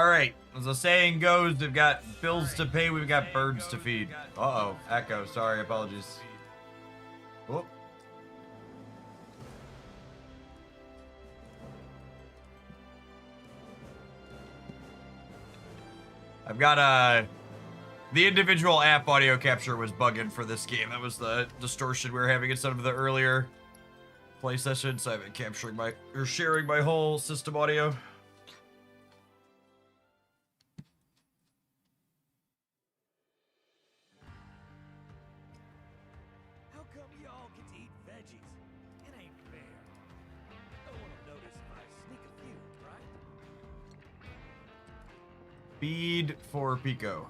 Alright, as the saying goes, we've got bills to pay, we've got birds to feed. Uh-oh, echo, sorry, apologies. Whoop. I've got, the individual app audio capture was bugging for this game. That was the distortion we were having instead of the earlier play session, so I've been capturing or sharing my whole system audio. How come y'all get to eat veggies? It ain't fair. No one will notice if I sneak a few, right? Feed for Piko.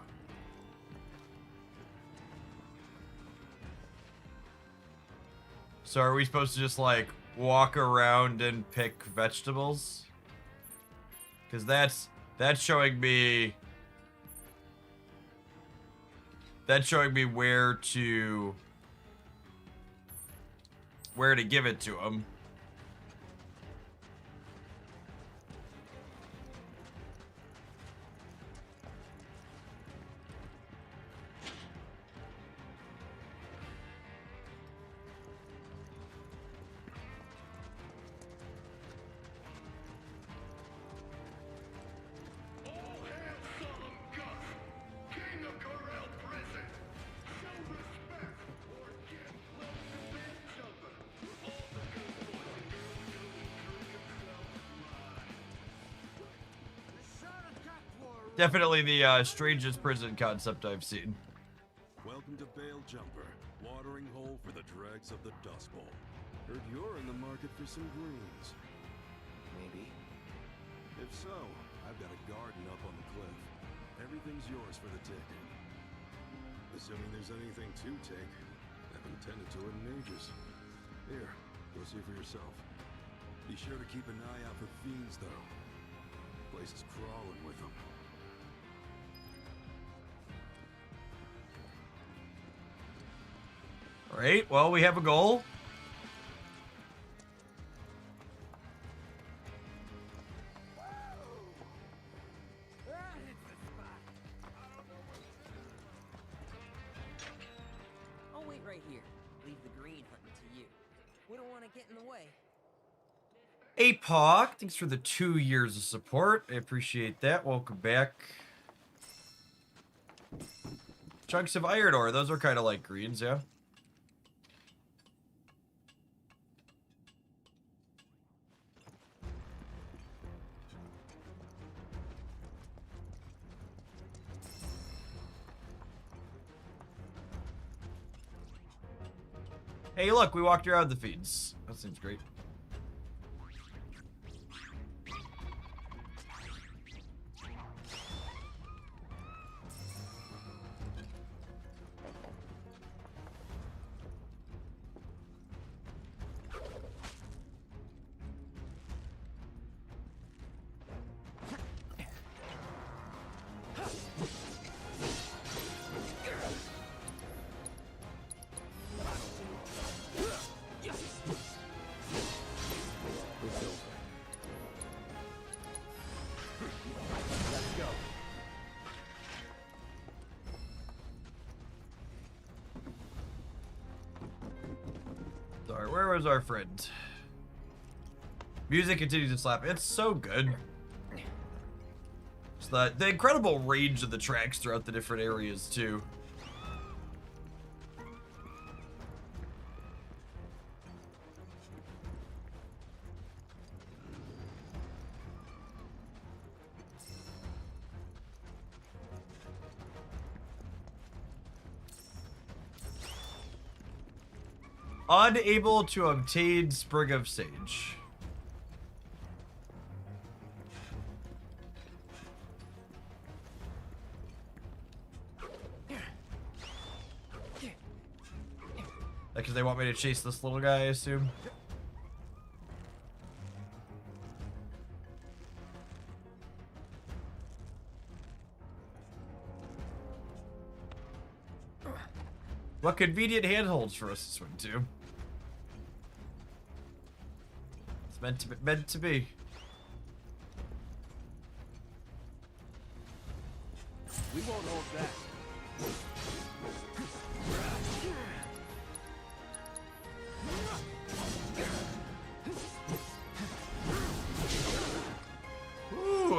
So are we supposed to just like walk around and pick vegetables? Because that's showing me where to give it to him. Definitely the strangest prison concept I've seen. Welcome to Bale Jumper, watering hole for the dregs of the Dust Bowl. Heard you're in the market for some greens. Maybe. If so, I've got a garden up on the cliff. Everything's yours for the taking. Assuming there's anything to take. Haven't tended to it in ages. Here, go see for yourself. Be sure to keep an eye out for fiends, though. Place is crawling with them. Alright, well, we have a goal. I'll wait right here. Leave the green hunting to you. We don't want to get in the way. Apoc, thanks for the 2 years of support. I appreciate that. Welcome back. Chunks of iron ore. Those are kind of like greens, yeah? Hey, look, we walked around the feeds. That seems great. Sorry, where was our friend? Music continues to slap. It's so good. It's the incredible range of the tracks throughout the different areas, too. Unable to obtain Sprig of Sage. Because they want me to chase this little guy, I assume. What convenient handholds for us to swing to. It's meant to be.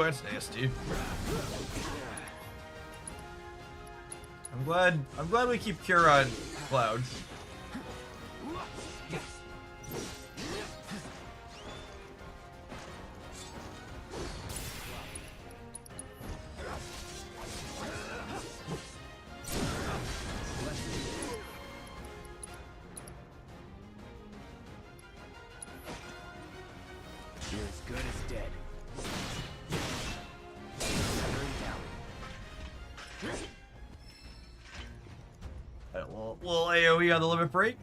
that's nasty. I'm glad we keep Cure on Cloud. You're as good as dead. Little AoE on the limit break.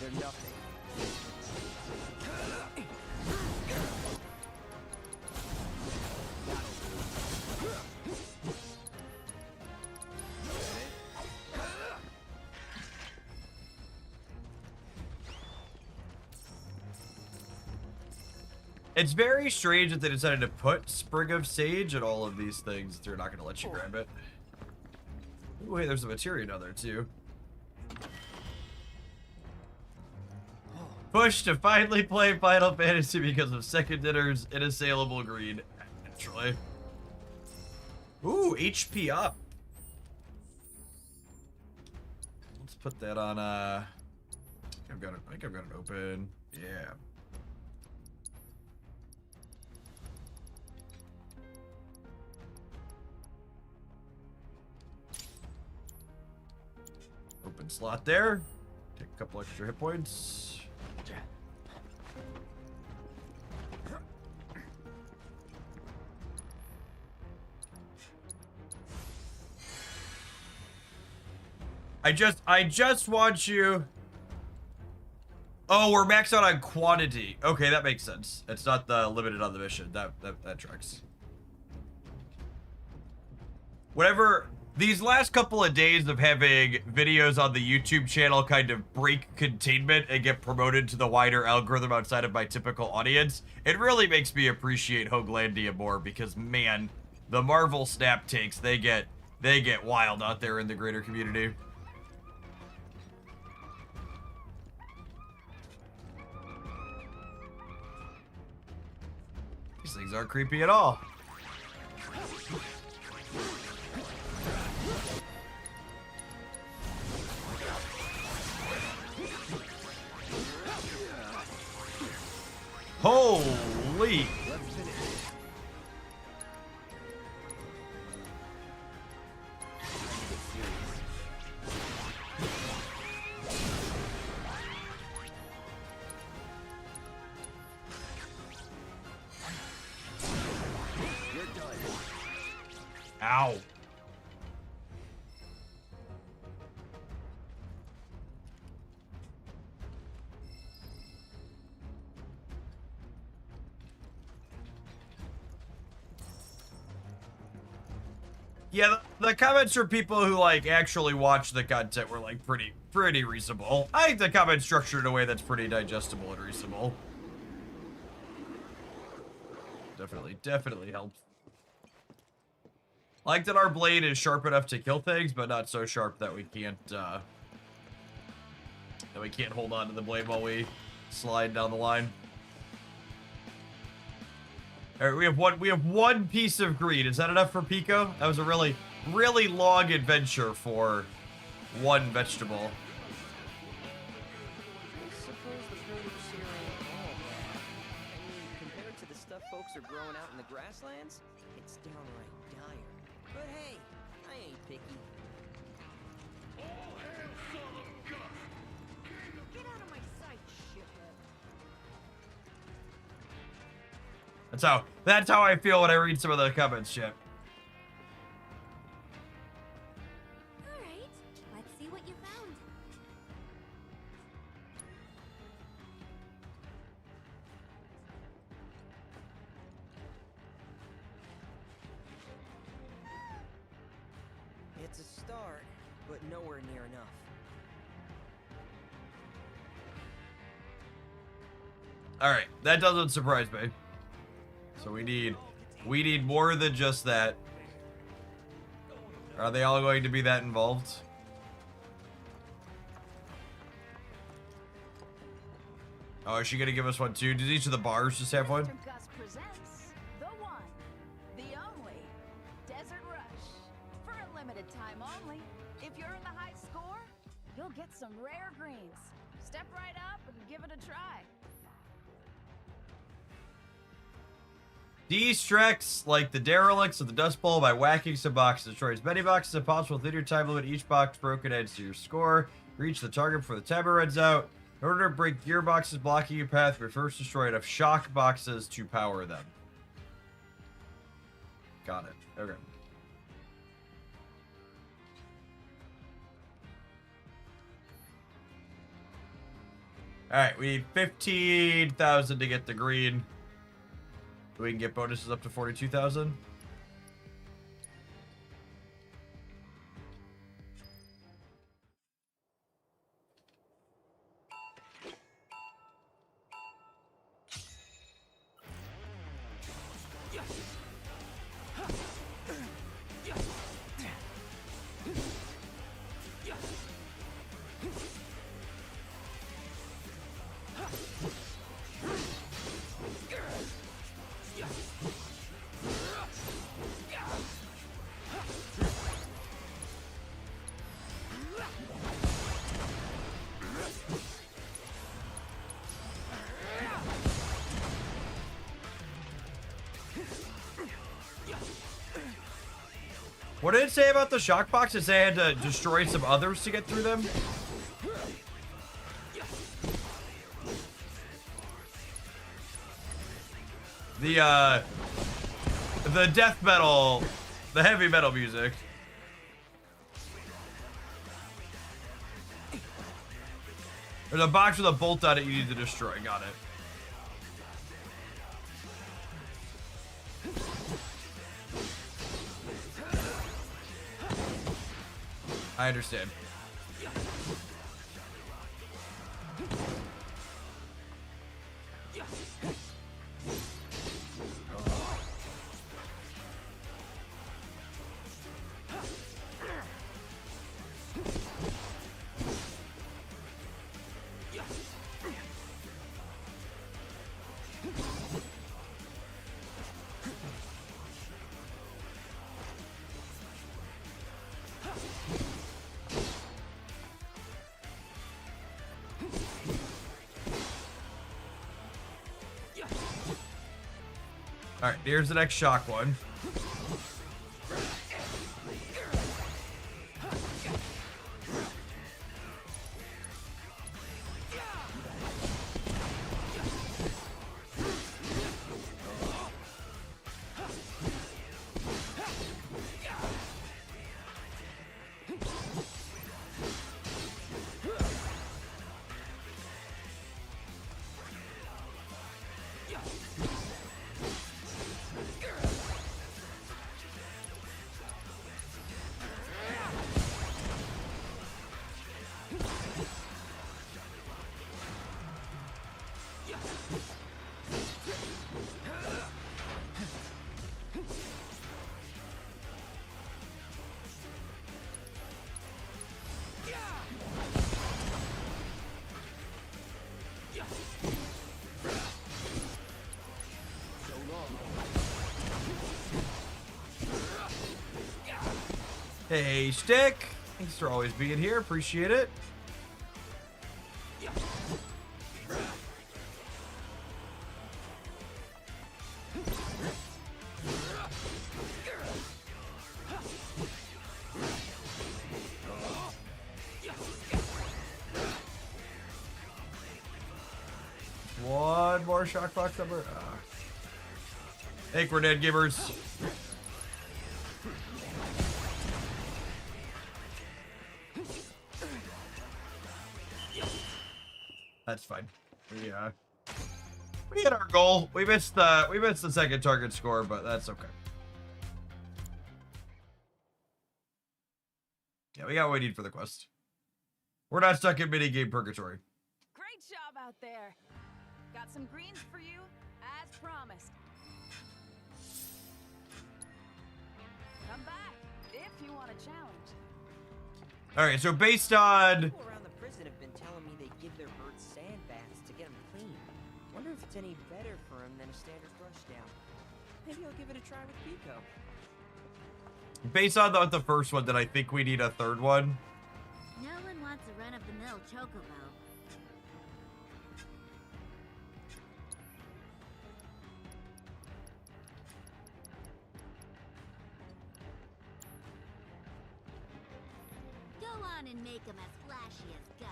They're nothing. It's very strange that they decided to put Sprig of Sage and all of these things. They're not going to let you grab it. Ooh, hey, there's a materia down there too. Push to finally play Final Fantasy because of second dinner's inassailable greed. Naturally. Ooh, HP up. Let's put that on, I think I've got it open. Yeah. Open slot there. Take a couple extra hit points. I just want you. Oh, we're maxed out on quantity. Okay, that makes sense. It's not the limited on the mission. That tracks. Whatever. These last couple of days of having videos on the YouTube channel kind of break containment and get promoted to the wider algorithm outside of my typical audience, it really makes me appreciate Hoaglandia more because, man, the Marvel snap takes, they get wild out there in the greater community. These things aren't creepy at all. Holy! Ow. Yeah, the comments from people who like actually watch the content were like pretty reasonable. I think the comment structured in a way that's pretty digestible and reasonable. Definitely helps. Like that our blade is sharp enough to kill things, but not so sharp that we can't hold on to the blade while we slide down the line. All right, we have one piece of greed. Is that enough for Piko? That was a really long adventure for one vegetable. I suppose the produce here ain't all bad. I mean, compared to the stuff folks are growing out in the grasslands, it's downright dire. But hey, I ain't picky. Get out of my sight, shithead. That's how I feel when I read some of the comments, chat. All right, let's see what you found. It's a start, but nowhere near enough. All right, that doesn't surprise me. So we need more than just that. Are they all going to be that involved? Oh, is she gonna give us one too? Does each of the bars just have one? Mr. Gus presents the one, the only Desert Rush. For a limited time only. If you're in the high score, you'll get some rare greens. Step right up and give it a try. Distracts like the derelicts of the Dust Bowl by whacking some boxes. Destroy as many boxes as possible within your time limit. Each box broken adds to your score. Reach the target before the timer runs out. In order to break gearboxes blocking your path, we first destroy enough shock boxes to power them. Got it. Okay. Alright, we need 15,000 to get the green. We can get bonuses up to 42,000. What did it say about the shock boxes? They had to destroy some others to get through them? The death metal, the heavy metal music. There's a box with a bolt on it you need to destroy. Got it. I understand. Alright, here's the next shock one. Hey, Stick. Thanks for always being here. Appreciate it. One more shock box number. Hey, Grenade Givers. That's fine. We hit our goal. We missed the second target score, but that's okay. Yeah, we got what we need for the quest. We're not stuck in minigame purgatory. Great job out there. Got some greens for you, as promised. Come back if you want a challenge. All right, so based on... People around the prison have been telling me they give their birds sand baths to get them clean. Wonder if it's any better for them than a standard brush down. Maybe I'll give it a try with Piko. Based on the first one, then I think we need a third one. No one wants a run-of-the-mill Chocobo. Go on and make them as flashy as Gus.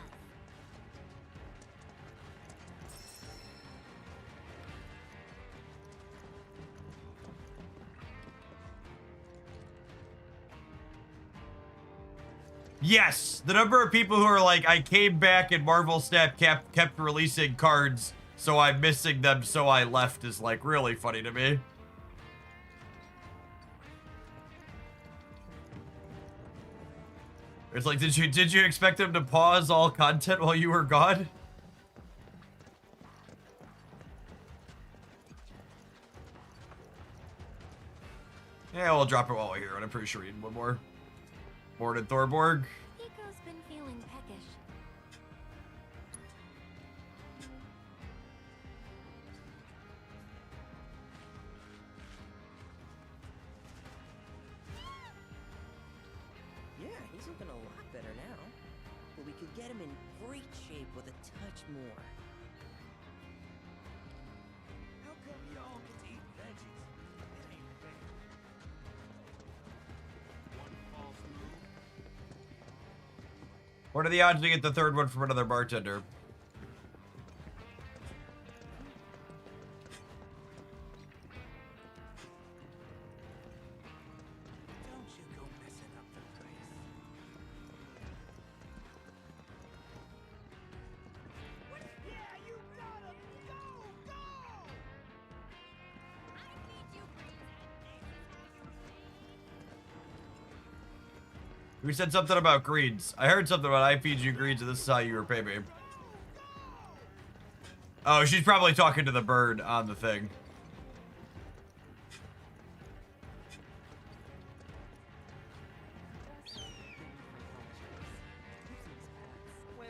Yes! The number of people who are like, I came back and Marvel Snap kept releasing cards, so I'm missing them, so I left is like really funny to me. It's like, did you expect them to pause all content while you were gone? Yeah, we'll drop it while we're here, and I'm pretty sure we need one more. Boarded Thorborg. Piko's been feeling peckish. Yeah, he's looking a lot better now. But we could get him in great shape with a touch more. How come y'all get to eat veggies? It ain't fair. One false move. What are the odds to get the third one from another bartender? Don't you go messing up the place. Yeah, you gotta go! Who said something about greens? I heard something about I feed you greens and this is how you repay me. Oh, she's probably talking to the bird on the thing. Well,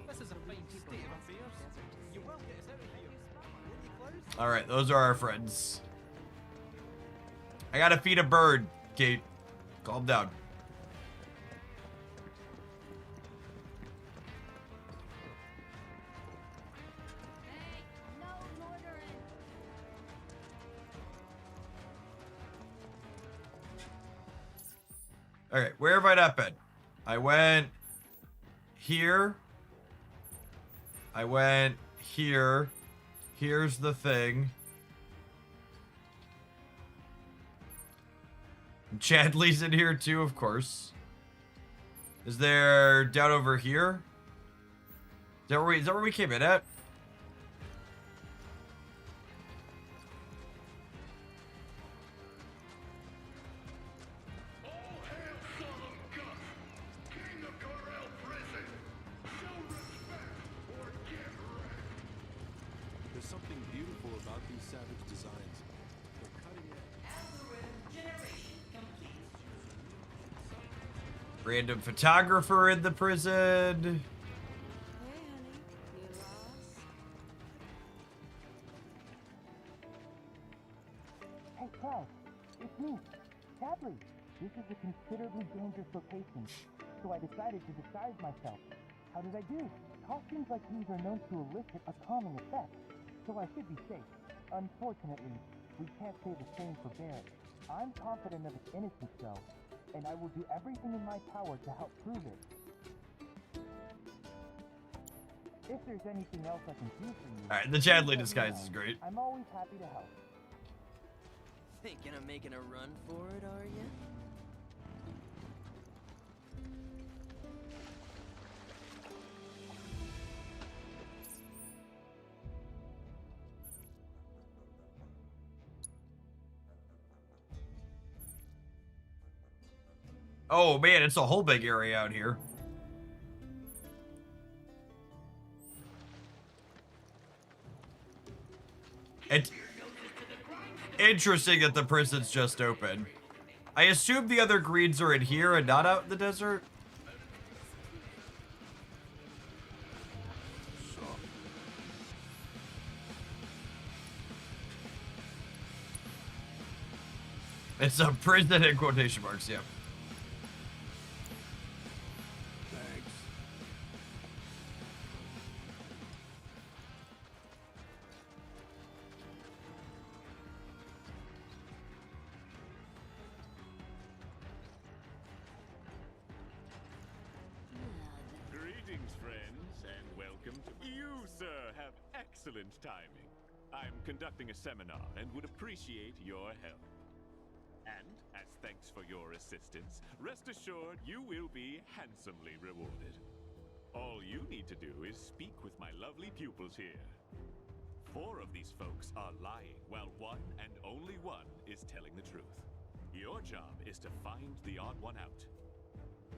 This is a plain state of affairs. You won't get us out of here. Will you close? Alright, those are our friends. I gotta feed a bird, Kate. Calm down. Hey, no loitering. Alright, where have I not been? I went here. I went here. Here's the thing. Chadley's in here too, of course. Is there down over here? Is that where we came in at? All hail son of Gus, king of Corel prison. Show respect or get wrecked. There's something beautiful about these savage designs. They're cutting edge. Random photographer in the prison. Hey, honey, you lost? Hey, Chad, it's me, Chadley. This is a considerably dangerous location, so I decided to disguise myself. How did I do? Costumes like these are known to elicit a calming effect, so I should be safe. Unfortunately, we can't say the same for Barret. I'm confident of its innocence, though, and I will do everything in my power to help prove it. If there's anything else I can do for you... Alright, the Chadley disguise is great. I'm always happy to help. thinking of making a run for it, are you? Oh man, it's a whole big area out here. It's interesting that the prison's just open. I assume the other greens are in here and not out in the desert. It's a prison in quotation marks, yeah. Thanks. Greetings, friends, and welcome to... You, sir, have excellent timing. I'm conducting a seminar and would appreciate your help. And, as thanks for your assistance, rest assured you will be handsomely rewarded. All you need to do is speak with my lovely pupils here. 4 of these folks are lying, while one and only one is telling the truth. Your job is to find the odd one out.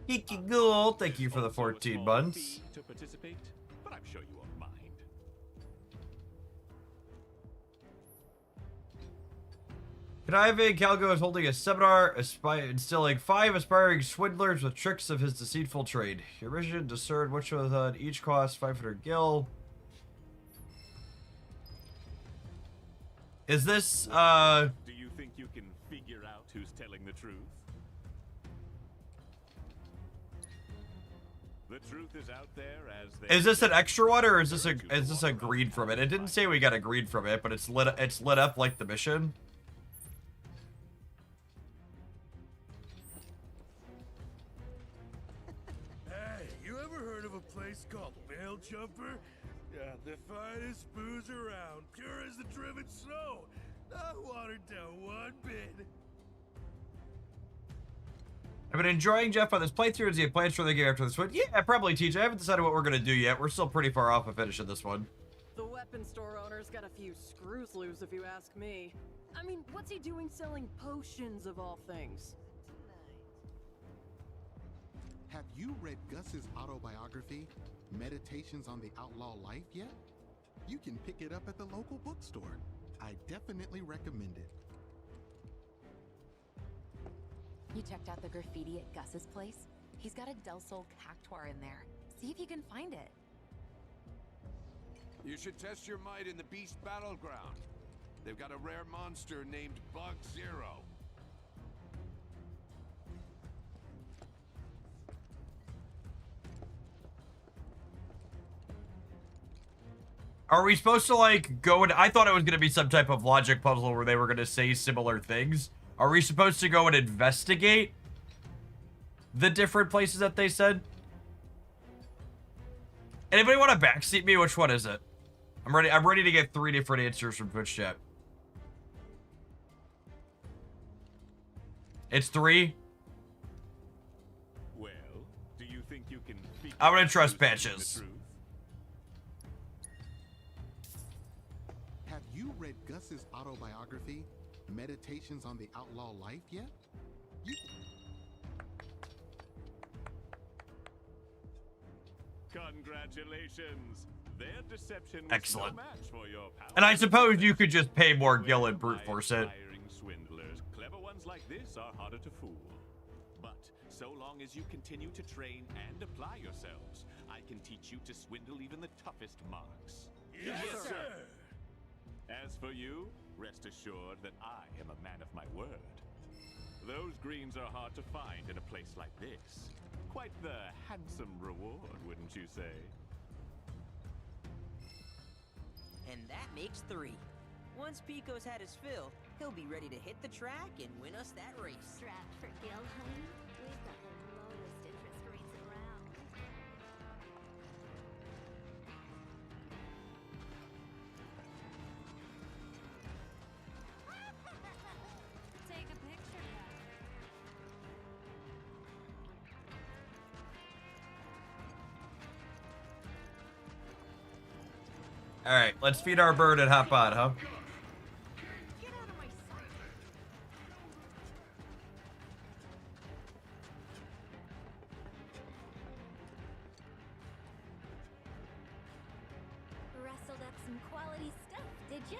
Geeky Ghoul, thank you for the Also a 14 small months. fee to participate, but I'm sure you won't mind. Conniving Calgo is holding a seminar instilling 5 aspiring swindlers with tricks of his deceitful trade. Your mission: discern which one each costs 500 gil. Is this, Do you think you can figure out who's telling the truth? The truth is out there as they... is this an extra one or is this a greed from it? It didn't say we got a greed from it, but it's lit up like the mission. Hey, you ever heard of a place called Veil Jumper? Yeah, the finest booze around, pure as the driven snow. Not watered down one bit. I've been enjoying Jeff on this playthrough. Does he have plans for the game after this one? Yeah, probably, TJ. I haven't decided what we're going to do yet. We're still pretty far off of finishing this one. The weapon store owner's got a few screws loose, if you ask me. I mean, what's he doing selling potions of all things? Have you read Gus's autobiography, Meditations on the Outlaw Life, yet? You can pick it up at the local bookstore. I definitely recommend it. You checked out the graffiti at Gus's place? He's got a Del Sol cactuar in there. See if you can find it. You should test your might in the Beast Battleground. They've got a rare monster named Bug Zero. Are we supposed to, like, go and... I thought it was going to be some type of logic puzzle where they were going to say similar things. Are we supposed to go and investigate the different places that they said? Anybody want to backseat me? Which one is it? I'm ready to get 3 different answers from Twitch chat. It's 3? Well, do you think you can figure I'm gonna out trust who's telling the Patches. truth? Have you read Gus's autobiography, Meditations on the Outlaw Life, yet? You... Congratulations! Their deception was Excellent. no match for your power. And I suppose you could just pay more gil and brute force it. Aspiring swindlers, clever ones like this are harder to fool. But so long as you continue to train and apply yourselves, I can teach you to swindle even the toughest marks. Yes, sir! As for you, rest assured that I am a man of my word. Those greens are hard to find in a place like this. Quite the handsome reward, wouldn't you say? And that makes 3. Once Piko's had his fill, he'll be ready to hit the track and win us that race. Strapped for Gil, honey? We've got the lowest interest rates around. Take a picture, Alright, let's feed our bird and hop on, huh? Get out of my sight. some quality stuff, did you?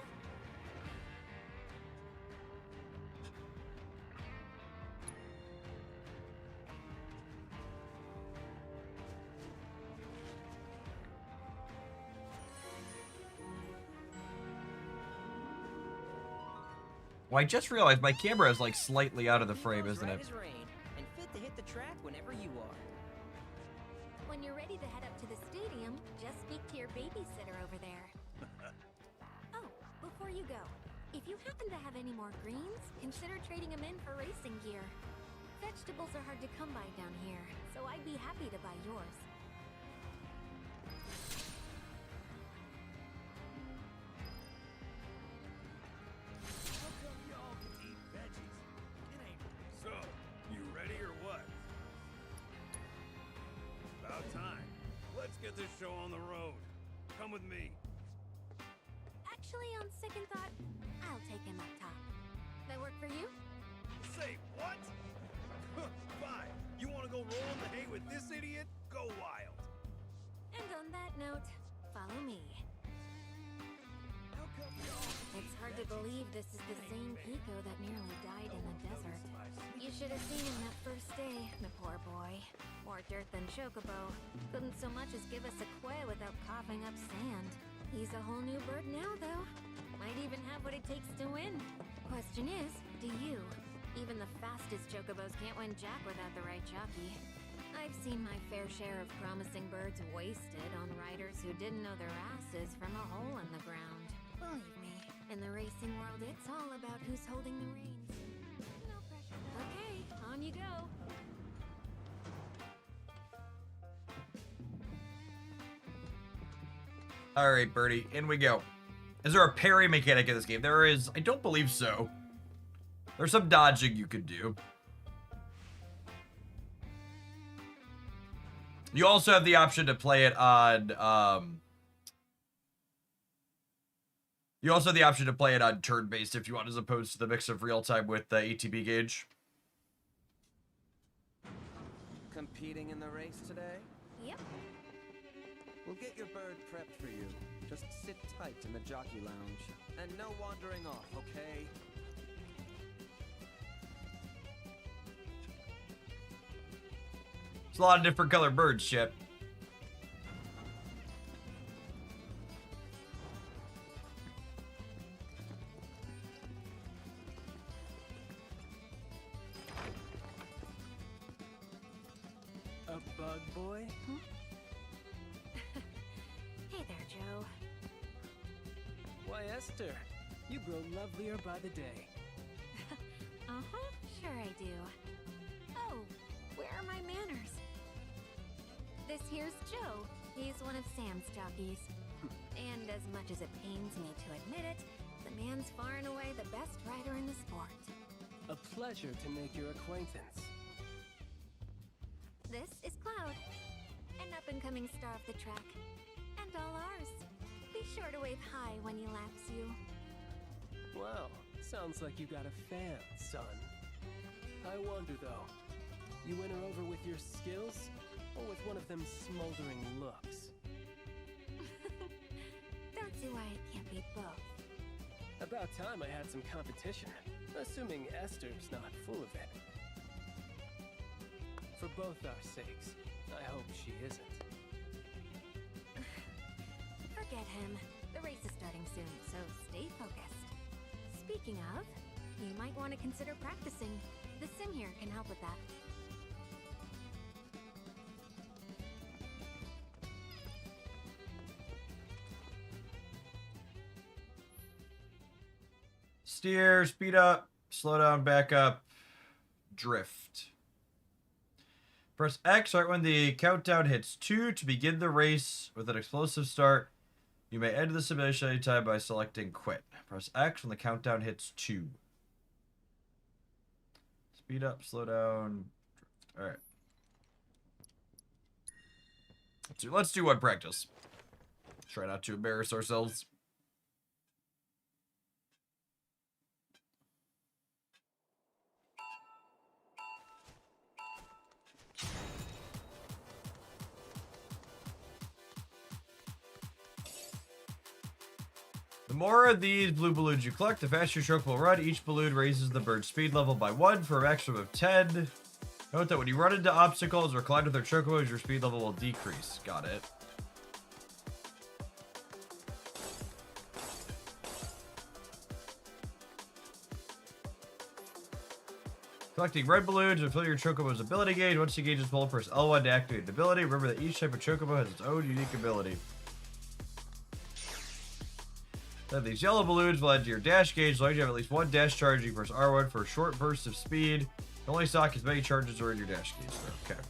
Well, I just realized my camera is like slightly out of the frame, isn't it? Right as rain, and fit to hit the track whenever you are. When you're ready to head up to the stadium, just speak to your babysitter over there. Oh, before you go, if you happen to have any more greens, consider trading them in for racing gear. Vegetables are hard to come by down here, so I'd be happy to buy yours. How come y'all can eat veggies? It ain't. So, you ready or what? About time. Let's get this show on the road. Come with me. Actually, on second thought, I'll take him up top. That work for you? Say what? Fine. You want to go roll in the hay with this idiot? Go wild. And on that note, follow me. How come y'all can It's eat hard to veggies? believe this is the same Piko that nearly died in the desert. You should have seen him that first day, the poor boy. More dirt than Chocobo. Couldn't so much as give us a quay without coughing up sand. He's a whole new bird now, though. Might even have what it takes to win. Question is, do you? Even the fastest Chocobos can't win Jack without the right jockey. I've seen my fair share of promising birds wasted on riders who didn't know their asses from a hole in the ground. Believe me, in the racing world, it's all about who's holding the reins. No pressure. Okay, on you go. All right, Birdie, in we go. Is there a parry mechanic in this game? There is. I don't believe so. There's some dodging you could do. You also have the option to play it on, you also have the option to play it on turn-based if you want, as opposed to the mix of real-time with the ATB gauge. Competing in the race today? Yep. We'll get your bird prepped for you. Just sit tight in the jockey lounge. And no wandering off, okay? It's a lot of different colored birds, Chip. A bug boy? Hey there, Joe. Why, Esther, you grow lovelier by the day. Uh-huh, sure I do. Oh, where are my manners? This here's Joe. He's one of Sam's jockeys. And as much as it pains me to admit it, the man's far and away the best rider in the sport. A pleasure to make your acquaintance. This is Cloud, an up-and-coming star of the track. And all ours. Be sure to wave hi when he laps you. Well, sounds like you got a fan, son. I wonder, though, you win her over with your skills, or with one of them smoldering looks? Don't see why it can't be both. About time I had some competition, assuming Esther's not full of it. For both our sakes, I hope she isn't. Forget him. The race is starting soon, so stay focused. Speaking of, you might want to consider practicing. The sim here can help with that. Steer, speed up, slow down, back up, drift. Press X right when the countdown hits 2 to begin the race with an explosive start. You may end the simulation anytime by selecting quit. Press X when the countdown hits 2. Speed up, slow down, drift. All right. Let's do one practice. Try not to embarrass ourselves. The more of these blue balloons you collect, the faster your chocobo will run. Each balloon raises the bird's speed level by 1 for a maximum of 10. Note that when you run into obstacles or collide with their chocobos, your speed level will decrease. Got it. Collecting red balloons will fill your chocobo's ability gauge. Once you gauge is full, press L1 to activate the ability. Remember that each type of chocobo has its own unique ability. Then these yellow balloons will add to your dash gauge. As long as you have at least one dash charge, you press R1 for a short burst of speed. You can only stock as many charges are in your dash gauge. Okay.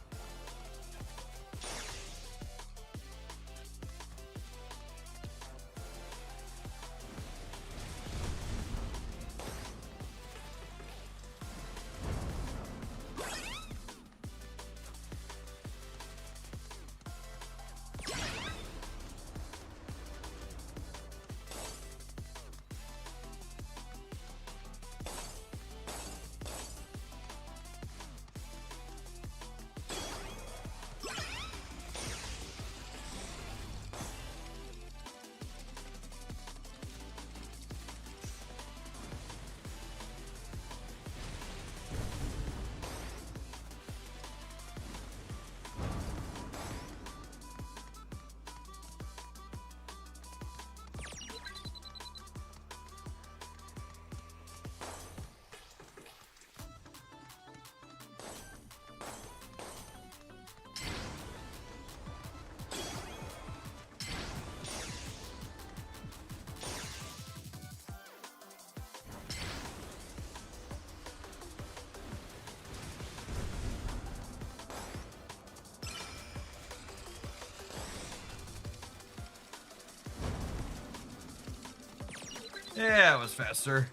Yeah, it was faster.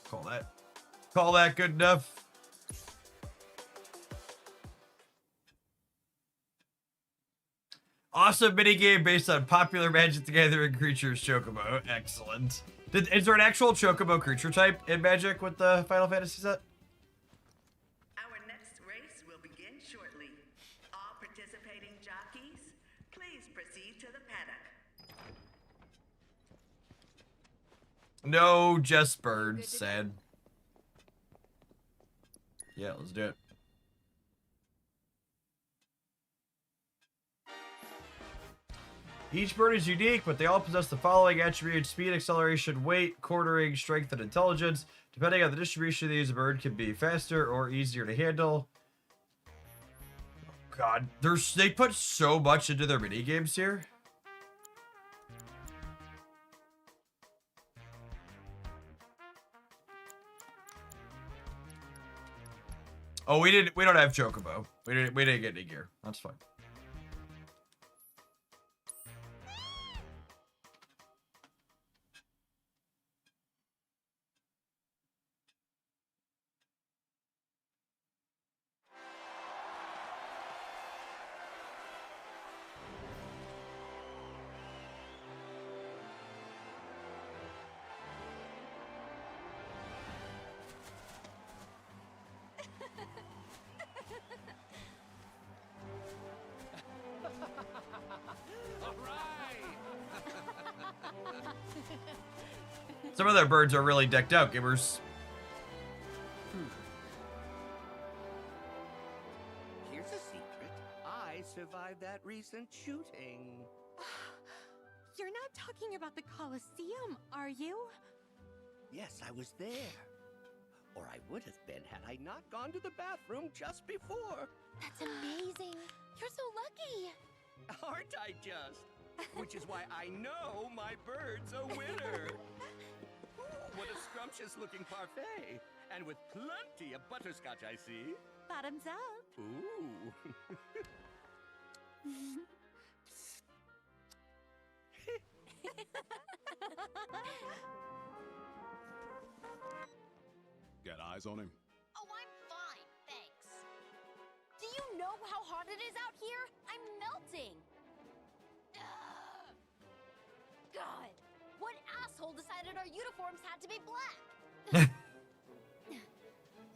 Call that good enough. Awesome minigame based on popular Magic the Gathering creatures Chocobo. Excellent. Is there an actual Chocobo creature type in Magic with the Final Fantasy set? Our next race will begin shortly. All participating jockeys, please proceed to the paddock. No, just birds, sad. Yeah, let's do it. Each bird is unique, but they all possess the following attributes: speed, acceleration, weight, quartering, strength, and intelligence. Depending on the distribution of these, a bird can be faster or easier to handle. Oh God, they put so much into their minigames here. Oh, we don't have Chocobo. We didn't get any gear. That's fine. Some of their birds are really decked out, gamers. Here's a secret. I survived that recent shooting. You're not talking about the Colosseum, are you? Yes, I was there. Or I would have been had I not gone to the bathroom just before. That's amazing. You're so lucky. Aren't I just? Which is why I know my bird's a winner. What a scrumptious looking parfait. And with plenty of butterscotch, I see. Bottoms up. Ooh. Got eyes on him? Oh, I'm fine, thanks. Do you know how hot it is out here? I'm melting. Ugh. God, what asshole decided our uniforms had to be black?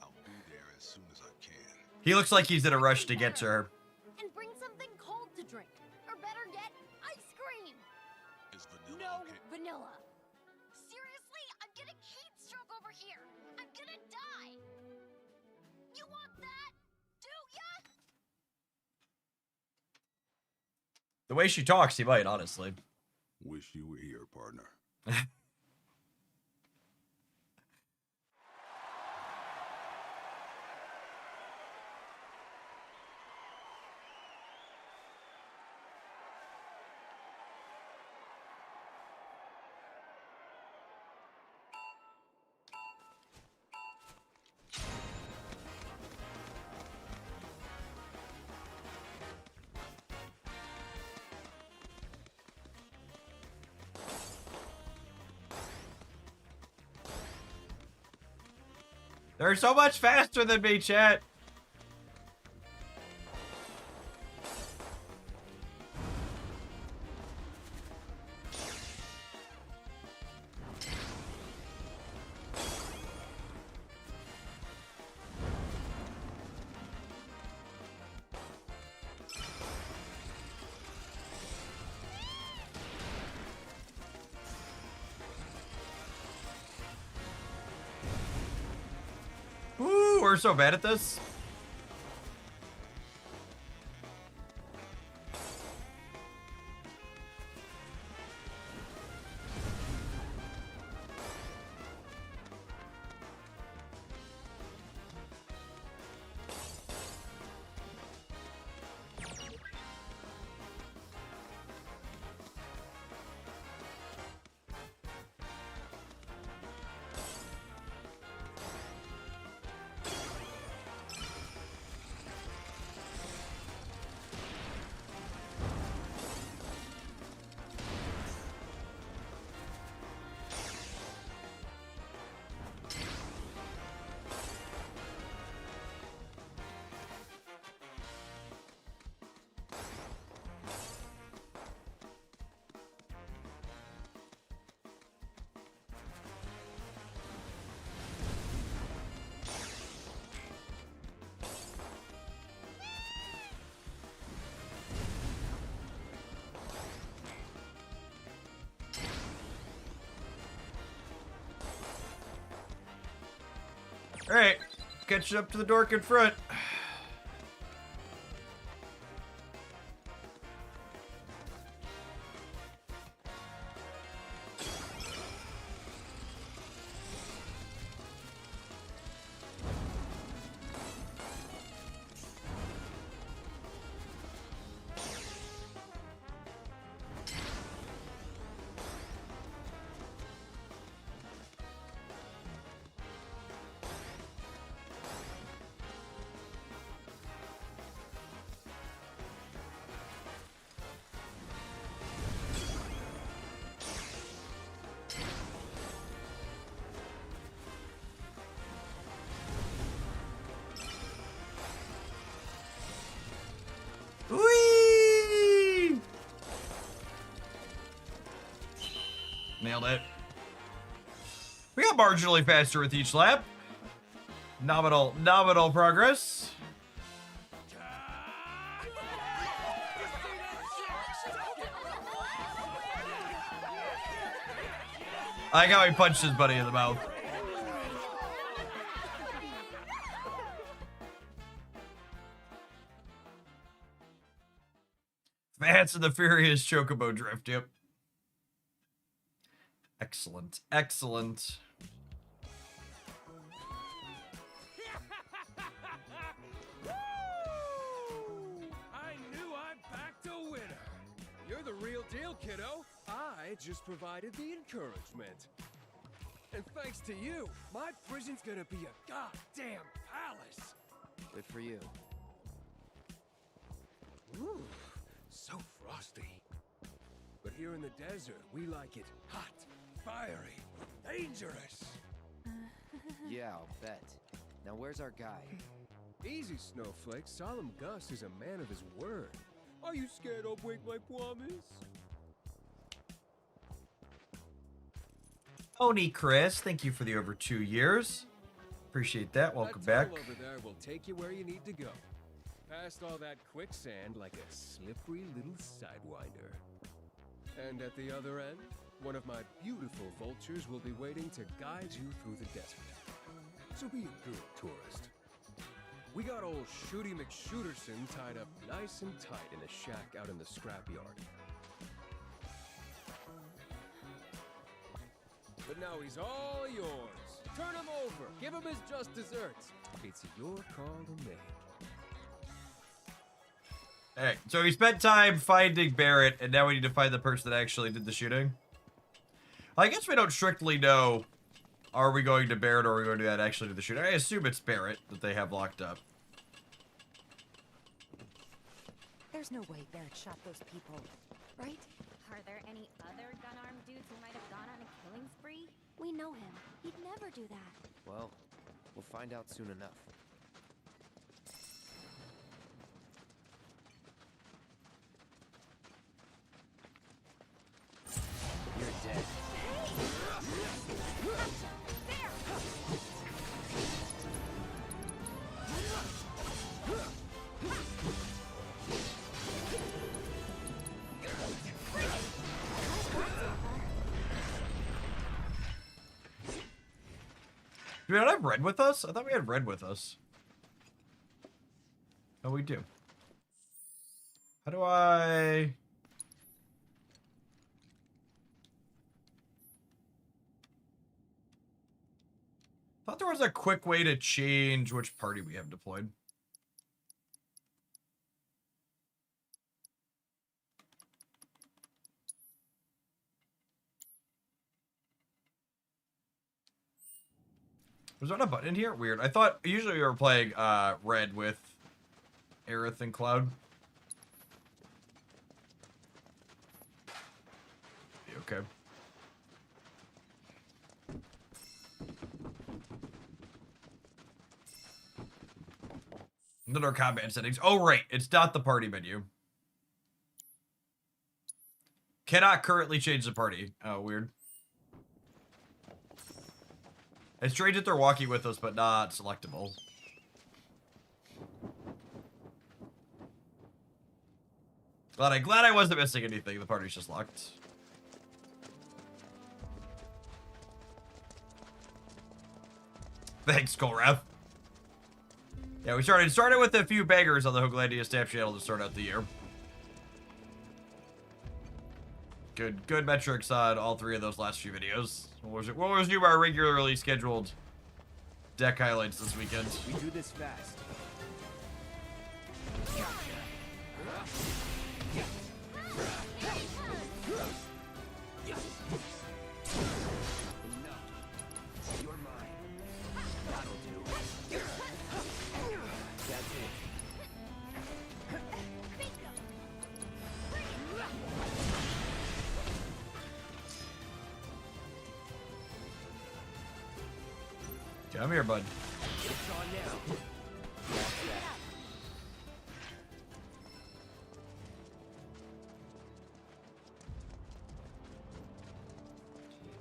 I'll be there as soon as I can. He looks like he's in a rush to get to her. And bring something cold to drink. Or better yet, ice cream. Is vanilla No okay? vanilla. The way she talks, he might, honestly. Wish you were here, partner. They're so much faster than me, chat. Ooh, we're so bad at this. Alright, catching up to the dork in front. Whee! Nailed it. We got marginally faster with each lap. Nominal progress. I like how he punched his buddy in the mouth. Fast and the Furious Chocobo Drift, yep. Excellent, excellent. I knew I backed a winner. You're the real deal, kiddo. I just provided the encouragement. And thanks to you, my prison's gonna be a goddamn palace. Good for you. Ooh, so frosty. But here in the desert, we like it hot, fiery, dangerous. Yeah, I'll bet. Now where's our guy? Easy, Snowflake. Solemn Gus is a man of his word. Are you scared I'll break my promise? Oni Chris, thank you for the over 2 years. Appreciate that. Welcome back. That tunnel over there will take you where you need to go. Past all that quicksand like a slippery little sidewinder. And at the other end, one of my beautiful vultures will be waiting to guide you through the desert. So be a good tourist. We got old Shooty McShooterson tied up nice and tight in a shack out in the scrapyard. But now he's all yours. Turn him over. Give him his just desserts. It's your call to make. Alright, so we spent time finding Barret, and now we need to find the person that actually did the shooting. I guess we don't strictly know, are we going to Barret or are we going to that actually do the shooting? I assume it's Barret that they have locked up. There's no way Barret shot those people, right? Are there any other gun-armed dudes who might have gone on a killing spree? We know him. He'd never do that. Well, we'll find out soon enough. You're dead. Do we not have Red with us? I thought we had Red with us. Oh, we do. How do I... thought there was a quick way to change which party we have deployed. Was there not a button in here? Weird. I thought usually we were playing Red with Aerith and Cloud. Okay. Another combat settings. Oh, right. It's not the party menu. Cannot currently change the party. Oh, weird. It's strange that they're walking with us, but not selectable. Glad I wasn't missing anything. The party's just locked. Thanks, Corel. Yeah, we started with a few beggars on the Hooglandia staff channel to start out the year. Good metrics on all three of those last few videos. What was new our regularly scheduled deck highlights this weekend? We do this fast. You're mine. That'll do. That's it. Come here, bud. It's on now.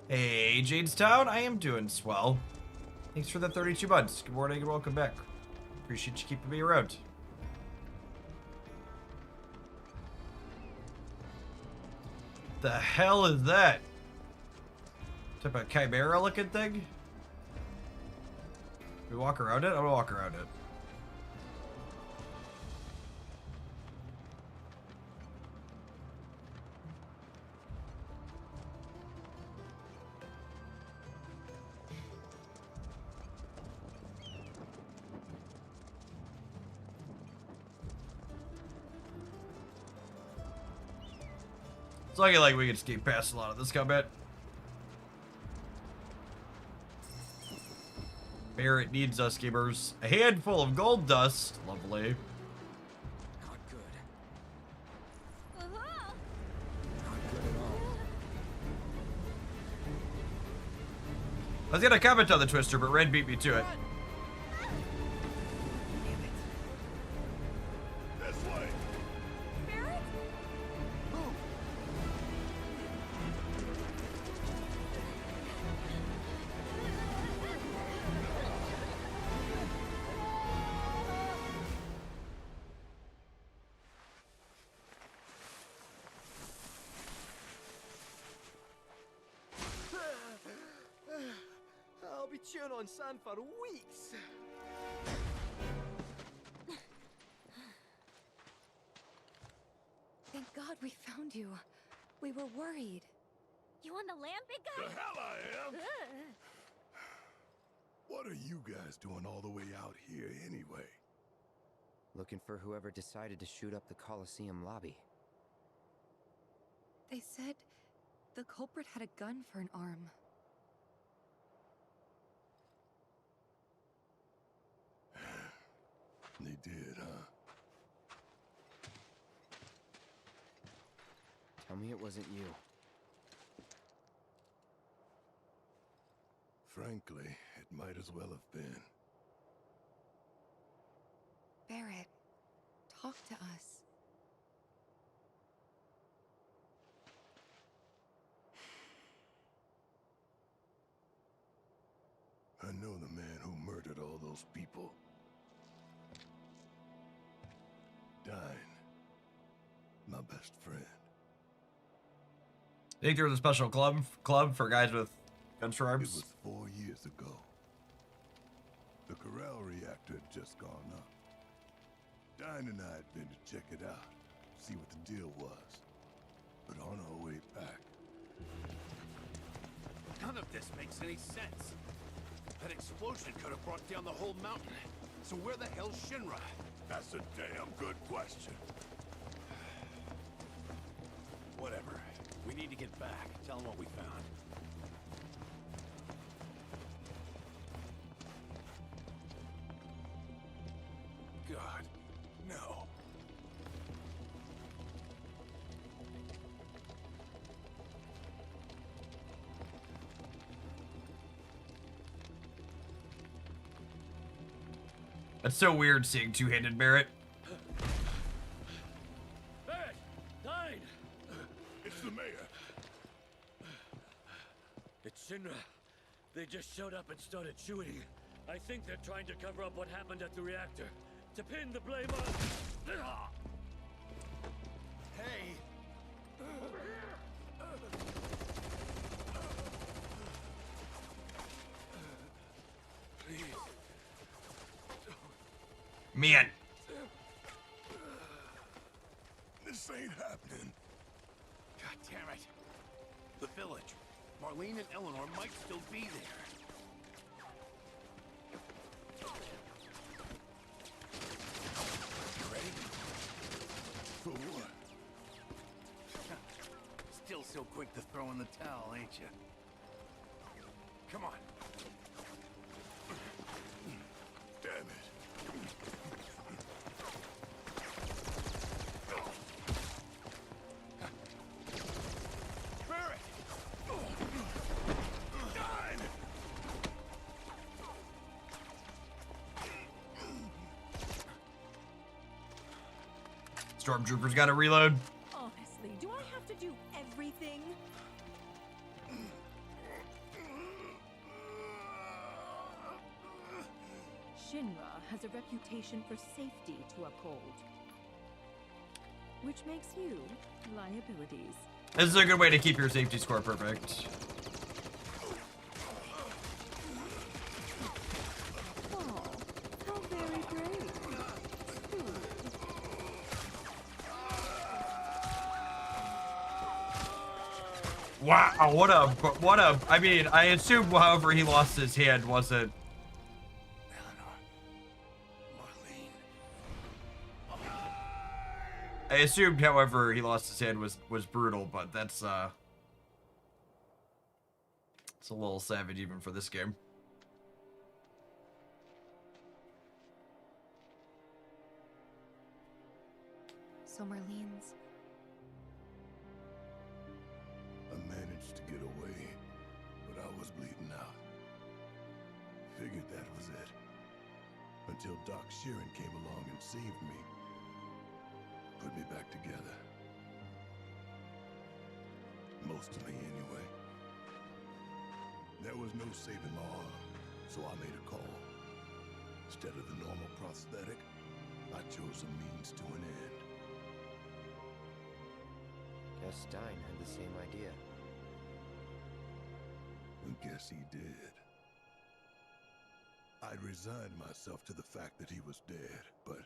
Hey, Jadestown, I am doing swell. Thanks for the 32 months. Good morning and welcome back. Appreciate you keeping me around. The hell is that? Type of chimera looking thing? We walk around it? I'm gonna walk around it. It's looking like we can skate past a lot of this combat. Barret needs us, gamers. A handful of gold dust. Lovely. Not good. Uh-huh. Not good at all. I was gonna comment on the Twister, but Red beat me to it. This way! Barret? I'll be chewing on sand for weeks. God we found you. We were worried. You on the land, big guy? The hell I am! What are you guys doing all the way out here anyway? Looking for whoever decided to shoot up the Coliseum lobby. They said the culprit had a gun for an arm. They did, huh? Tell me it wasn't you. Frankly, it might as well have been. Barret, talk to us. I know the man who murdered all those people. Dyne. My best friend. I think there was a special club for guys with guns for It arms. was 4 years ago. The Corel reactor had just gone up. Dyne and I had been to check it out, see what the deal was. But on our way back... None of this makes any sense. That explosion could have brought down the whole mountain. So where the hell's Shinra? That's a damn good question. Whatever. We need to get back. Tell them what we found. God, no. That's so weird seeing two-handed Barret. Barret! Dyne! It's the mayor. It's Shinra. They just showed up and started shooting. I think they're trying to cover up what happened at the reactor. To pin the blame on... Hey! Man. This ain't happening. God damn it. The village. Marlene and Eleanor might still be there. You ready? For what? Still so quick to throw in the towel, ain't you? Come on. Damn it. Barret! Dyne! Stormtroopers got to reload. Honestly, do I have to do everything? Shinra has a reputation for safety to uphold, which makes you liabilities. This is a good way to keep your safety score perfect. Oh, how very brave. Wow, what a, I mean, I assume however he lost his hand wasn't. I assumed however he lost his hand was brutal, but that's it's a little savage even for this game. So Marlene's... I managed to get away, but I was bleeding out. Figured that was it. Until Doc Sheeran came along and saved me. Put me back together. Most of me, anyway. There was no saving my arm, so I made a call. Instead of the normal prosthetic, I chose a means to an end. Guess Dyne had the same idea. I guess he did. I'd resigned myself to the fact that he was dead, but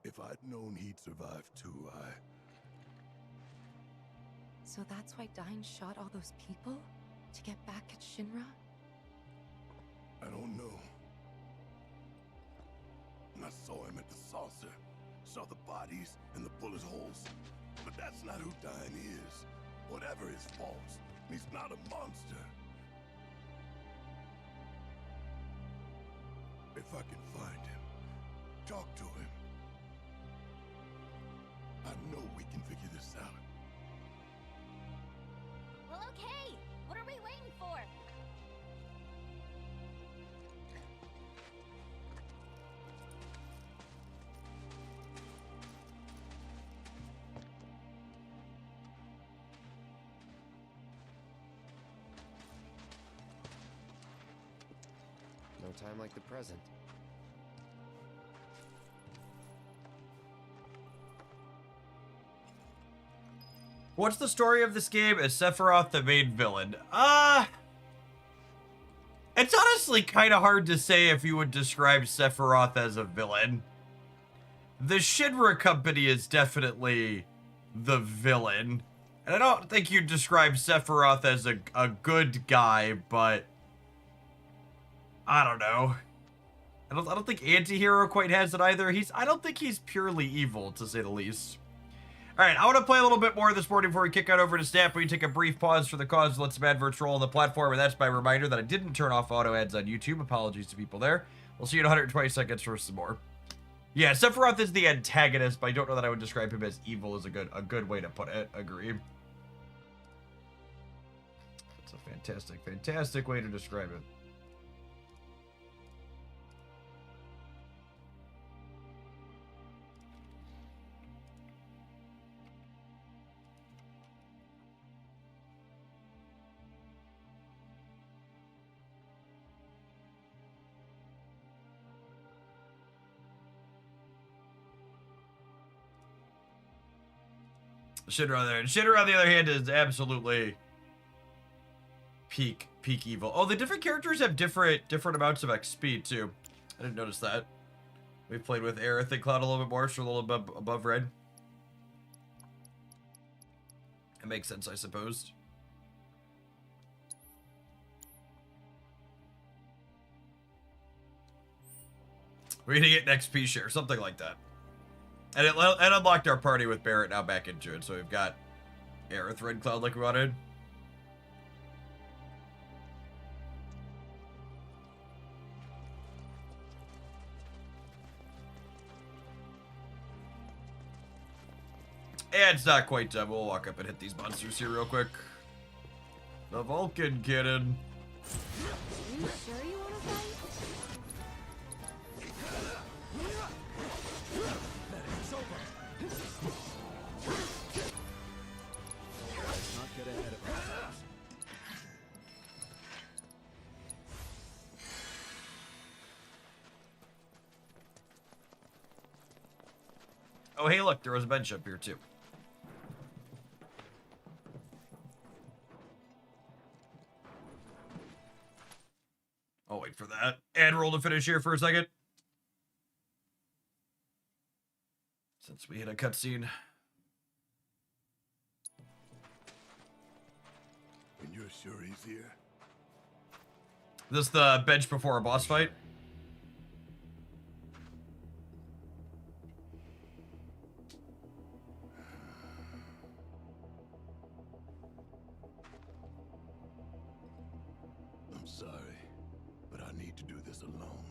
if I'd known he'd survive too, So that's why Dyne shot all those people? To get back at Shinra? I don't know. I saw him at the saucer. Saw the bodies and the bullet holes. But that's not who Dyne is. Whatever his faults, he's not a monster. If I can find him, talk to him, I know we can figure this out. Well, okay. What are we waiting for? No time like the present. What's the story of this game? Is Sephiroth the main villain? It's honestly kind of hard to say if you would describe Sephiroth as a villain. The Shinra company is definitely the villain. And I don't think you'd describe Sephiroth as a good guy, but I don't know. I don't think Antihero quite has it either. I don't think he's purely evil, to say the least. Alright, I want to play a little bit more this morning before we kick out over to Snap. We take a brief pause for the cause, let some adverts roll on the platform, and that's my reminder that I didn't turn off auto ads on YouTube. Apologies to people there. We'll see you in 120 seconds for some more. Yeah, Sephiroth is the antagonist, but I don't know that I would describe him as evil is a good way to put it. Agree. It's a fantastic, fantastic way to describe it. Shinra there. And Shinra, on the other hand, is absolutely peak evil. Oh, the different characters have different amounts of XP, too. I didn't notice that. We've played with Aerith and Cloud a little bit more, so a little bit above red. It makes sense, I suppose. We're gonna get an XP share, something like that. And it unlocked our party with Barret now back into it, so we've got Aerith, Red Cloud like we wanted. And it's not quite done. We'll walk up and hit these monsters here real quick. The Vulcan cannon. Are you sure you want to fight? Let's not get ahead of ourselves. Oh, hey, look, there was a bench up here, too. I'll wait for that. And roll to finish here for a second. Since we hit a cutscene. And you're sure he's here? This the bench before a boss fight? I'm sorry, but I need to do this alone.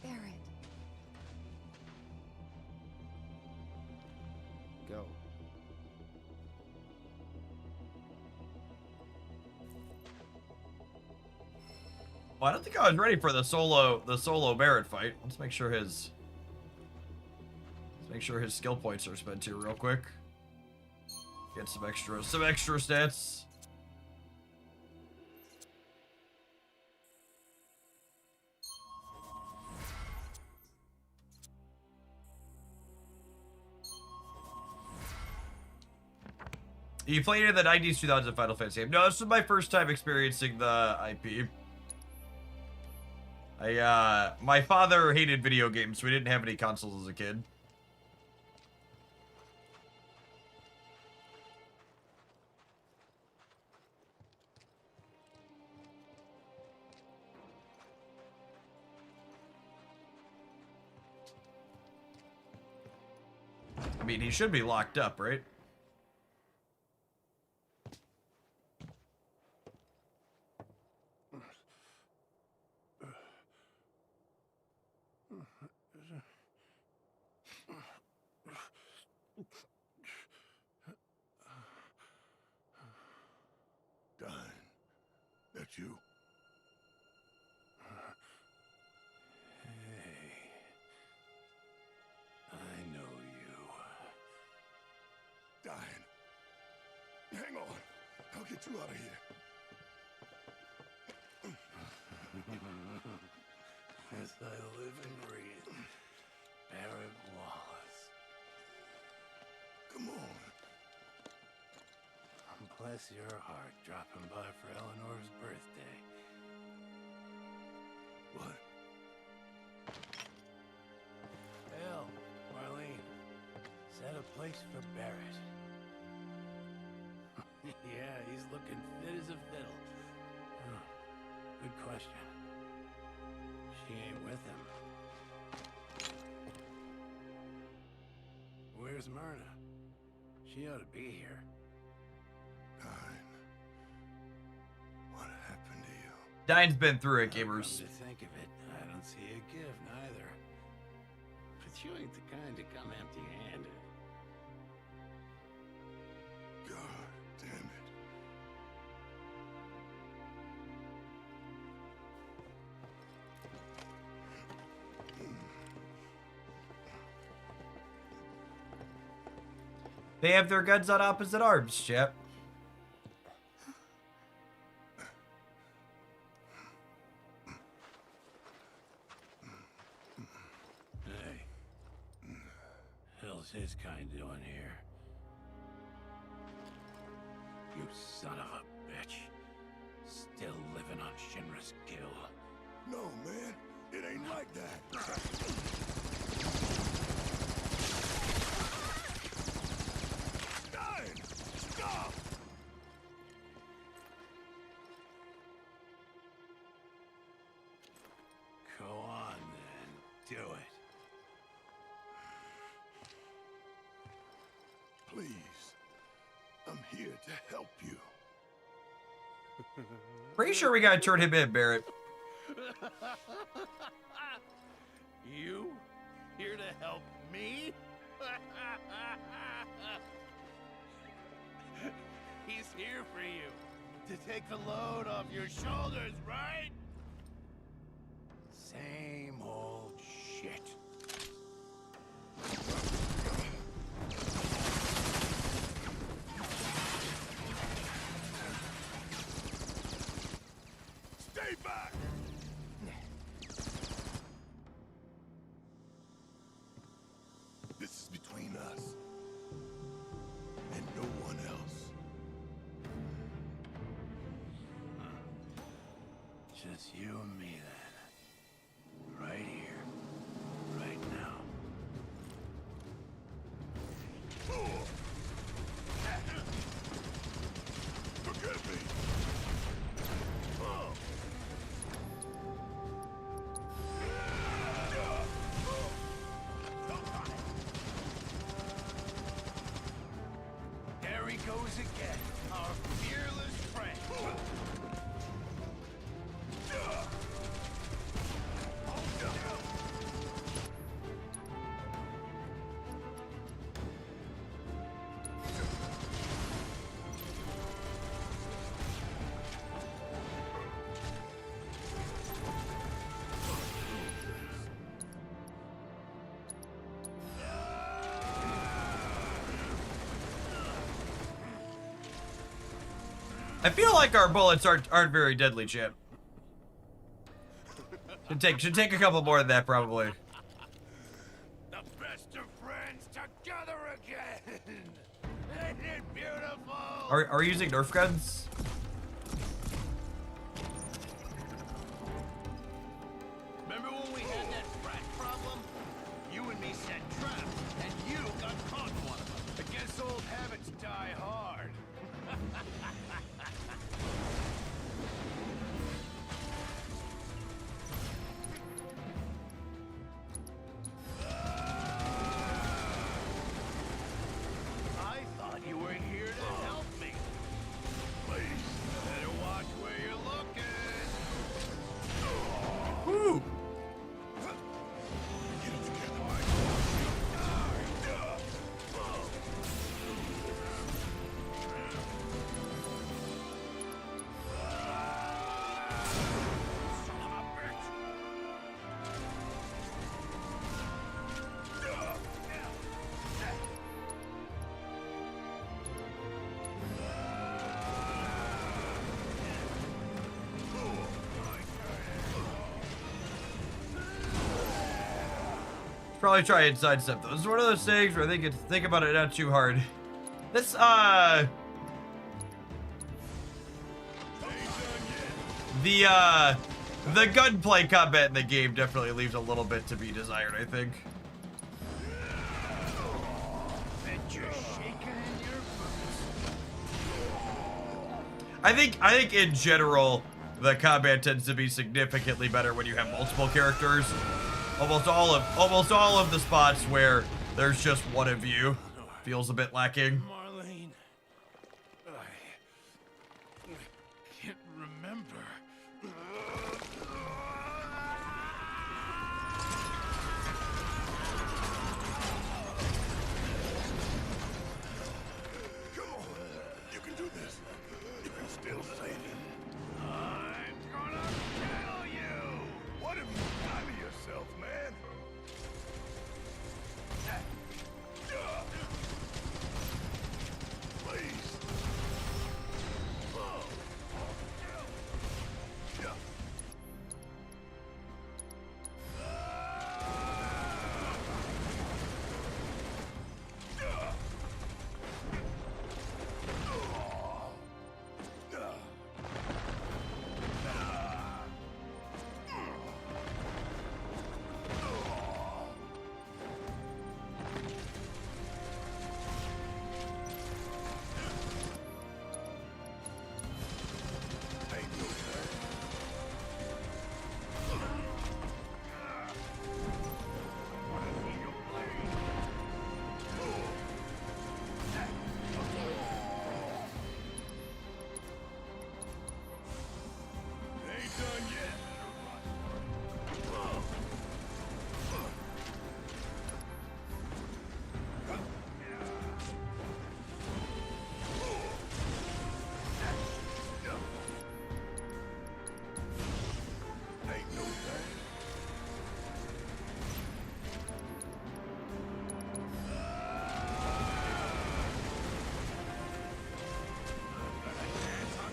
Barret. Go. Well, I don't think I was ready for the solo Barret fight. Let's make sure his skill points are spent here real quick. Get some extra stats. You played in the 90s, 2000 Final Fantasy game. No, this is my first time experiencing the IP. My father hated video games, so we didn't have any consoles as a kid. I mean, he should be locked up, right? Dyne, that you? I know you. Dyne. Hang on. I'll get you out of here. As I live and breathe, Barret Wallace. Come on. Bless your heart, dropping by for Eleanor's birthday. What? Bill, Marlene, set a place for Barret. Yeah, he's looking fit as a fiddle. Oh, good question. She ain't with him. Where's Myrna? She ought to be here. What happened to you? Dyne's been through it, gamers. Come to think of it, I don't see a gift neither. But you ain't the kind to come empty-handed. God damn it. They have their guns on opposite arms, chap. Hey. Hell's his kind doing here? You son of a bitch. Still living on Shinra's kill. No, man. It ain't like that. Dyne! Stop! Go on, then. Do it. Please. I'm here to help you. Pretty sure we gotta turn him in, Barret. You? Here to help me? He's here for you. To take the load off your shoulders, right? Same old shit. Stay back! This is between us. And no one else. Just you and me, then. Right here. Right now. Forgive me! There he goes again, our fearless friend. I feel like our bullets aren't very deadly, champ. Should take a couple more than that, probably. The best of friends together again. Isn't it beautiful? Are we using Nerf guns? Remember when we had that rat problem? You and me set traps, and you got caught in one of them. I guess old habits die hard. Probably try and sidestep those. It's one of those things where I think about it not too hard. This, the gunplay combat in the game definitely leaves a little bit to be desired, I think. I think in general, the combat tends to be significantly better when you have multiple characters. Almost all of the spots where there's just one of you feels a bit lacking. Marlene, I can't remember. Come on, you can do this. You can still save him. I'm gonna kill you. What have you done to yourself, man? Please.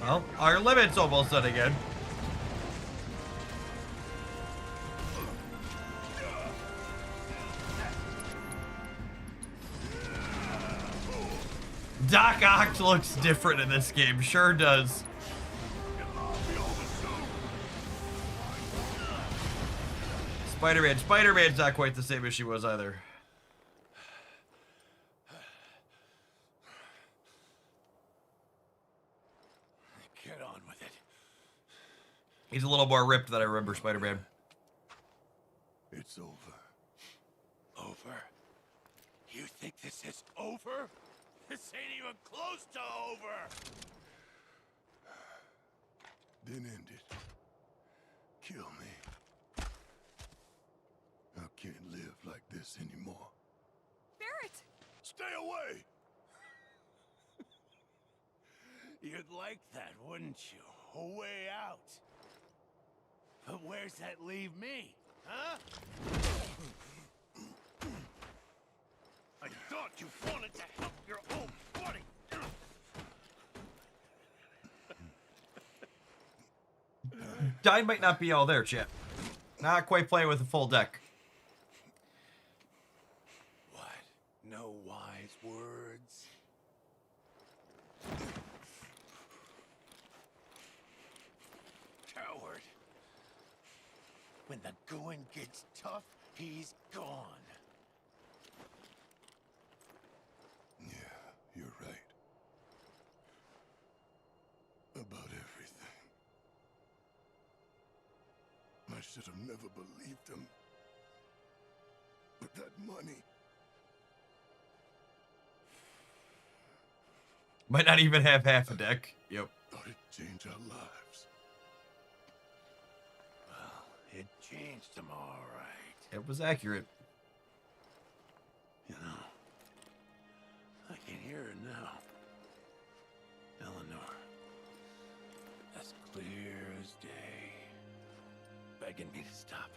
Well, our limit's almost done again. Doc Ock looks different in this game, sure does. Spider-Man's not quite the same as she was either. Get on with it. He's a little more ripped than I remember Spider-Man. It's over. Over? You think this is over? This ain't even close to over! Then end it. Kill me. I can't live like this anymore. Barret! Stay away! You'd like that, wouldn't you? A way out. But where's that leave me? Huh? I thought you wanted to help your own buddy! Dyne might not be all there, chat. Not quite playing with a full deck. What? No wise words? Coward. When the going gets tough, he's gone. Yeah, you're right. About everything. I should have never believed him. But that money... Might not even have half a deck. Yep. Thought it'd change our lives. Well, it changed them all right. It was accurate. You know, I can hear her now. Eleanor. As clear as day. Begging me to stop.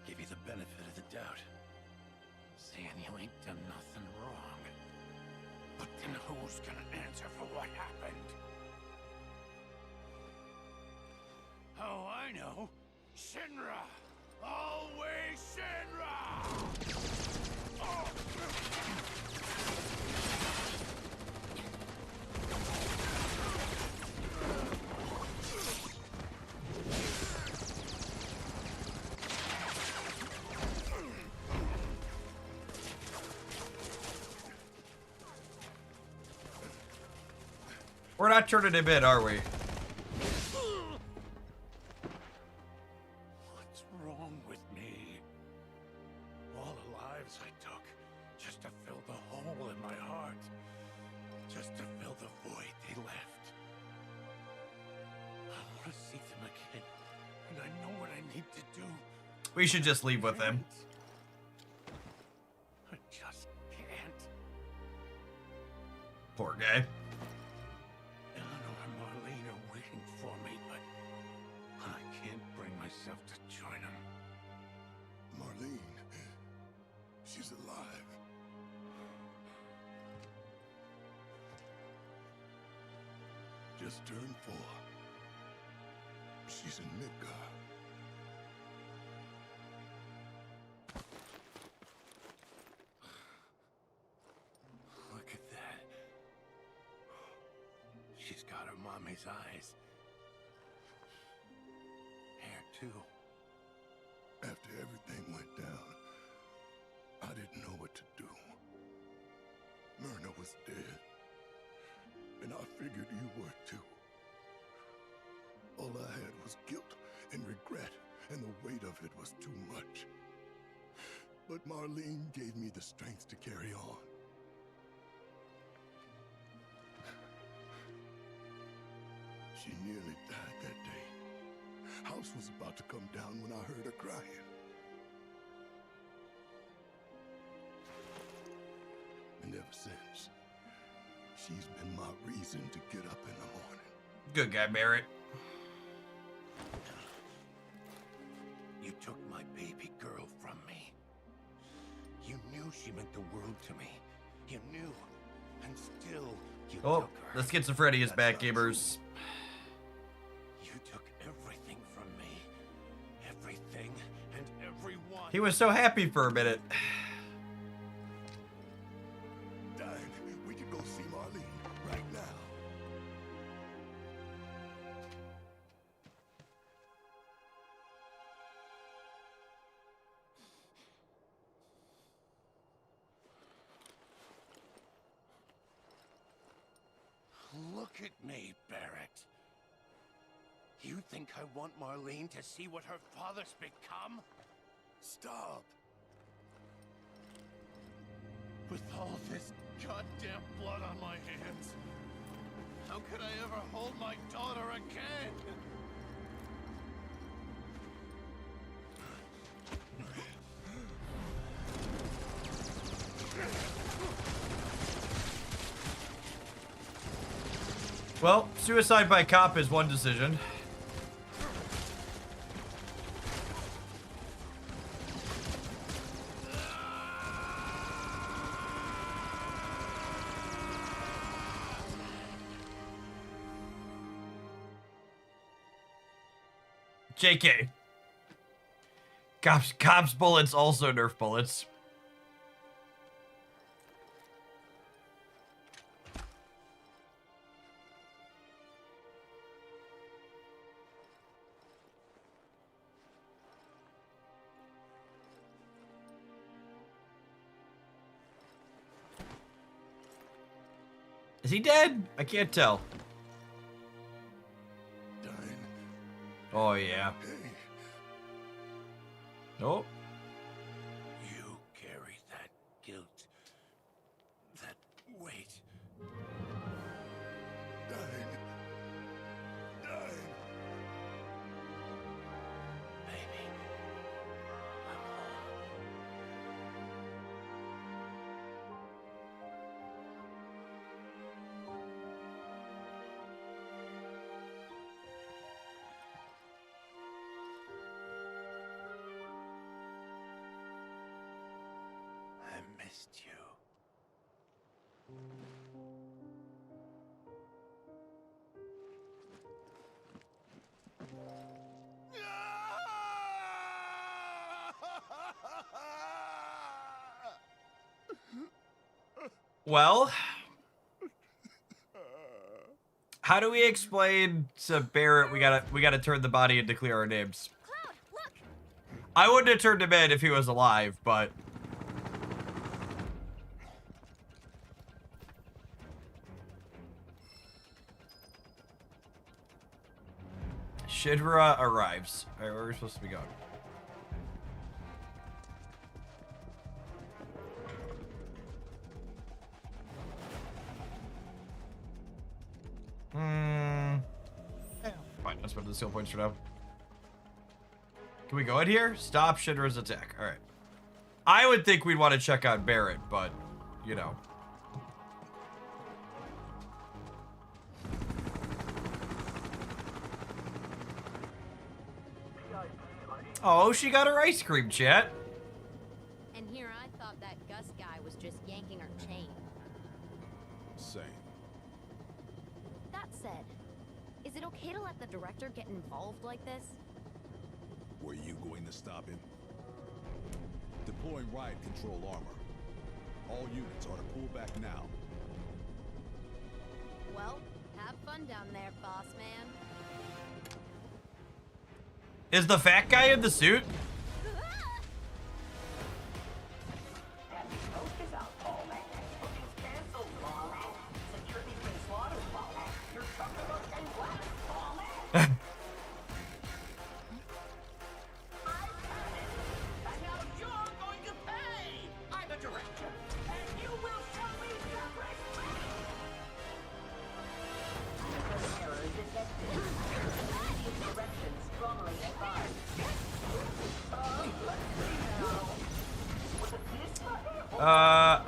Give you the benefit of the doubt. Saying you ain't done nothing wrong. But then who's gonna answer for what happened? Oh, I know. Shinra! Always Shinra! We're not turning him in, are we? What's wrong with me? All the lives I took just to fill the hole in my heart. Just to fill the void they left. I want to see them again. And I know what I need to do. We should just leave with him. I just can't. Poor guy. Eleanor and Marlene are waiting for me, but I can't bring myself to join them. Marlene, she's alive. Just turned 4. She's in Midgar. Look at that. She's got her mommy's eyes. Hair, too. After everything went down, I didn't know what to do. Myrna was dead. And I figured you were, too. All I had was guilt and regret, and the weight of it was too much. But Marlene gave me the strength to carry on. She nearly died that day. House was about to come down when I heard her crying. And ever since, she's been my reason to get up in the morning. Good guy, Barret. You took my baby girl from me. You knew she meant the world to me. You knew, and still you Oh, took her. the schizophrenia is back, gamers. You took everything from me. Everything and everyone. He was so happy for a minute. Dyne, we can go see Marlene right now. Look at me, Barret. You think I want Marlene to see what her father's become? Stop. With all this goddamn blood on my hands, how could I ever hold my daughter again? Well, suicide by cop is one decision. JK. Cops bullets also Nerf bullets. Is he dead? I can't tell. Oh, yeah. Nope. You carry that guilt, that weight. Dyne. Baby, I'm home. I missed you. Well, how do we explain to Barret we gotta turn the body in to clear our names? Cloud, look! I wouldn't have turned him in if he was alive, but Shinra arrives. Alright, where are we supposed to be going? Fine, let's put the skill points for now. Can we go in here? Stop Shinra's attack. Alright. I would think we'd want to check out Barret, but, you know. Oh, she got her ice cream, chat. And here I thought that Gus guy was just yanking her chain. Same. That said, is it okay to let the director get involved like this? Were you going to stop him? Deploying riot control armor. All units are to pull back now. Well, have fun down there, boss man. Is the fat guy in the suit?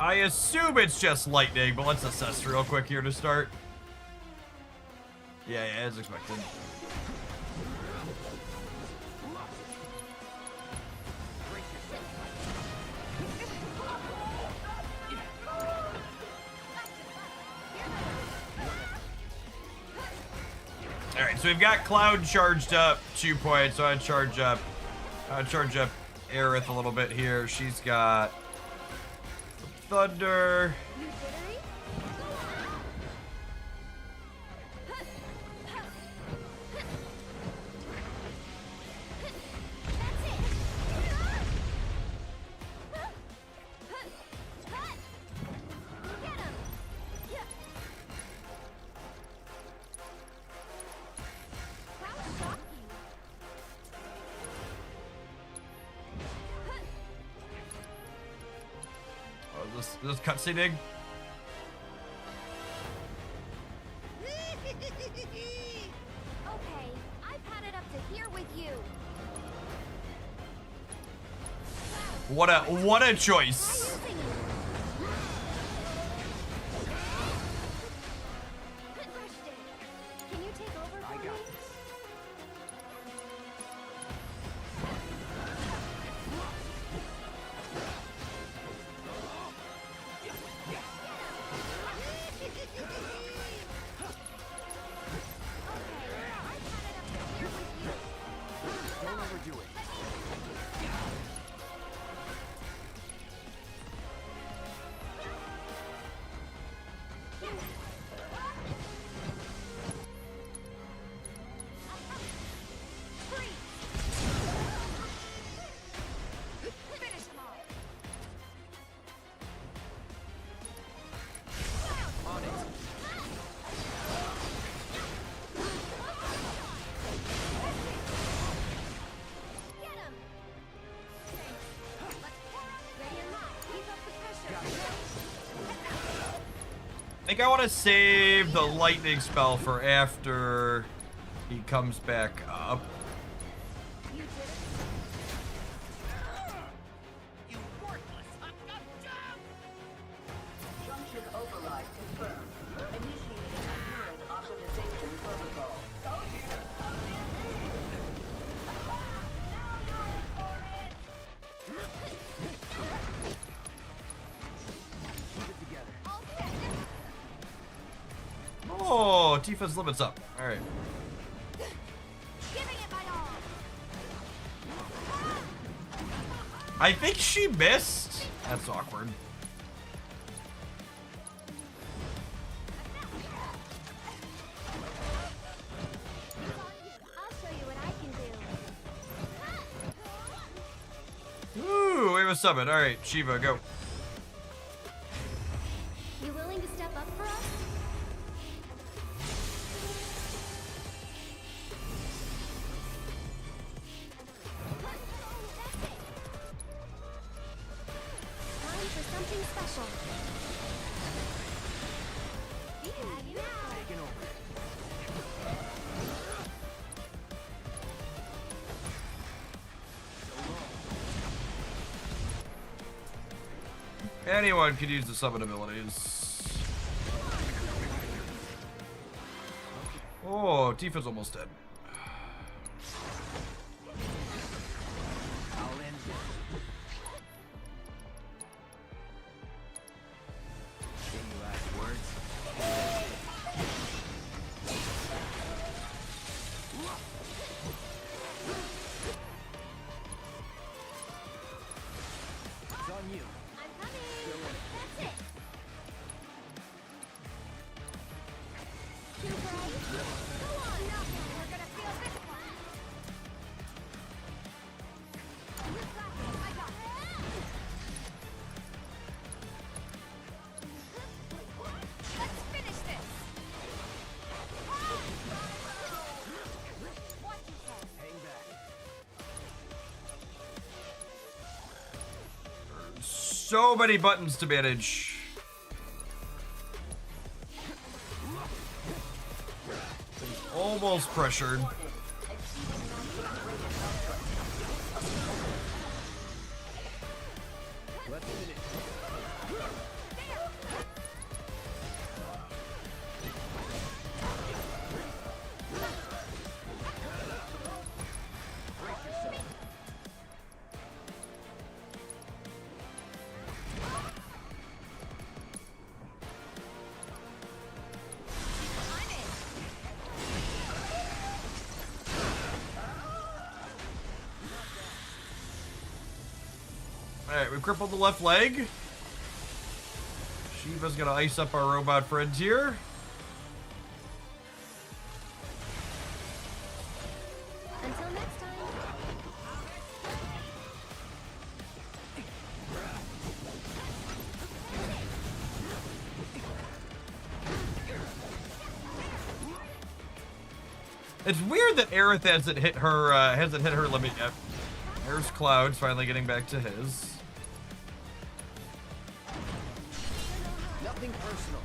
I assume it's just lightning, but let's assess real quick here to start. Yeah, as expected. Alright, so we've got Cloud charged up 2 points, so I'd charge up Aerith a little bit here. She's got Thunder. This cutscening. Okay, I've had it up to here with you. What a choice. Can you take over for me? I think I want to save the lightning spell for after he comes back up. Junction override confirmed. Initiating appearance optimization protocol. Oh, Tifa's limit's up. All right. I think she missed. That's awkward. summon. All right, Shiva, go. You willing to step up for us? Time for something special. Taking over. Anyone could use the summon abilities. Oh, Tifa's almost dead. I'll end this. Any last words? It's on you. I'm coming. Go in. That's it. Too bright? Go on, nothing. We're gonna feel this one. You got this. I got it. Let's finish this. Watch yourself. Hang back. So many buttons to manage. Almost pressured. Let's finish. Brace yourself. I'm in. Alright, we crippled the left leg. Shiva's gonna ice up our robot friends here. Until next time. It's weird that Aerith hasn't hit her limit yet. There's Cloud's finally getting back to his. Nothing personal.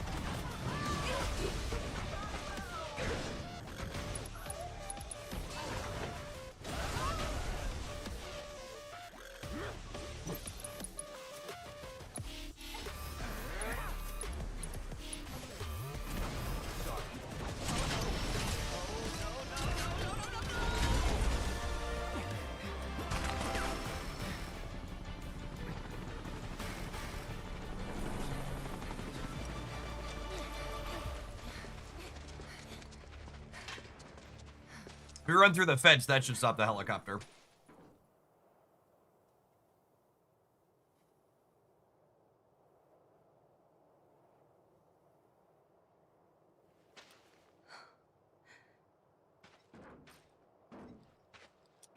If we run through the fence, that should stop the helicopter.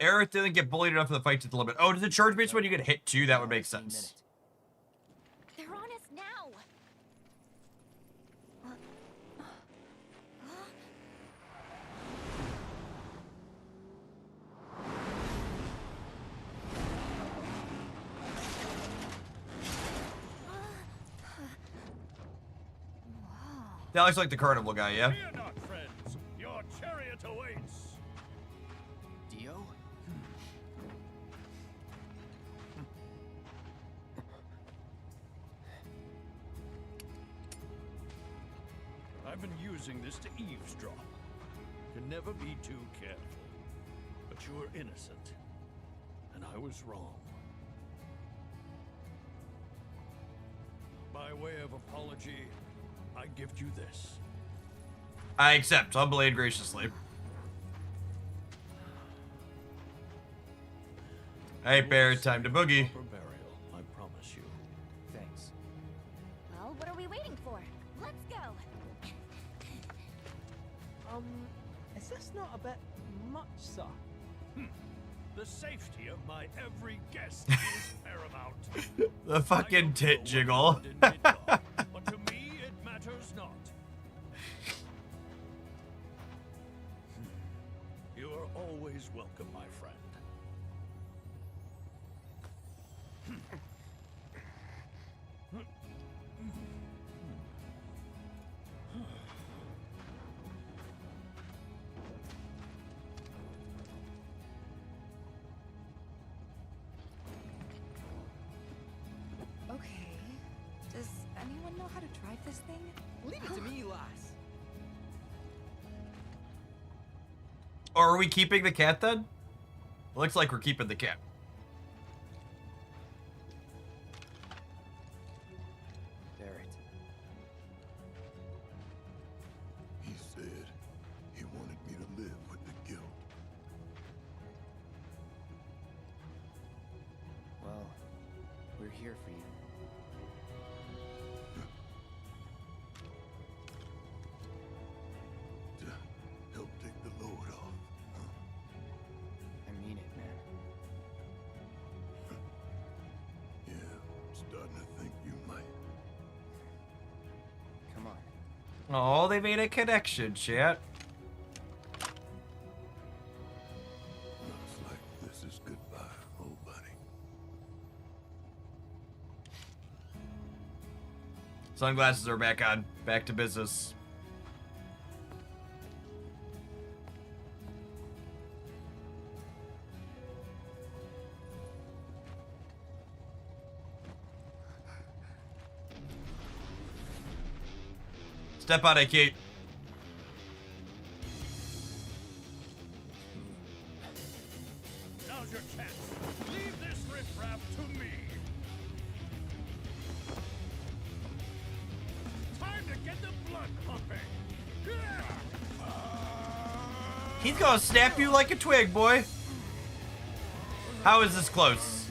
Aerith didn't get bullied enough in the fight to the limit. Oh, does it charge based when you get hit too? That would make sense. They're on us now. That looks like the carnival guy, yeah? Fear not, friends. Your chariot awaits. Dio? I've been using this to eavesdrop. Can never be too careful. But you were innocent, and I was wrong. By way of apology, I gift you this. I accept, humbly and graciously. Hey, Barret, time to boogie. Proper burial, I promise you. Thanks. Well, what are we waiting for? Let's go. Is this not a bit much, sir? The safety of my every guest is paramount. The fucking tit jiggle. But to me, it matters not. You are always welcome, my friend. Okay. Does anyone know how to drive this thing? Leave it to me, lass. Or are we keeping the cat then? Looks like we're keeping the cat. Barret. He said he wanted me to live with the guilt. Well, we're here for you. To help take the load off. I mean it, man. Yeah, starting to think you might. Come on. Oh, they made a connection, chat. Looks like this is goodbye, old buddy. Sunglasses are back on. Back to business. Step on it, Kate. Now's your chance. Leave this riffraff to me. Time to get the blood pumping. He's gonna snap you like a twig, boy. How is this close?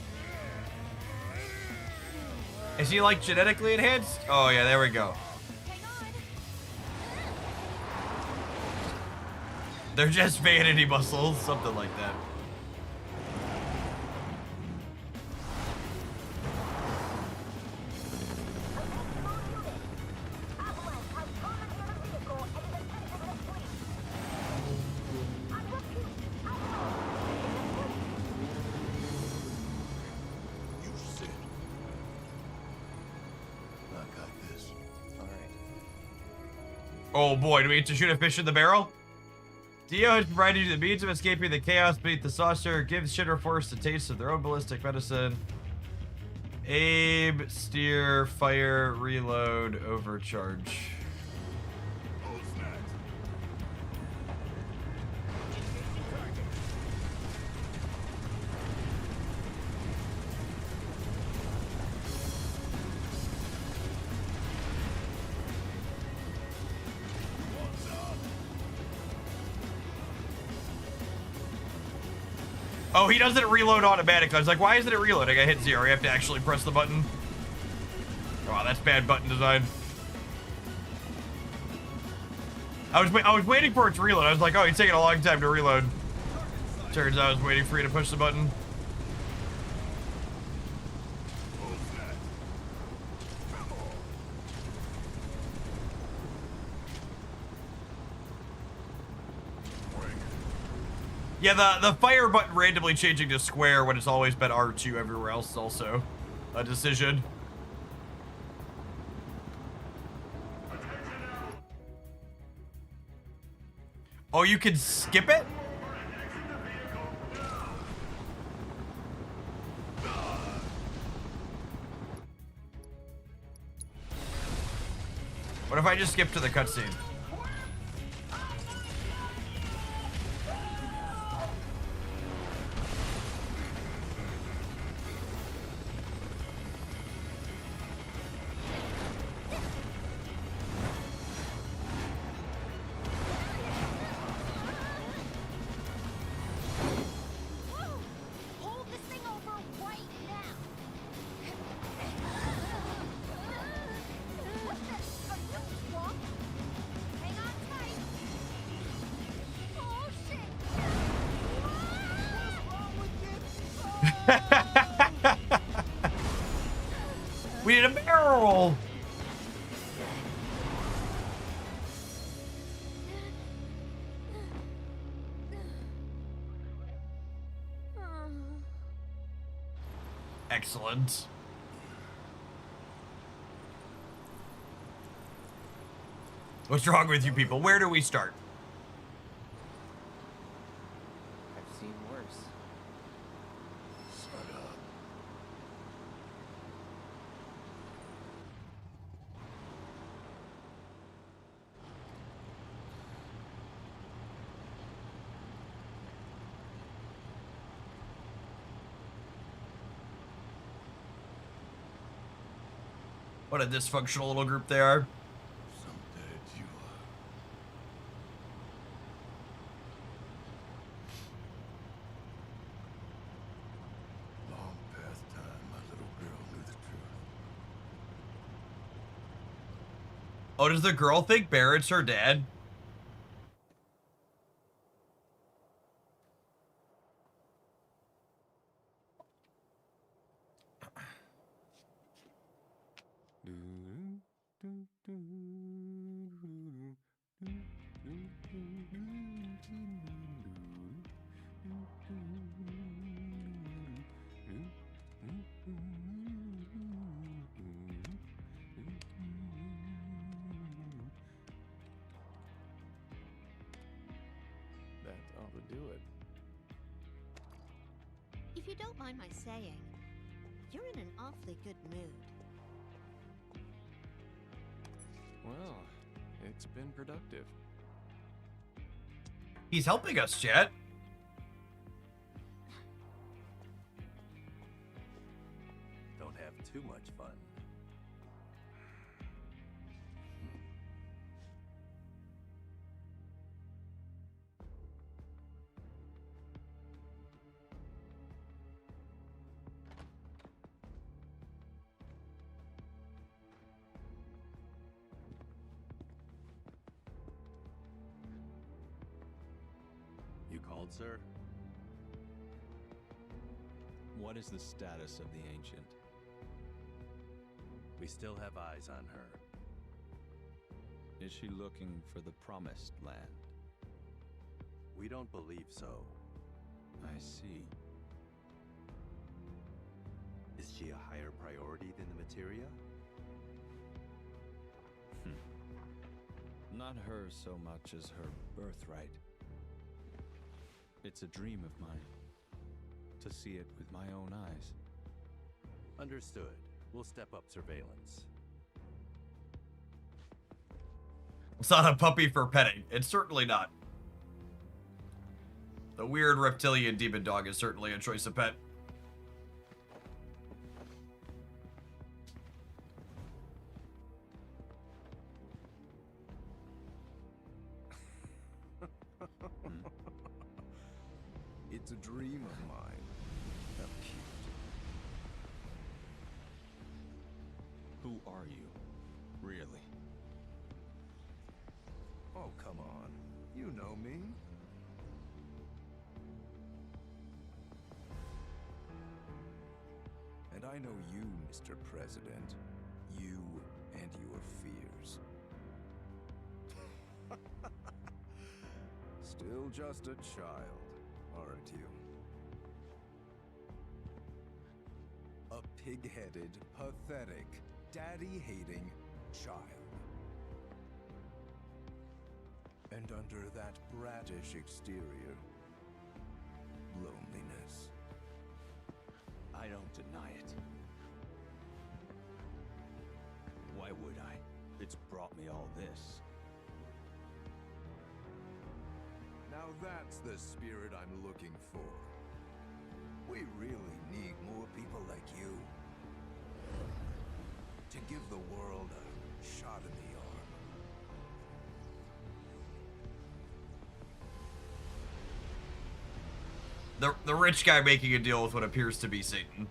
Is he like genetically enhanced? Oh yeah, there we go. They're just vanity muscles, something like that. You said. I got this. Alright. Oh boy, do we get to shoot a fish in the barrel? Dio has provided you the means of escaping the chaos beneath the saucer. Give Shinra Force a taste of their own ballistic medicine. Aim, steer, fire, reload, overcharge. Oh, he doesn't reload automatically. I was like, why isn't it reloading? I hit 0. You have to actually press the button. Oh, that's bad button design. I was waiting for it to reload. I was like, oh, he's taking a long time to reload. Turns out I was waiting for you to push the button. Yeah, the fire button randomly changing to square when it's always been R2 everywhere else is also a decision. Oh, you can skip it? What if I just skip to the cutscene? Hold this thing over right now. What's this? A new swamp? We need a barrel roll. Excellent. What's wrong with you people? Where do we start? I've seen worse. Shut up. What a dysfunctional little group they are. Some dead you are. Long past time my little girl knew the truth. Oh, does the girl think Barrett's her dad? That ought to do it. If you don't mind my saying, you're in an awfully good mood. Well, it's been productive. He's helping us, chat. Don't have too much fun. You called, sir? What is the status of the Ancient? We still have eyes on her. Is she looking for the Promised Land? We don't believe so. I see. Is she a higher priority than the materia? Not her so much as her birthright. It's a dream of mine, to see it with my own eyes. Understood. We'll step up surveillance. It's not a puppy for petting. It's certainly not. The weird reptilian demon dog is certainly a choice of pet. It's a dream of mine. How cute. Who are you, really? Oh, come on. You know me. And I know you, Mr. President. You and your fears. Still just a child, aren't you? A pig-headed, pathetic, daddy-hating child. And under that bratish exterior, loneliness. I don't deny it. Why would I? It's brought me all this. Now that's the spirit I'm looking for. We really need more people like you. To give the world a shot in the arm. The rich guy making a deal with what appears to be Satan.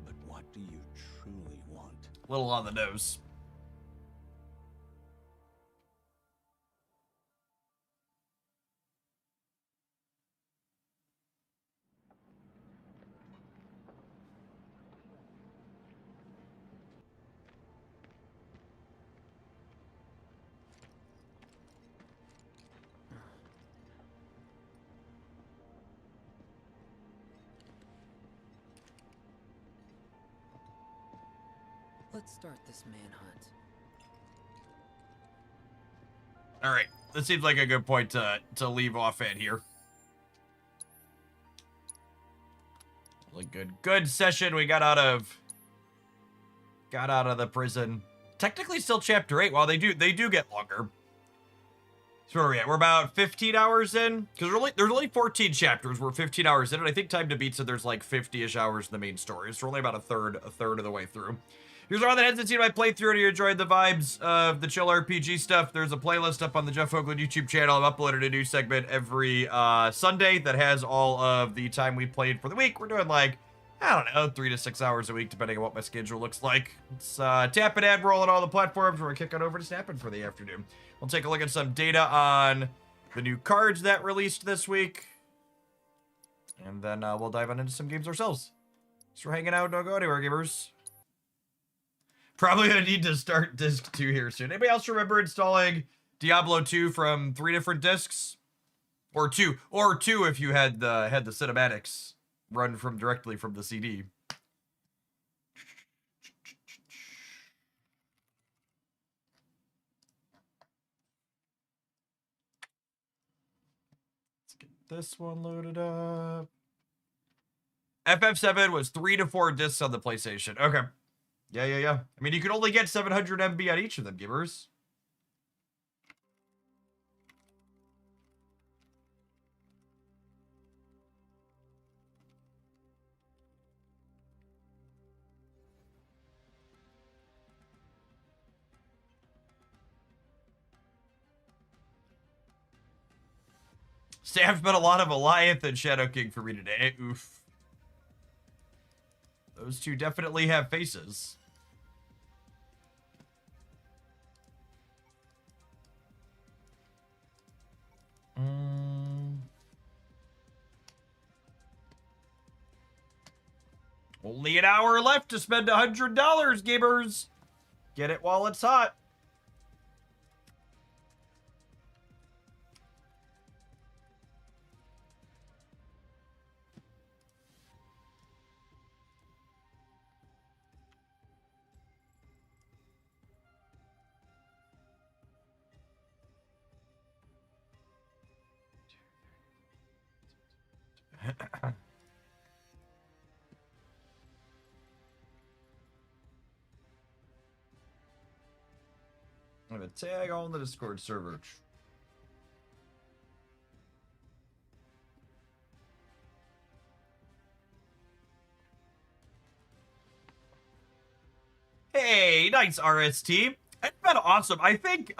But what do you truly want? Little on the nose. Let's start this manhunt. All right, this seems like a good point to leave off at here. Really good session. We got out of the prison. Technically still chapter 8. Well, they do get longer. So where are we at? We're about 15 hours in, because there's only 14 chapters. We're 15 hours in, and I think Time to Beat said there's like 50-ish hours in the main story. So we're only about a third of the way through. Here's all that hasn't seen my playthrough, and you enjoyed the vibes of the chill RPG stuff. There's a playlist up on the Jeff Hoagland YouTube channel. I've uploaded a new segment every Sunday that has all of the time we played for the week. We're doing like, I don't know, 3 to 6 hours a week, depending on what my schedule looks like. It's tap and Admiral on all the platforms. We're kicking over to Snapping for the afternoon. We'll take a look at some data on the new cards that released this week. And then we'll dive on into some games ourselves. Thanks for hanging out. Don't go anywhere, gamers. Probably gonna need to start disc 2 here soon. Anybody else remember installing Diablo 2 from 3 different discs? Or two if you had the cinematics run directly from the CD. Let's get this one loaded up. FF7 was 3 to 4 discs on the PlayStation. Okay. Yeah. I mean, you could only get 700 MB on each of them, givers. Sam's been a lot of Alliance and Shadow King for me today. Oof. Those two definitely have faces. Only an hour left to spend $100, gamers. Get it while it's hot. I'm gonna tag on the Discord server. Hey, nice RST. It's been awesome. I think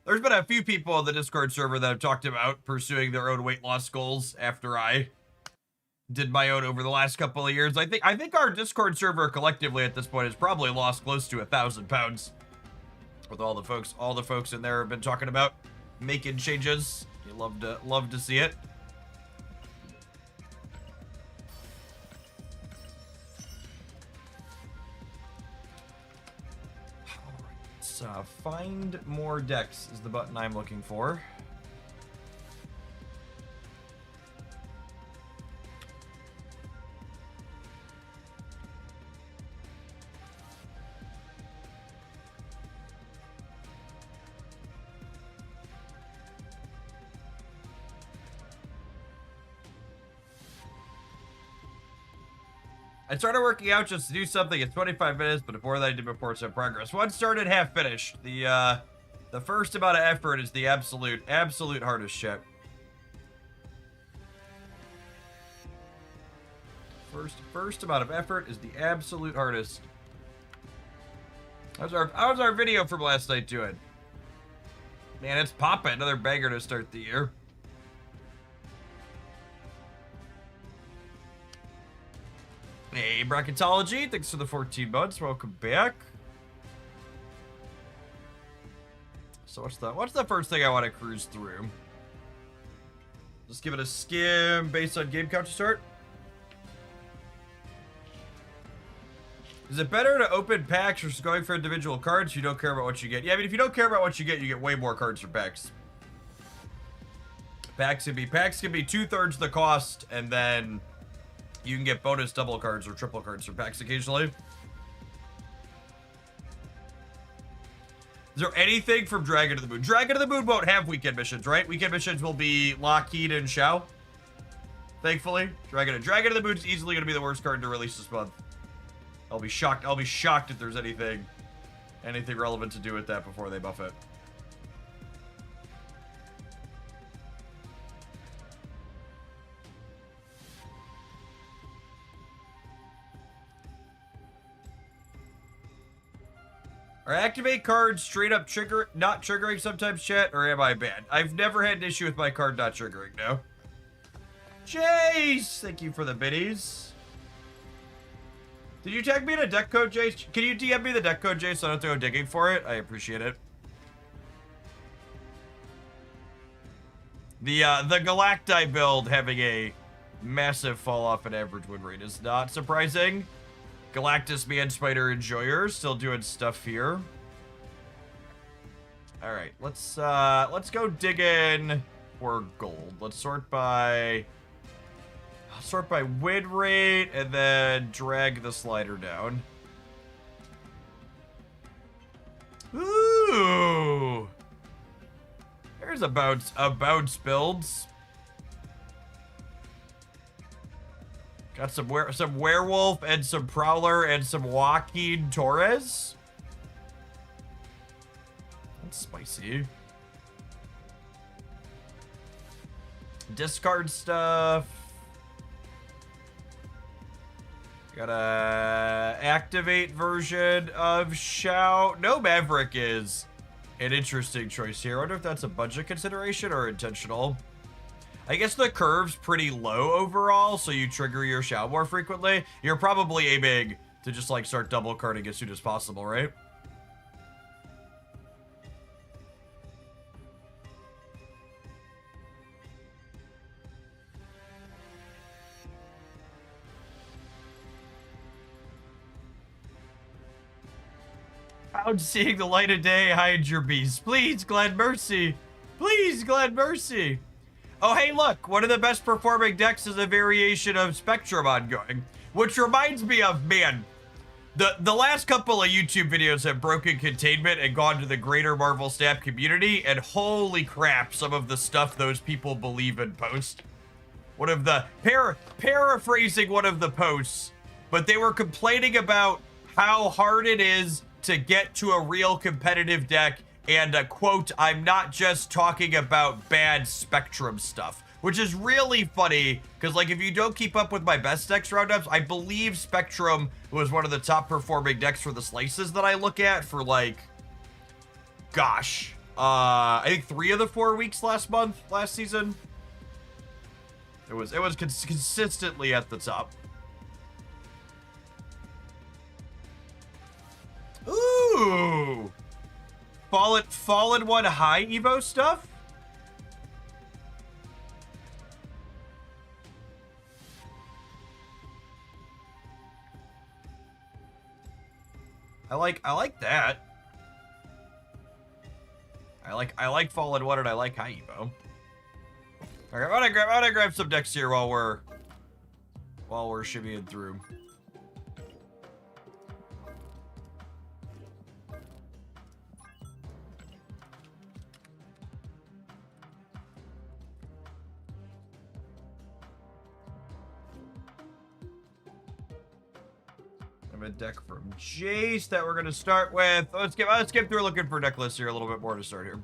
there's been a few people on the Discord server that have talked about pursuing their own weight loss goals after I did my own over the last couple of years. I think our Discord server collectively at this point has probably lost close to 1,000 pounds. With all the folks in there have been talking about making changes. You love to see it. All right, let's find more decks is the button I'm looking for. I started working out just to do something in 25 minutes, but before that I did reports of progress. One started, half finished. The first amount of effort is the absolute hardest shit. First amount of effort is the absolute hardest. How's our video from last night doing? Man, it's popping. Another banger to start the year. Hey, Bracketology, thanks for the 14 months. Welcome back. So what's the first thing I want to cruise through? Just give it a skim based on game count to start. Is it better to open packs or just going for individual cards if you don't care about what you get? Yeah, I mean, if you don't care about what you get way more cards from packs. Packs can be 2/3 the cost, and then you can get bonus double cards or triple cards from packs occasionally. Is there anything from Dragon to the Moon? Dragon to the Moon won't have weekend missions, right? Weekend missions will be Lockheed and Shao. Thankfully. Dragon to the Moon is easily going to be the worst card to release this month. I'll be shocked if there's anything relevant to do with that before they buff it. Are activate cards straight up not triggering sometimes, chat, or am I bad? I've never had an issue with my card not triggering, no. Jace! Thank you for the biddies. Did you tag me in a deck code, Jace? Can you DM me the deck code, Jace, so I don't have to go digging for it? I appreciate it. The Galacti build having a massive fall off in average win rate is not surprising. Galactus, Man Spider, Enjoyer still doing stuff here. All right, let's go dig in for gold. Let's sort by win rate and then drag the slider down. Ooh, there's a bounce builds. Got some werewolf and some prowler and some Joaquin Torres. That's spicy. Discard stuff. Got a activate version of Shao. No Maverick is an interesting choice here. I wonder if that's a budget consideration or intentional. I guess the curve's pretty low overall, so you trigger your Shao more frequently. You're probably aiming to just like start double carding as soon as possible, right? Out seeing the light of day, hide your beast. Please, Glad Mercy. Please, Glad Mercy. Oh, hey, look, one of the best performing decks is a variation of Spectrum ongoing, which reminds me of, man, the last couple of YouTube videos have broken containment and gone to the greater Marvel Snap community, and holy crap, some of the stuff those people believe in post. One of the, paraphrasing one of the posts, but they were complaining about how hard it is to get to a real competitive deck. And quote, I'm not just talking about bad Spectrum stuff, which is really funny because like if you don't keep up with my best decks roundups, I believe Spectrum was one of the top performing decks for the slices that I look at for like, gosh, I think 3 of the 4 weeks last season. It was consistently at the top. Ooh. Fallen one high Evo stuff? I like that. I like Fallen one and I like high Evo. Alright, I'm gonna grab some decks here while we're shimmying through. A deck from Jace that we're gonna start with. Let's get through looking for deck lists here a little bit more to start here.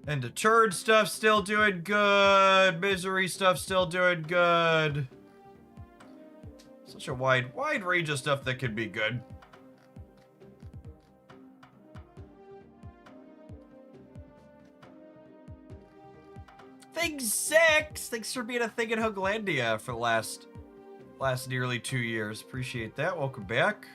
And deterred stuff still doing good. Misery stuff still doing good. Such a wide range of stuff that could be good. Thing 6! Thanks for being a thing in Hooglandia for the last nearly 2 years. Appreciate that. Welcome back.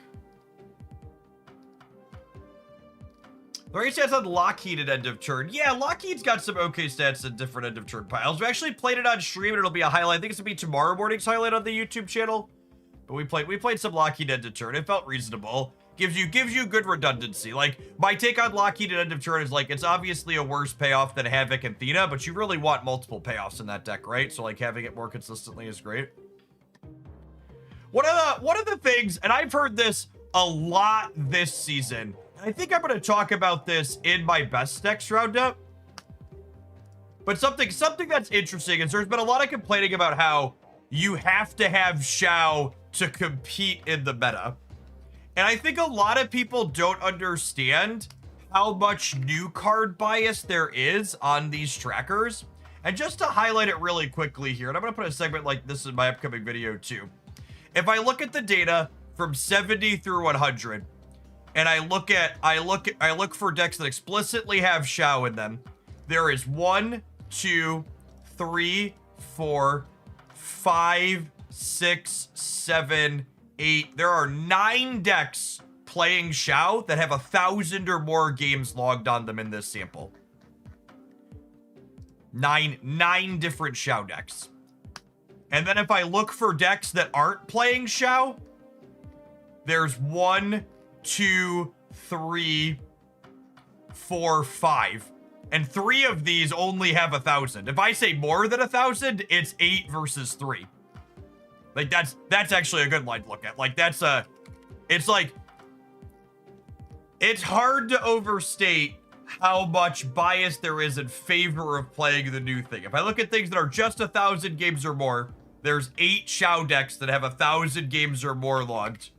Lorraine stats on Lockheed at end of turn. Yeah, Lockheed's got some okay stats at different end of turn piles. We actually played it on stream and it'll be a highlight. I think it's gonna be tomorrow morning's highlight on the YouTube channel. But we played some Lockheed end of turn. It felt reasonable. Gives you good redundancy. Like, my take on Lockheed at end of turn is like, it's obviously a worse payoff than Havoc and Thena, but you really want multiple payoffs in that deck, right? So like having it more consistently is great. One of the things, and I've heard this a lot this season, and I think I'm gonna talk about this in my best decks roundup. But something that's interesting is there's been a lot of complaining about how you have to have Shao to compete in the meta. And I think a lot of people don't understand how much new card bias there is on these trackers. And just to highlight it really quickly here, and I'm going to put a segment like this in my upcoming video too. If I look at the data from 70 through 100, and I look for decks that explicitly have Shao in them, there is 1, 2, 3, 4, 5, 6, 7, 8. There are 9 decks playing Shao that have 1,000 or more games logged on them in this sample. 9 different Shao decks. And then if I look for decks that aren't playing Shao, there's 1, 2, 3, 4, 5. And 3 of these only have 1,000. If I say more than 1,000, it's 8 versus 3. Like, that's actually a good line to look at. Like, it's like, it's hard to overstate how much bias there is in favor of playing the new thing. If I look at things that are just 1,000 games or more, there's 8 Shao decks that have 1,000 games or more logged.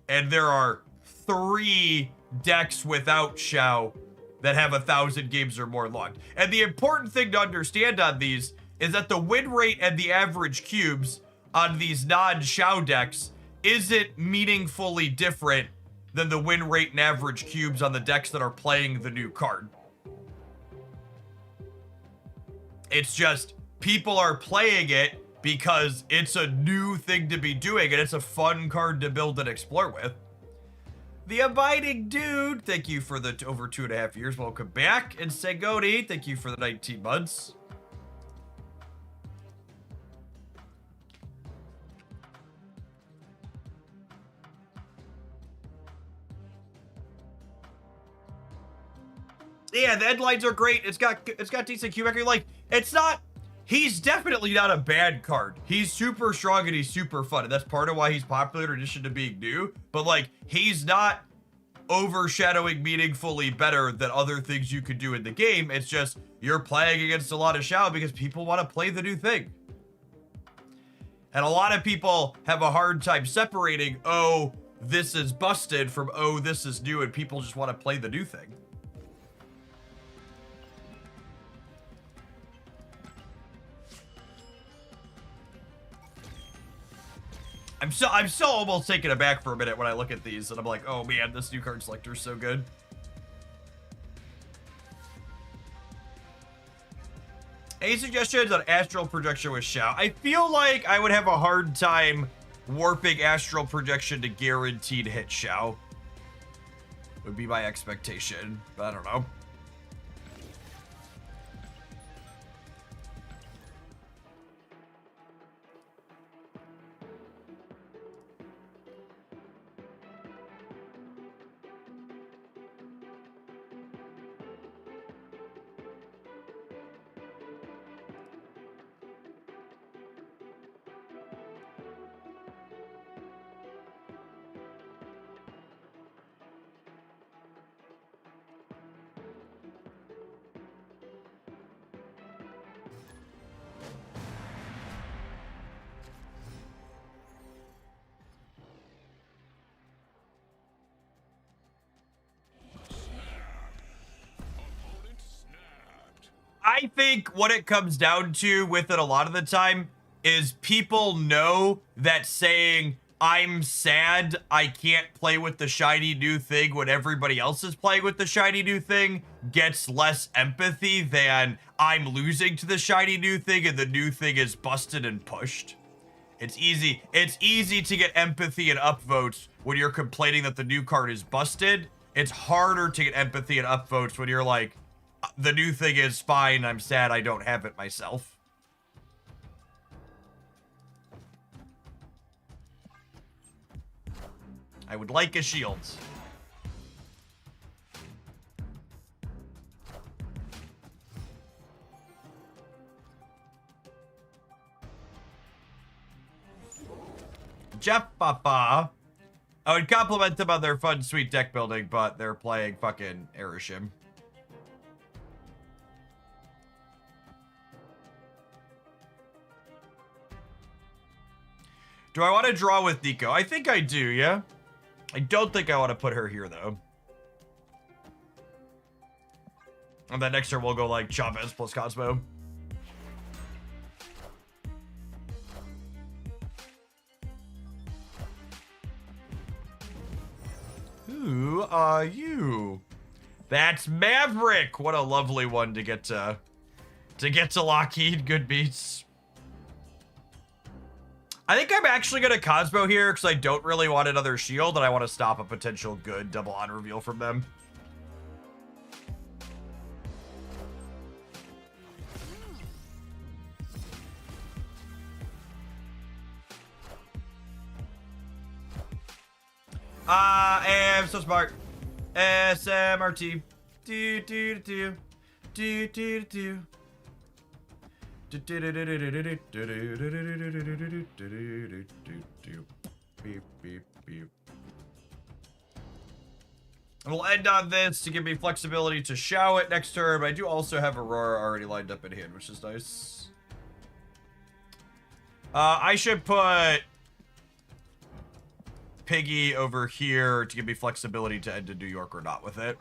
And there are 3 decks without Shao that have 1,000 games or more logged. And the important thing to understand on these is that the win rate and the average cubes on these non-Shao decks isn't meaningfully different than the win rate and average cubes on the decks that are playing the new card. It's just people are playing it because it's a new thing to be doing and it's a fun card to build and explore with. The Abiding Dude, thank you for the over 2.5 years. Welcome back. And Segoni, thank you for the 19 months. Yeah, the headlines are great. It's got decent Q accuracy. Like, it's not, he's definitely not a bad card. He's super strong and he's super fun. And that's part of why he's popular in addition to being new. But like, he's not overshadowing meaningfully better than other things you could do in the game. It's just, you're playing against a lot of Shao because people want to play the new thing. And a lot of people have a hard time separating, oh, this is busted from, oh, this is new, and people just want to play the new thing. I'm so almost taken aback for a minute when I look at these and I'm like, oh man, this new card selector is so good. Any suggestions on Astral Projection with Shao? I feel like I would have a hard time warping Astral Projection to guaranteed hit Shao. Would be my expectation, but I don't know. I think what it comes down to with it a lot of the time is people know that saying, I'm sad I can't play with the shiny new thing when everybody else is playing with the shiny new thing gets less empathy than I'm losing to the shiny new thing and the new thing is busted and pushed. It's easy to get empathy and upvotes when you're complaining that the new card is busted. It's harder to get empathy and upvotes when you're like, the new thing is fine, I'm sad I don't have it myself. I would like a shield. Jeff Papa. I would compliment them on their fun, sweet deck building, but they're playing fucking Aeroshim. Do I want to draw with Nico? I think I do, yeah? I don't think I want to put her here, though. And then next turn we'll go like Chavez plus Cosmo. Who are you? That's Maverick. What a lovely one to get to Lockheed. Good beats. I think I'm actually gonna Cosmo here because I don't really want another shield and I want to stop a potential good double on reveal from them. I am so smart. SMRT. Do do do do do do. Beep beep beep. And we'll end on this to give me flexibility to show it next turn. But I do also have Aurora already lined up in hand, which is nice. I should put Piggy over here to give me flexibility to end in New York or not with it.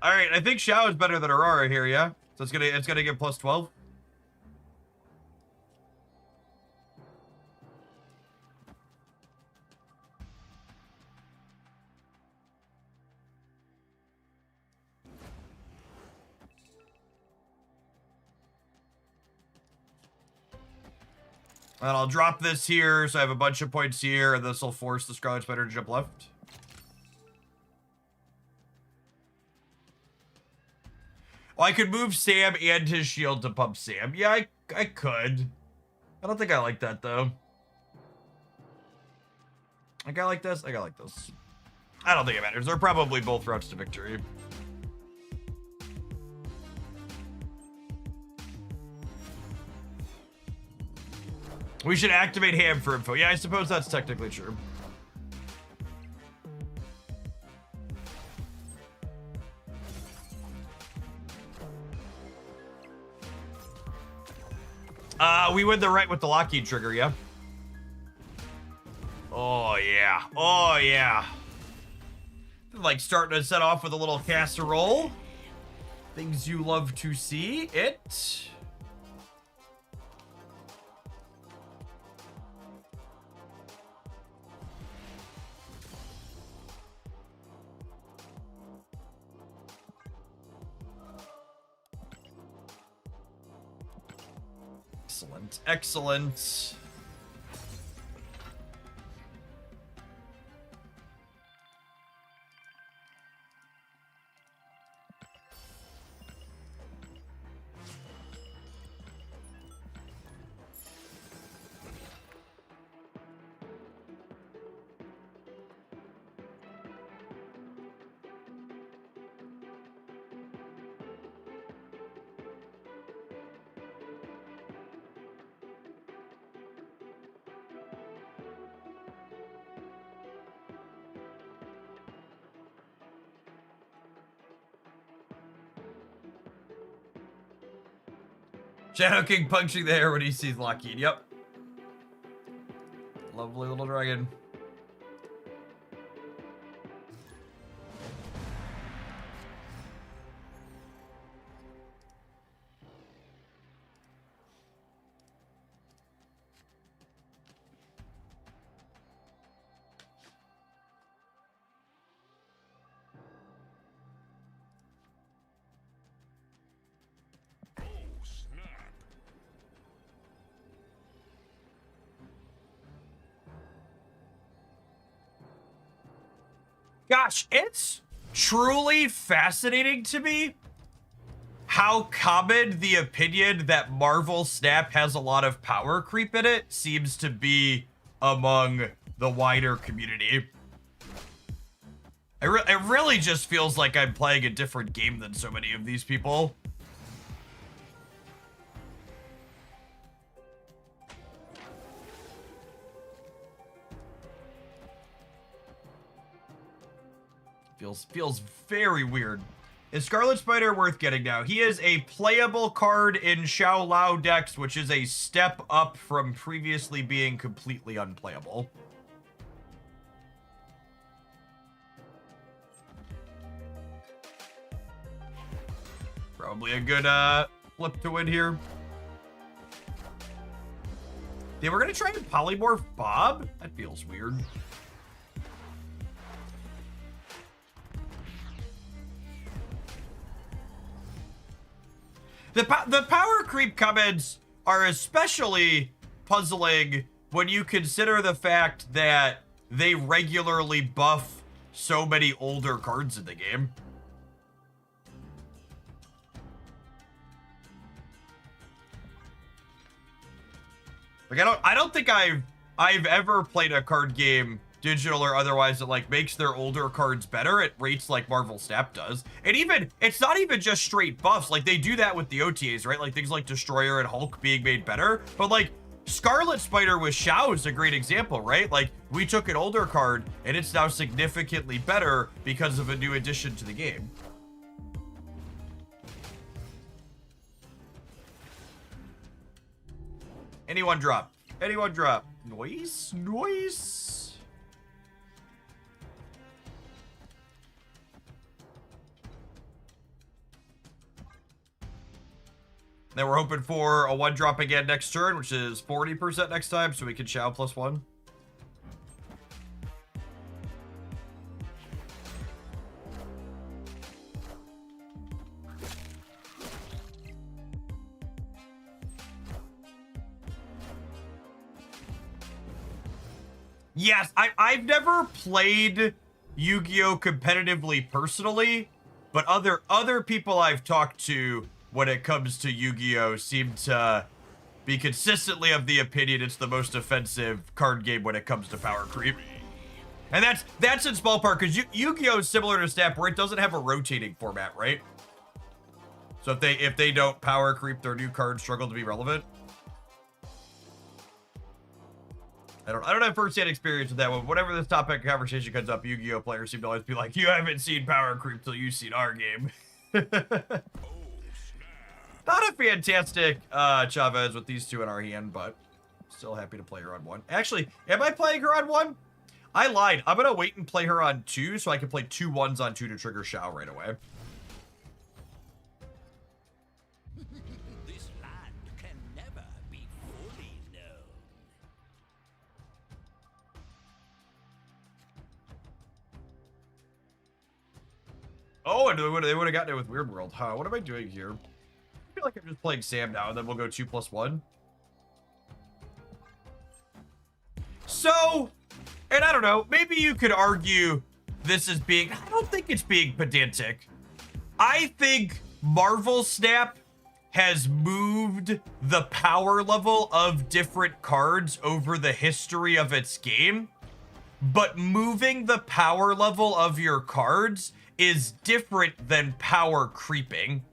All right, I think Xiao is better than Aurora here, yeah? So it's gonna give plus 12. And I'll drop this here, so I have a bunch of points here, and this will force the Scarlet Spider to jump left. Oh, I could move Sam and his shield to pump Sam. Yeah, I could. I don't think I like that, though. I got like this. I got like this. I don't think it matters. They're probably both routes to victory. We should activate Ham for info. Yeah, I suppose that's technically true. We win the right with the Lockheed trigger, yeah? Oh, yeah. Oh, yeah. Like starting to set off with a little casserole. Things you love to see. It. Excellent. Excellent. Shadow King punching the air when he sees Lockheed. Yep. Lovely little dragon. Gosh, it's truly fascinating to me how common the opinion that Marvel Snap has a lot of power creep in it seems to be among the wider community. It really just feels like I'm playing a different game than so many of these people. Feels very weird. Is Scarlet Spider worth getting now? He is a playable card in Xiao Lao decks, which is a step up from previously being completely unplayable. Probably a good flip to win here. They were gonna try and polymorph Bob? That feels weird. The power creep comments are especially puzzling when you consider the fact that they regularly buff so many older cards in the game. Like I don't think I've ever played a card game, digital or otherwise, that like makes their older cards better at rates like Marvel Snap does. And even, it's not even just straight buffs. Like they do that with the OTAs, right? Like things like Destroyer and Hulk being made better. But like Scarlet Spider with Xiao is a great example, right? Like we took an older card and it's now significantly better because of a new addition to the game. Anyone drop. Anyone drop. Noise. Noise. Then we're hoping for a 1-drop again next turn, which is 40% next time, so we can Xiao +1. Yes, I've never played Yu-Gi-Oh! Competitively personally, but other people I've talked to when it comes to Yu-Gi-Oh! Seem to be consistently of the opinion it's the most offensive card game when it comes to power creep. And that's in small part because Yu-Gi-Oh! Is similar to Snap where it doesn't have a rotating format, right? So if they don't power creep, their new cards struggle to be relevant. I don't have first-hand experience with that one. Whenever this topic conversation comes up, Yu-Gi-Oh! Players seem to always be like, you haven't seen power creep till you've seen our game. Not a fantastic Chavez with these two in our hand, but still happy to play her on 1. Actually, am I playing her on 1? I lied. I'm gonna wait and play her on 2 so I can play 2 1s on 2 to trigger Xiao right away. This land can never be fully known. Oh, and they would have gotten it with Weird World. Huh, what am I doing here? I feel like I'm just playing Sam now, and then we'll go 2+1. So, and I don't know, maybe you could argue this is being, I don't think it's being pedantic. I think Marvel Snap has moved the power level of different cards over the history of its game, but moving the power level of your cards is different than power creeping.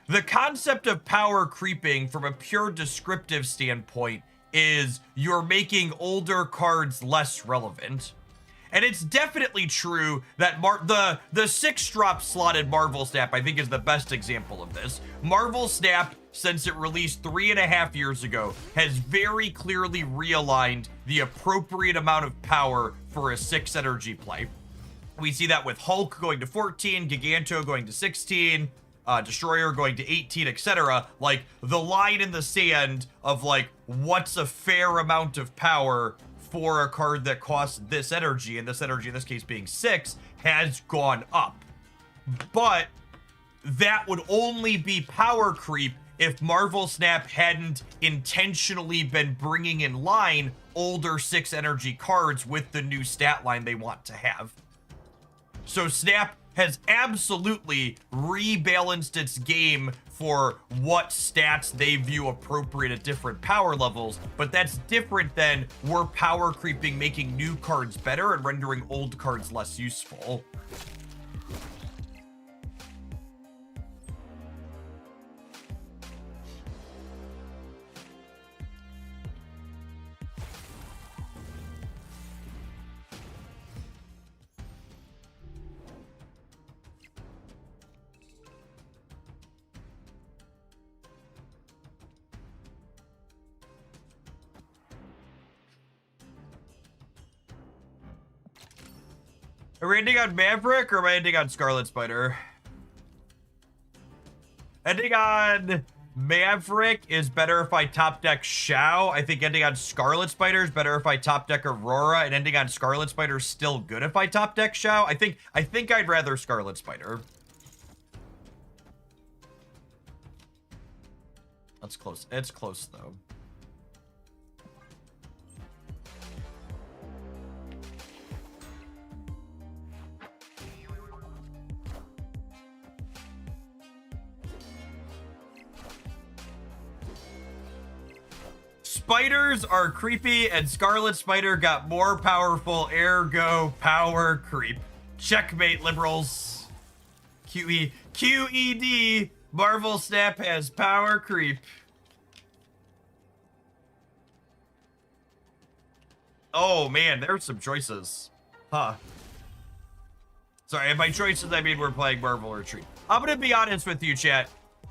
The concept of power creeping from a pure descriptive standpoint is you're making older cards less relevant. And it's definitely true that the 6-drop slotted Marvel Snap, I think, is the best example of this. Marvel Snap, since it released 3.5 years ago, has very clearly realigned the appropriate amount of power for a 6 energy play. We see that with Hulk going to 14, Giganto going to 16, Destroyer going to 18, etc. Like, the line in the sand of, like, what's a fair amount of power for a card that costs this energy, and this energy in this case being 6, has gone up. But that would only be power creep if Marvel Snap hadn't intentionally been bringing in line older 6 energy cards with the new stat line they want to have. So Snap has absolutely rebalanced its game for what stats they view appropriate at different power levels, but that's different than we're power creeping, making new cards better and rendering old cards less useful. Are we ending on Maverick or am I ending on Scarlet Spider? Ending on Maverick is better if I top deck Shao. I think ending on Scarlet Spider is better if I top deck Aurora, and ending on Scarlet Spider is still good if I top deck Shao. I think I'd rather Scarlet Spider. That's close. It's close though. Spiders are creepy, and Scarlet Spider got more powerful, ergo power creep. Checkmate, liberals. QED, Marvel Snap has power creep. Oh man, there's some choices. Huh. Sorry, by choices I mean we're playing Marvel Retreat. I'm gonna be honest with you, chat.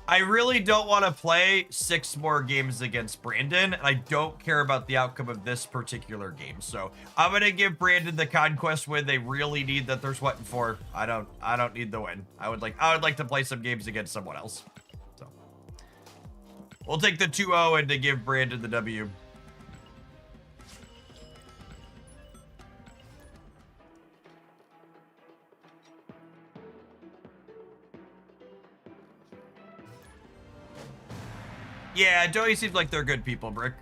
I really don't want to play 6 more games against Brandon, and I don't care about the outcome of this particular game. So I'm gonna give Brandon the conquest win they really need, that they're sweating for. I don't need the win. I would like to play some games against someone else. So we'll take the 2-0 and to give Brandon the W. Yeah, Joey seems like they're good people, Brick.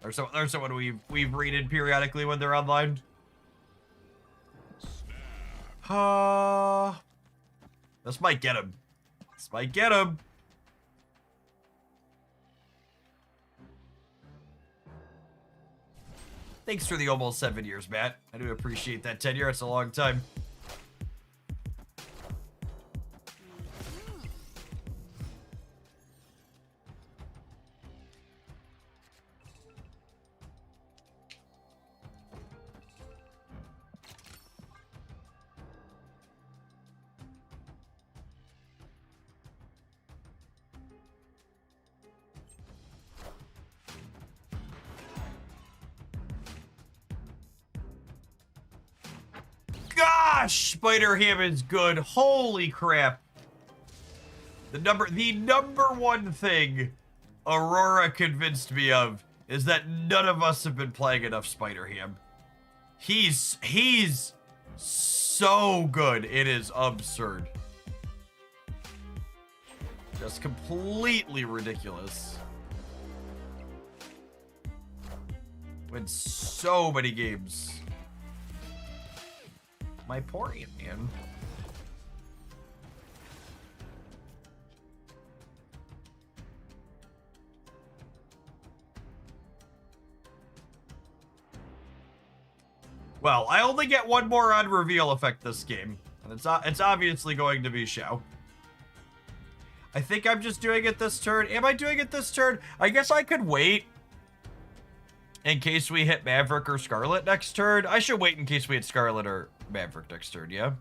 There's someone we've raided periodically when they're online. This might get him. This might get him. Thanks for the almost 7 years, Matt. I do appreciate that tenure. It's a long time. Gosh, Spider-Ham is good. Holy crap. The number one thing Aurora convinced me of is that none of us have been playing enough Spider-Ham. He's so good. It is absurd. Just completely ridiculous. Wins so many games. My poor Ant-Man. Well, I only get one more on reveal effect this game, and it's obviously going to be Shao. I think I'm just doing it this turn. Am I doing it this turn? I guess I could wait in case we hit Maverick or Scarlet next turn. I should wait in case we hit Scarlet or Maverick next turn, yeah?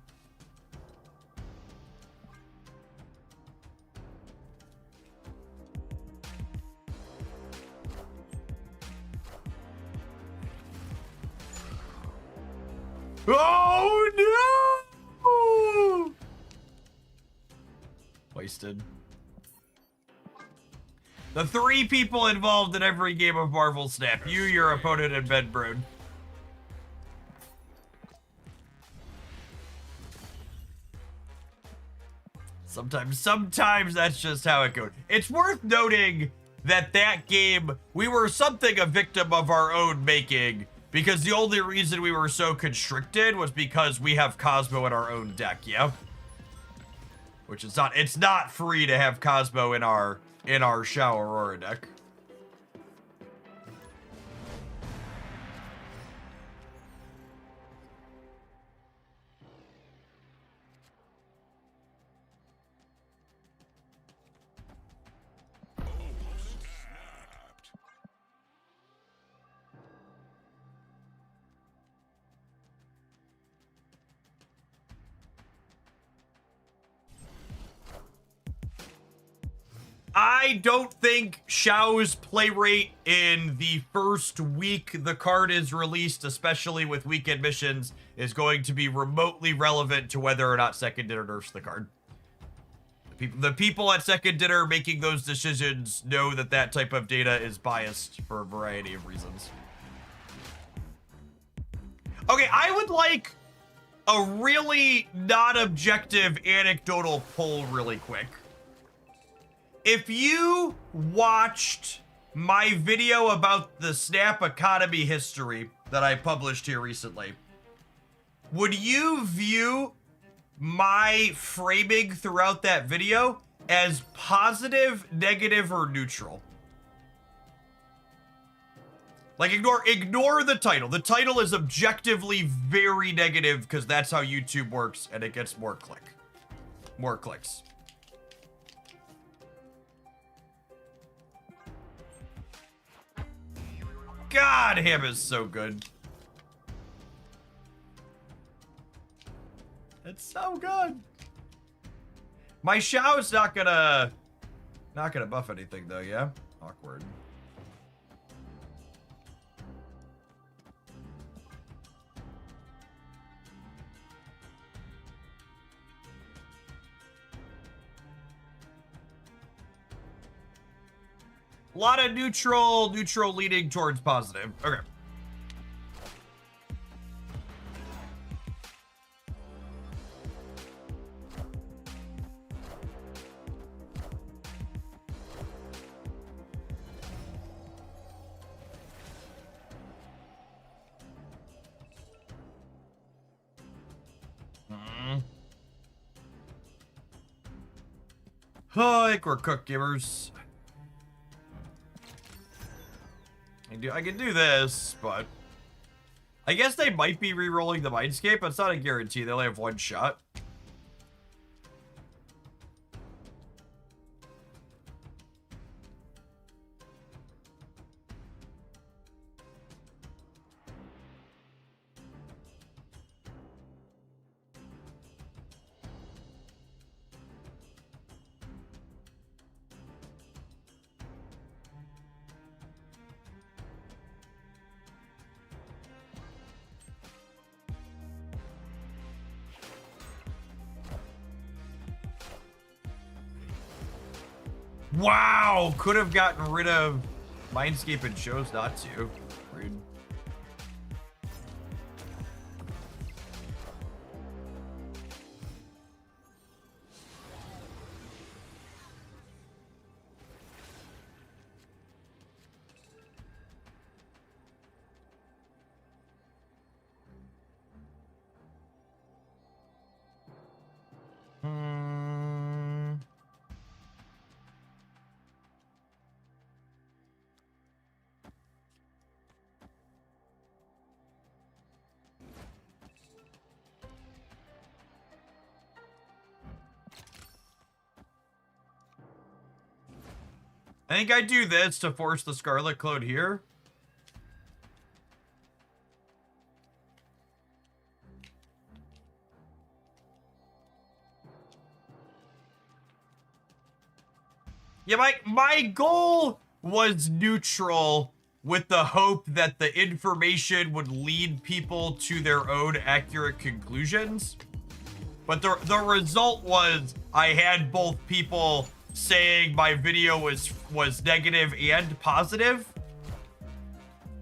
Oh no! Wasted. The 3 people involved in every game of Marvel Snap. You, your opponent, and Ben Brown. Sometimes that's just how it goes. It's worth noting that game, we were something a victim of our own making, because the only reason we were so constricted was because we have Cosmo in our own deck, yeah? Which is not, it's not free to have Cosmo in our Shao Aurora deck. I don't think Shao's play rate in the first week the card is released, especially with weekend missions, is going to be remotely relevant to whether or not Second Dinner nerfs the card. The people at Second Dinner making those decisions know that that type of data is biased for a variety of reasons. Okay, I would like a really non-objective anecdotal poll really quick. If you watched my video about the Snap economy history that I published here recently, would you view my framing throughout that video as positive, negative, or neutral? Like, ignore the title. The title is objectively very negative because that's how YouTube works, and it gets more clicks. God, him is so good. It's so good. My Shao's not gonna buff anything though, yeah? Awkward. A lot of neutral leading towards positive. Okay. Oh, I think we're cooked, gamers. I can do this, but I guess they might be re-rolling the Mindscape, but it's not a guarantee. They only have one shot. Wow, could have gotten rid of Mindscape and chose not to. Rude. I think I do this to force the Scarlet Clone here. Yeah, my goal was neutral with the hope that the information would lead people to their own accurate conclusions. But the result was I had both people saying my video was negative and positive,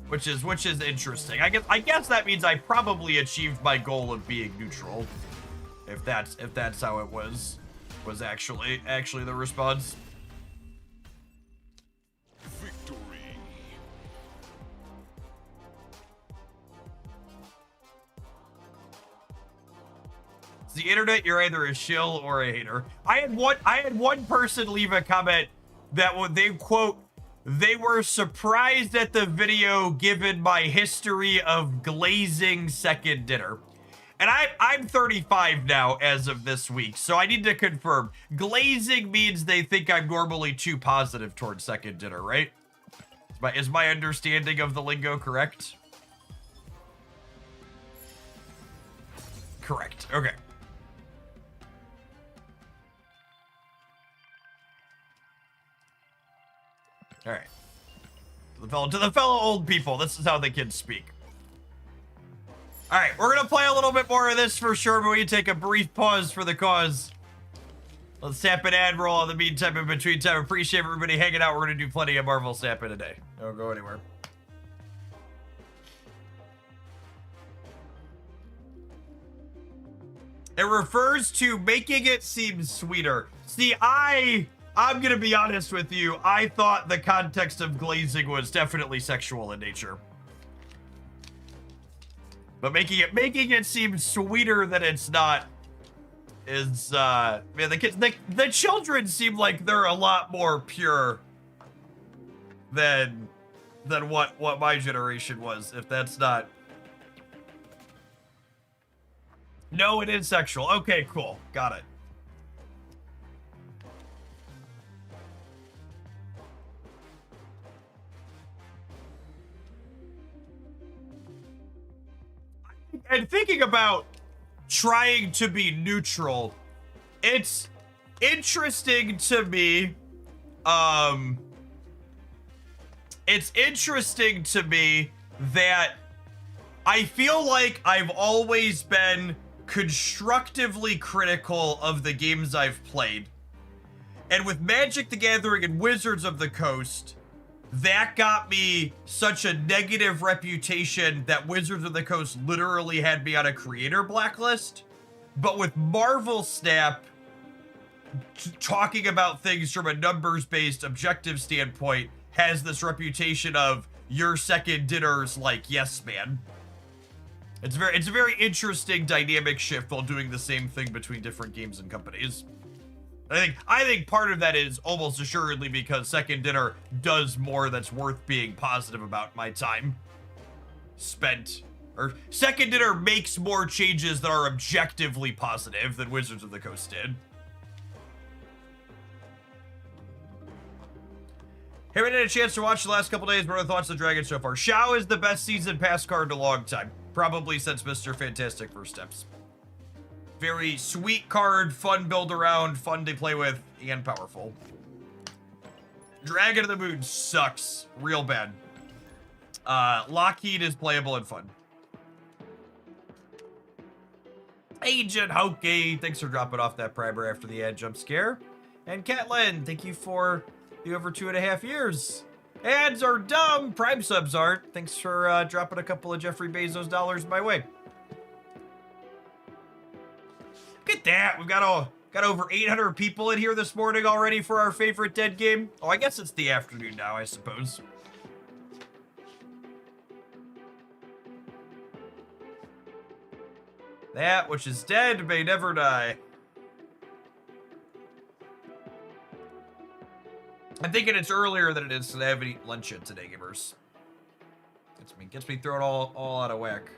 which is interesting. I guess that means I probably achieved my goal of being neutral, if that's how it was actually the response. It's the internet. You're either a shill or a hater. I had one person leave a comment that they quote, they were surprised at the video given my history of glazing second dinner. And I'm 35 now as of this week, so I need to confirm. Glazing means they think I'm normally too positive towards second dinner, right? Is my understanding of the lingo correct? Correct. Okay. All right. To the fellow old people, this is how the kids speak. All right, we're gonna play a little bit more of this for sure, but we take a brief pause for the cause. Let's tap an ad roll in the meantime, in between time. Appreciate everybody hanging out. We're gonna do plenty of Marvel Sapping today. Don't go anywhere. It refers to making it seem sweeter. See, I'm gonna be honest with you. I thought the context of glazing was definitely sexual in nature. But making it seem sweeter than it's not is man, the children seem like they're a lot more pure than what my generation was, if that's not. No, it is sexual. Okay, cool. Got it. And thinking about trying to be neutral, it's interesting to me. It's interesting to me that I feel like I've always been constructively critical of the games I've played. And with Magic the Gathering and Wizards of the Coast, that got me such a negative reputation that Wizards of the Coast literally had me on a creator blacklist. But with Marvel Snap, talking about things from a numbers-based objective standpoint has this reputation of your second dinner's like, yes, man. It's a very interesting dynamic shift while doing the same thing between different games and companies. I think part of that is almost assuredly because second dinner does more that's worth being positive about my time spent. Or second dinner makes more changes that are objectively positive than Wizards of the Coast did. Haven't had a chance to watch the last couple days, but what are the thoughts of the Dragon so far? Shao is the best season pass card in a long time. Probably since Mr. Fantastic First Steps. Very sweet card, fun build around, fun to play with, and powerful. Dragon of the Moon sucks real bad. Lockheed is playable and fun. Agent Hokey, thanks for dropping off that primer after the ad jump scare. And Catlin, thank you for the over 2.5 years. Ads are dumb, Prime subs aren't. Thanks for dropping a couple of Jeffrey Bezos dollars my way. Look at that, we've got over 800 people in here this morning already for our favorite dead game. Oh, I guess it's the afternoon now, I suppose. That which is dead may never die. I'm thinking it's earlier than it is because I haven't eaten lunch yet today, gamers. Gets me thrown all out of whack.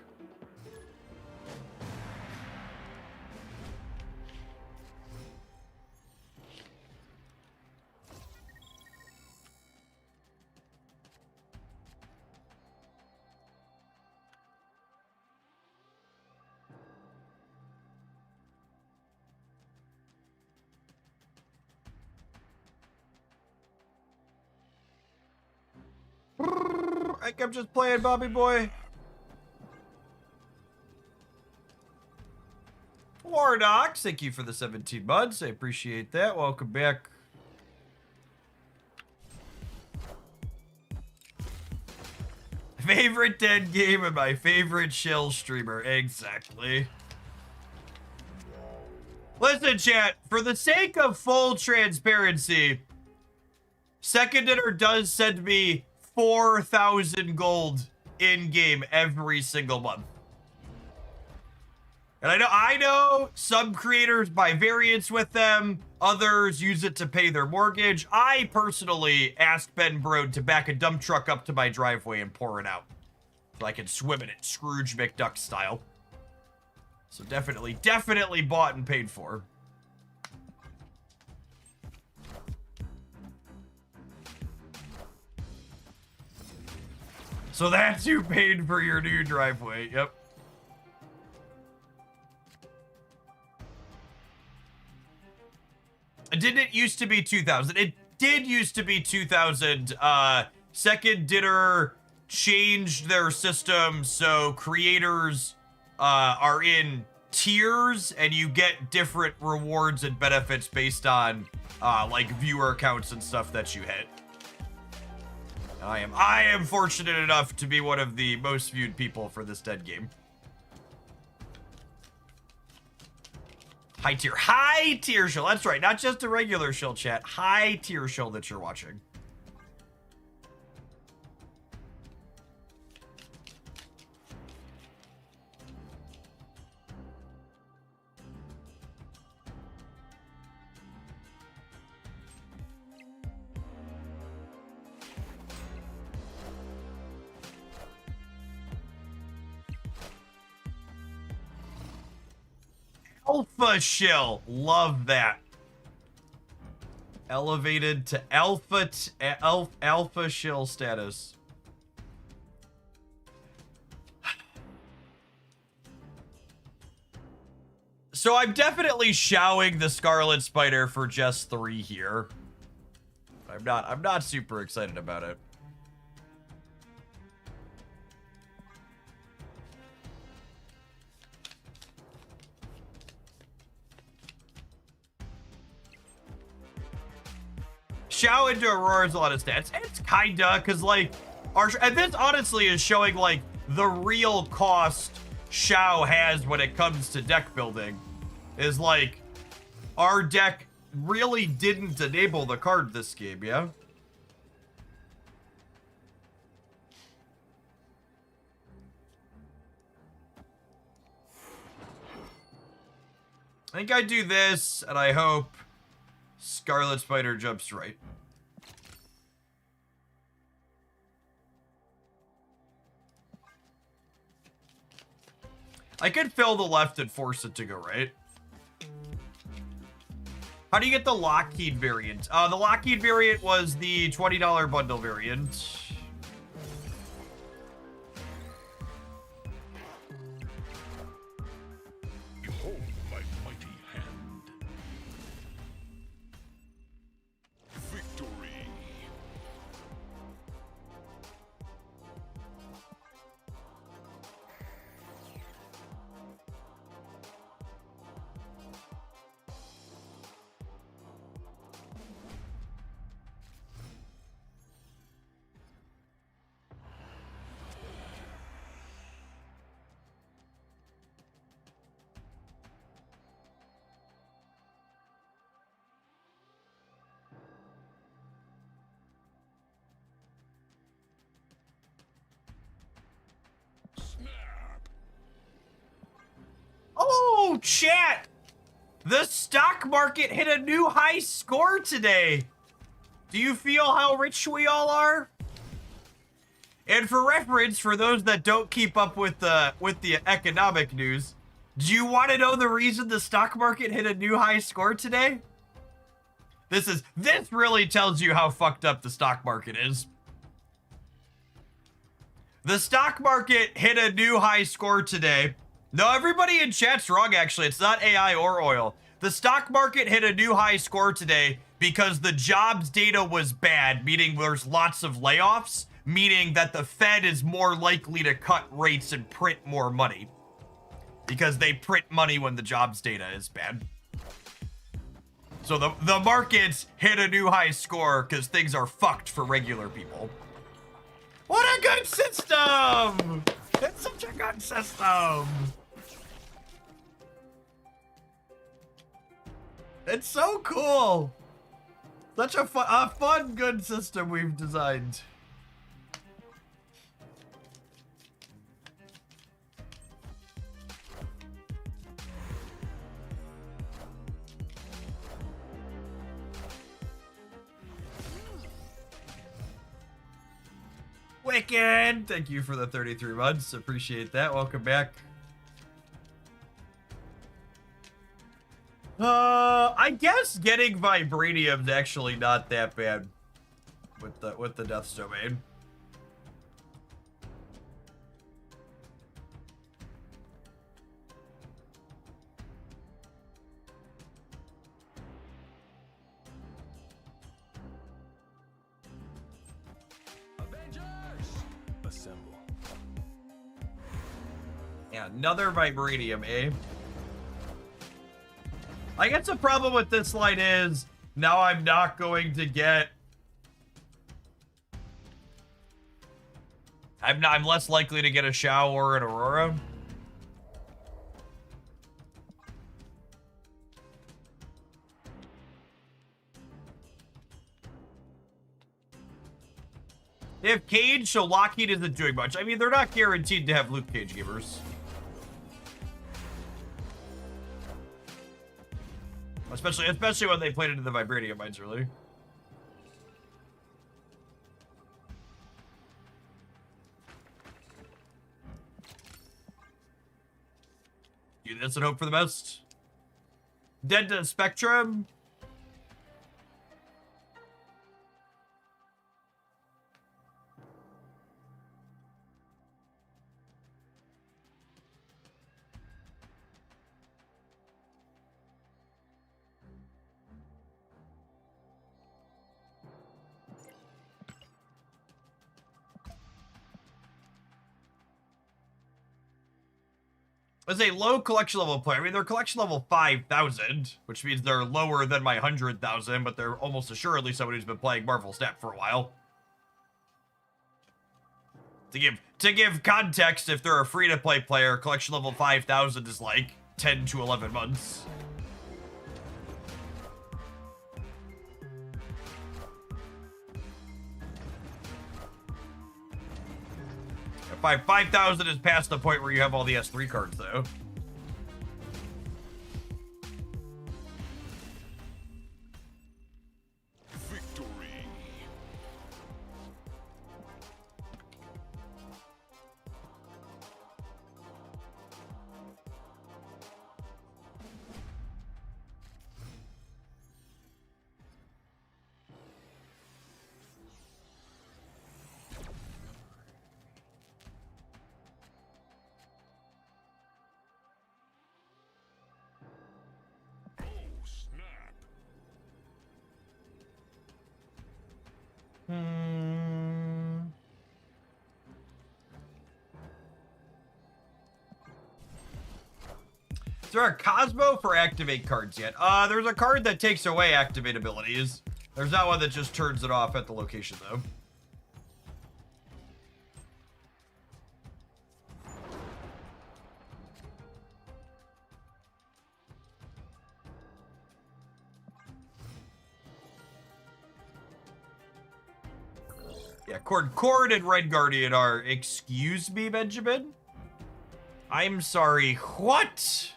I think I'm just playing Bobby Boy. Warnox, thank you for the 17 months. I appreciate that. Welcome back. Favorite dead game and my favorite shell streamer. Exactly. Listen, chat, for the sake of full transparency, Second Dinner does send me 4,000 gold in-game every single month. And I know some creators buy variants with them, others use it to pay their mortgage. I personally asked Ben Brode to back a dump truck up to my driveway and pour it out so I can swim in it, Scrooge McDuck style. So definitely bought and paid for. So that's who paid for your new driveway. Yep. Didn't it used to be 2000? It did used to be 2000. Second Dinner changed their system so creators are in tiers and you get different rewards and benefits based on like viewer counts and stuff that you hit. I am fortunate enough to be one of the most viewed people for this dead game. High tier show. That's right. Not just a regular shill chat. High tier show that you're watching. Alpha shill. Love that. Elevated to alpha shill status. So I'm definitely showing the Scarlet Spider for just 3 here. I'm not super excited about it. Shao into Aurora's a lot of stats. It's kinda, cause like, and this honestly is showing like the real cost Shao has when it comes to deck building. Is like, our deck really didn't enable the card this game, yeah? I think I do this, and I hope Scarlet Spider jumps right. I could fill the left and force it to go right. How do you get the Lockheed variant? The Lockheed variant was the $20 bundle variant. Behold my mighty hand. Victory. Oh, chat! The stock market hit a new high score today. Do you feel how rich we all are? And for reference, for those that don't keep up with the economic news, do you want to know the reason the stock market hit a new high score today? This really tells you how fucked up the stock market is. The stock market hit a new high score today. No, everybody in chat's wrong, actually. It's not AI or oil. The stock market hit a new high score today because the jobs data was bad, meaning there's lots of layoffs, meaning that the Fed is more likely to cut rates and print more money because they print money when the jobs data is bad. So the markets hit a new high score because things are fucked for regular people. What a good system! It's such a good system! It's so cool! Such a fun, good system we've designed. Wicked! Thank you for the 33 months. Appreciate that. Welcome back. I guess getting vibranium's actually not that bad with the Death's Domain. Assemble. Yeah, another vibranium, eh? I guess the problem with this line is now I'm not going to get. I'm less likely to get a Shao or an Aurora. If Cage, so Lockheed isn't doing much. I mean, they're not guaranteed to have Luke Cage gamers. Especially when they played into the Vibranium mines early. Do this and hope for the best. Dead to Spectrum. As a low collection level player, I mean, they're collection level 5,000, which means they're lower than my 100,000, but they're almost assuredly somebody who's been playing Marvel Snap for a while. To give context, if they're a free-to-play player, collection level 5,000 is like 10 to 11 months. 5,000 is past the point where you have all the S3 cards, though. Victory. Is there a Cosmo for activate cards yet? There's a card that takes away activate abilities. There's not one that just turns it off at the location, though. Yeah, Cord and Red Guardian are, excuse me, Benjamin? I'm sorry, what?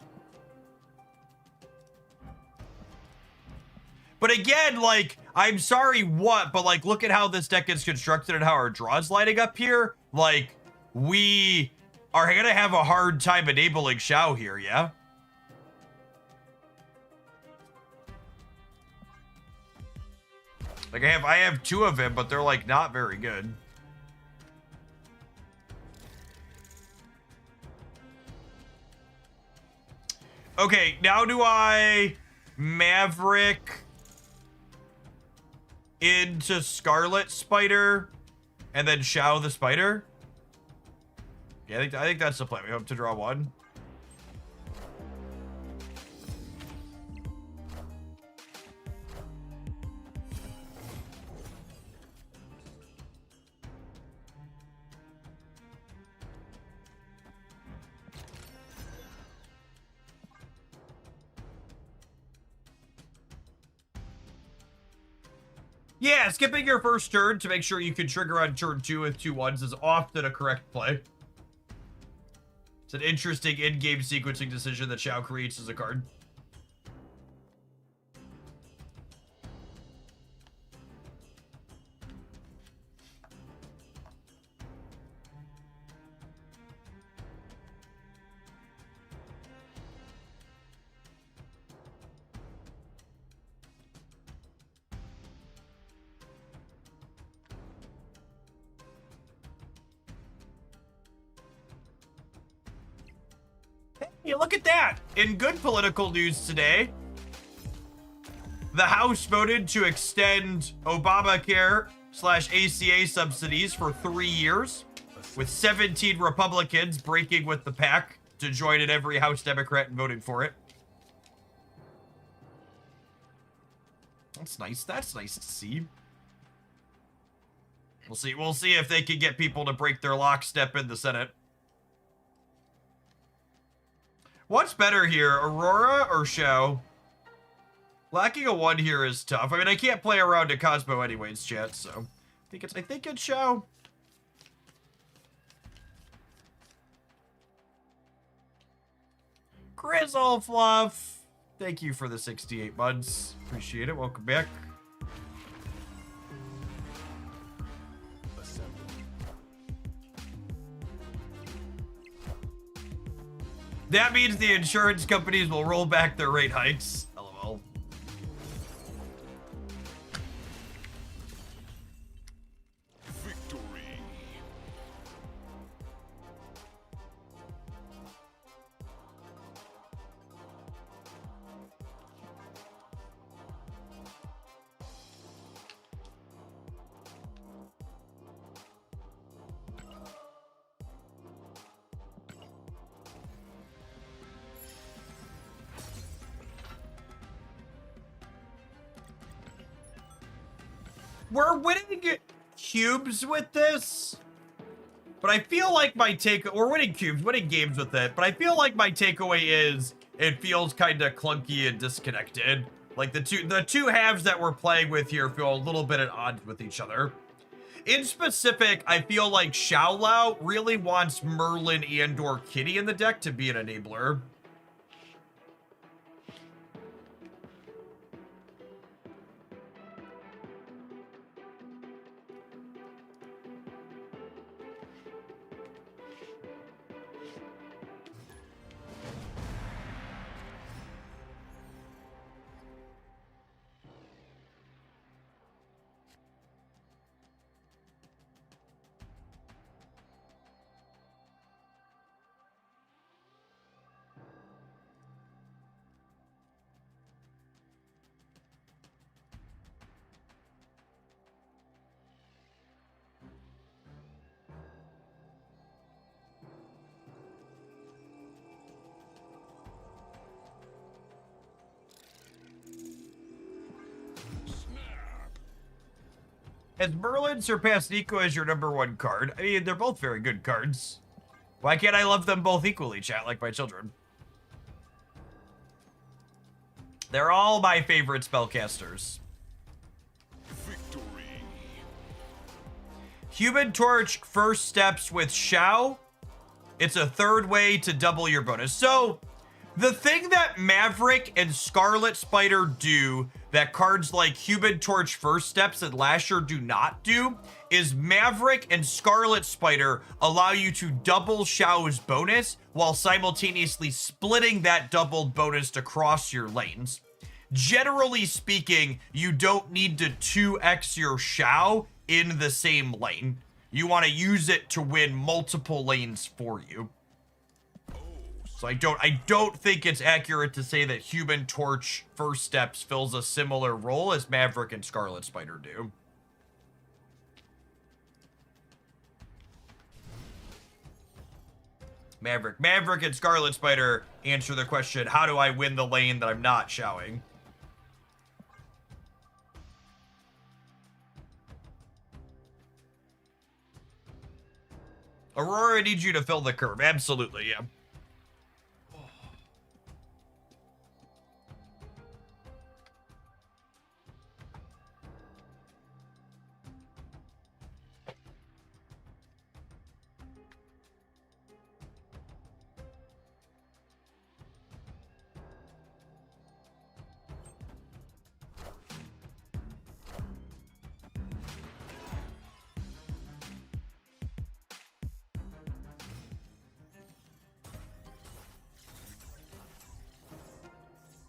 But again, like, I'm sorry what, but like, look at how this deck is constructed and how our draw's lighting up here. Like, we are gonna have a hard time enabling Shao here, yeah? Like, I have two of him, but they're like not very good. Okay, now do I Maverick into Scarlet Spider and then Shao the Spider? Yeah, I think that's the plan. We hope to draw one. Yeah, skipping your first turn to make sure you can trigger on turn 2 with 2 1s is often a correct play. It's an interesting in-game sequencing decision that Shao creates as a card. Hey, look at that! In good political news today, the House voted to extend Obamacare/ACA subsidies for 3 years, with 17 Republicans breaking with the pack to join in every House Democrat in voting for it. That's nice. That's nice to see. We'll see if they can get people to break their lockstep in the Senate. What's better here, Aurora or Shao? Lacking a 1 here is tough. I mean, I can't play around to Cosmo anyways, chat, so I think it's Shao. Grizzle Fluff, thank you for the 68 months. Appreciate it. Welcome back. That means the insurance companies will roll back their rate hikes. LOL. Victory. We're winning cubes with this, but I feel like we're winning cubes, winning games with it, but I feel like my takeaway is it feels kind of clunky and disconnected. Like the two halves that we're playing with here feel a little bit at odds with each other. In specific, I feel like Xiaolao really wants Merlin and or Kitty in the deck to be an enabler. Has Merlin surpassed Nico as your #1 card? I mean, they're both very good cards. Why can't I love them both equally, chat, like my children? They're all my favorite spellcasters. Victory. Human Torch first steps with Shao. It's a 3rd way to double your bonus. So, the thing that Maverick and Scarlet Spider do that cards like Human Torch First Steps and Lasher do not do is Maverick and Scarlet Spider allow you to double Shao's bonus while simultaneously splitting that doubled bonus across your lanes. Generally speaking, you don't need to 2x your Shao in the same lane. You want to use it to win multiple lanes for you. So I don't think it's accurate to say that Human Torch First Steps fills a similar role as Maverick and Scarlet Spider do. Maverick and Scarlet Spider answer the question, how do I win the lane that I'm not showing? Aurora, I need you to fill the curve. Absolutely, yeah.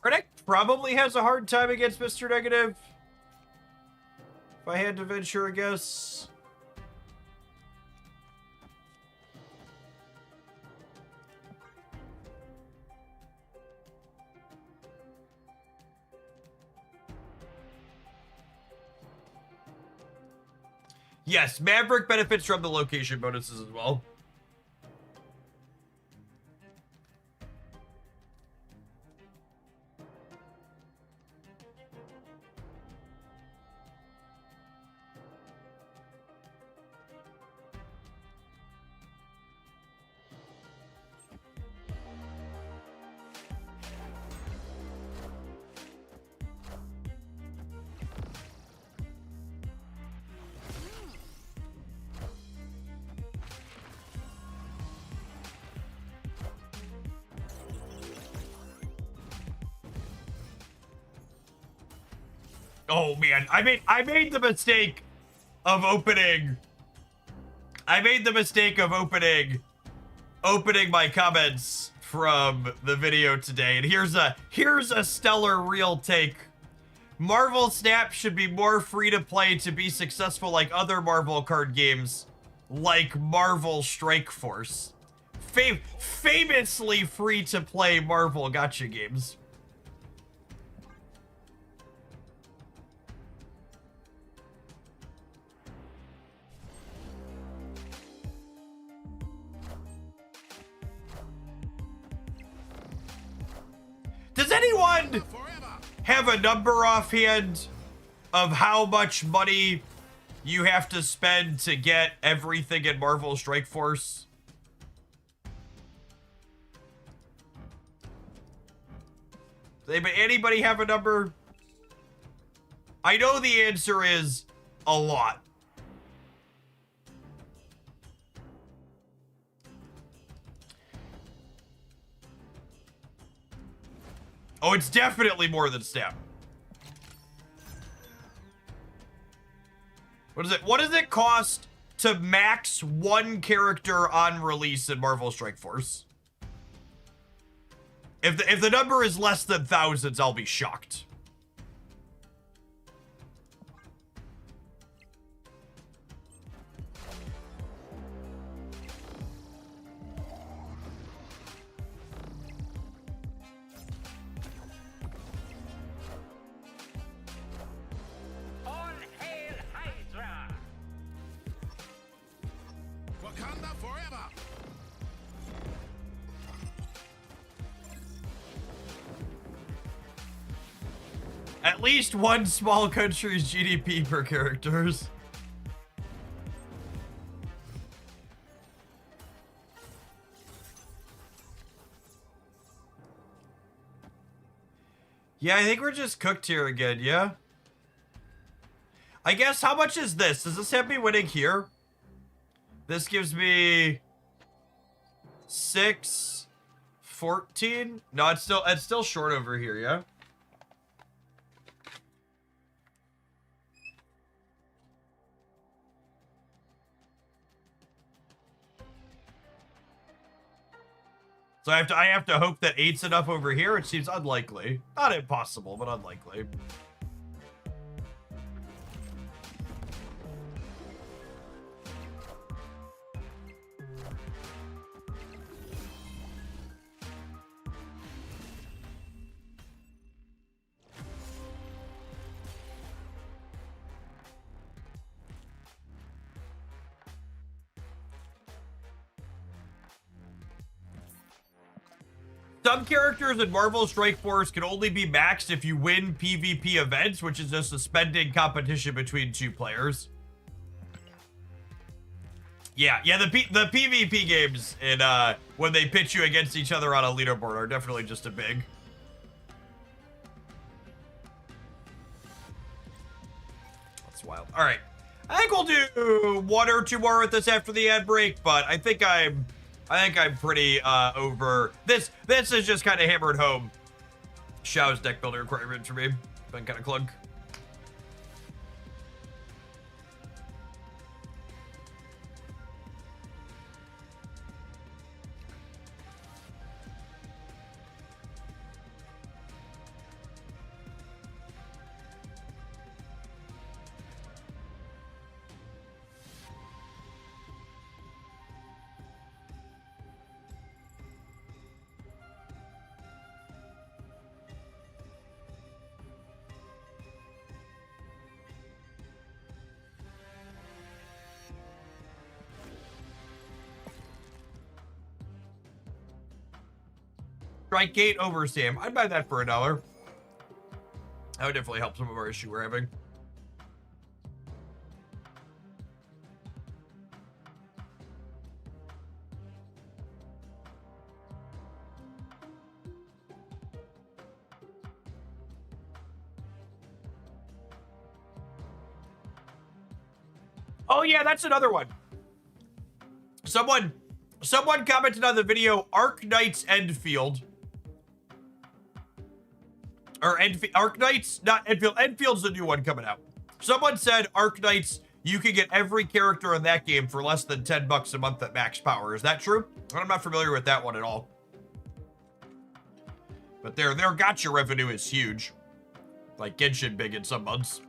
Predict probably has a hard time against Mr. Negative. If I had to venture a guess. Yes, Maverick benefits from the location bonuses as well. Oh man, I made the mistake of opening. I made the mistake of opening my comments from the video today, and here's a stellar real take. Marvel Snap should be more free to play to be successful like other Marvel card games, like Marvel Strike Force. Famously free to play Marvel gacha games. Does anyone have a number offhand of how much money you have to spend to get everything in Marvel Strike Force? Does anybody have a number? I know the answer is a lot. Oh, it's definitely more than Snap. What does it cost to max one character on release in Marvel Strike Force? If the number is less than thousands, I'll be shocked. Wakanda forever! At least one small country's GDP per characters. Yeah, I think we're just cooked here again, yeah? I guess, how much is this? Does this have me winning here? This gives me 6, 14. No, it's still short over here, yeah? So I have to hope that 8's enough over here. It seems unlikely. Not impossible, but unlikely. Some characters in Marvel Strike Force can only be maxed if you win PvP events, which is a suspended competition between two players. Yeah, the PvP games and when they pitch you against each other on a leaderboard are definitely just a big. That's wild. All right, I think we'll do one or two more with this after the ad break, but I think I'm pretty over this. This is just kind of hammered home Shao's deck builder requirement for me. Been kind of clunk. Strike Gate over Sam. I'd buy that for $1. That would definitely help some of our issue we're having. Oh yeah, that's another one. Someone commented on the video Arc Knights Endfield. Or Arc Knights, not Endfield. Enfield's the new one coming out. Someone said Arc Knights, you can get every character in that game for less than $10 a month at max power. Is that true? I'm not familiar with that one at all. But their gacha revenue is huge. Like Genshin big in some months.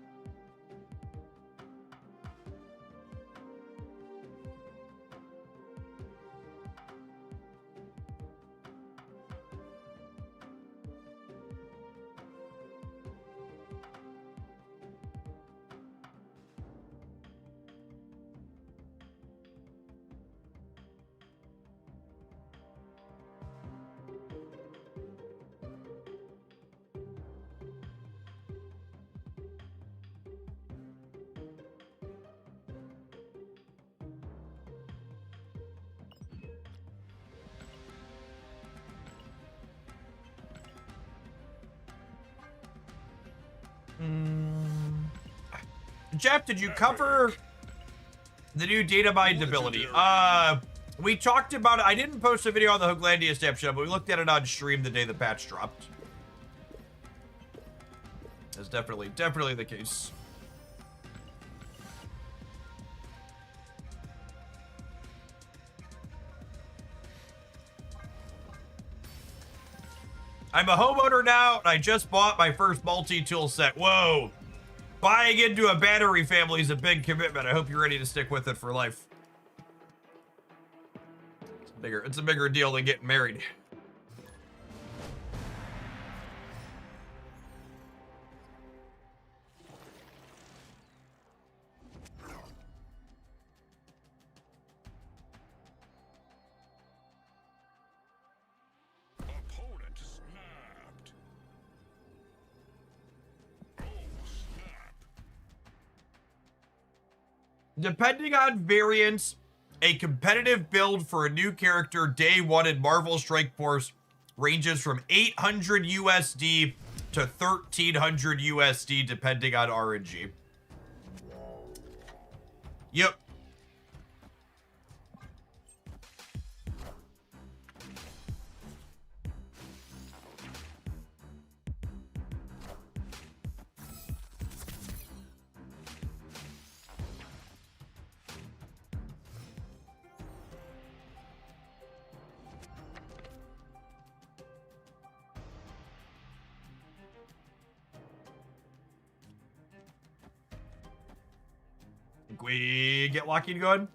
Jeff, did you cover the new data mined ability? We talked about it. I didn't post a video on the Hooglandia snapshot, but we looked at it on stream the day the patch dropped. That's definitely the case. I'm a homeowner now, and I just bought my first multi-tool set. Whoa. Buying into a battery family is a big commitment. I hope you're ready to stick with it for life. It's a bigger deal than getting married. Opponent snapped. Oh, snap. Depending on variants, a competitive build for a new character day one in Marvel Strike Force ranges from 800 USD to 1300 USD depending on RNG. Yep. Think we get lucky and good?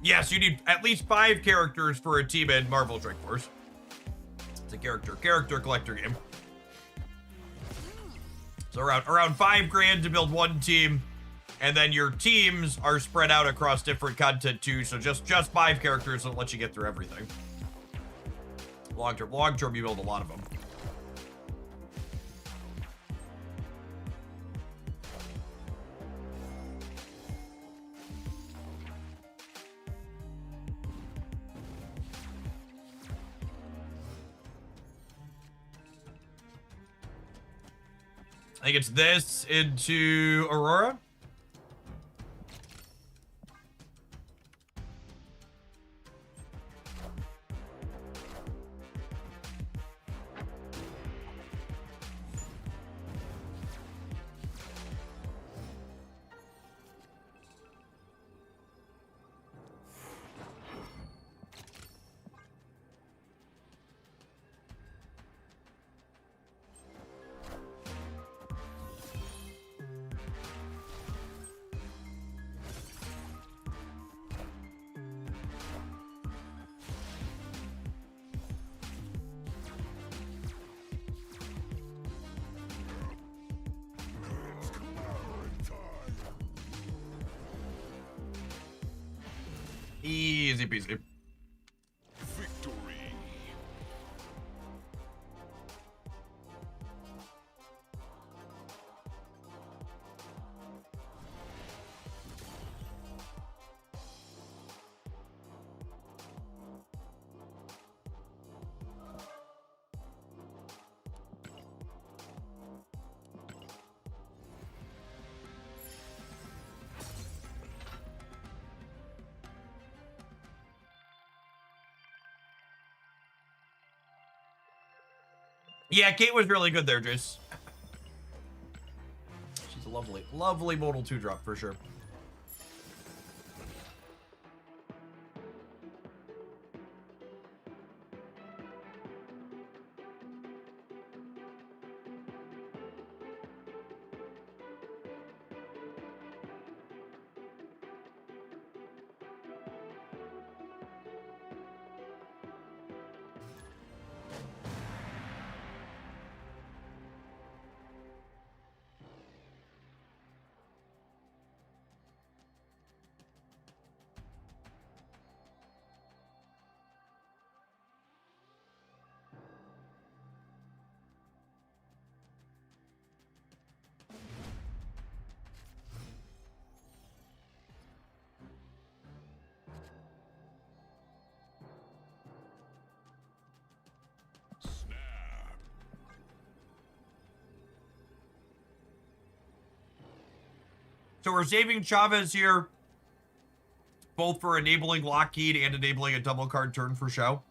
Yes, you need at least 5 characters for a team in Marvel Strike Force. It's a character collector game. So around 5 grand to build one team, and then your teams are spread out across different content too. So just 5 characters will let you get through everything. Long term, you build a lot of them. I think it's this into Aurora. Easy peasy. Victory. Yeah, Kate was really good there, Jace. She's a lovely, lovely modal 2-drop for sure. So we're saving Chavez here, both for enabling Lockheed and enabling a double card turn for show.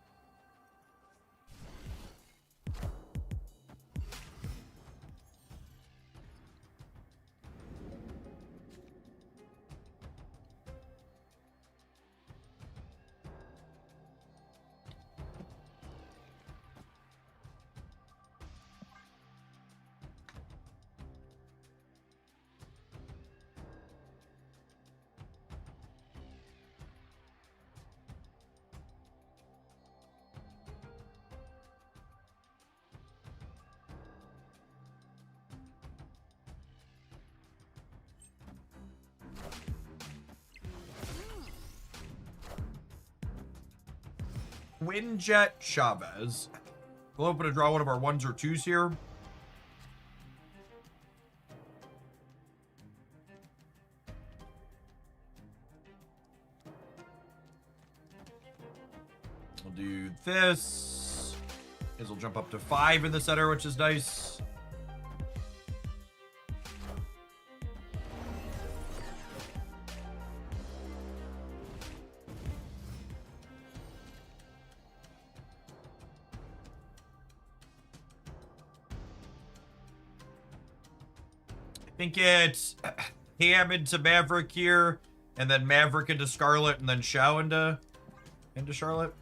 Windjet Chavez. We'll open to draw one of our 1s or 2s here. We'll do this. This will jump up to 5 in the center, which is nice. I think it's Ham into Maverick here, and then Maverick into Scarlet, and then Shao into Charlotte.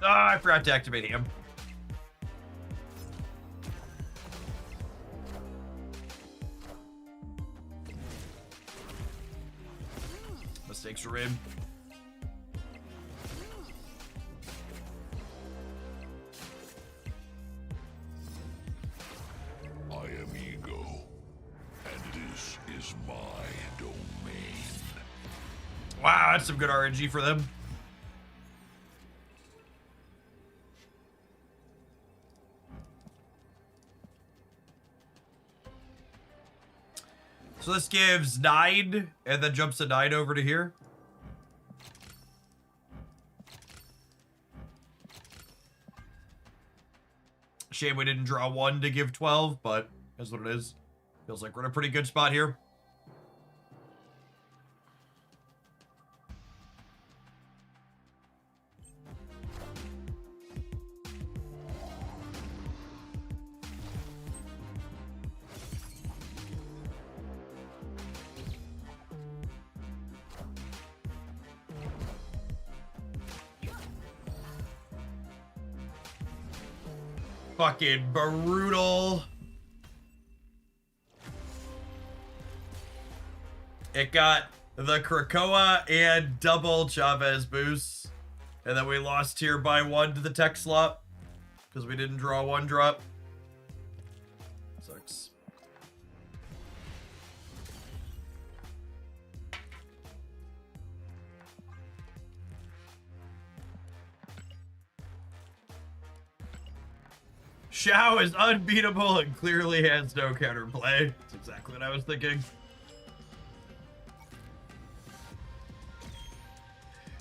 Ah, I forgot to activate him. Mistakes are in. I am Ego, and this is my domain. Wow, that's some good RNG for them. So this gives 9, and then jumps a 9 over to here. Shame we didn't draw 1 to give 12, but that's what it is. Feels like we're in a pretty good spot here. fucking brutal. It got the Krakoa and double Chavez boosts. And then we lost here by 1 to the tech slot. Because we didn't draw 1 drop. Sucks. Xiao is unbeatable and clearly has no counterplay. That's exactly what I was thinking.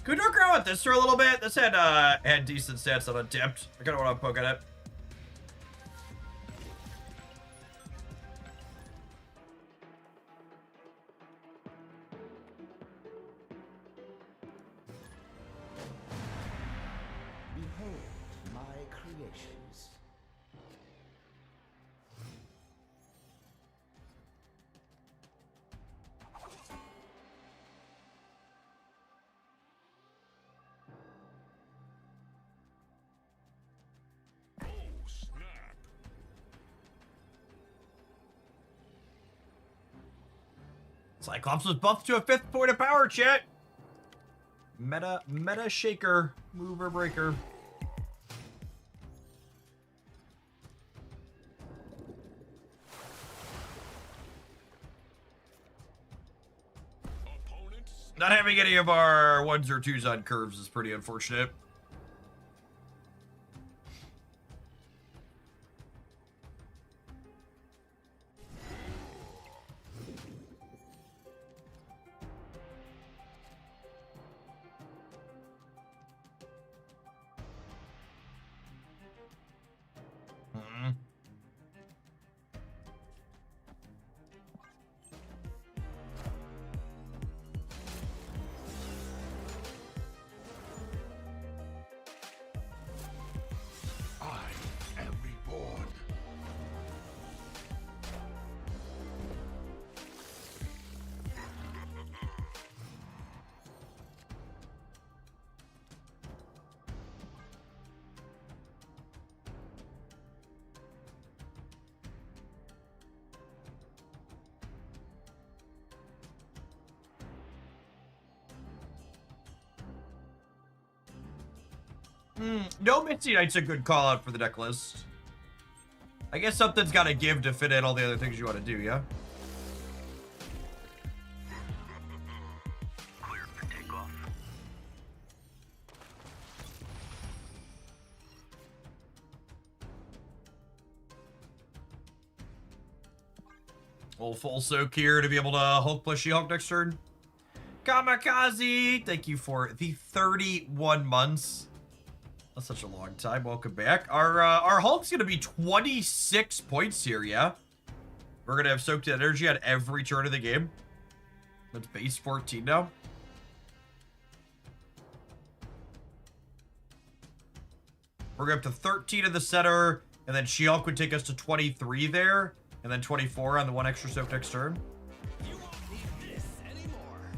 Could we work around with this for a little bit? This had decent stats on untapped. I kind of want to poke at it. Behold my creations. Cyclops was buffed to a 5th point of power, chat. Meta shaker, mover breaker. Not having any of our 1s or 2s on curves is pretty unfortunate. No Misty Knight's a good call out for the deck list. I guess something's got to give to fit in all the other things you want to do, yeah? Cleared for takeoff. Old full soak here to be able to Hulk plus She-Hulk next turn. Kamikaze, thank you for the 31 months. That's such a long time. Welcome back. Our Hulk's gonna be 26 points here, yeah? We're gonna have soaked energy on every turn of the game. That's base 14 now. We're going up to 13 in the center, and then She-Hulk would take us to 23 there, and then 24 on the 1 extra soak next turn. You won't need this anymore.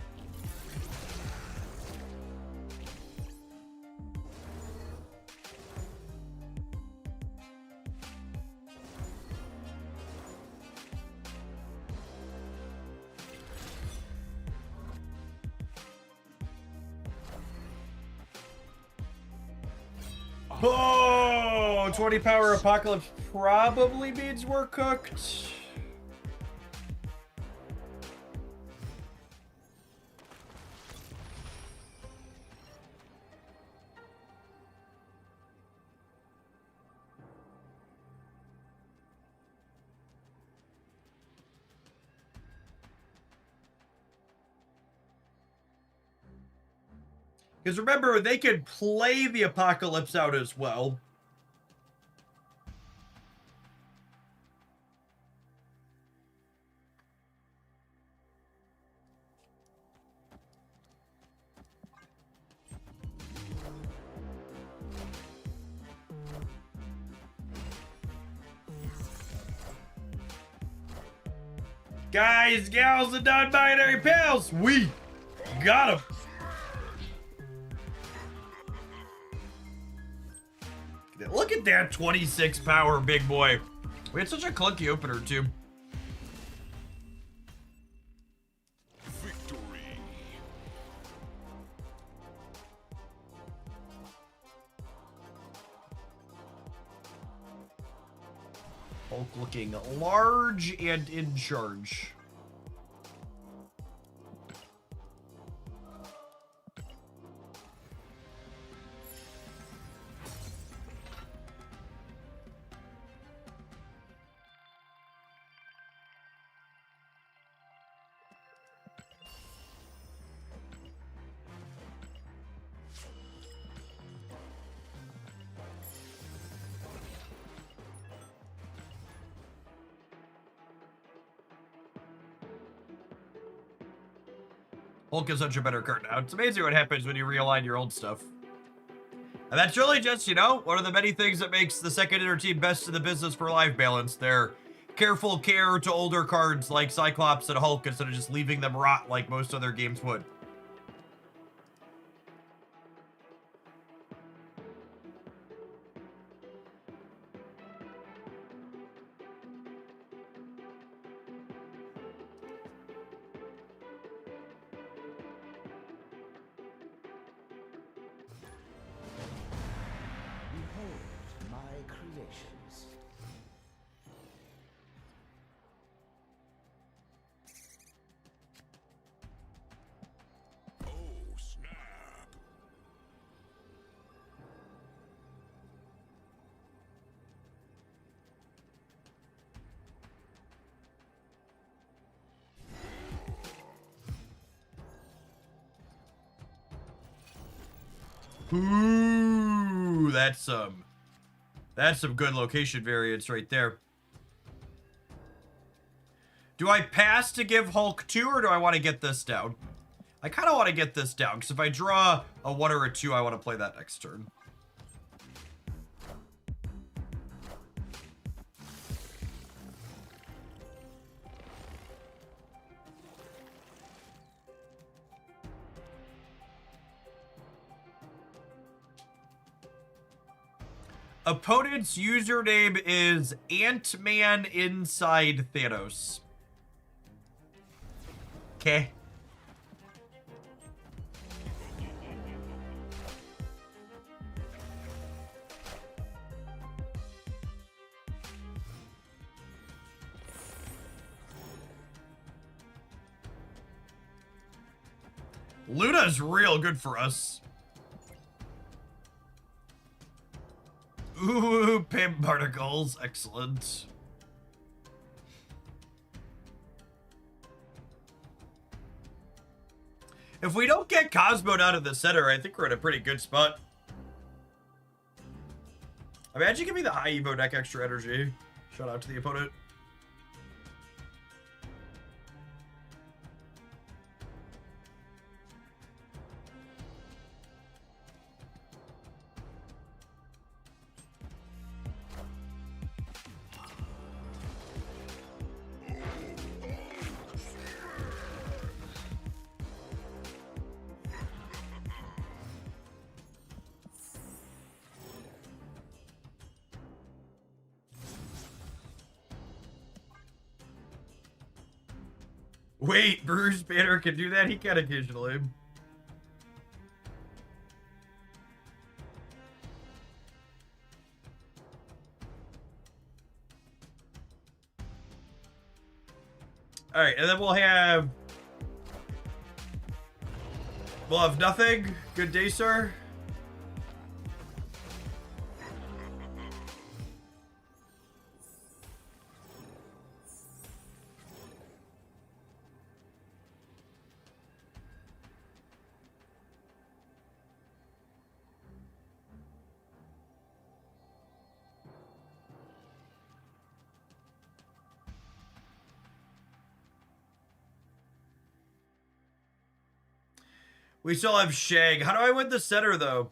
Oh, 20 power Apocalypse probably means we're cooked. Because remember, they could play the Apocalypse out as well. Guys, gals, and non-binary pals, we got them. Look at that 26 power, big boy. We had such a clunky opener, too. Victory. Hulk looking large and in charge. Hulk is such a better card now. It's amazing what happens when you realign your old stuff. And that's really just, you know, one of the many things that makes the second inner team best in the business for life balance. Their careful care to older cards like Cyclops and Hulk instead of just leaving them rot like most other games would. Behold my creations. Oh, snap. Ooh, that's some good location variance right there. Do I pass to give Hulk 2 or do I want to get this down? I kind of want to get this down because if I draw a 1 or a 2, I want to play that next turn. Opponent's username is Ant-Man Inside Thanos. Okay. Luna's real good for us. Ooh, Pim particles. Excellent. If we don't get Cosmo out of the center, I think we're in a pretty good spot. Imagine giving the high Evo deck extra energy. Shout out to the opponent. Wait, Bruce Banner can do that? He can occasionally. Alright, and then we'll have nothing. Good day, sir. We still have Shag. How do I win the center, though?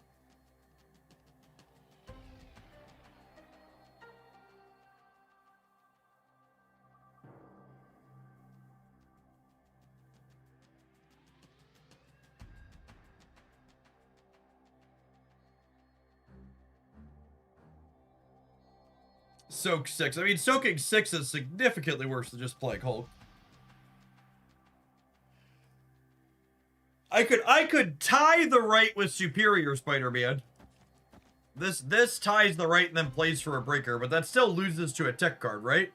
Soak 6. I mean, soaking 6 is significantly worse than just playing Hulk. I could tie the right with Superior Spider-Man. This ties the right and then plays for a breaker, but that still loses to a tech card, right?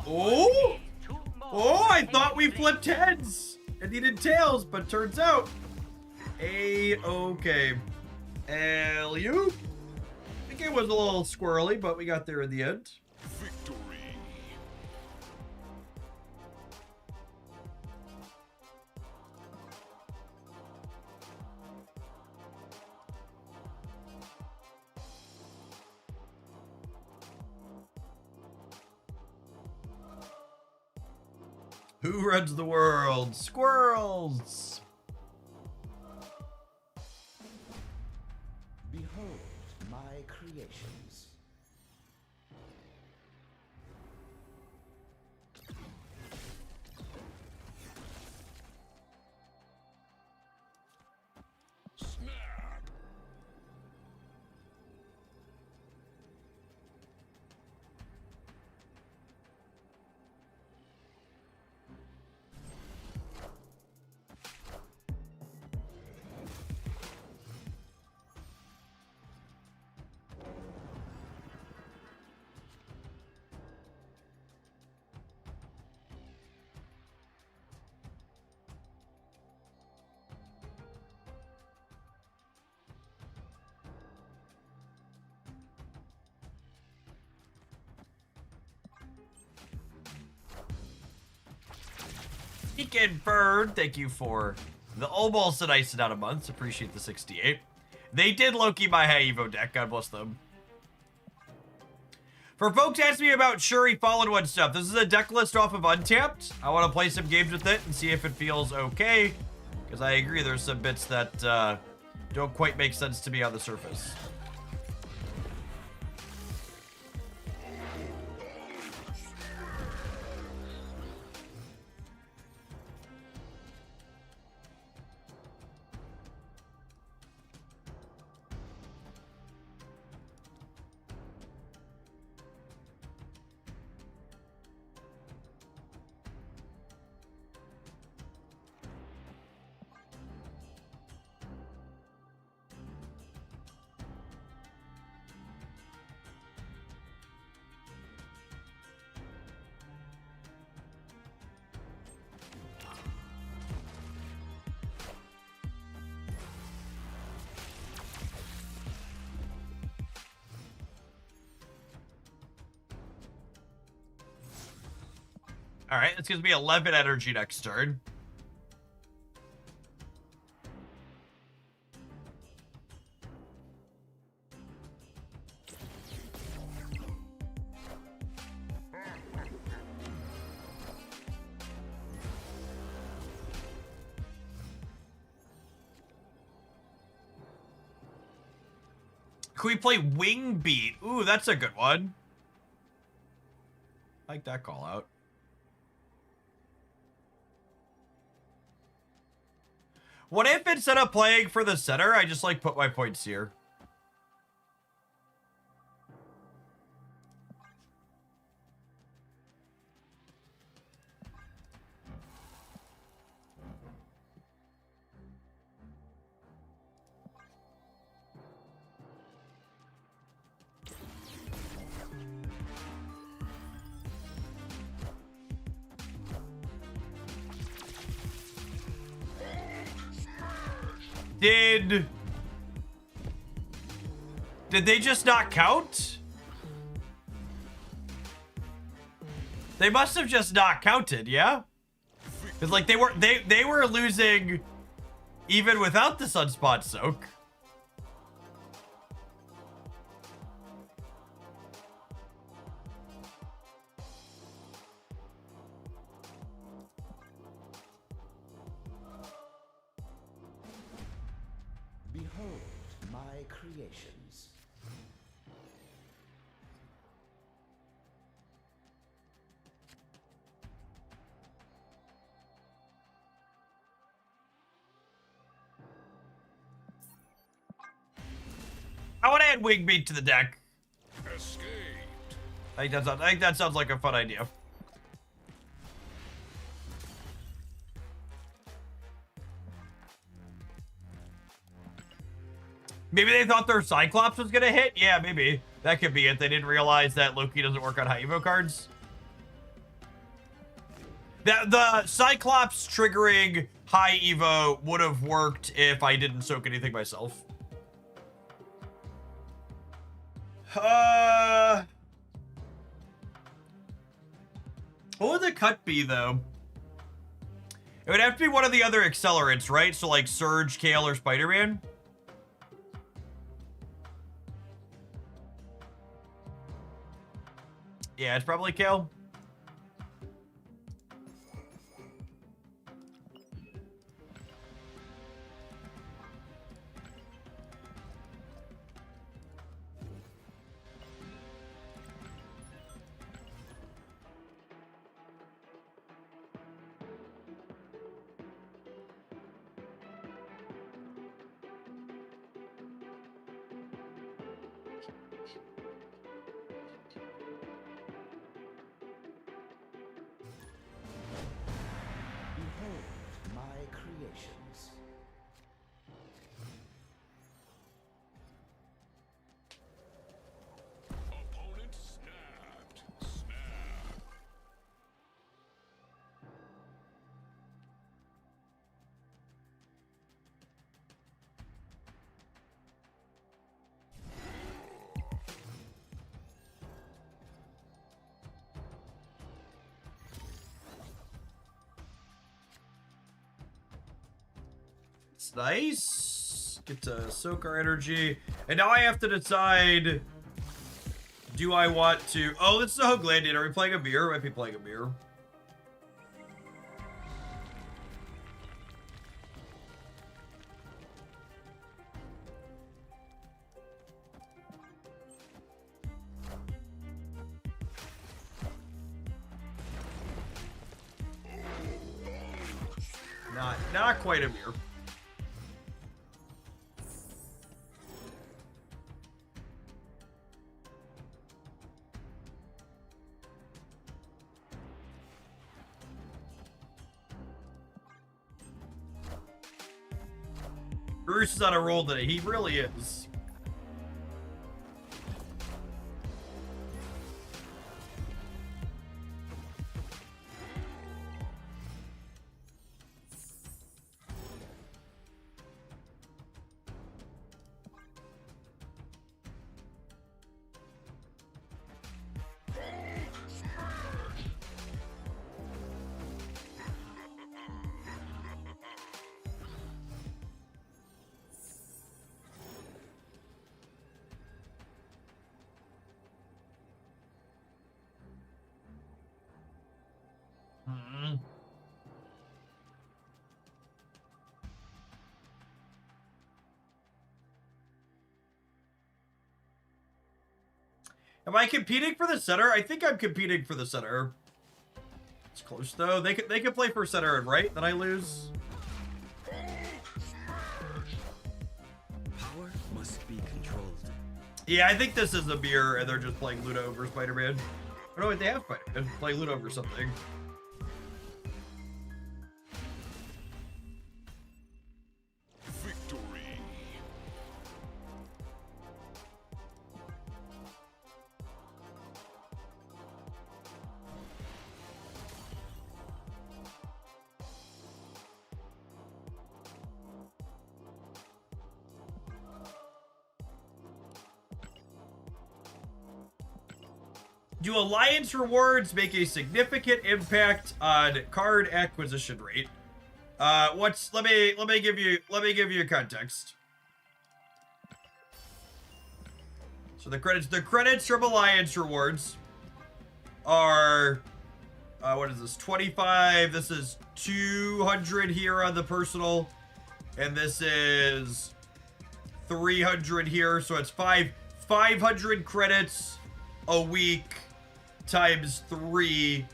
Oh! Oh, I thought we flipped heads and needed tails, but turns out A-okay. Alley-oop. I think it was a little squirrely, but we got there in the end. Victory. Who runs the world? Squirrels! Behold my creations. Weekend Bird, thank you for the almost a nice out of months. Appreciate the 68. They did Loki my High Evo deck. God bless them. For folks asking me about Shuri Fallen One stuff, this is a deck list off of Untapped. I want to play some games with it and see if it feels okay. Because I agree there's some bits that don't quite make sense to me on the surface. All right, this gives me 11 energy next turn. Can we play Wing Beat? Ooh, that's a good one. I like that call out. What if instead of playing for the center, I just like put my points here? Did they just not count? They must have just not counted, yeah? Because like they were losing even without the Sunspot Soak. Behold my creations. I want to add wing beat to the deck. Escaped. I think that sounds like a fun idea. Maybe they thought their Cyclops was gonna hit? Yeah, maybe. That could be it. They didn't realize that Loki doesn't work on high Evo cards. The Cyclops triggering high Evo would have worked if I didn't soak anything myself. What would the cut be, though? It would have to be one of the other accelerants, right? So, like, Surge, Kale, or Spider-Man? Yeah, it's probably Kale. Behold my creations. Opponent snapped. Snap. It's nice. Get to soak our energy. And now I have to decide, do I want to... Oh, this is a Gladiator. Are we playing a beer? Might be playing a beer. Not quite a beer. Bruce is on a roll today. He really is. Am I competing for the center? I think I'm competing for the center. It's close though. They could play for center and right, then I lose. Power must be controlled. Yeah, I think this is a beer and they're just playing Ludo over Spider-Man. Oh no, wait, they have Spider-Man. Play Ludo over something. Victory. Do alliance rewards make a significant impact on card acquisition rate? Let me give you a context. So the credits from alliance rewards are what is this? 25. This is 200 here on the personal, and this is 300 here, so it's 500 credits a week times 3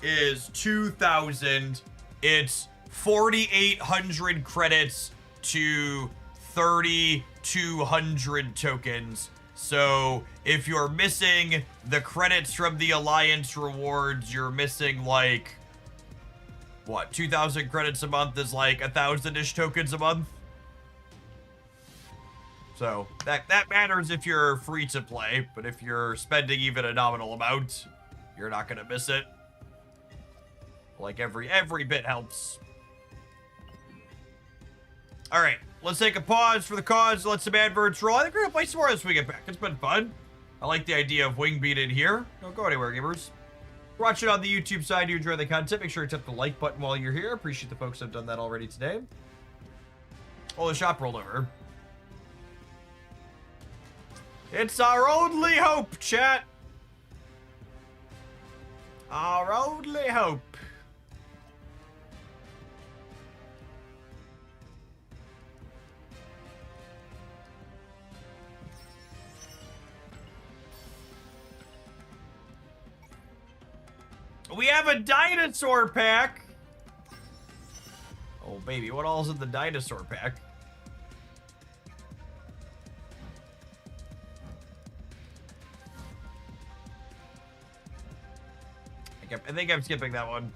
is 2,000. It's 4,800 credits to 3,200 tokens. So if you're missing the credits from the Alliance rewards, you're missing like, what, 2,000 credits a month is like 1,000-ish tokens a month. So that matters if you're free to play, but if you're spending even a nominal amount, you're not gonna miss it. Like every bit helps. All right, let's take a pause for the cause. Let some adverts roll. I think we're gonna play some more as we get back. It's been fun. I like the idea of wing beat in here. Don't go anywhere, gamers. Watch it on the YouTube side. You enjoy the content. Make sure to tap the like button while you're here. Appreciate the folks who have done that already today. Oh, the shop rolled over. It's our only hope, chat. Our only hope. We have a dinosaur pack. Oh, baby, what all's in the dinosaur pack? I think I'm skipping that one.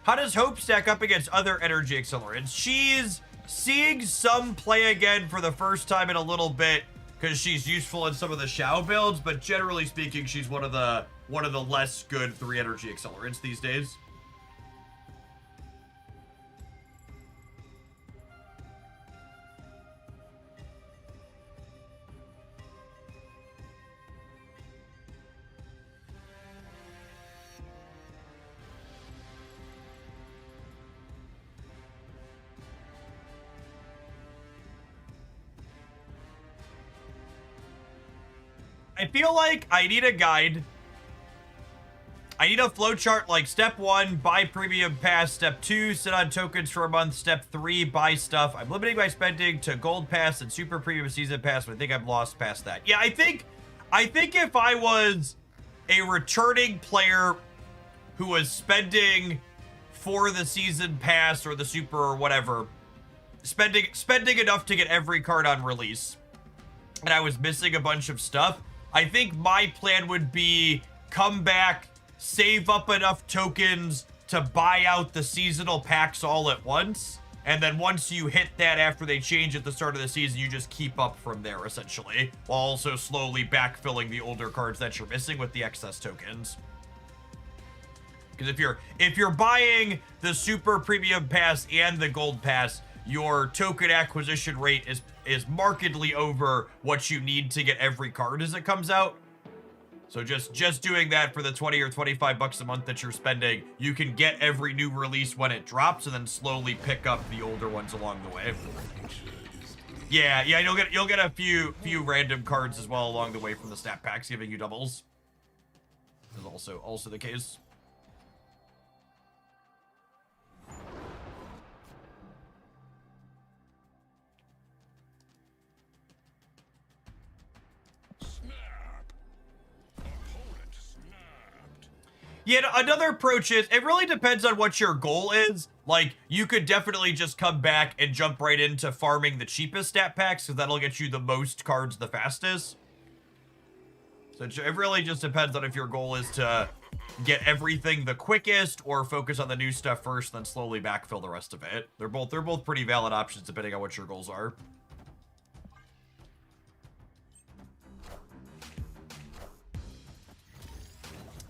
How does Hope stack up against other energy accelerants? She's seeing some play again for the first time in a little bit because she's useful in some of the Shao builds, but generally speaking, she's one of the less good 3 energy accelerants these days. I feel like I need a guide. I need a flowchart like step 1, buy premium pass. Step 2, sit on tokens for a month. Step 3, buy stuff. I'm limiting my spending to gold pass and super premium season pass, but I think I've lost past that. Yeah, I think if I was a returning player who was spending for the season pass or the super or whatever, spending enough to get every card on release, and I was missing a bunch of stuff, I think my plan would be come back, save up enough tokens to buy out the seasonal packs all at once. And then once you hit that after they change at the start of the season, you just keep up from there, essentially, while also slowly backfilling the older cards that you're missing with the excess tokens. Because if you're buying the super premium pass and the gold pass, your token acquisition rate is markedly over what you need to get every card as it comes out. So just doing that for the 20 or 25 bucks a month that you're spending, you can get every new release when it drops and then slowly pick up the older ones along the way. Yeah, you'll get a few random cards as well along the way from the stat packs giving you doubles. Is also the case. Yeah, another approach is, it really depends on what your goal is. Like, you could definitely just come back and jump right into farming the cheapest stat packs, because that'll get you the most cards the fastest. So it really just depends on if your goal is to get everything the quickest, or focus on the new stuff first, then slowly backfill the rest of it. They're both pretty valid options depending on what your goals are.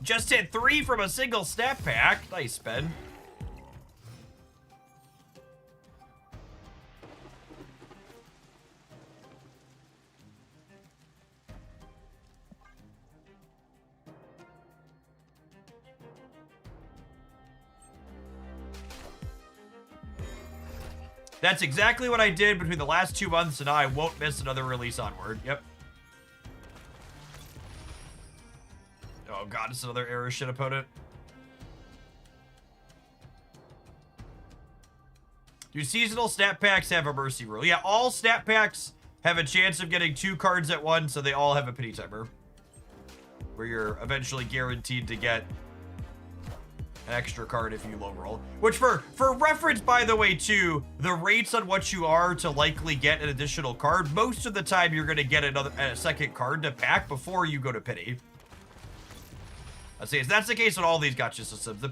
Just hit 3 from a single stat pack. Nice, Ben. That's exactly what I did between the last 2 months, and now I won't miss another release onward. Yep. Oh god, it's another error shit opponent. Do seasonal stat packs have a mercy rule? Yeah, all stat packs have a chance of getting 2 cards at once, so they all have a pity timer. Where you're eventually guaranteed to get an extra card if you low roll. Which for reference, by the way, too, the rates on what you are to likely get an additional card, most of the time you're gonna get a second card to pack before you go to pity. Let's see, that's the case in all these gacha systems. The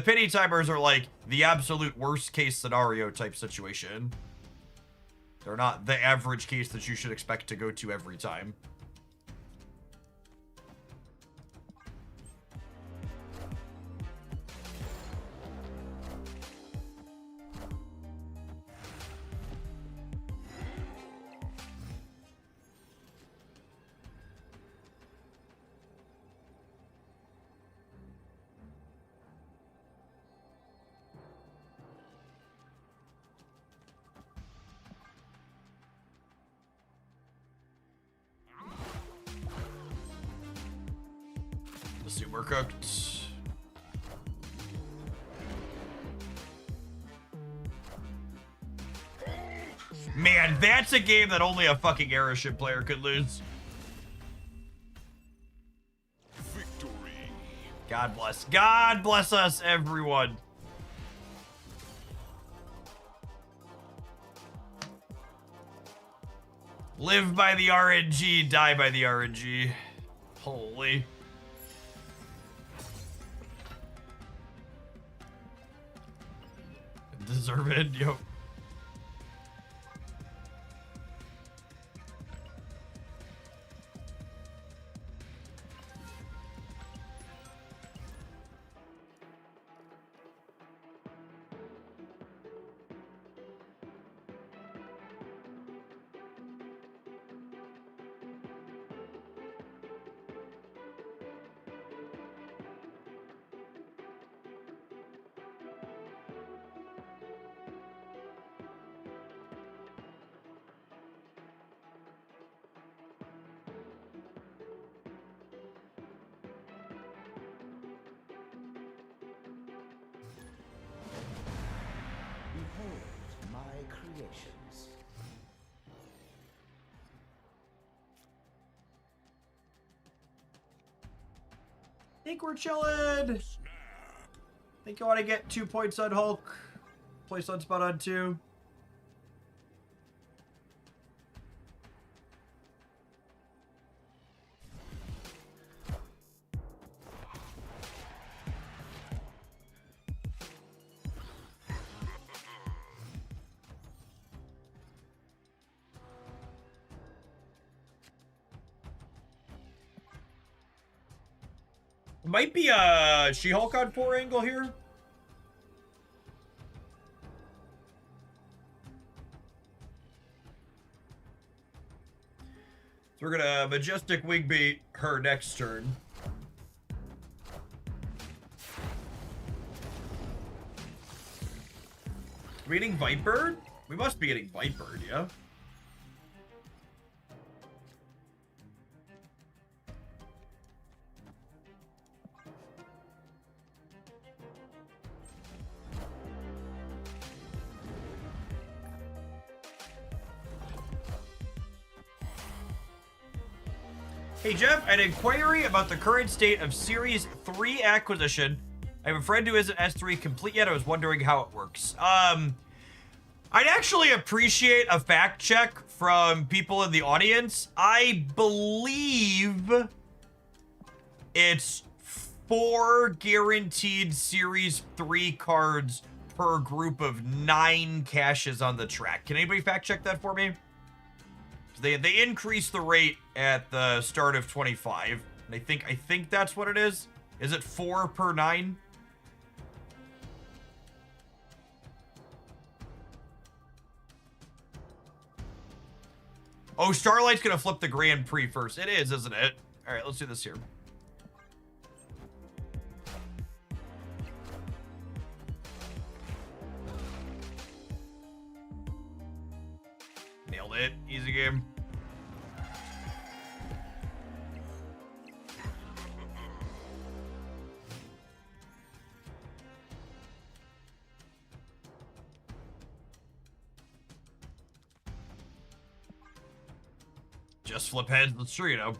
pity timers are like the absolute worst case scenario type situation. They're not the average case that you should expect to go to every time. Super cooked. Man, that's a game that only a fucking airship player could lose. Victory. God bless. God bless us, everyone. Live by the RNG, die by the RNG. Holy. Deserve it, yo. Behold my creations. Think we're chilling. Think you want to get 2 points on Hulk. Place on spot on 2. Might be a She-Hulk on 4 angle here. So we're gonna Majestic Wing Beat her next turn. Are we getting Vipebird? We must be getting Vipebird, yeah? Hey Jeff, an inquiry about the current state of Series 3 acquisition. I have a friend who isn't S3 complete yet. I was wondering how it works. I'd actually appreciate a fact check from people in the audience. I believe it's 4 guaranteed Series 3 cards per group of 9 caches on the track. Can anybody fact check that for me? They increased the rate at the start of 25. And I think that's what it is. Is it 4 per 9? Oh, Starlight's gonna flip the Grand Prix first. It is, isn't it? All right, let's do this here. Nailed it. Easy game. just flip heads. That's true, you know.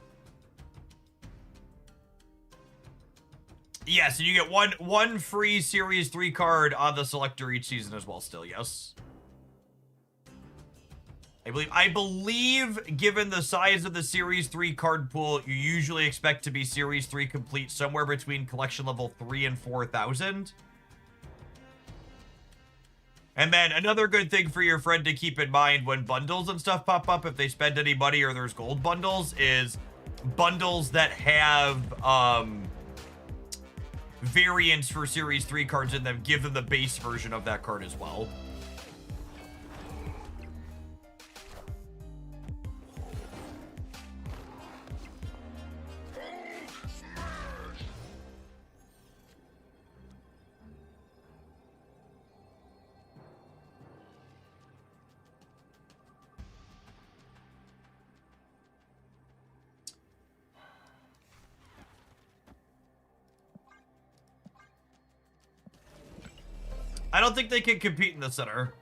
Yeah, so you get one free Series 3 card on the selector each season as well still, yes. I believe given the size of the Series 3 card pool, you usually expect to be Series 3 complete somewhere between collection level 3 and 4,000. And then another good thing for your friend to keep in mind when bundles and stuff pop up, if they spend any money or there's gold bundles, is bundles that have variants for Series 3 cards in them, give them the base version of that card as well. I don't think they can compete in the center.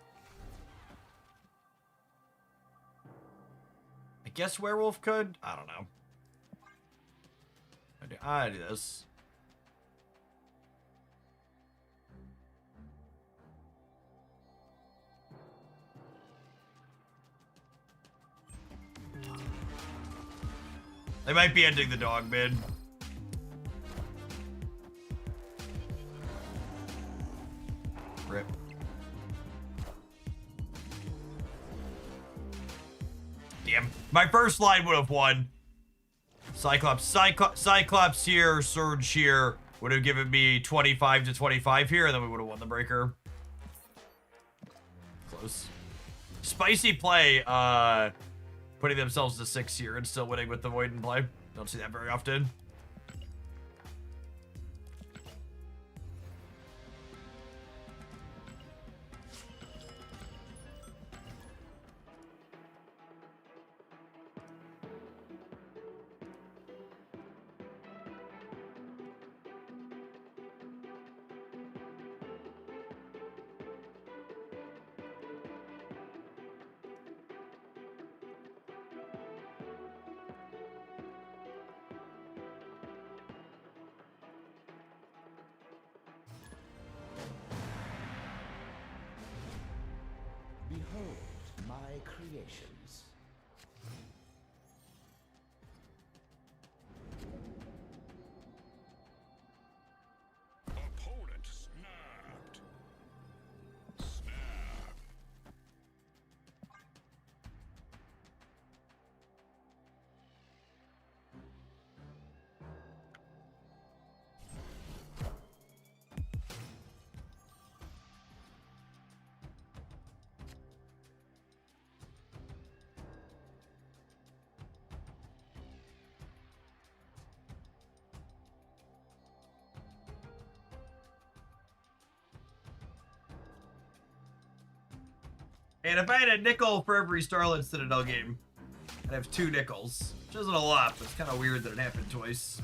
I guess Werewolf could? I don't know. I do this. They might be ending the dog mid. Rip. Damn. My first line would have won. Cyclops here, Surge here would have given me 25 to 25 here, and then we would have won the breaker. Close. Spicy play, putting themselves to 6 here and still winning with the Void in play. Don't see that very often. Behold my creations. Opponent snapped. Snap. And if I had a nickel for every Starlit Citadel game, I'd have 2 nickels. Which isn't a lot, but it's kind of weird that it happened twice.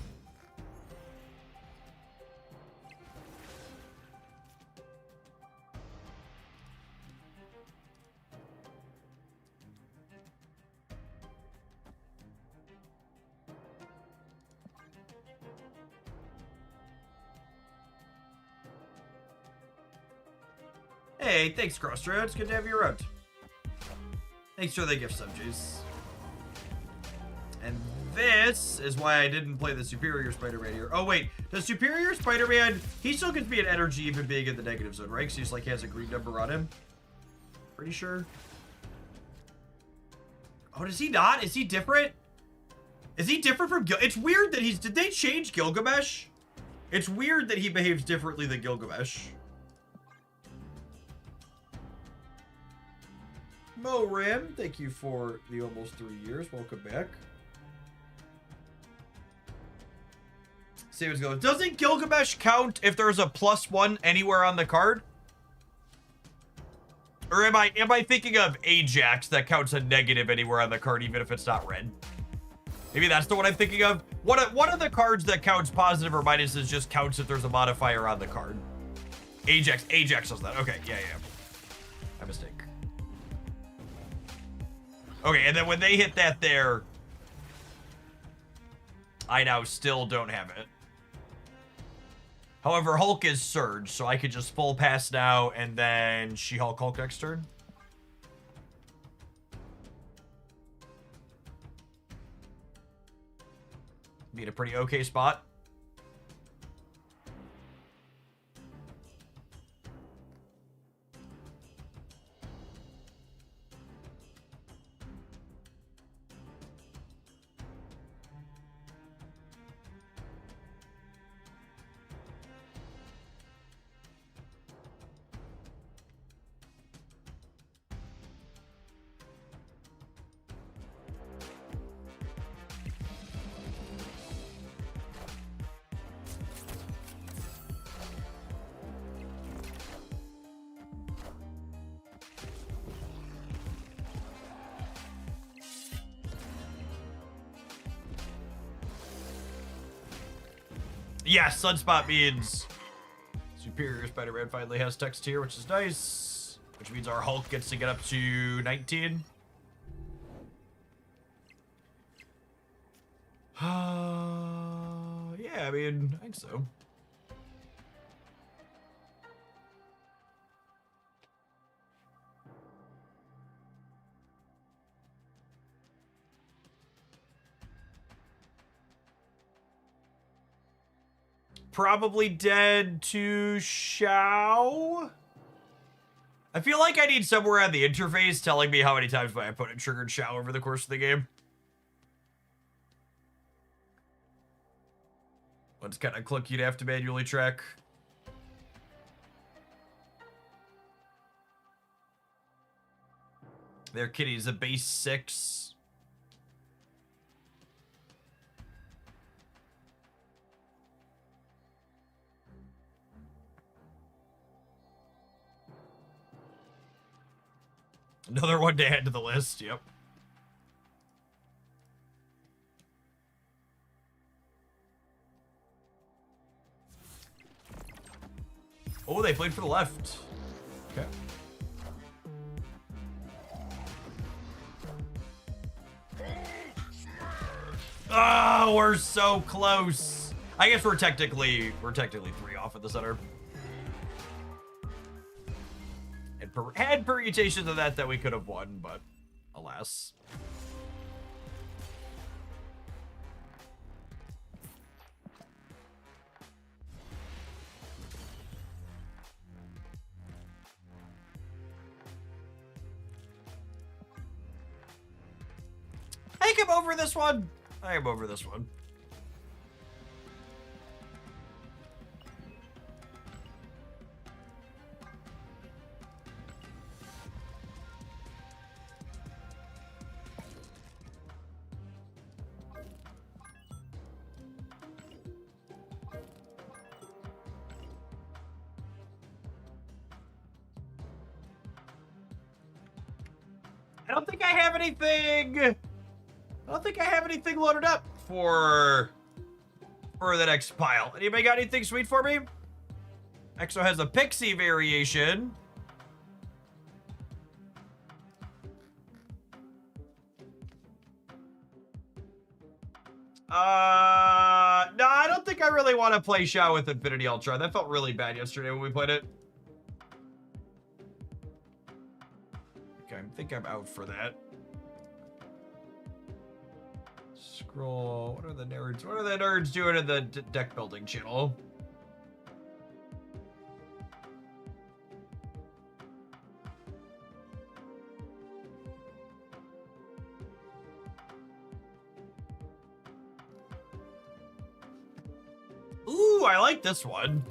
Hey, thanks, Crossroads. Good to have you around. Thanks for the gift sub, Juice. And this is why I didn't play the Superior Spider-Man here. Oh, wait. The Superior Spider-Man, he still gets me an energy even being in the negative zone, right? Because he just, like, has a green number on him. Pretty sure. Oh, does he not? Is he different? Is he different from It's weird that he's... Did they change Gilgamesh? It's weird that he behaves differently than Gilgamesh. Mo Ram, thank you for the almost 3 years. Welcome back. Savings go. Doesn't Gilgamesh count if there's a +1 anywhere on the card? Or am I thinking of Ajax that counts a negative anywhere on the card even if it's not red? Maybe that's the one I'm thinking of. One of the cards that counts positive or minuses just counts if there's a modifier on the card. Ajax does that. Okay, yeah. My mistake. Okay, and then when they hit that there, I now still don't have it. However, Hulk is Surge, so I could just full pass now and then She-Hulk Hulk next turn. Be in a pretty okay spot. Yes, Sunspot means Superior Spider-Man finally has text here, which is nice. Which means our Hulk gets to get up to 19. Yeah, I mean, I think so. Probably dead to Shao. I feel like I need somewhere on the interface telling me how many times my opponent triggered Shao over the course of the game. It's kind of clunky to have to manually track. Their kitty's a base 6. Another one to add to the list, yep. Oh, they played for the left. Okay. Oh, we're so close. I guess we're technically 3 off at the center. And had permutations of that we could have won, but alas. I think I'm over this one. I am over this one. I don't think I have anything loaded up for the next pile. Anybody got anything sweet for me? Exo has a pixie variation. No, I don't think I really want to play Shao with Infinity Ultra. That felt really bad yesterday when we played it. Okay, I think I'm out for that. Scroll. What are the nerds? What are the nerds doing in the deck building channel? Ooh, I like this one.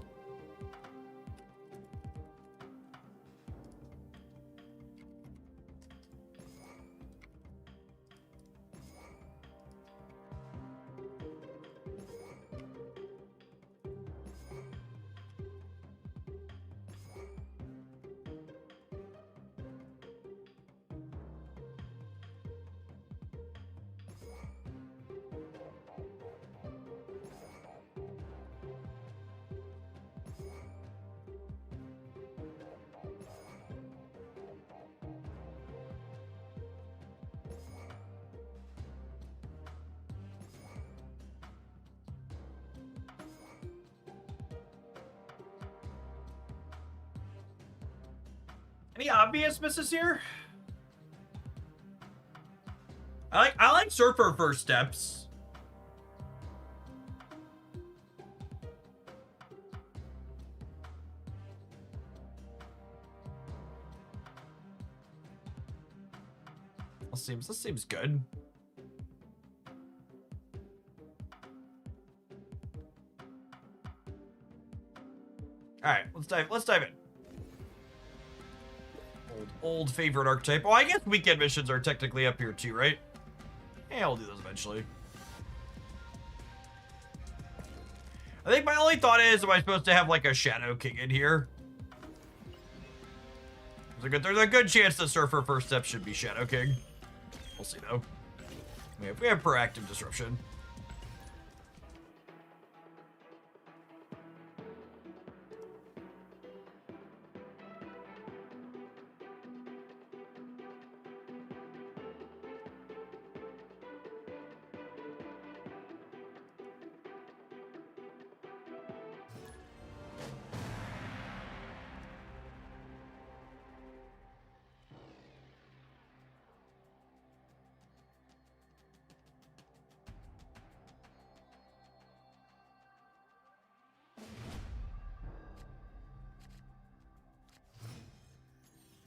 Any obvious misses here? I like Surfer First Steps. This seems good. All right, let's dive in. Old favorite archetype. Oh, I guess weekend missions are technically up here too, right? Yeah, I'll do those eventually. I think my only thought is, am I supposed to have like a Shadow King in here? There's a good chance that Surfer First Step should be Shadow King. We'll see though. We have proactive disruption.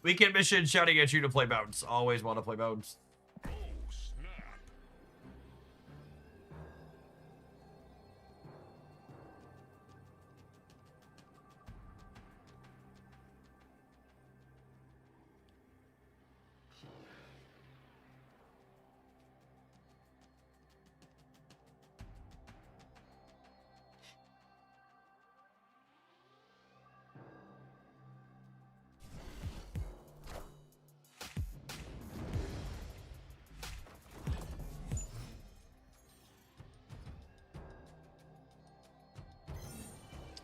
Weekend mission shouting at you to play bounce. Always want to play bounce.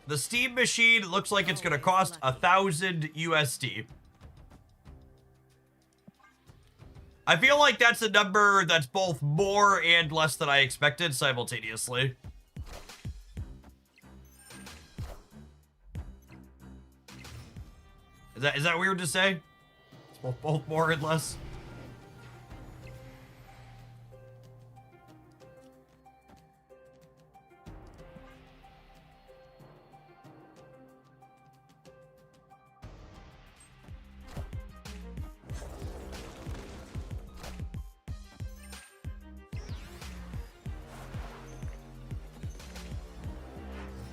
The Steam machine looks like it's gonna cost 1,000 USD. I feel like that's a number that's both more and less than I expected simultaneously. Is that weird to say? It's both more and less.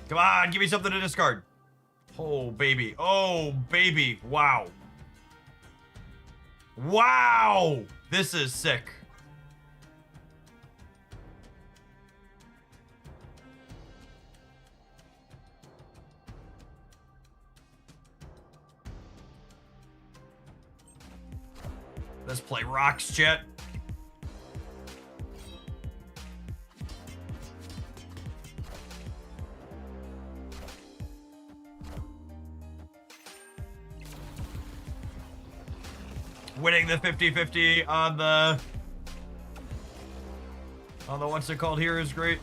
Come on, give me something to discard. Oh, baby. Oh, baby. Wow. Wow! This is sick. Let's play rocks, chat. Winning the 50-50 on the what's it called here is great.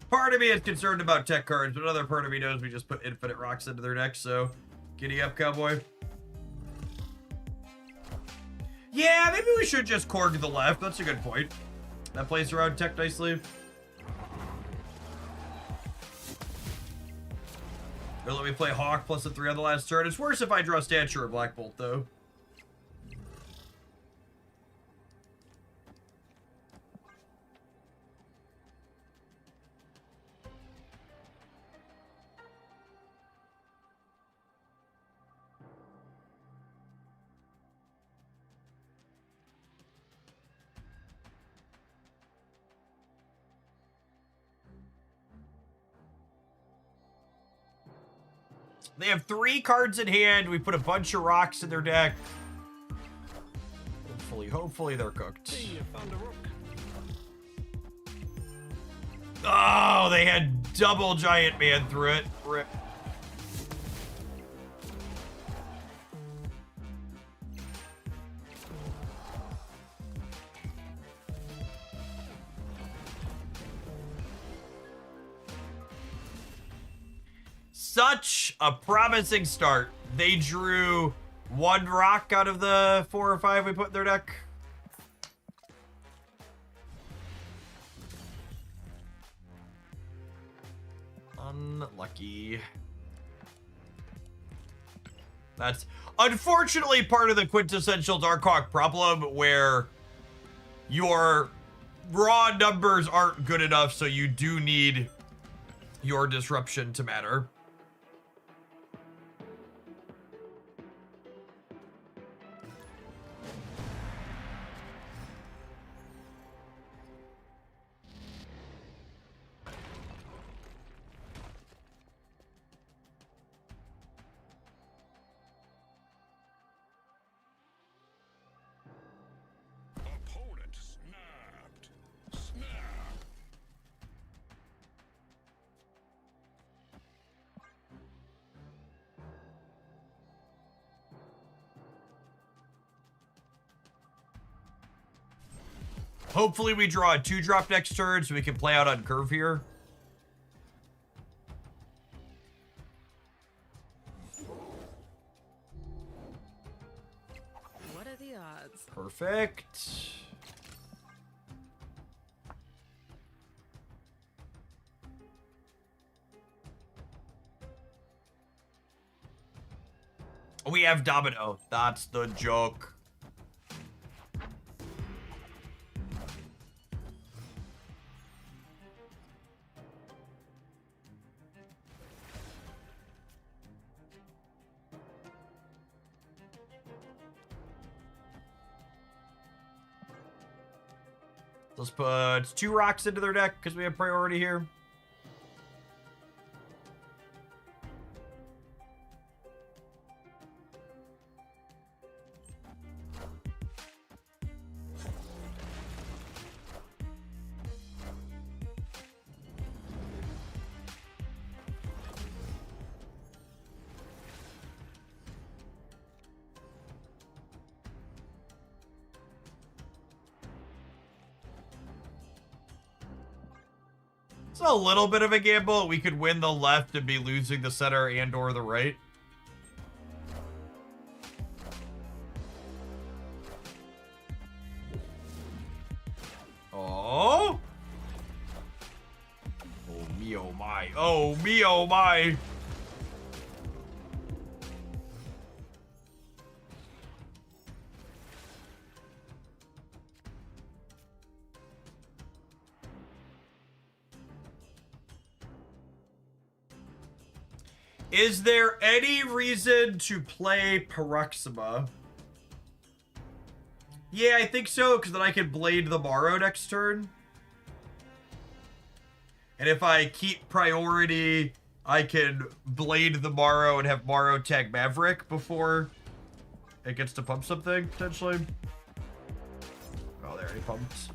Part of me is concerned about tech cards, but another part of me knows we just put infinite rocks into their deck, so giddy up, cowboy. Yeah, maybe we should just core to the left. That's a good point. That plays around tech nicely. Or let me play Hawk plus a 3 on the last turn. It's worse if I draw Stature or Black Bolt, though. They have 3 cards in hand. We put a bunch of rocks in their deck. Hopefully they're cooked. Oh, they had double Giant Man through it. Rip. such a promising start. They drew 1 rock out of the 4 or 5 we put in their deck. Unlucky. That's unfortunately part of the quintessential Darkhawk problem, where your raw numbers aren't good enough, so you do need your disruption to matter. Opponent snapped. Snap. Hopefully we draw a 2-drop next turn so we can play out on curve here. What are the odds? Perfect. We have Domino. That's the joke. Let's put 2 rocks into their deck because we have priority here. It's a little bit of a gamble. We could win the left and be losing the center and or the right. Oh. Oh me, oh my. Oh me, oh my. Is there any reason to play Paroxysma? Yeah, I think so, because then I can Blade the Morrow next turn. And if I keep priority, I can Blade the Morrow and have Morrow tag Maverick before it gets to pump something, potentially. Oh, there, he pumps.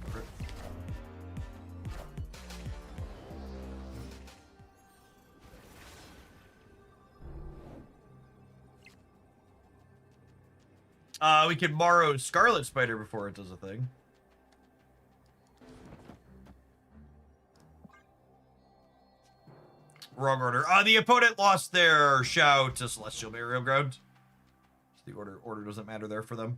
We can Morrow Scarlet Spider before it does a thing. Wrong order. The opponent lost their shout to Celestial Burial Ground. The order doesn't matter there for them.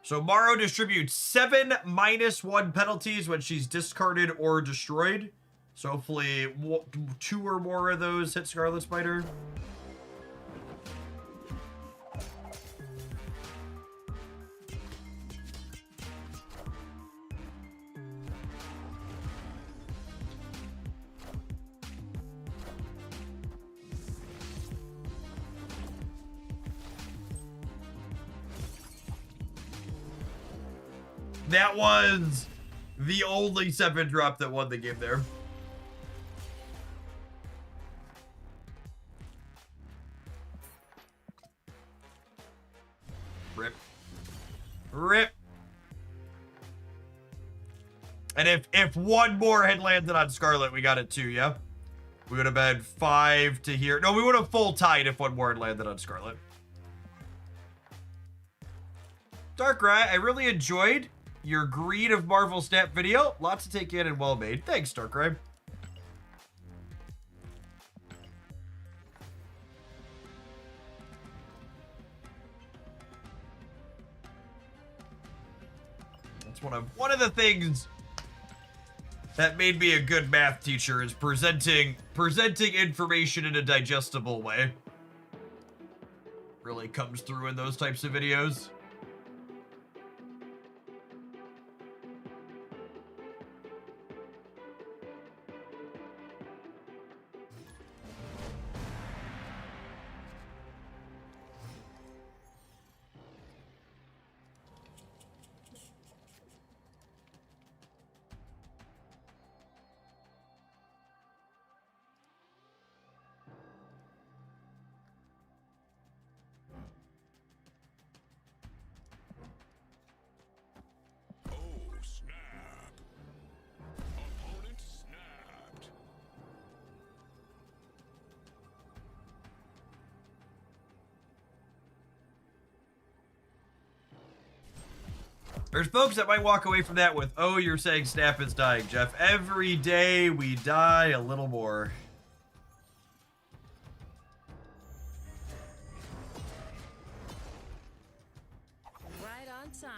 So Morrow distributes 7 -1 penalties when she's discarded or destroyed. So hopefully 2 or more of those hit Scarlet Spider. That was the only 7-drop that won the game there. Rip. Rip. And if one more had landed on Scarlet, we got it too, yeah? We would have been 5 to here. No, we would have full tied if one more had landed on Scarlet. Darkrai, I really enjoyed your Greed of Marvel Snap video. Lots to take in and well made. Thanks, Darkrai. That's one of the things that made me a good math teacher is presenting information in a digestible way. Really comes through in those types of videos. There's folks that might walk away from that with, oh, you're saying Snap is dying, Jeff. Every day we die a little more. Right on time.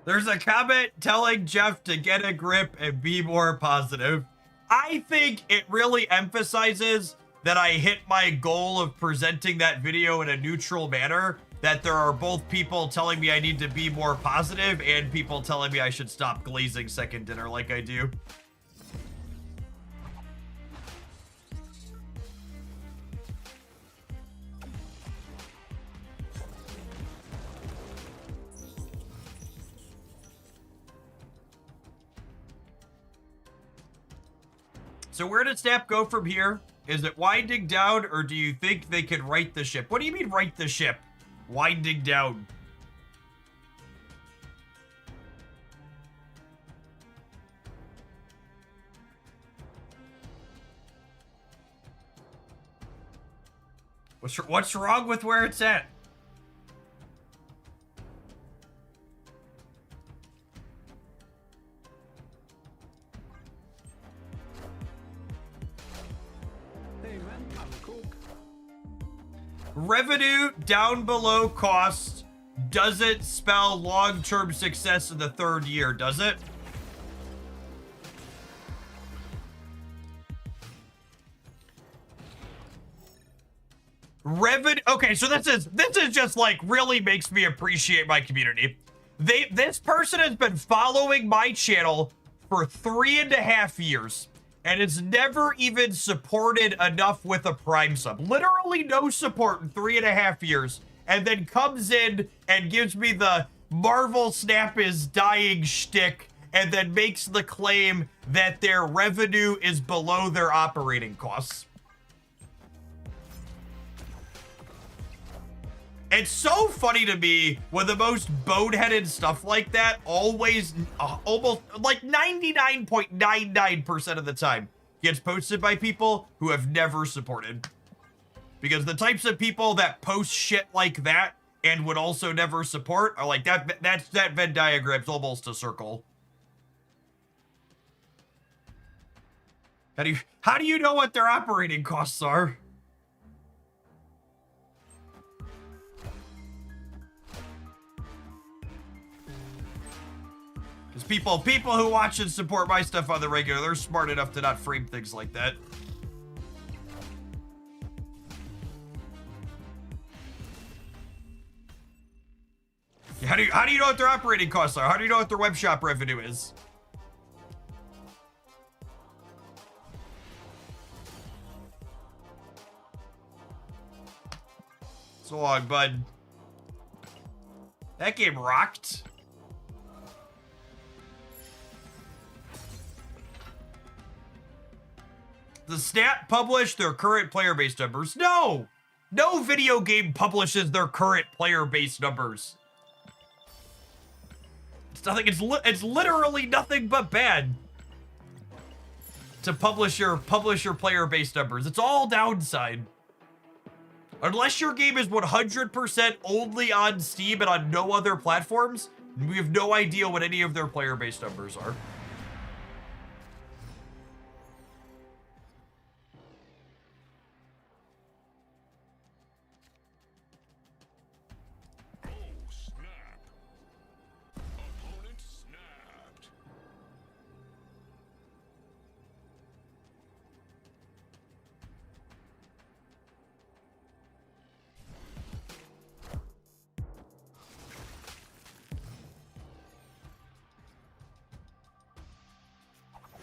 There's a comment telling Jeff to get a grip and be more positive. I think it really emphasizes that I hit my goal of presenting that video in a neutral manner, that there are both people telling me I need to be more positive and people telling me I should stop glazing second dinner like I do. So where does Snap go from here? Is it winding down, or do you think they can right the ship? What do you mean right the ship? Winding down. What's wrong with where it's at? Revenue down below cost doesn't spell long-term success in the third year, does it? Revenue. Okay, so this is just like really makes me appreciate my community. This person has been following my channel for 3.5 years. And it's never even supported enough with a Prime sub. Literally no support in 3.5 years. And then comes in and gives me the Marvel Snap is dying shtick. And then makes the claim that their revenue is below their operating costs. It's so funny to me when the most boneheaded stuff like that always, almost like 99.99% of the time gets posted by people who have never supported. Because the types of people that post shit like that and would also never support are like, that Venn diagram's almost a circle. How do you know what their operating costs are? People who watch and support my stuff on the regular, they're smart enough to not frame things like that. How do you know what their operating costs are? How do you know what their web shop revenue is? So long, bud. That game rocked. Does Snap publish their current player base numbers? No! No video game publishes their current player base numbers. It's nothing. It's literally nothing but bad to publish your player base numbers. It's all downside. Unless your game is 100% only on Steam and on no other platforms, we have no idea what any of their player base numbers are.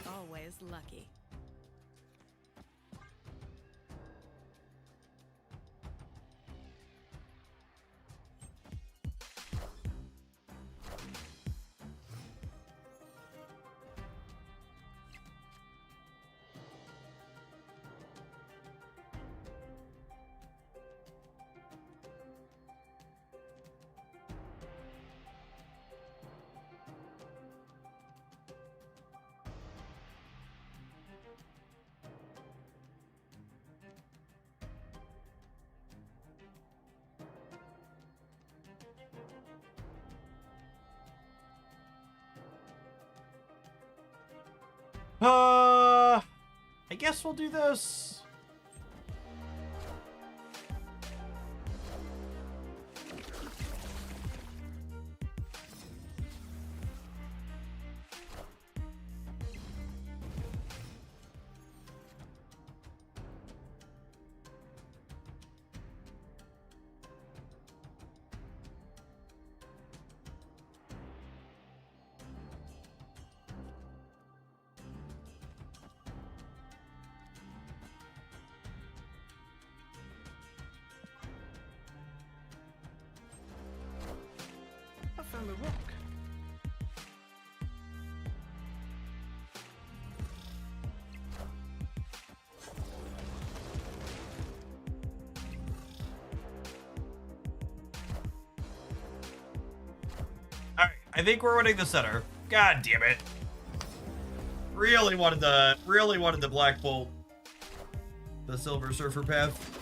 Always lucky. I guess we'll do this. I found the rock. Alright, I think we're winning the center. God damn it. Really wanted the Black Bolt. The Silver Surfer path.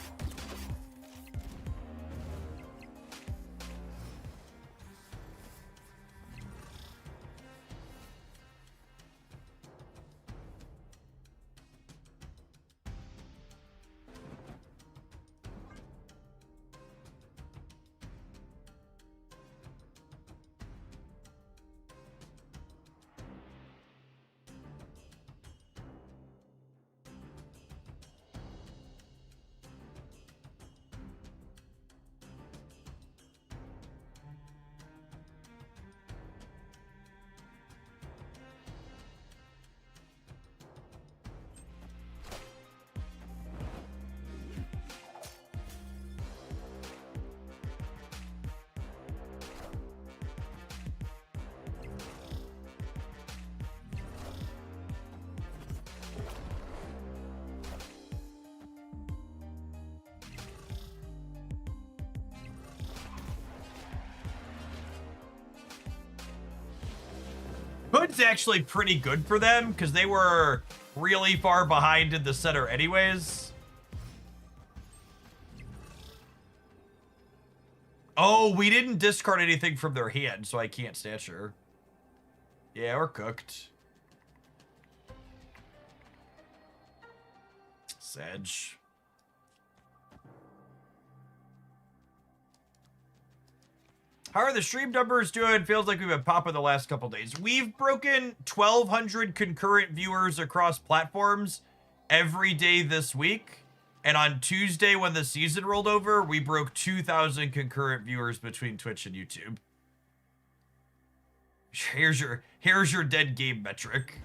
Hood's actually pretty good for them because they were really far behind in the center anyways. Oh, we didn't discard anything from their hand, so I can't stature. Yeah, we're cooked. Sedge. How are the stream numbers doing? Feels like we've been popping the last couple days. We've broken 1,200 concurrent viewers across platforms every day this week. And on Tuesday, when the season rolled over, we broke 2,000 concurrent viewers between Twitch and YouTube. Here's your dead game metric.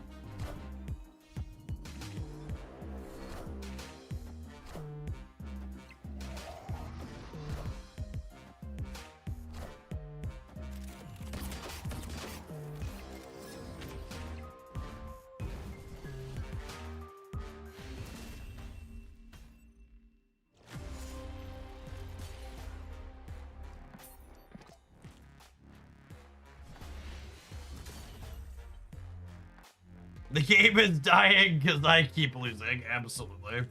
The game is dying because I keep losing. Absolutely.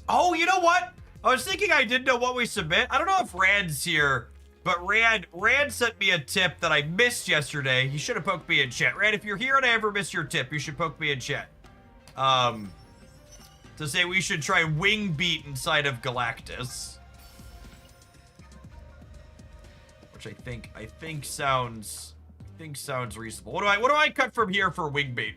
Oh, you know what? I was thinking I didn't know what we submit. I don't know if Rad's here, but Rad sent me a tip that I missed yesterday. He should have poked me in chat. Rad, if you're here and I ever miss your tip, you should poke me in chat. To say we should try Wing Beat inside of Galactus. Which I think sounds reasonable. What do I cut from here for Wing Beat?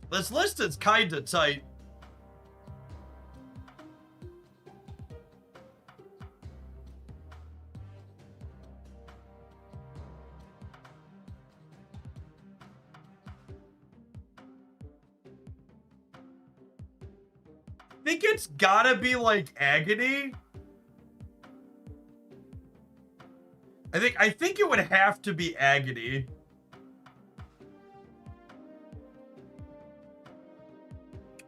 This list is kinda tight. I think it's gotta be like Agony. I think it would have to be Agony.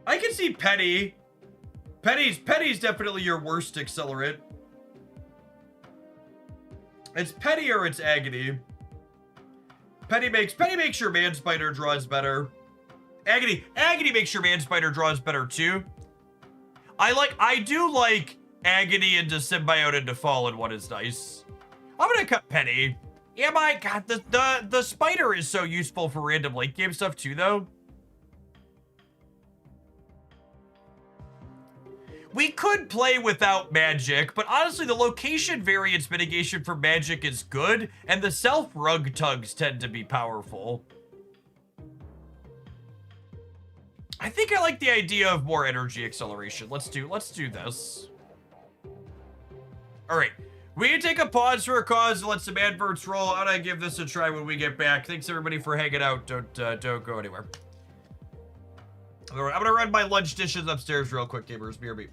I can see Petty. Petty's definitely your worst accelerant. It's Petty or it's Agony. Petty makes your Man Spider draws better. Agony makes your Man Spider draws better too. I do like Agony into Symbiote into Fallen one is nice. I'm gonna cut Petty. Yeah, my god, the spider is so useful for random late game stuff too though. We could play without magic, but honestly, the location variance mitigation for magic is good, and the self-rug tugs tend to be powerful. I think I like the idea of more energy acceleration. Let's do this. All right, we can take a pause for a cause and let some adverts roll. I'm gonna give this a try when we get back. Thanks everybody for hanging out. Don't go anywhere. I'm gonna run my lunch dishes upstairs real quick, gamers. BRB.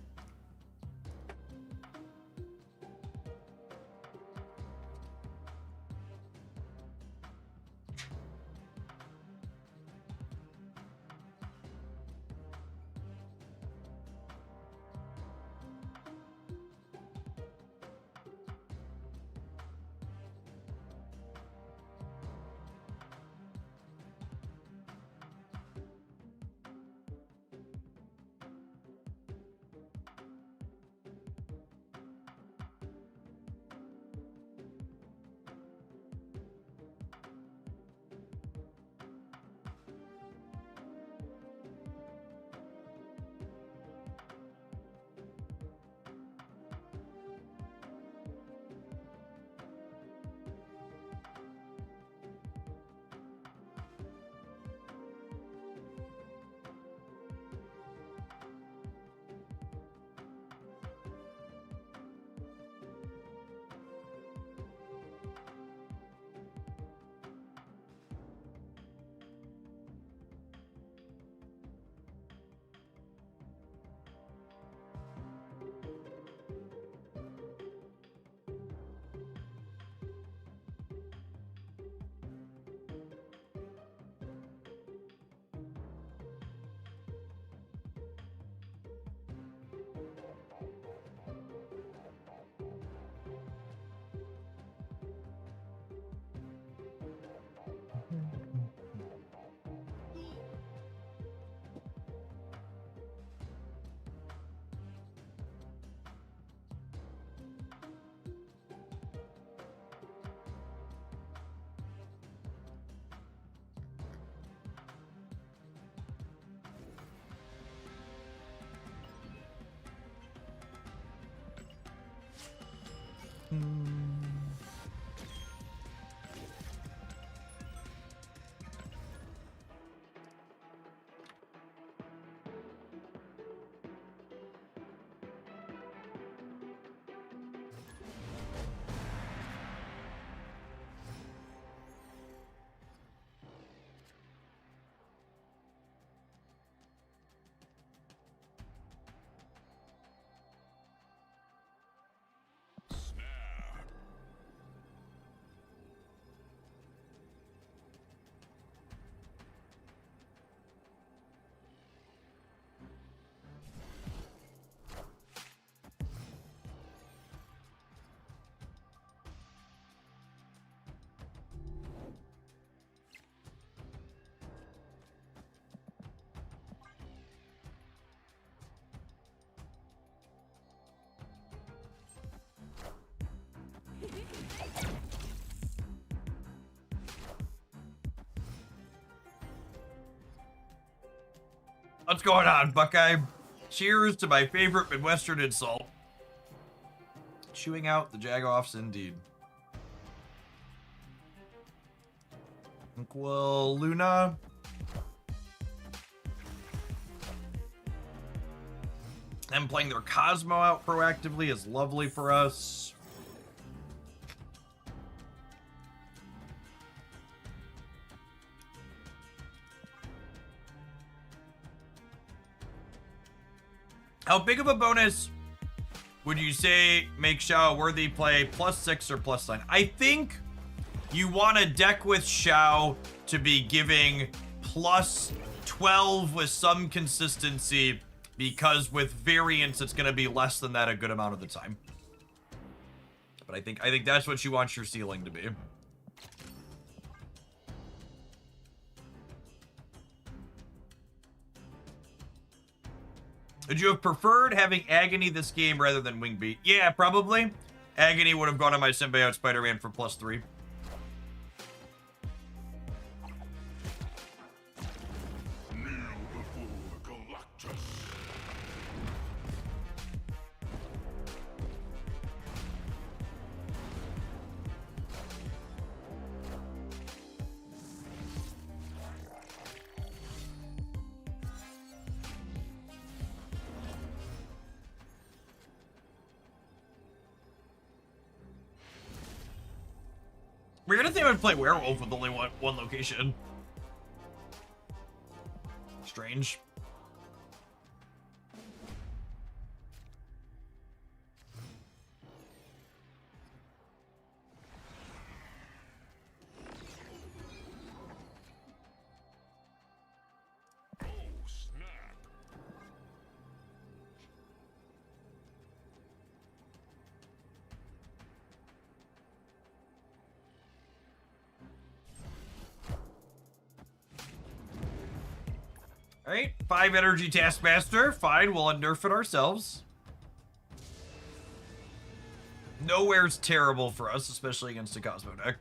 What's going on, Buckeye? Cheers to my favorite Midwestern insult. Chewing out the Jagoffs, indeed. Well, Luna. Them playing their Cosmo out proactively is lovely for us. How big of a bonus would you say make Xiao a worthy play, +6 or +9? I think you want a deck with Xiao to be giving +12 with some consistency, because with variance it's going to be less than that a good amount of the time. But I think that's what you want your ceiling to be. Would you have preferred having Agony this game rather than Wingbeat? Yeah, probably. Agony would have gone on my Symbiote Spider-Man for +3. Kneel before Galactus. We're gonna think I would play Werewolf with only one location. Strange. Oh, snap. Alright, 5 energy Taskmaster. Fine, we'll unnerf it ourselves. Nowhere's terrible for us, especially against a Cosmo deck.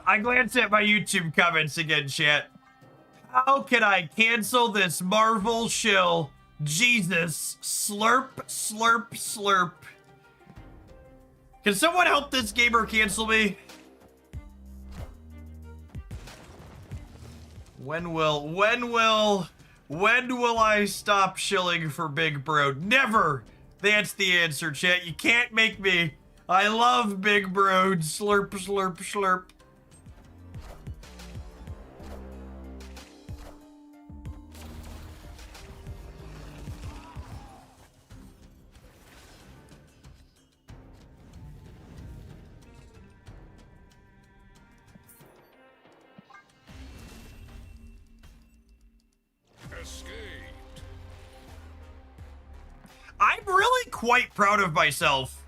I glanced at my YouTube comments again, chat. How can I cancel this Marvel shill? Jesus. Slurp, slurp, slurp. Can someone help this gamer cancel me? When will I stop shilling for Big Bro? Never! That's the answer, chat. You can't make me. I love Big Bro. Slurp, slurp, slurp. Escaped. I'm really quite proud of myself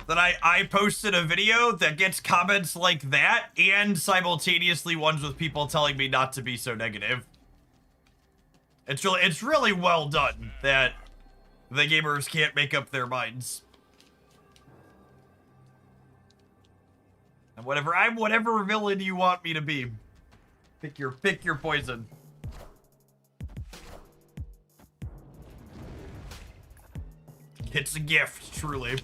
that I posted a video that gets comments like that and simultaneously ones with people telling me not to be so negative. It's really well done that the gamers can't make up their minds. And I'm whatever villain you want me to be. Pick your poison. It's a gift, truly.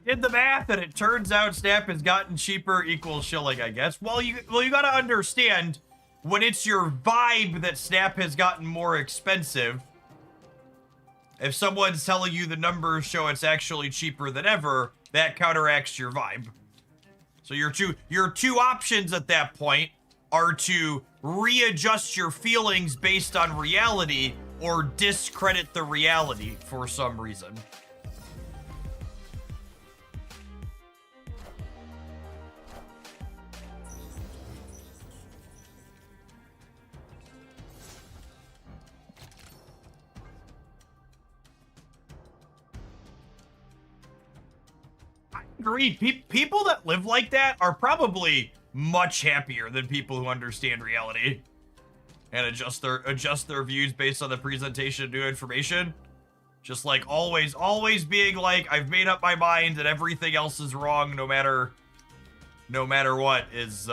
Did the math and it turns out Snap has gotten cheaper equals shilling, I guess. Well, you gotta understand, when it's your vibe that Snap has gotten more expensive, if someone's telling you the numbers show it's actually cheaper than ever, that counteracts your vibe. So your two options at that point are to readjust your feelings based on reality or discredit the reality for some reason. Agreed. People that live like that are probably much happier than people who understand reality and adjust their views based on the presentation of new information. Just like always being like, I've made up my mind and everything else is wrong no matter what is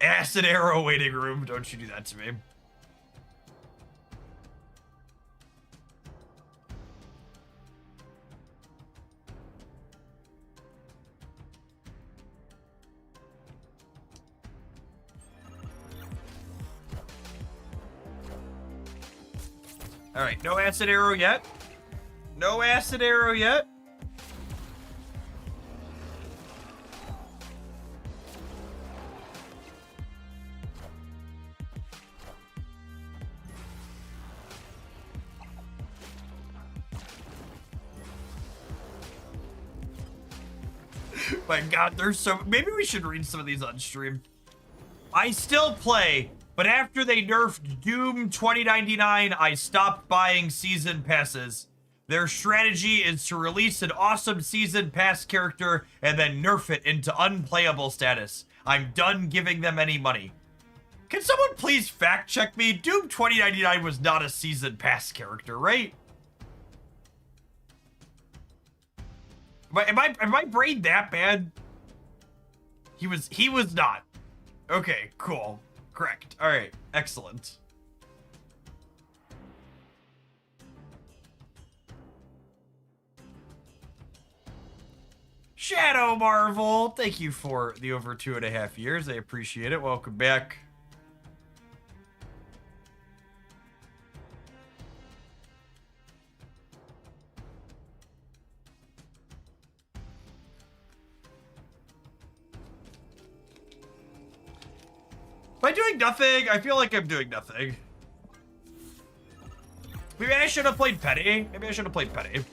acid arrow waiting room. Don't you do that to me. All right, no acid arrow yet. No acid arrow yet. My God, there's so... Maybe we should read some of these on stream. I still play, but after they nerfed Doom 2099, I stopped buying season passes. Their strategy is to release an awesome season pass character and then nerf it into unplayable status. I'm done giving them any money. Can someone please fact check me? Doom 2099 was not a season pass character, right? Am my brain that bad? He was not. Okay, cool. Correct. All right, excellent. Shadow Marvel, thank you for the over 2.5 years. I appreciate it. Welcome back. Am I doing nothing? I feel like I'm doing nothing. Maybe I should have played Petty. Maybe I should have played Petty.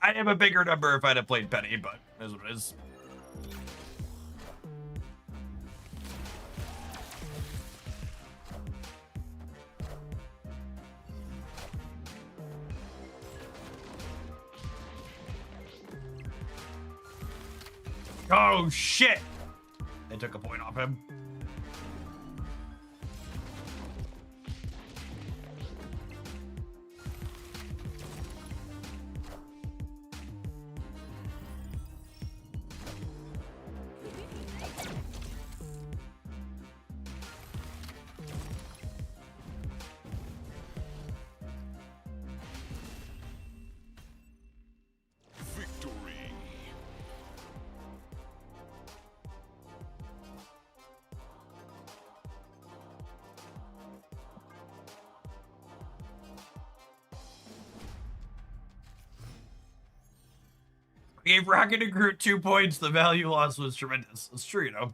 I am a bigger number if I'd have played Penny, but it is what it is. Oh, shit! They took a point off him. Gave Rocket and Groot 2 points. The value loss was tremendous. It's true, you know.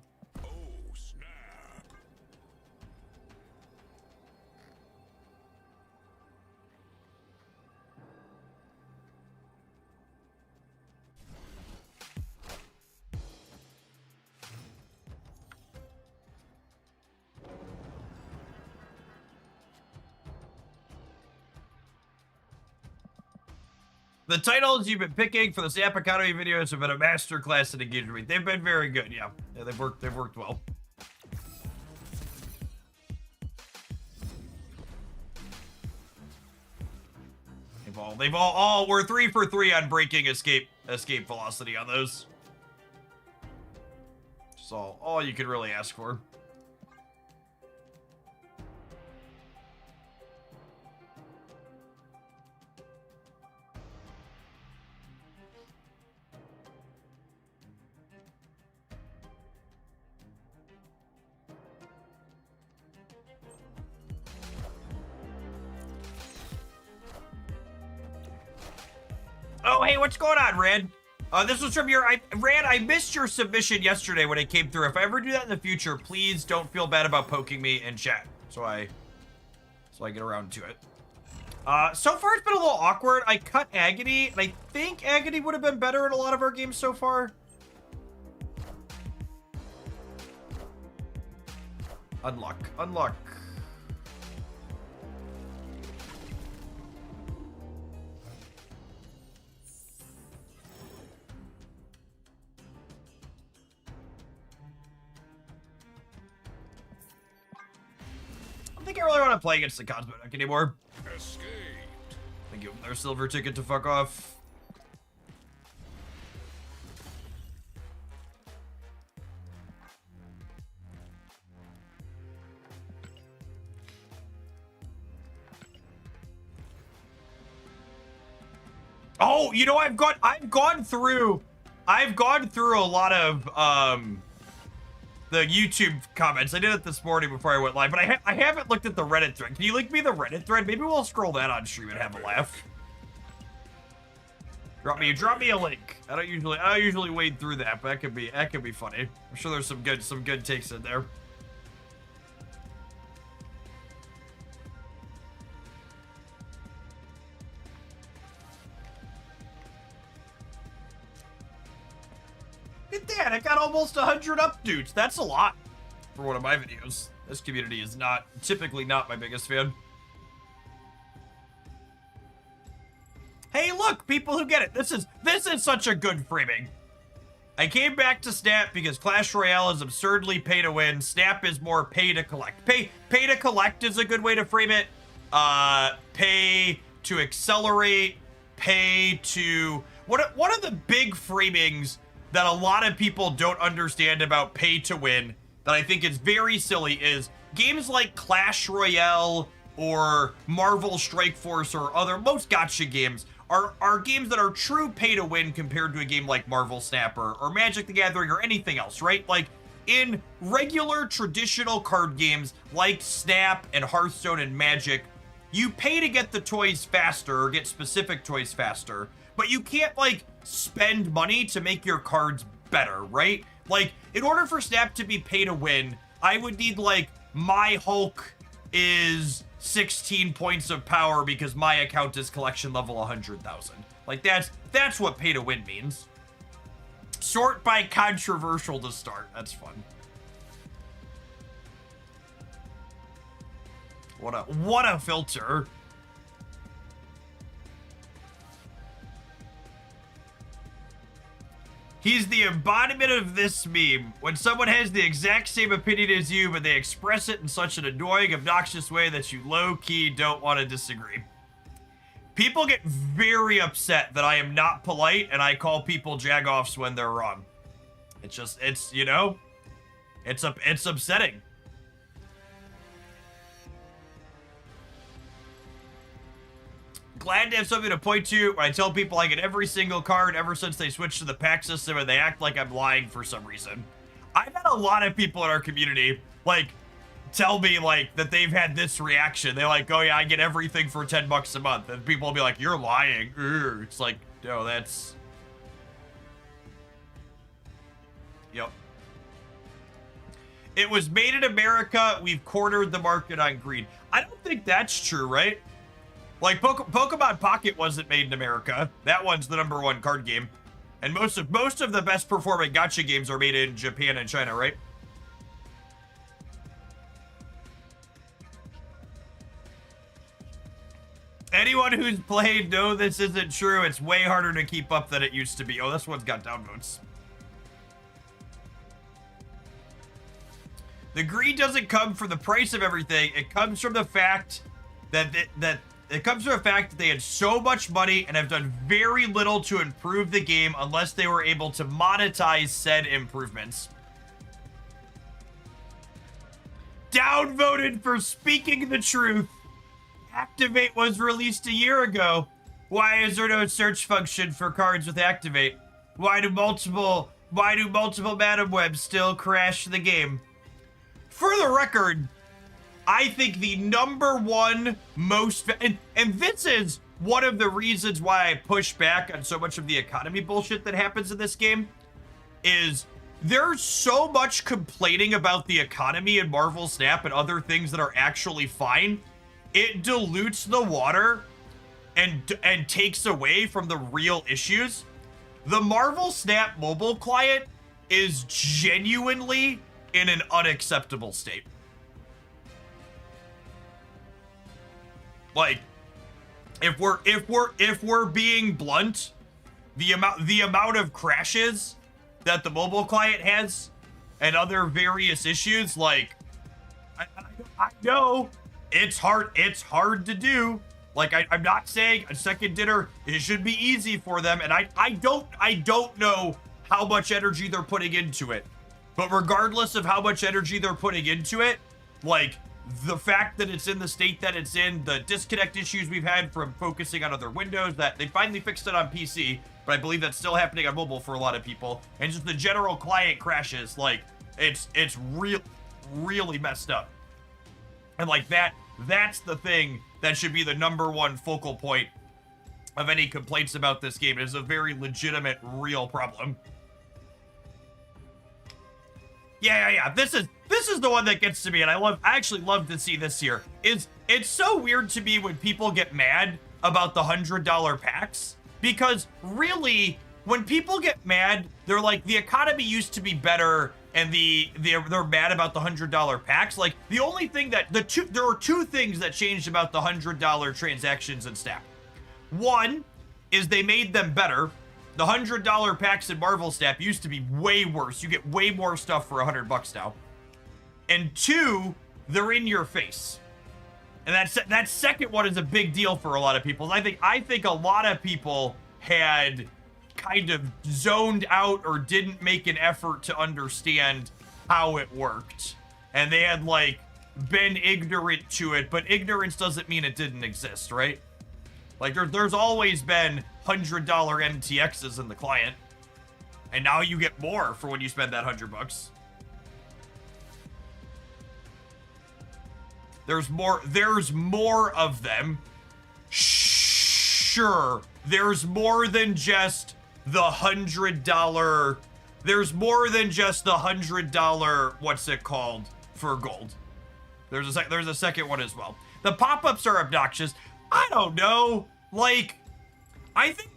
The titles you've been picking for the Zap Economy videos have been a masterclass in engagement. They've been very good, yeah. They've worked well. They've all we're 3 for 3 on breaking escape velocity on those. That's all you could really ask for. Oh, hey, what's going on, Red? This was from your... Rand, I missed your submission yesterday when it came through. If I ever do that in the future, please don't feel bad about poking me in chat. So I get around to it. So far, it's been a little awkward. I cut Agony, and I think Agony would have been better in a lot of our games so far. Unluck. Unluck. I don't think I really want to play against the Cosmo deck anymore. Escaped. Thank you. Their silver ticket to fuck off. Oh, you know, I've gone through a lot of the YouTube comments. I did it this morning before I went live, but I haven't looked at the Reddit thread. Can you link me the Reddit thread? Maybe we'll scroll that on stream and have a laugh. Drop me a link. I don't usually wade through that, but that could be funny. I'm sure there's some good takes in there. Look at that, I got almost 100 updates. That's a lot for one of my videos. This community is typically not my biggest fan. Hey, look, people who get it. This is such a good framing. I came back to Snap because Clash Royale is absurdly pay to win. Snap is more pay to collect. Pay to collect is a good way to frame it. Pay to accelerate. Pay to... One of the big framings that a lot of people don't understand about pay to win that I think is very silly is games like Clash Royale or Marvel Strike Force or most gacha games are games that are true pay to win compared to a game like Marvel Snap or Magic the Gathering or anything else, right? Like in regular traditional card games like Snap and Hearthstone and Magic, you pay to get the toys faster or get specific toys faster, but you can't like spend money to make your cards better, right? Like in order for Snap to be pay to win, I would need like my Hulk is 16 points of power because my account is collection level 100,000. Like that's what pay to win means. Sort by controversial to start. That's fun. What a filter. He's the embodiment of this meme. When someone has the exact same opinion as you, but they express it in such an annoying, obnoxious way that you low-key don't want to disagree. People get very upset that I am not polite and I call people jagoffs when they're wrong. It's you know, it's upsetting. Glad to have something to point to when I tell people I get every single card ever since they switched to the pack system and they act like I'm lying for some reason. I've had a lot of people in our community, like, tell me, like, that they've had this reaction. They're like, oh yeah, I get everything for 10 bucks a month. And people will be like, you're lying. Urgh. It's like, no, that's... Yep. It was made in America. We've cornered the market on greed. I don't think that's true, right? Like, Pokemon Pocket wasn't made in America. That one's the #1 card game. And most of the best performing gacha games are made in Japan and China, right? Anyone who's played know this isn't true. It's way harder to keep up than it used to be. Oh, this one's got downvotes. The greed doesn't come from the price of everything. It comes from the fact that they had so much money and have done very little to improve the game unless they were able to monetize said improvements. Downvoted for speaking the truth. Activate was released a year ago. Why is there no search function for cards with Activate? Why do multiple Madam Webs still crash the game? For the record, I think the #1 most, and this is one of the reasons why I push back on so much of the economy bullshit that happens in this game, is there's so much complaining about the economy in Marvel Snap and other things that are actually fine. It dilutes the water and takes away from the real issues. The Marvel Snap mobile client is genuinely in an unacceptable state. Like, if we're being blunt, the amount of crashes that the mobile client has and other various issues, like, I know it's hard to do. Like, I'm not saying a second dinner, it should be easy for them, and I don't know how much energy they're putting into it. But regardless of how much energy they're putting into it, like, the fact that it's in the state that it's in, the disconnect issues we've had from focusing on other windows, that they finally fixed it on PC, but I believe that's still happening on mobile for a lot of people, and just the general client crashes, like, it's really messed up. And like that's the thing that should be the #1 focal point of any complaints about this game. It is a very legitimate, real problem. Yeah. This is the one that gets to me, and I actually love to see this here. It's so weird to me when people get mad about the $100 packs, because really, when people get mad, they're like, the economy used to be better, and they're mad about the $100 packs. Like, the only thing that there are two things that changed about the $100 transactions in Snap. One is they made them better. The $100 packs in Marvel Snap used to be way worse. You get way more stuff for $100 now. And two, they're in your face. And that second one is a big deal for a lot of people. I think a lot of people had kind of zoned out or didn't make an effort to understand how it worked. And they had, like, been ignorant to it, but ignorance doesn't mean it didn't exist, right? Like, there's always been $100 MTXs in the client, and now you get more for when you spend that $100. There's more of them. Sure, there's more than just the $100. There's more than just the $100. What's it called for gold? There's a second one as well. The pop-ups are obnoxious. I don't know. Like, I think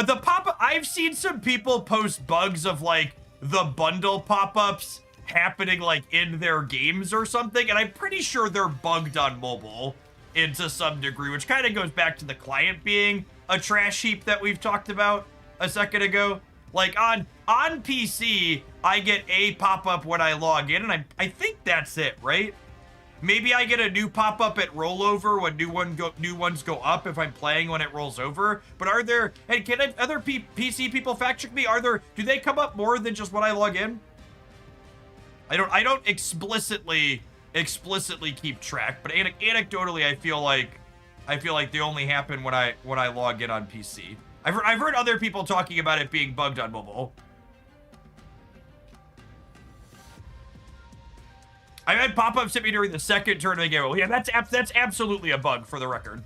the pop-up, I've seen some people post bugs of, like, the bundle pop-ups happening, like, in their games or something, and I'm pretty sure they're bugged on mobile to some degree, which kind of goes back to the client being a trash heap that we've talked about a second ago. Like, on PC, I get a pop-up when I log in, and I think that's it, right? Maybe I get a new pop-up at rollover when new ones go up if I'm playing when it rolls over. But are there, and can other PC people fact check me? Do they come up more than just when I log in? I don't explicitly keep track, but anecdotally I feel like they only happen when I log in on PC. I've heard other people talking about it being bugged on mobile. I had pop-ups hit me during the second turn of the game. Well, yeah, that's absolutely a bug, for the record.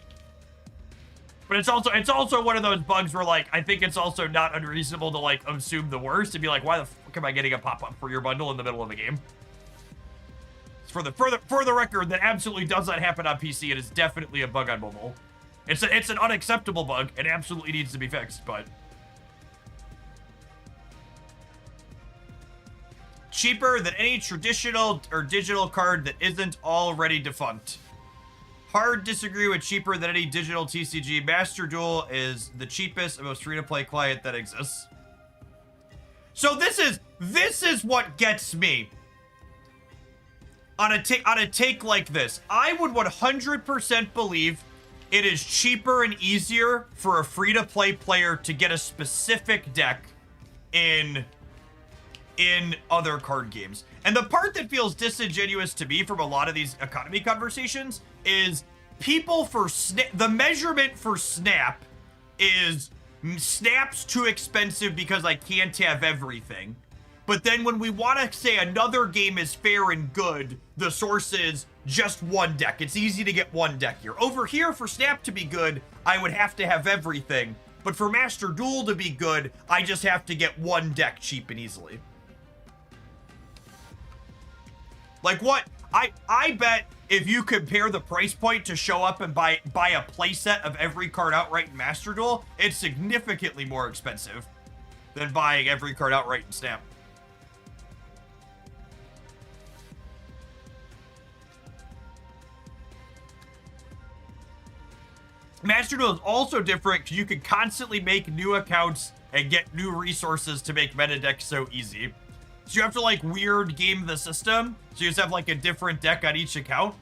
But it's also one of those bugs where, like, I think it's also not unreasonable to, like, assume the worst and be like, why the fuck am I getting a pop-up for your bundle in the middle of a game? For the record, that absolutely does not happen on PC. It is definitely a bug on mobile. It's an unacceptable bug. It absolutely needs to be fixed, but cheaper than any traditional or digital card that isn't already defunct. Hard disagree with cheaper than any digital TCG. Master Duel is the cheapest and most free-to-play client that exists. So this is what gets me. On a take like this, I would 100% believe it is cheaper and easier for a free-to-play player to get a specific deck in in other card games. And the part that feels disingenuous to me from a lot of these economy conversations is people for the measurement for Snap is Snap's too expensive because I can't have everything. But then when we want to say another game is fair and good, the source is just one deck. It's easy to get one deck here. Over here, for Snap to be good, I would have to have everything. But for Master Duel to be good, I just have to get one deck cheap and easily. Like what? I bet if you compare the price point to show up and buy a playset of every card outright in Master Duel, it's significantly more expensive than buying every card outright in Snap. Master Duel is also different because you can constantly make new accounts and get new resources to make meta decks so easy. So you have to like weird game the system. So you just have like a different deck on each account.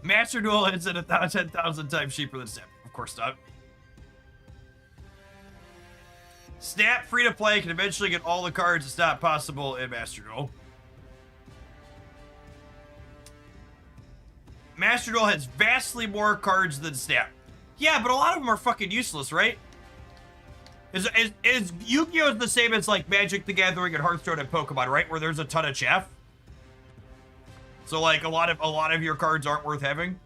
Master Duel is at 10,000 times cheaper than Snap. Of course not. Snap free to play can eventually get all the cards. It's not possible in Master Duel. Master Duel has vastly more cards than Snap. Yeah, but a lot of them are fucking useless, right? Is Yu-Gi-Oh! The same as like Magic the Gathering and Hearthstone and Pokemon, right? Where there's a ton of chaff. So like a lot of your cards aren't worth having.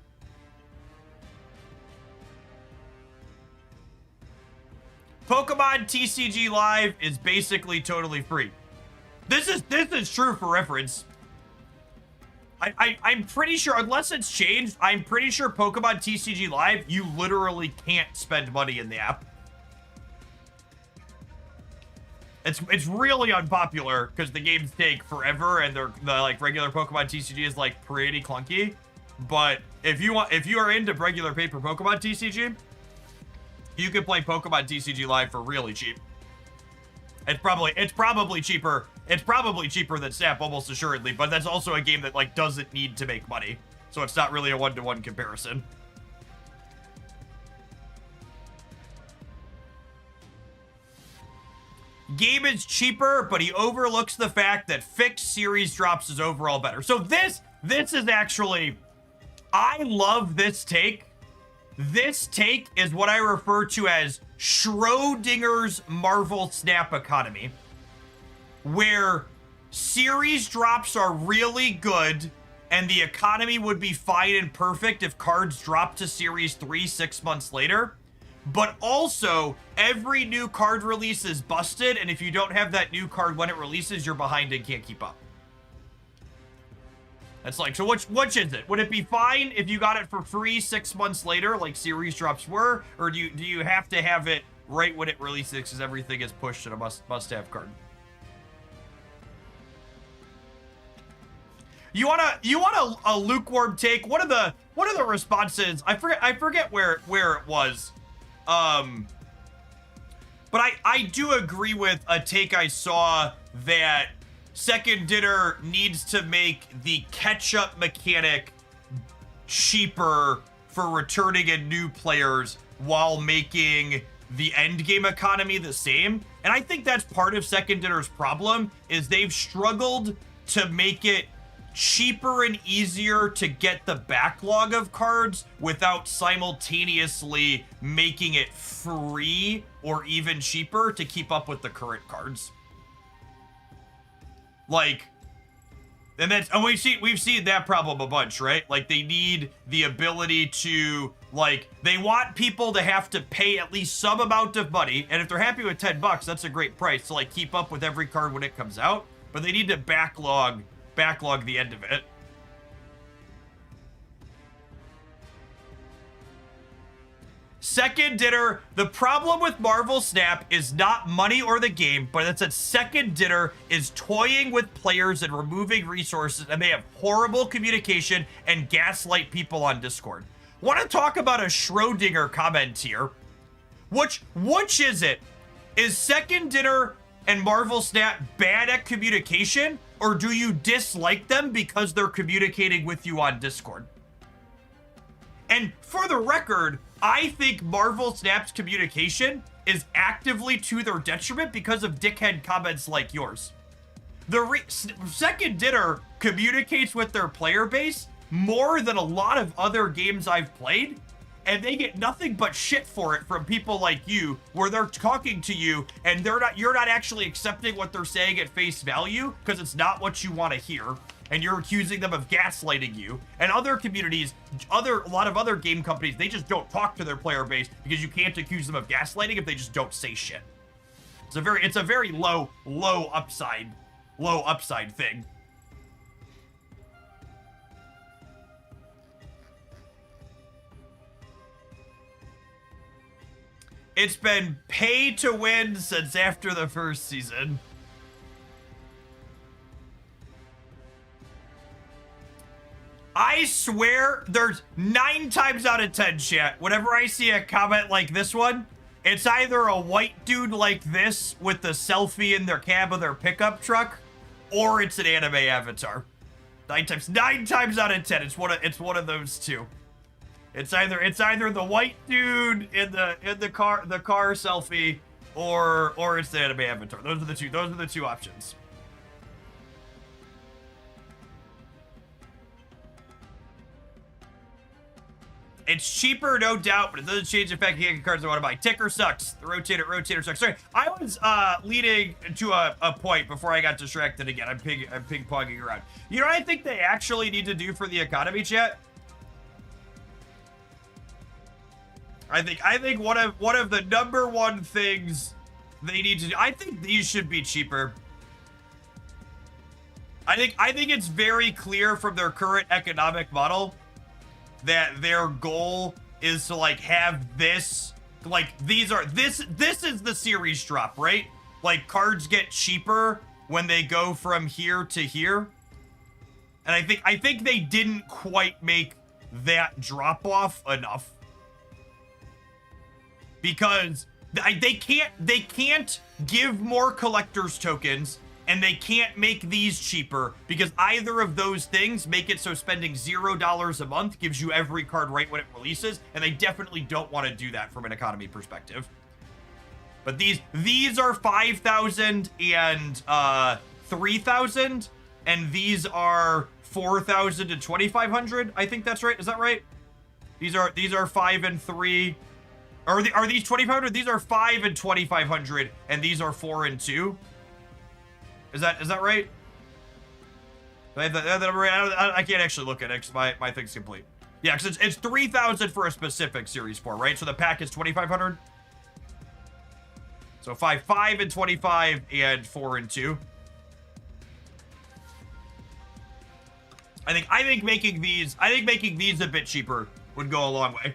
Pokemon TCG Live is basically totally free. This is true for reference. I'm pretty sure, unless it's changed, I'm pretty sure Pokemon TCG Live, you literally can't spend money in the app. It's really unpopular because the games take forever and the like regular Pokemon TCG is like pretty clunky. But if you are into regular paper Pokemon TCG, you can play Pokemon TCG Live for really cheap. It's probably cheaper. It's probably cheaper than Snap, almost assuredly, but that's also a game that like doesn't need to make money. So it's not really a one-to-one comparison. Game is cheaper, but he overlooks the fact that fixed series drops is overall better. So this is actually, I love this take. This take is what I refer to as Schrodinger's Marvel Snap economy, where series drops are really good and the economy would be fine and perfect if cards dropped to series 3 6 months later. But also, every new card release is busted, and if you don't have that new card when it releases, you're behind and can't keep up. That's like, so which is it? Would it be fine if you got it for free 6 months later, like series drops were? Or do you have to have it right when it releases because everything is pushed to a must-have card? You want a lukewarm take? What are the responses? I forget where it was. But I do agree with a take I saw that Second Dinner needs to make the catch-up mechanic cheaper for returning and new players while making the endgame economy the same. And I think that's part of Second Dinner's problem, is they've struggled to make it cheaper and easier to get the backlog of cards without simultaneously making it free or even cheaper to keep up with the current cards. Like, and we've seen that problem a bunch, right? Like, they need the ability to, like, they want people to have to pay at least some amount of money, and if they're happy with $10, that's a great price to like keep up with every card when it comes out. But they need to backlog the end of it. Second Dinner, the problem with Marvel Snap is not money or the game, but it's that Second Dinner is toying with players and removing resources, and they have horrible communication and gaslight people on Discord. Want to talk about a Schrodinger comment here? Which is it? Is Second Dinner and Marvel Snap bad at communication, or do you dislike them because they're communicating with you on Discord? And for the record, I think Marvel Snap's communication is actively to their detriment because of dickhead comments like yours. Second Dinner communicates with their player base more than a lot of other games I've played, and they get nothing but shit for it from people like you, where they're talking to you and you're not actually accepting what they're saying at face value because it's not what you want to hear, and you're accusing them of gaslighting you. And other communities, a lot of other game companies, they just don't talk to their player base because you can't accuse them of gaslighting if they just don't say shit. It's a very low upside thing. It's been pay to win since after the first season. I swear there's 9 times out of 10, chat, whenever I see a comment like this one, it's either a white dude like this with the selfie in their cab of their pickup truck, or it's an anime avatar. 9 times out of 10, it's one of those two. It's either the white dude in the car selfie, or it's the anime avatar. Those are the two options. It's cheaper, no doubt, but it doesn't change the fact you get cards I want to buy. Ticker sucks. The rotator sucks. Sorry, I was leading to a point before I got distracted again. I'm ping-ponging around. You know what I think they actually need to do for the economy, chat? I think one of the number one things they need to do, I think these should be cheaper. I think it's very clear from their current economic model that their goal is to like have this, like this is the series drop, right? Like cards get cheaper when they go from here to here. And I think they didn't quite make that drop off enough. Because they can't give more collector's tokens, and they can't make these cheaper, because either of those things make it so spending $0 a month gives you every card right when it releases, and they definitely don't want to do that from an economy perspective. But these are 5,000 and 3,000, and these are 4,000 and 2,500. I think that's right. Is that right? These are 5 and 3. Are these 2,500? These are 5 and 2,500, and these are 4 and 2. Is that right? I can't actually look at it because my thing's complete. Yeah, because it's 3,000 for a specific series 4, right? So the pack is 2,500. So 5 and 25 and 4 and 2. I think making these a bit cheaper would go a long way.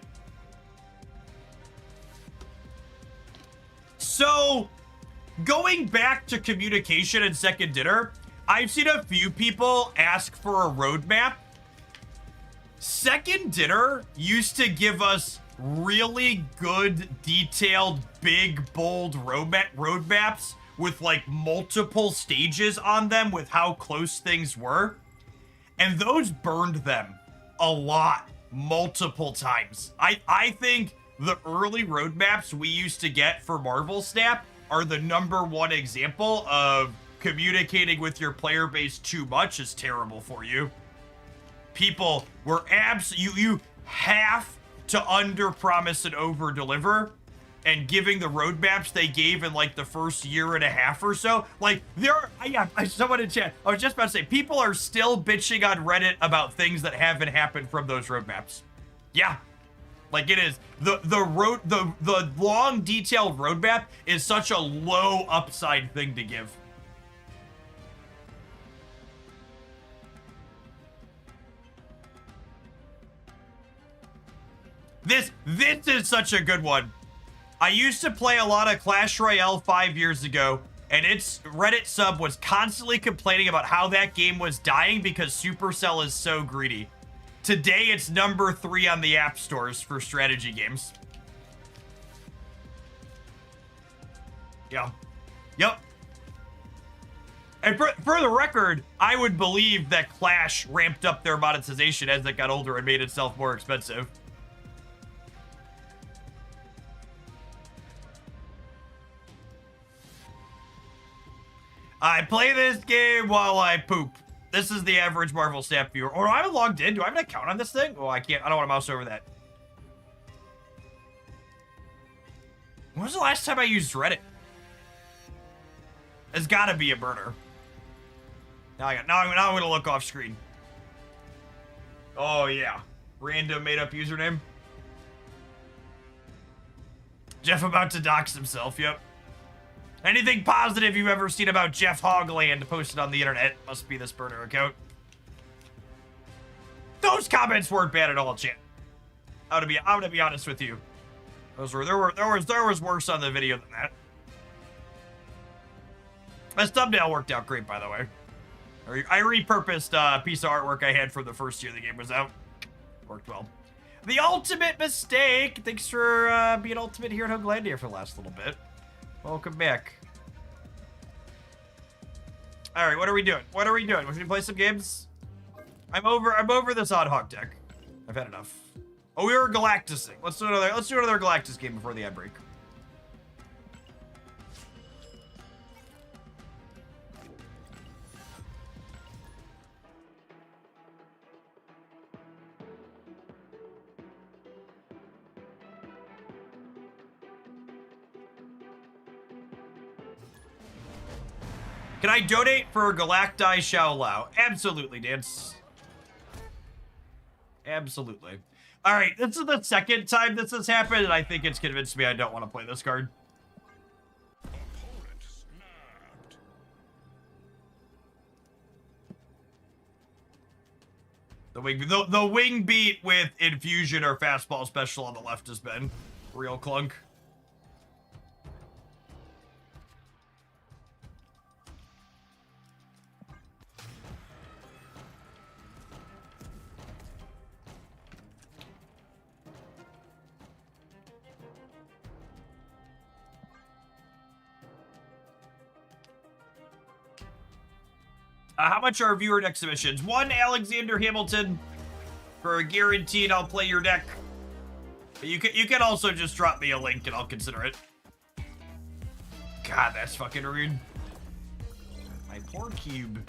So, going back to communication and Second Dinner, I've seen a few people ask for a roadmap. Second Dinner used to give us really good, detailed, big, bold roadmaps with like multiple stages on them with how close things were. And those burned them a lot, multiple times. I think the early roadmaps we used to get for Marvel Snap are the #1 example of communicating with your player base too much is terrible for you. People were you have to under-promise and over-deliver, and giving the roadmaps they gave in like the first year and a half or so, like someone in chat, I was just about to say, people are still bitching on Reddit about things that haven't happened from those roadmaps. Yeah. Like it is the long detailed roadmap is such a low upside thing to give. This is such a good one. I used to play a lot of Clash Royale 5 years ago, and its Reddit sub was constantly complaining about how that game was dying because Supercell is so greedy. Today, it's #3 on the app stores for strategy games. Yeah. Yep. And for the record, I would believe that Clash ramped up their monetization as it got older and made itself more expensive. I play this game while I poop. This is the average Marvel Snap viewer. Oh, I'm logged in. Do I have an account on this thing? Oh, I can't. I don't want to mouse over that. When was the last time I used Reddit? It's gotta be a burner. Now I'm gonna look off screen. Oh yeah. Random made up username. Jeff about to dox himself, yep. Anything positive you've ever seen about Jeff Hogland posted on the internet must be this burner account. Those comments weren't bad at all, chat. I'm gonna be honest with you. There was worse on the video than that. This thumbnail worked out great, by the way. I repurposed a piece of artwork I had from the first year the game was out. Worked well. The ultimate mistake. Thanks for being ultimate here at Hoaglandia for the last little bit. Welcome back. All right, what are we doing? What are we doing? We should play some games. I'm over this Odd Hawk deck. I've had enough. Oh, we were Galactusing. Let's do another Galactus game before the ad break. Can I donate for Galacti Xiao Lao? Absolutely, Dance. Absolutely. All right, this is the second time this has happened, and I think it's convinced me I don't want to play this card. The wing beat with infusion or fastball special on the left has been real clunk. How much are viewer deck submissions? 1 Alexander Hamilton for a guaranteed I'll play your deck. But you can also just drop me a link and I'll consider it. God, that's fucking rude. My poor cube.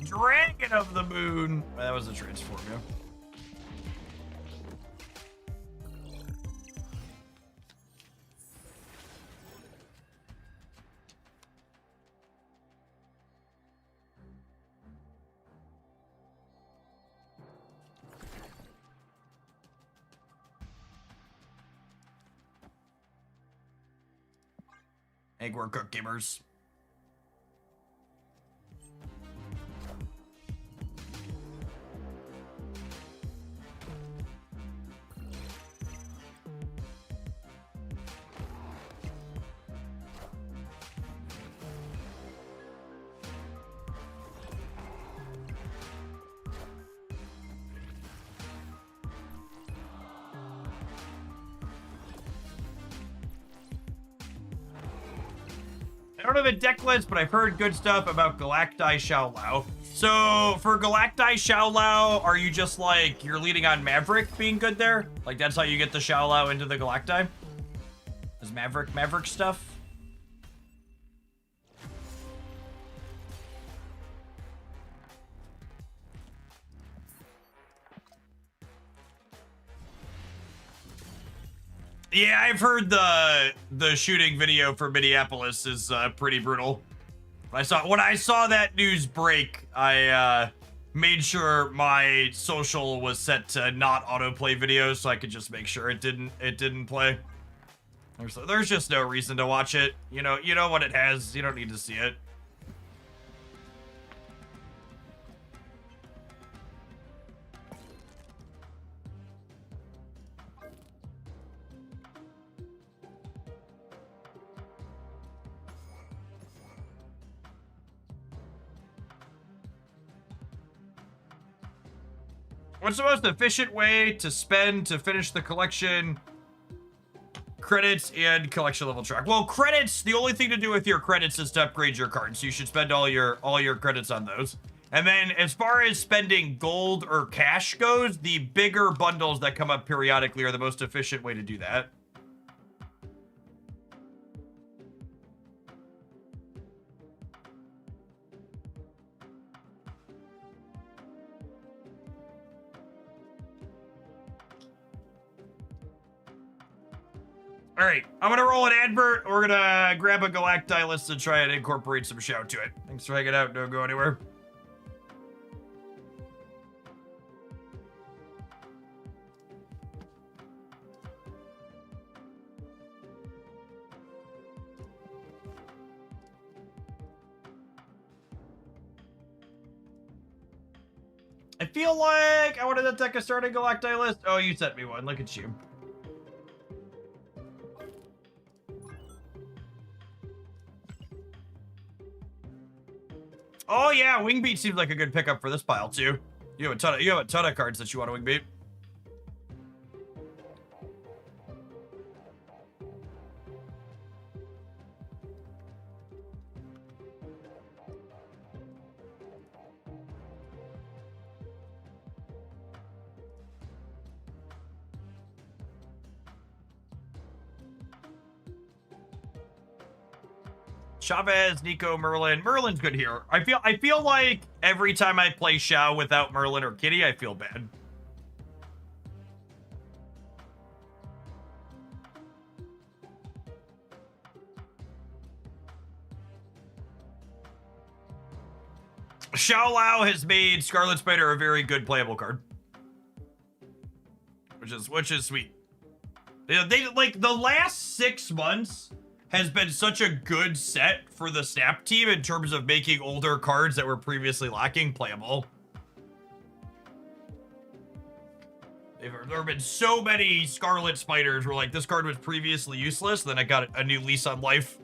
Dragon of the Moon. Well, that was a transform, yeah. Egg work cook gamers. I don't have a deck list, but I've heard good stuff about Galacti Xiao Lao. So, for Galacti Xiao Lao, are you just like, you're leading on Maverick being good there? Like, that's how you get the Xiao Lao into the Galacti? Is Maverick stuff? Yeah, I've heard the shooting video for Minneapolis is pretty brutal. When I saw that news break, I made sure my social was set to not autoplay videos so I could just make sure it didn't play. There's just no reason to watch it. You know what it has. You don't need to see it. What's the most efficient way to spend to finish the collection? Credits and collection level track. Well, credits, the only thing to do with your credits is to upgrade your card, so you should spend all your credits on those. And then as far as spending gold or cash goes, the bigger bundles that come up periodically are the most efficient way to do that. All right, I'm gonna roll an advert. We're gonna grab a Galactus list and try and incorporate some shout to it. Thanks for hanging out. Don't go anywhere. I feel like I wanted to take a starting Galactus list. Oh, you sent me one. Look at you. Oh yeah, Wingbeat seems like a good pickup for this pile too. You have a ton of cards that you want to Wingbeat. Chavez, Nico, Merlin. Merlin's good here. I feel like every time I play Xiao without Merlin or Kitty, I feel bad. Xiao Lao has made Scarlet Spider a very good playable card. Which is sweet. They like the last 6 months has been such a good set for the Snap team in terms of making older cards that were previously lacking playable. There have been so many Scarlet Spiders where like this card was previously useless, then I got a new lease on life.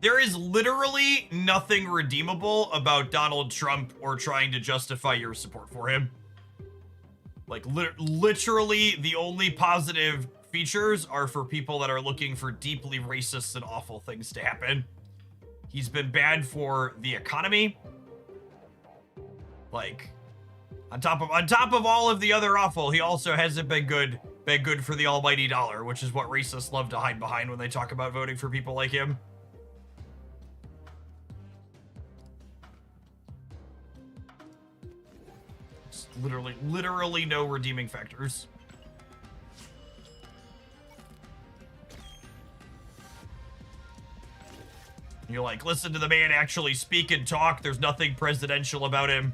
There is literally nothing redeemable about Donald Trump or trying to justify your support for him. Like, literally the only positive features are for people that are looking for deeply racist and awful things to happen. He's been bad for the economy. Like, on top of all of the other awful, he also hasn't been good for the almighty dollar, which is what racists love to hide behind when they talk about voting for people like him. Literally no redeeming factors. You're like, listen to the man actually speak and talk. There's nothing presidential about him.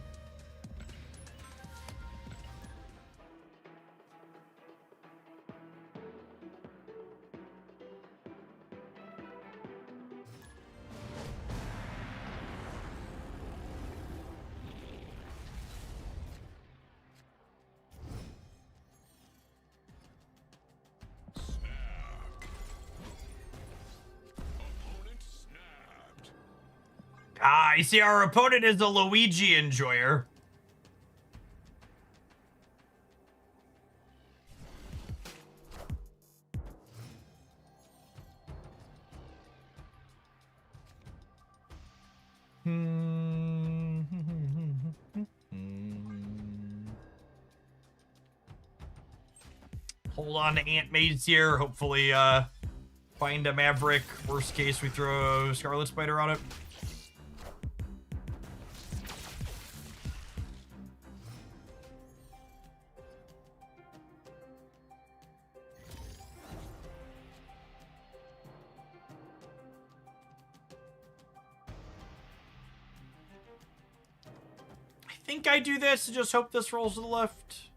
Ah, you see, our opponent is a Luigi enjoyer. Hold on to Aunt May's here. Hopefully, find a Maverick. Worst case, we throw a Scarlet Spider on it. I think I do this and just hope this rolls to the left.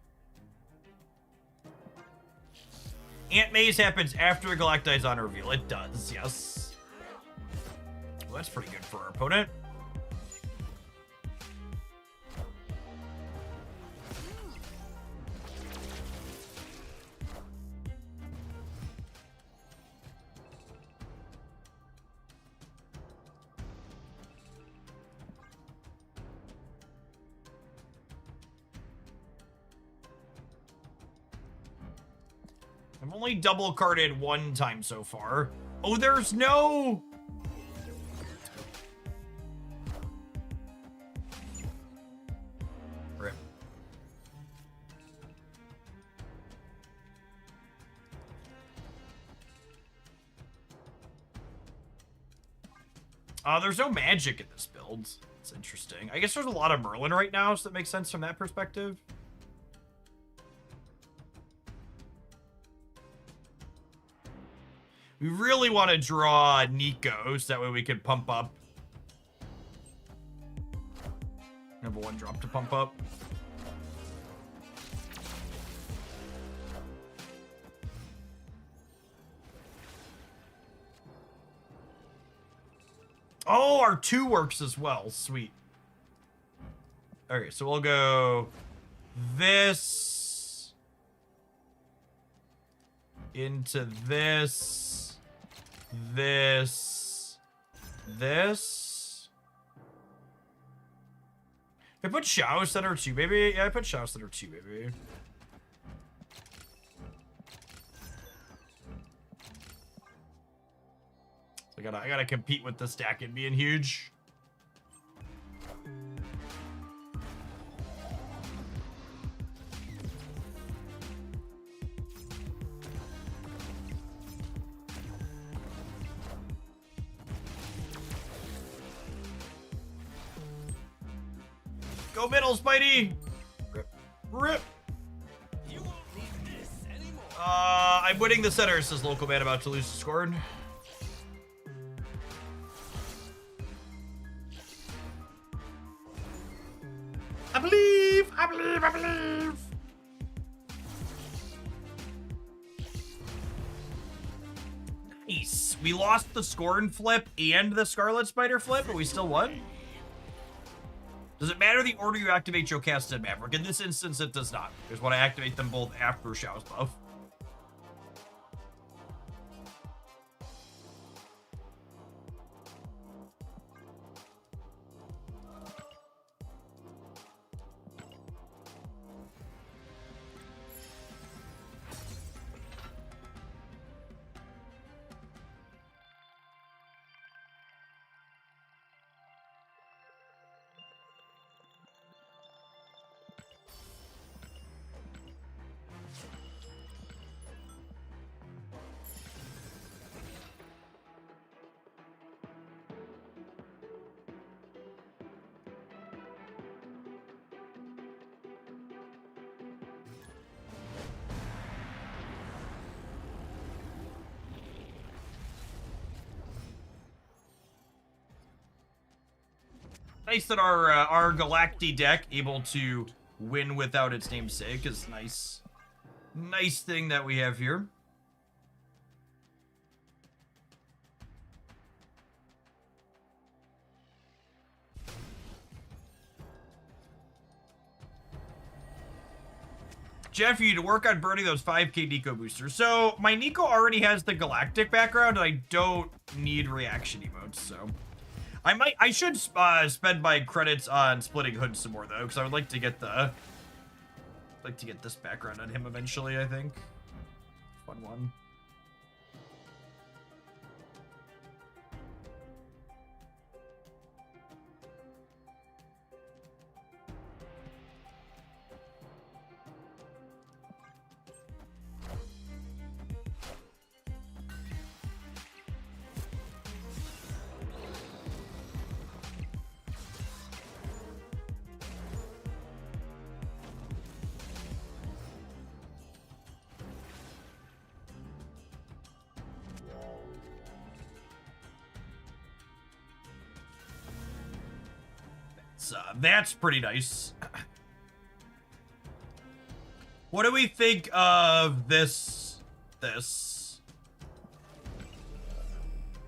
Aunt May's happens after a Galacti's on reveal. It does, yes. Well, that's pretty good for our opponent. I've only double carded one time so far. Oh, there's no... Rip. There's no magic in this build. It's interesting. I guess there's a lot of Merlin right now, so that makes sense from that perspective. We really want to draw Nico, so that way we can pump up. Number one drop to pump up. Oh, our 2 works as well. Sweet. Okay, so we'll go this into this. This. I put Shao Center 2, baby. Yeah, I put Shao Center 2, baby. So I gotta compete with the stack and being huge. Go middle, Spidey! Rip. Rip! You won't need this anymore. I'm winning the center, says local man about to lose the scored. I believe! I believe! I believe! Nice. We lost the Scorn flip and the Scarlet Spider flip, but we still won. Does it matter the order you activate Jocasta and Maverick? In this instance, it does not. I just want to activate them both after Shao's buff. Nice that our Galacti deck able to win without its namesake is nice. Nice thing that we have here. Jeff, you need to work on burning those 5k Nico boosters. So my Nico already has the Galactic background, and I don't need reaction emotes, so. I should spend my credits on splitting Hood some more though, because I would like to get this background on him eventually, I think. Fun one. that's pretty nice. What do we think of this? I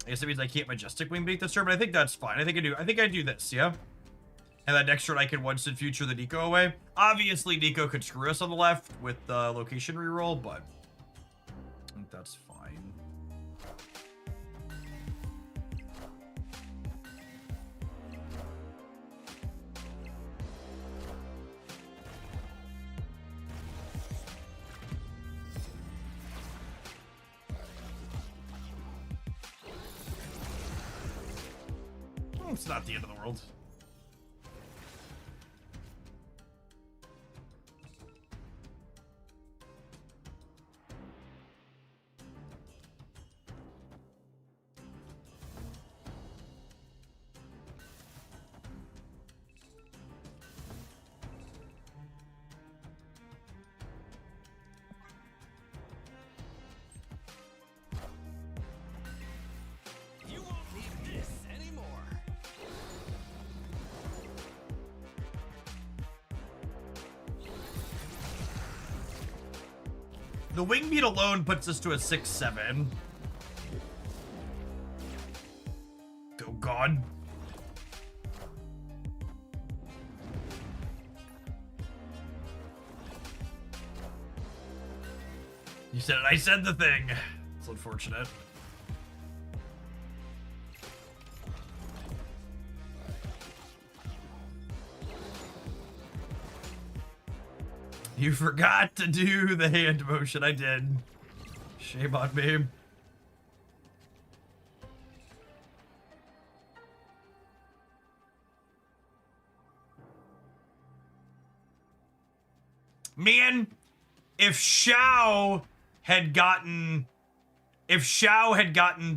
guess it means I can't majestic wing beat this turn, but I think that's fine. I think I do this, yeah? And then next turn I can once in future the Nico away. Obviously Nico could screw us on the left with the location reroll, but I think that's fine. It's not the end of the world. You won't need this anymore. The wing beat alone puts us to a 6-7. Oh god. You said it, I said the thing. It's unfortunate. You forgot to do the hand motion. I did. Shame on me. Man, if Xiao had gotten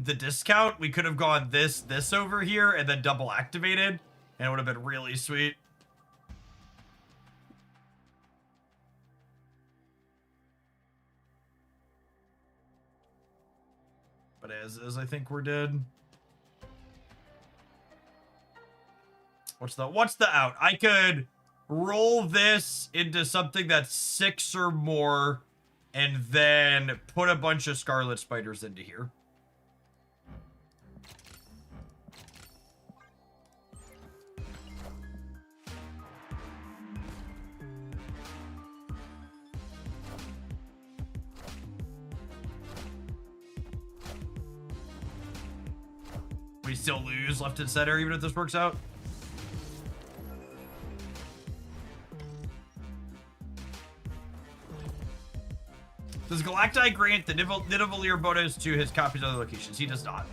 the discount, we could have gone this over here and then double activated, and it would have been really sweet. But as I think we're dead. What's the out? I could roll this into something that's 6 or more and then put a bunch of Scarlet Spiders into here. We still lose left and center even if this works out. Does Galacti grant the Nidavellir bonus to his copies of the locations? He does not.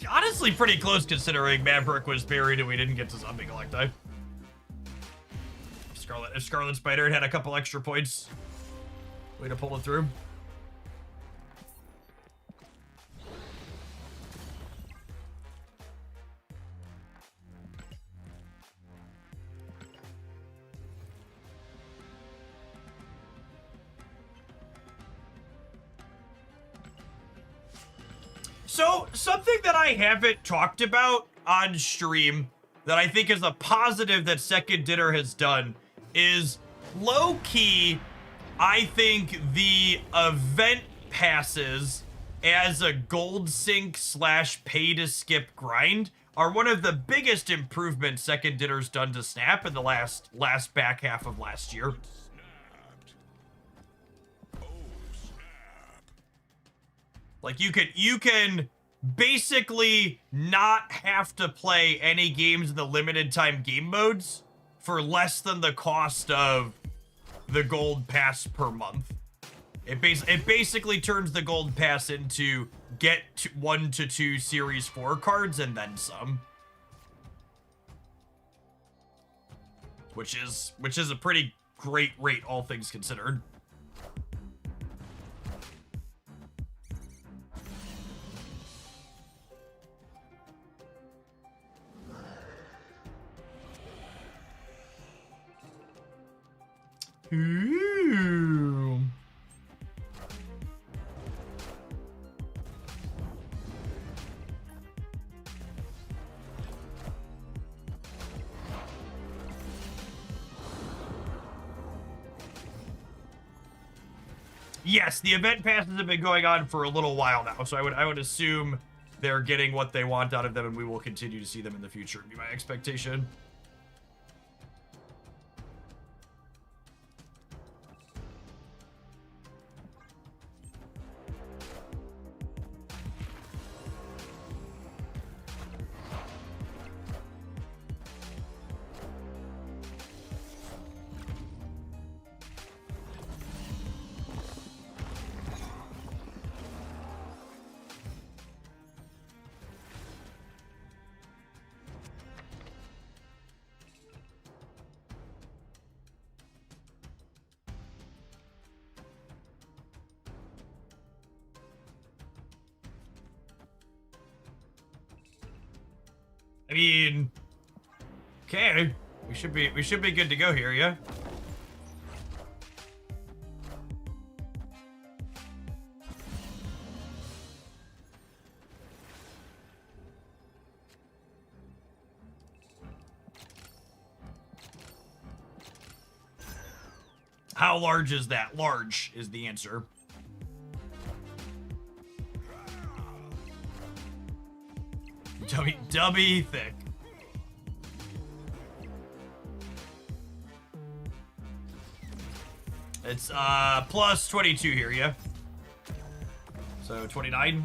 Honestly, pretty close considering Maverick was buried and we didn't get to Zombie Galacti. If Scarlet Spider had a couple extra points, way to pull it through. So, something that I haven't talked about on stream that I think is a positive that Second Dinner has done is low-key, I think the event passes as a gold sync / pay to skip grind are one of the biggest improvements Second Dinner's done to Snap in the last back half of last year. Like you can basically not have to play any games in the limited time game modes for less than the cost of the gold pass per month. It basically turns the gold pass into get 1 to 2 series 4 cards and then some. Which is a pretty great rate, all things considered. Ooh. Yes, the event passes have been going on for a little while now, so I would assume they're getting what they want out of them, and we will continue to see them in the future, would be my expectation. I mean, okay, we should be good to go here, yeah? How large is that? Large is the answer. Dubby thick. It's plus 22 here, yeah? So 29.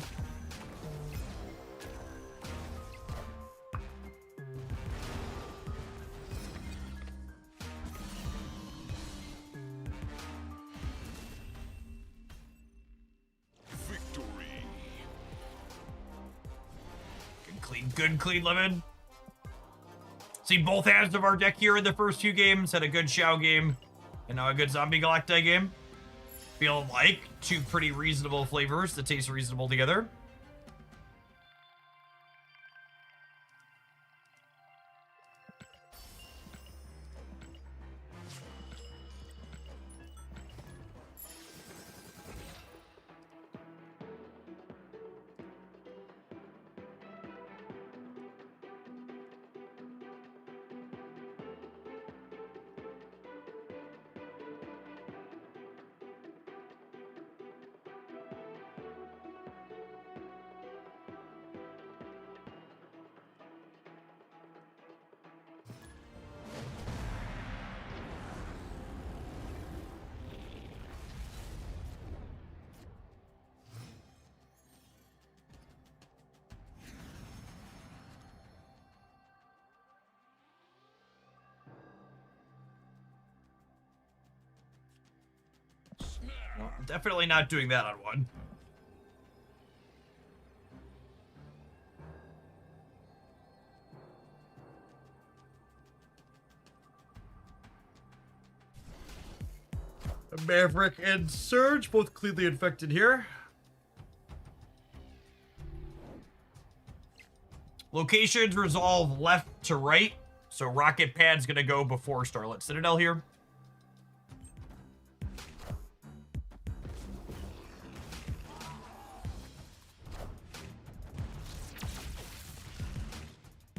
Good clean lemon. See both halves of our deck here in the first few games. Had a good Xiao game and now a good Zombie Galacti game. Feel like two pretty reasonable flavors that taste reasonable together. Well, definitely not doing that on one. Maverick and Surge, both cleanly infected here. Locations resolve left to right. So Rocket Pad's gonna go before Starlit Citadel here.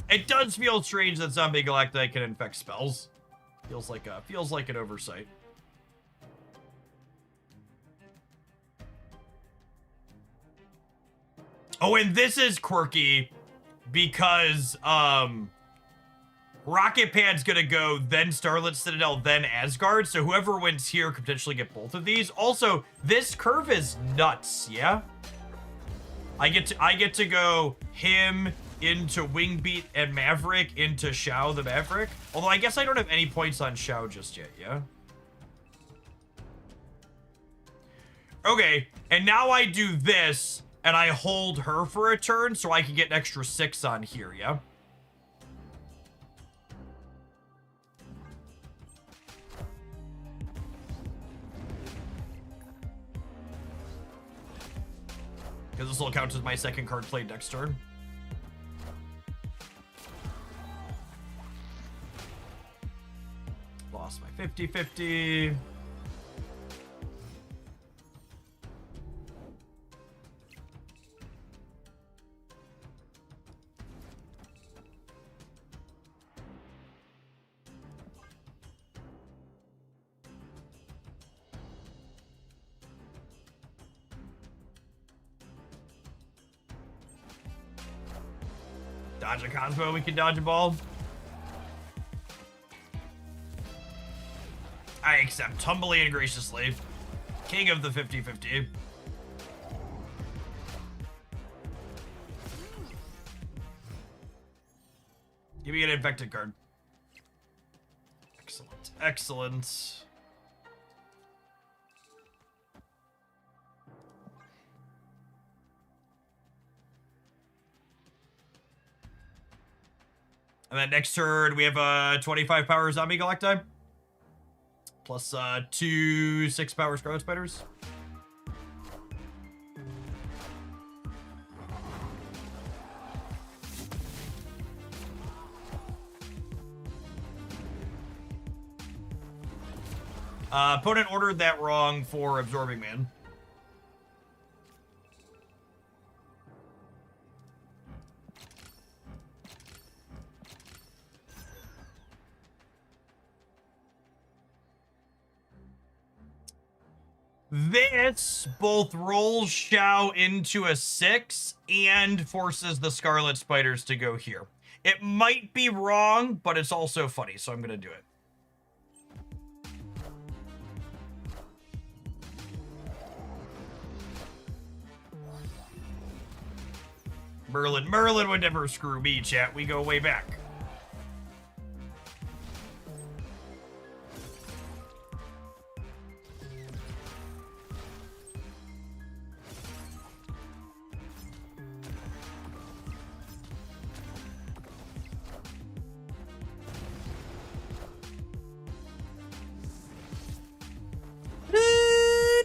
It does feel strange that Zombie Galacti can infect spells. Feels like an oversight. Oh, and this is quirky because Rocket Pad's gonna go, then Starlit Citadel, then Asgard. So whoever wins here could potentially get both of these. Also, this curve is nuts, yeah? I get to go him into Wingbeat and Maverick into Xiao the Maverick. Although I guess I don't have any points on Xiao just yet, yeah? Okay, and now I do this, and I hold her for a turn so I can get an extra 6 on here, yeah? Because this will count as my second card played next turn. Lost my 50-50. Dodge a Cosmo, we can dodge a ball. I accept humbly and graciously. King of the 50-50. Give me an infected card. Excellent. Excellent. And then next turn, we have a 25 power zombie Galacti. Plus 2 6-power Scarlet Spiders. Opponent ordered that wrong for Absorbing Man. This both rolls Xiao into a 6 and forces the Scarlet Spiders to go here. It might be wrong, but it's also funny, so I'm going to do it. Merlin would never screw me, chat. We go way back.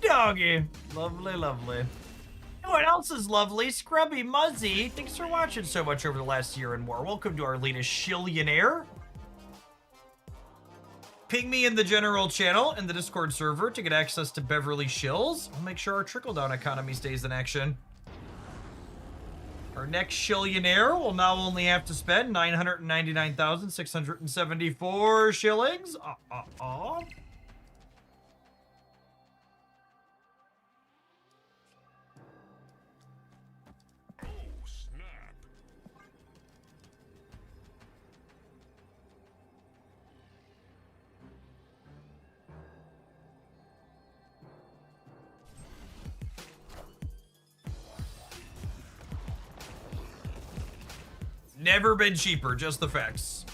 Doggy. Lovely, lovely. What else is lovely? Scrubby Muzzy. Thanks for watching so much over the last year and more. Welcome to our latest Shillionaire. Ping me in the general channel and the Discord server to get access to Beverly Shills. I'll make sure our trickle-down economy stays in action. Our next Shillionaire will now only have to spend 999,674 shillings. Never been cheaper, just the facts.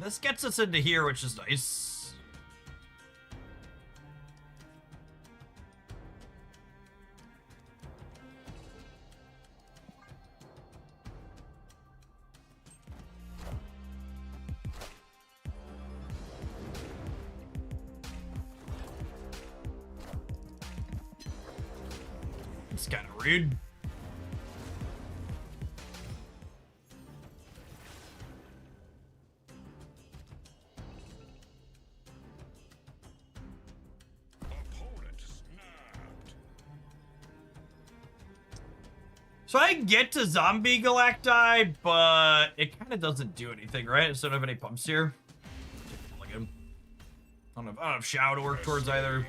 This gets us into here, which is nice. It's kind of rude. So I get to zombie Galacti, but it kind of doesn't do anything, right? So I don't have any pumps here. I don't have Xiao to work towards either.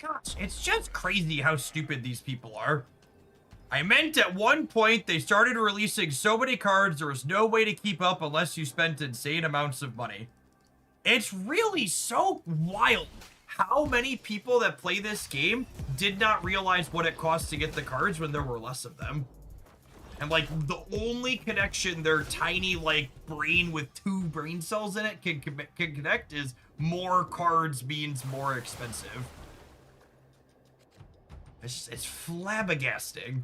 Gosh, it's just crazy how stupid these people are. I meant at one point they started releasing so many cards there was no way to keep up unless you spent insane amounts of money. It's really so wild how many people that play this game did not realize what it cost to get the cards when there were less of them. And like the only connection their tiny like brain with 2 brain cells in it can connect is more cards means more expensive. It's flabbergasting.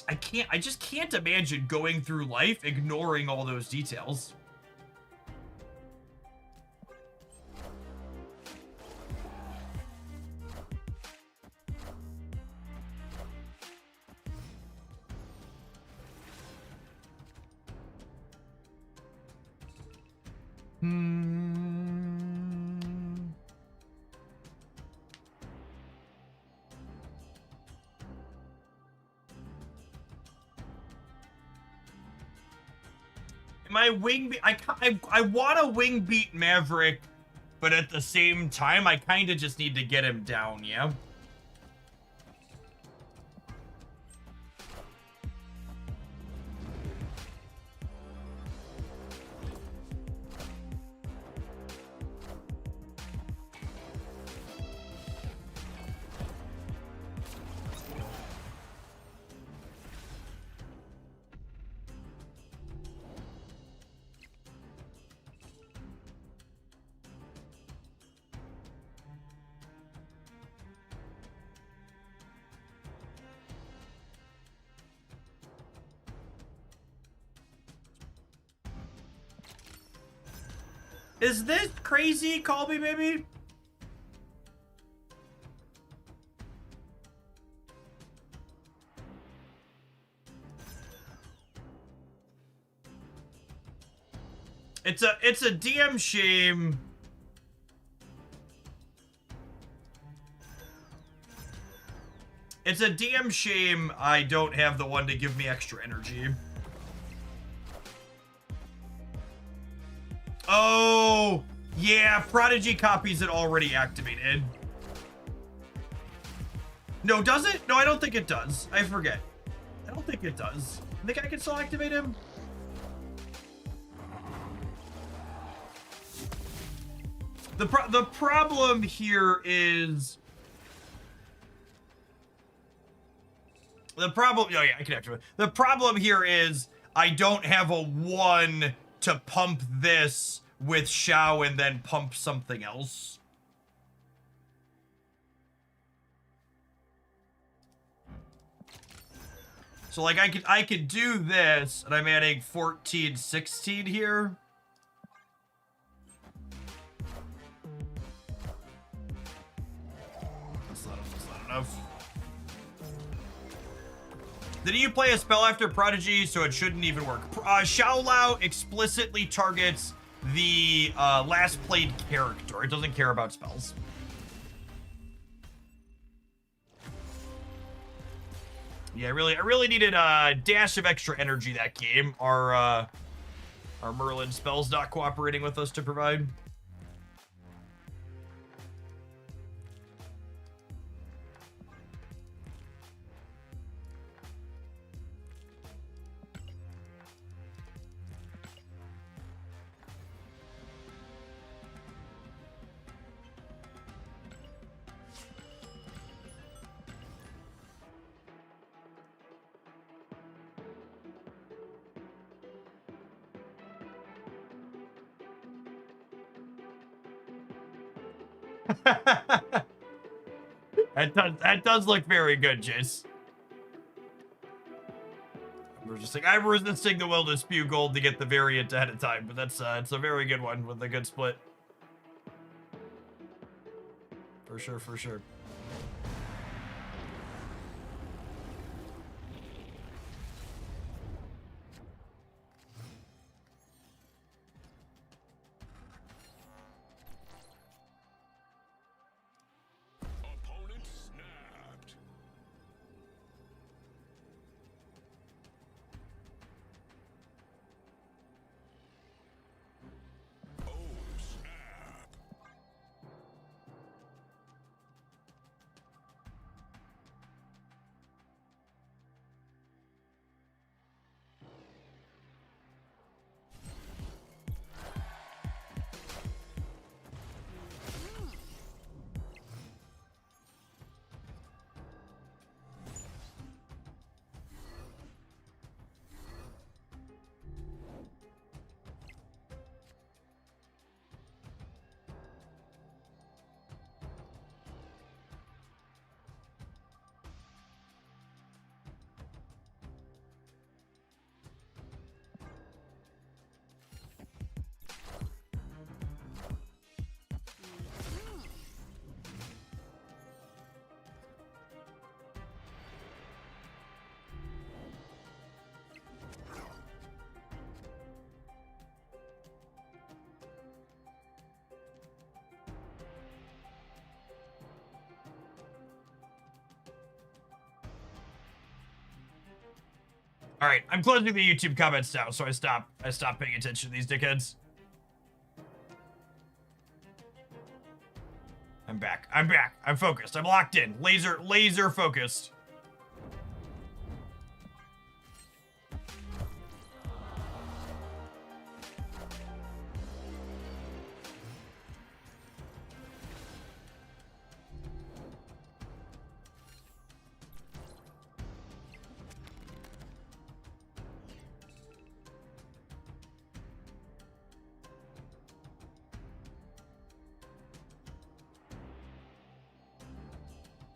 I just can't imagine going through life ignoring all those details. My wing, I want to wing beat Maverick, but at the same time, I kind of just need to get him down, yeah? Is this crazy? Call me, baby. It's a DM shame. It's a DM shame I don't have the one to give me extra energy. Oh, yeah, Prodigy copies it already activated. No, does it? No, I don't think it does. I forget. I don't think it does. I think I can still activate him. The problem here is... oh yeah, I can activate it. The problem here is I don't have a 1 to pump this with Shao and then pump something else. So like I could do this, and I'm adding 14, 16 here. That's not enough. Did you play a spell after Prodigy, so it shouldn't even work? Shao Lao explicitly targets the last played character. It doesn't care about spells. Yeah, I really needed a dash of extra energy that game. Our Merlin spells not cooperating with us to provide. That does look very good, Jace. I'm resisting the will to spew gold to get the variant ahead of time, but that's it's a very good one with a good split. For sure, for sure. All right, I'm closing the YouTube comments now, so I stop paying attention to these dickheads. I'm back. I'm back. I'm focused. I'm locked in. Laser focused.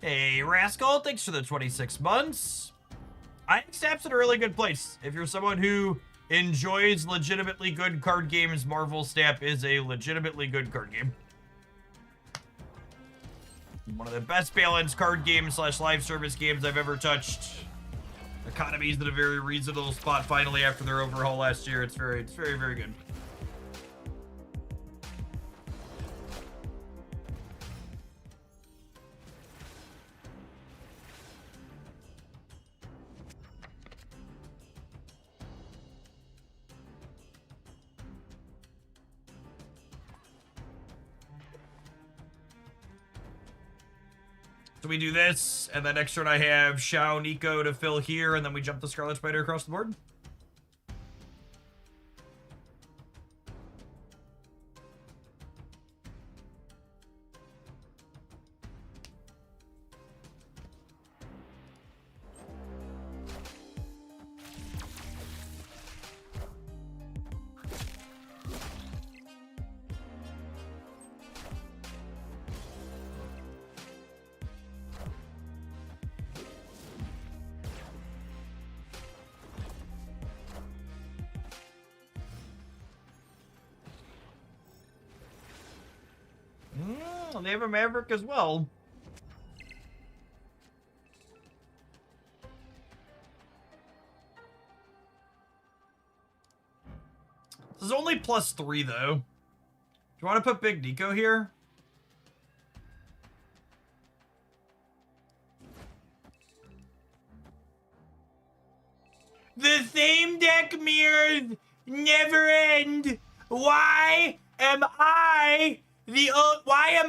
Hey, Rascal, thanks for the 26 months. I think Snap's in a really good place. If you're someone who enjoys legitimately good card games, Marvel Snap is a legitimately good card game. One of the best balanced card games / live service games I've ever touched. Economy's in a very reasonable spot finally after their overhaul last year. It's very, very good. So we do this, and then next turn I have Shao, Nico to fill here, and then we jump the Scarlet Spider across the board. They have a Maverick as well. This is only +3 though. Do you want to put Big Nico here? The same deck mirrors never end. Why am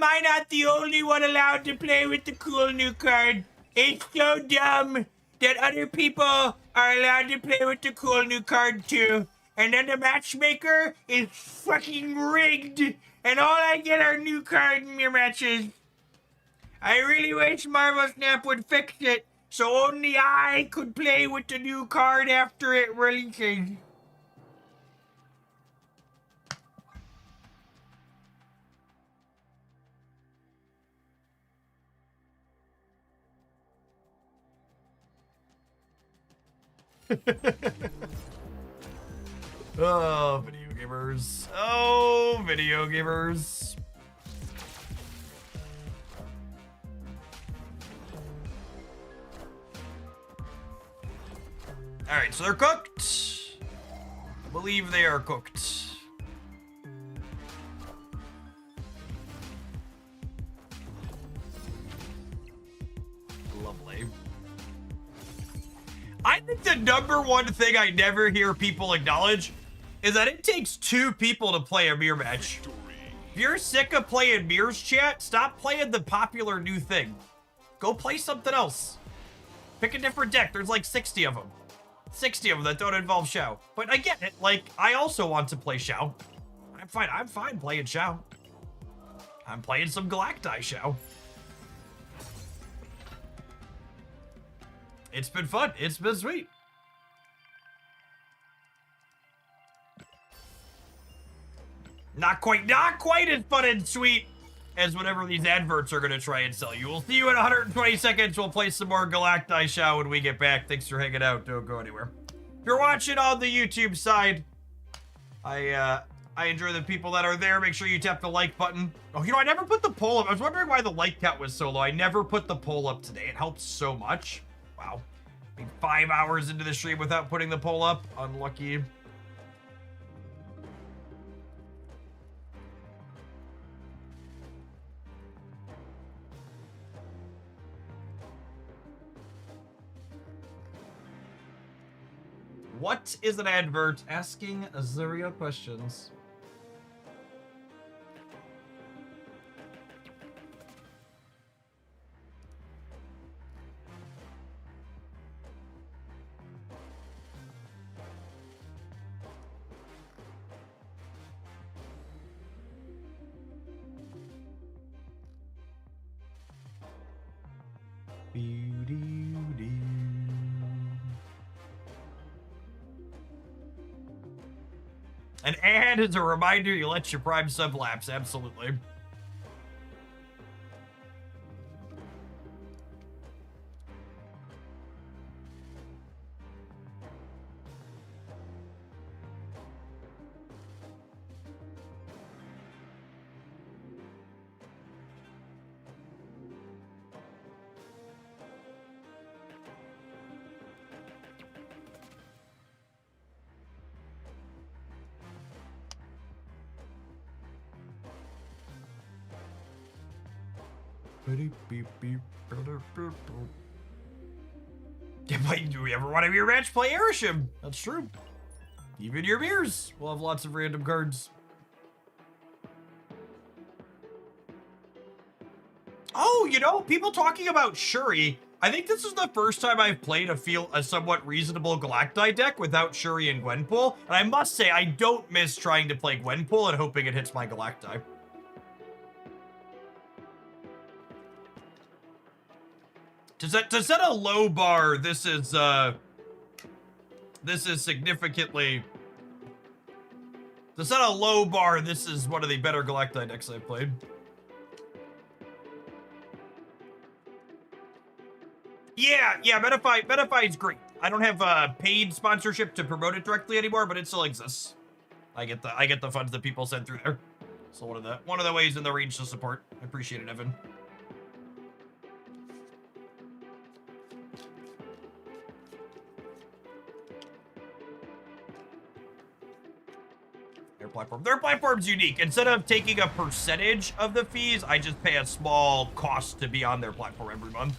I not the only one allowed to play with the cool new card? It's so dumb that other people are allowed to play with the cool new card too. And then the matchmaker is fucking rigged. And all I get are new card mirror matches. I really wish Marvel Snap would fix it so only I could play with the new card after it releases. Oh, video gamers. Oh, video gamers. Alright, so they're cooked. I believe they are cooked. Lovely. I think the #1 thing I never hear people acknowledge is that it takes 2 people to play a mirror match. If you're sick of playing mirrors, chat, stop playing the popular new thing. Go play something else. Pick a different deck. There's like 60 of them. 60 of them that don't involve Shao. But I get it. Like, I also want to play Shao. I'm fine playing Shao. I'm playing some Galactus Shao. It's been fun. It's been sweet. Not quite as fun and sweet as whatever these adverts are going to try and sell you. We'll see you in 120 seconds. We'll play some more Galactus Shao when we get back. Thanks for hanging out. Don't go anywhere. If you're watching on the YouTube side, I enjoy the people that are there. Make sure you tap the like button. Oh, you know, I never put the poll up. I was wondering why the like count was so low. I never put the poll up today. It helps so much. Wow. Being 5 hours into the stream without putting the poll up. Unlucky. What is an advert? Asking the real questions. An ad is a reminder you let your Prime sub lapse. Absolutely. Yeah, but do we ever want to rematch? Play Airship. That's true. Even your mirrors will have lots of random cards. Oh, you know, people talking about Shuri. I think this is the first time I've played a somewhat reasonable Galacti deck without Shuri and Gwenpool. And I must say, I don't miss trying to play Gwenpool and hoping it hits my Galacti. To set a low bar, this is significantly... To set a low bar, this is one of the better Galacti decks I've played. Yeah, Metafy is great. I don't have paid sponsorship to promote it directly anymore, but it still exists. I get the funds that people send through there. So one of the ways in the range to support. I appreciate it, Evan. Their platform's unique. Instead of taking a percentage of the fees, I just pay a small cost to be on their platform every month.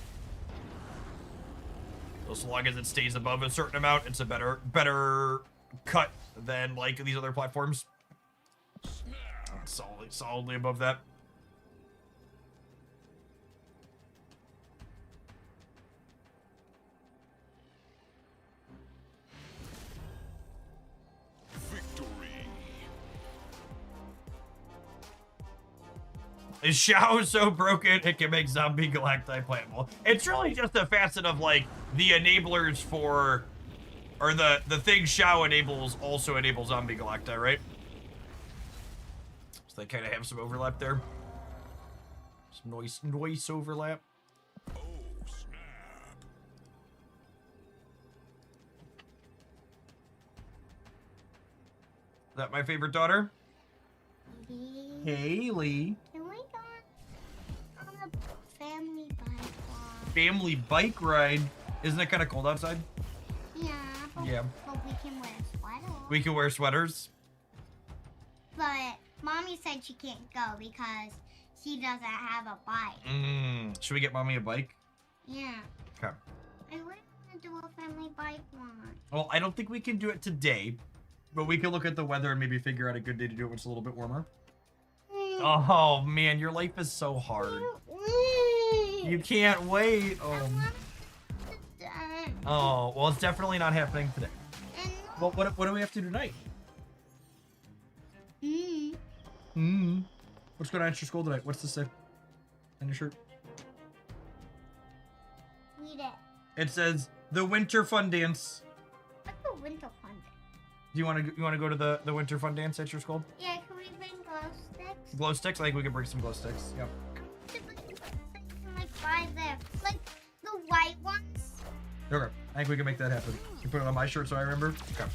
So long as it stays above a certain amount, it's a better cut than like these other platforms. Solidly above that. Is Xiao so broken it can make zombie Galacti playable? It's really just a facet of like the enablers for, or the thing Xiao enables also enables zombie Galacti, right? So they kind of have some overlap there. Some noise overlap. Oh, snap. Is that my favorite daughter? Haley. Can we go on a family bike ride? Family bike ride? Isn't it kind of cold outside? Yeah. Yeah. But we can wear sweaters. We can wear sweaters. But Mommy said she can't go because she doesn't have a bike. Should we get Mommy a bike? Yeah. Okay. I want to do a family bike one. Well, I don't think we can do it today, but we can look at the weather and maybe figure out a good day to do it when it's a little bit warmer. Oh, man, your life is so hard. You can't wait. Oh, well, it's definitely not happening today. Well, what do we have to do tonight? What's going on at your school tonight? What's this say on your shirt? Read it. It says the Winter Fun Dance. What's the Winter Fun Dance? Do you want to go to the Winter Fun Dance at your school? Yeah, can we bring glow sticks? Glow sticks? I think we can bring some glow sticks. Yep. Like buy there, like the white ones. Okay, I think we can make that happen. You put it on my shirt so I remember. Okay.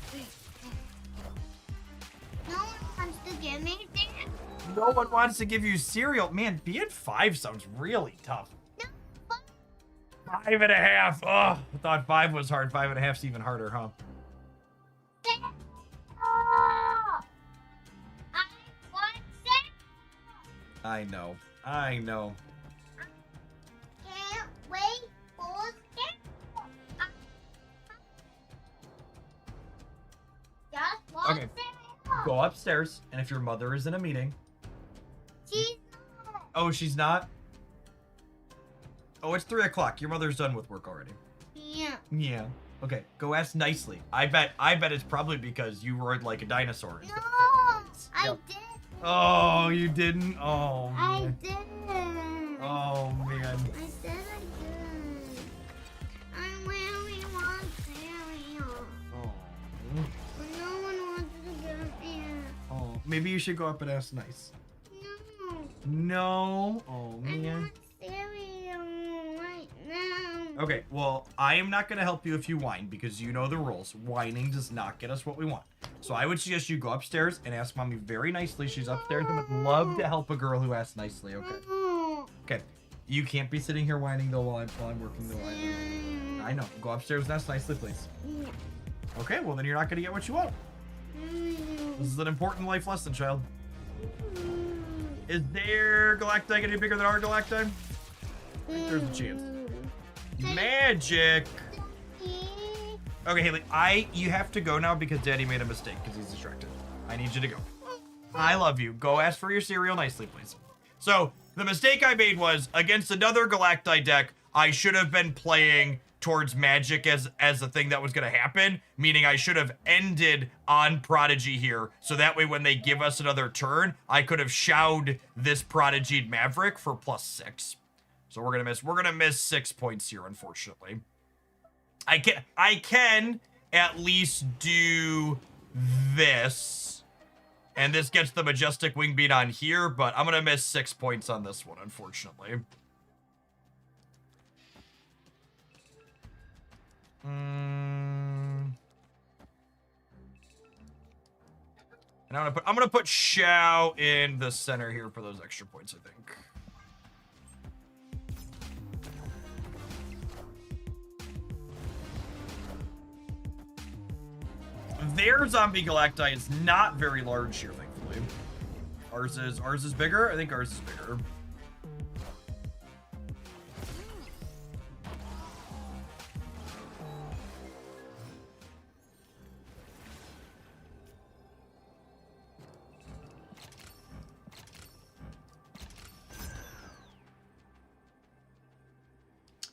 No one wants to give me things. No one wants to give you cereal. Man, being 5 sounds really tough. No. 5.5. Oh, I thought 5 was hard. 5.5's even harder, huh? I know. I know. Can't wait for Okay. Go upstairs, and if your mother is in a meeting... She's not. Oh, she's not? Oh, it's 3 o'clock. Your mother's done with work already. Yeah. Yeah. Okay, go ask nicely. I bet it's probably because you roared like a dinosaur. No, I did. Oh, you didn't? Oh, man. I didn't. Oh, man. I said I did. I really want cereal. Oh. But no one wants to give it. Oh. Maybe you should go up and ask nice. No. No? Oh, I man. want cereal right now. Okay, well, I am not going to help you if you whine because you know the rules. Whining does not get us what we want. So I would suggest you go upstairs and ask Mommy very nicely. She's upstairs and would love to help a girl who asks nicely, okay? Okay. You can't be sitting here whining though while I'm working the whine. I know. Go upstairs and ask nicely, please. Okay, well then you're not going to get what you want. This is an important life lesson, child. Is their Galacti going to be bigger than our Galacti? I think there's a chance. Magic! Okay, Haley, you have to go now because Daddy made a mistake because he's distracted. I need you to go. I love you. Go ask for your cereal nicely, please. So, the mistake I made was, against another Galacti deck, I should have been playing towards Magic as the thing that was going to happen, meaning I should have ended on Prodigy here, so that way when they give us another turn, I could have shouted this Prodigied Maverick for +6. So we're gonna miss 6 points here, unfortunately. I can at least do this, and this gets the Majestic Wing Beat on here, but I'm gonna miss 6 points on this one, unfortunately. And I'm gonna put Shao in the center here for those extra points, I think. Their zombie Galacti is not very large here, thankfully. Ours is bigger? I think ours is bigger.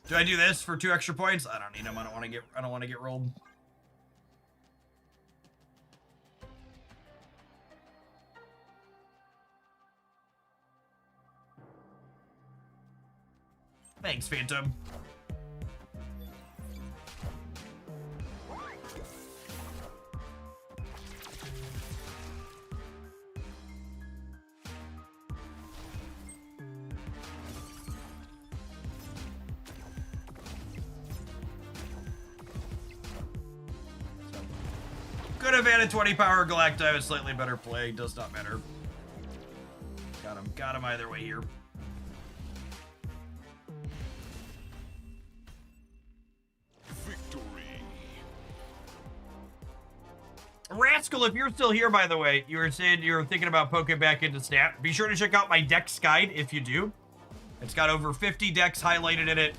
Do I do this for 2 extra points? I don't need them. I don't want to get rolled. Thanks, Phantom. Could have had a 20 power Galacti with slightly better play. Does not matter. Got him either way here. Rascal, if you're still here, by the way, you were saying you're thinking about poking back into Snap. Be sure to check out my decks guide if you do. It's got over 50 decks highlighted in it.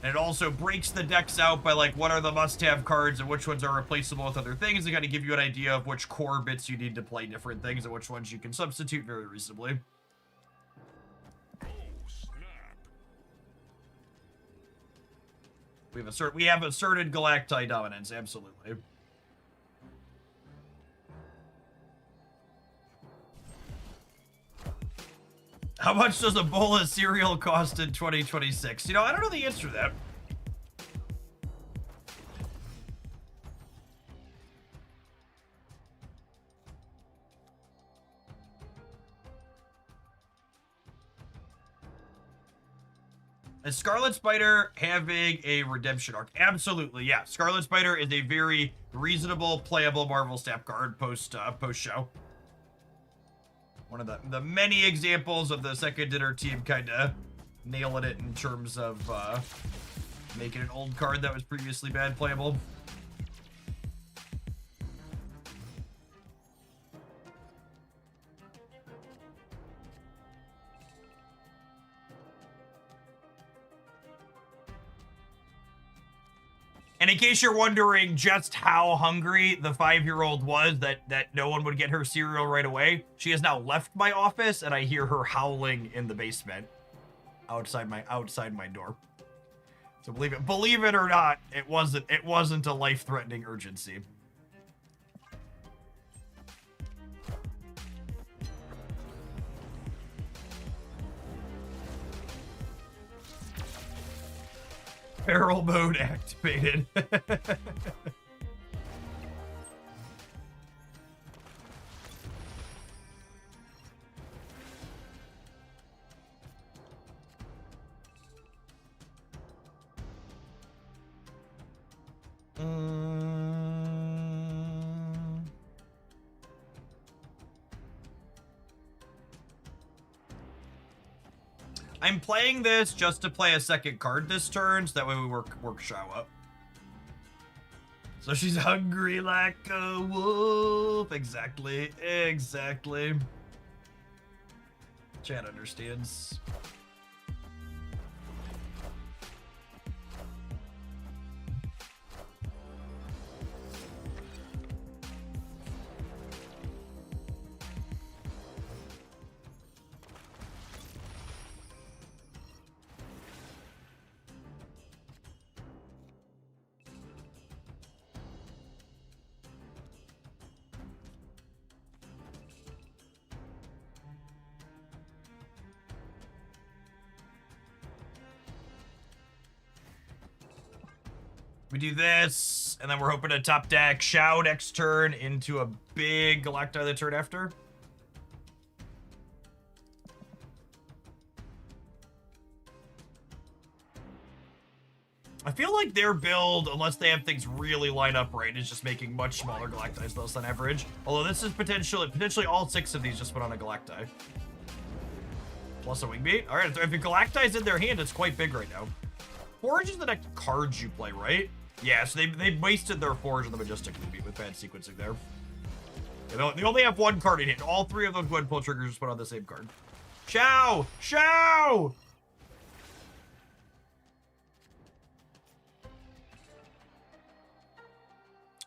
And it also breaks the decks out by, like, what are the must-have cards and which ones are replaceable with other things. It kind of give you an idea of which core bits you need to play different things and which ones you can substitute very reasonably. We have asserted Galacti dominance, absolutely. How much does a bowl of cereal cost in 2026? You know, I don't know the answer to that. Is Scarlet Spider having a redemption arc? Absolutely, yeah. Scarlet Spider is a very reasonable, playable Marvel Snap card post-show. One of the many examples of the second dinner team kind of nailing it in terms of making an old card that was previously bad playable. And And in case you're wondering just how hungry the 5-year-old was that no one would get her cereal right away, she has now left my office and I hear her howling in the basement outside my door. So believe it or not, it wasn't a life-threatening urgency. Feral mode activated. I'm playing this just to play a second card this turn, so that way we work Shao up. So she's hungry like a wolf. Exactly. Chad understands. We do this, and then we're hoping to top deck Shao next turn into a big Galacti the turn after. I feel like their build, unless they have things really line up right, is just making much smaller Galactis less than average. Although this is potentially all 6 of these just put on a Galacti. Plus a Wingbeat. Alright, if a Galacti's in their hand, it's quite big right now. Forge is the next cards you play, right? Yeah, so they wasted their Forge on the Majestic Wingbeat with bad sequencing there. Yeah, they only have 1 card in hand. All 3 of those Gwen pull triggers just put on the same card. Shao! Shao!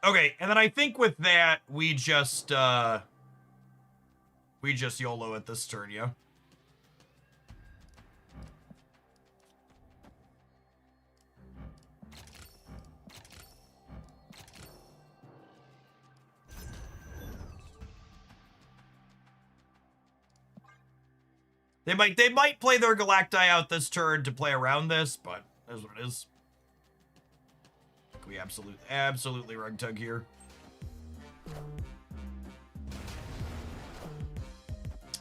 Okay, and then I think with that, we just YOLO at this turn, yeah? They might play their Galacti out this turn to play around this, but that's what it is. We absolutely rug tug here.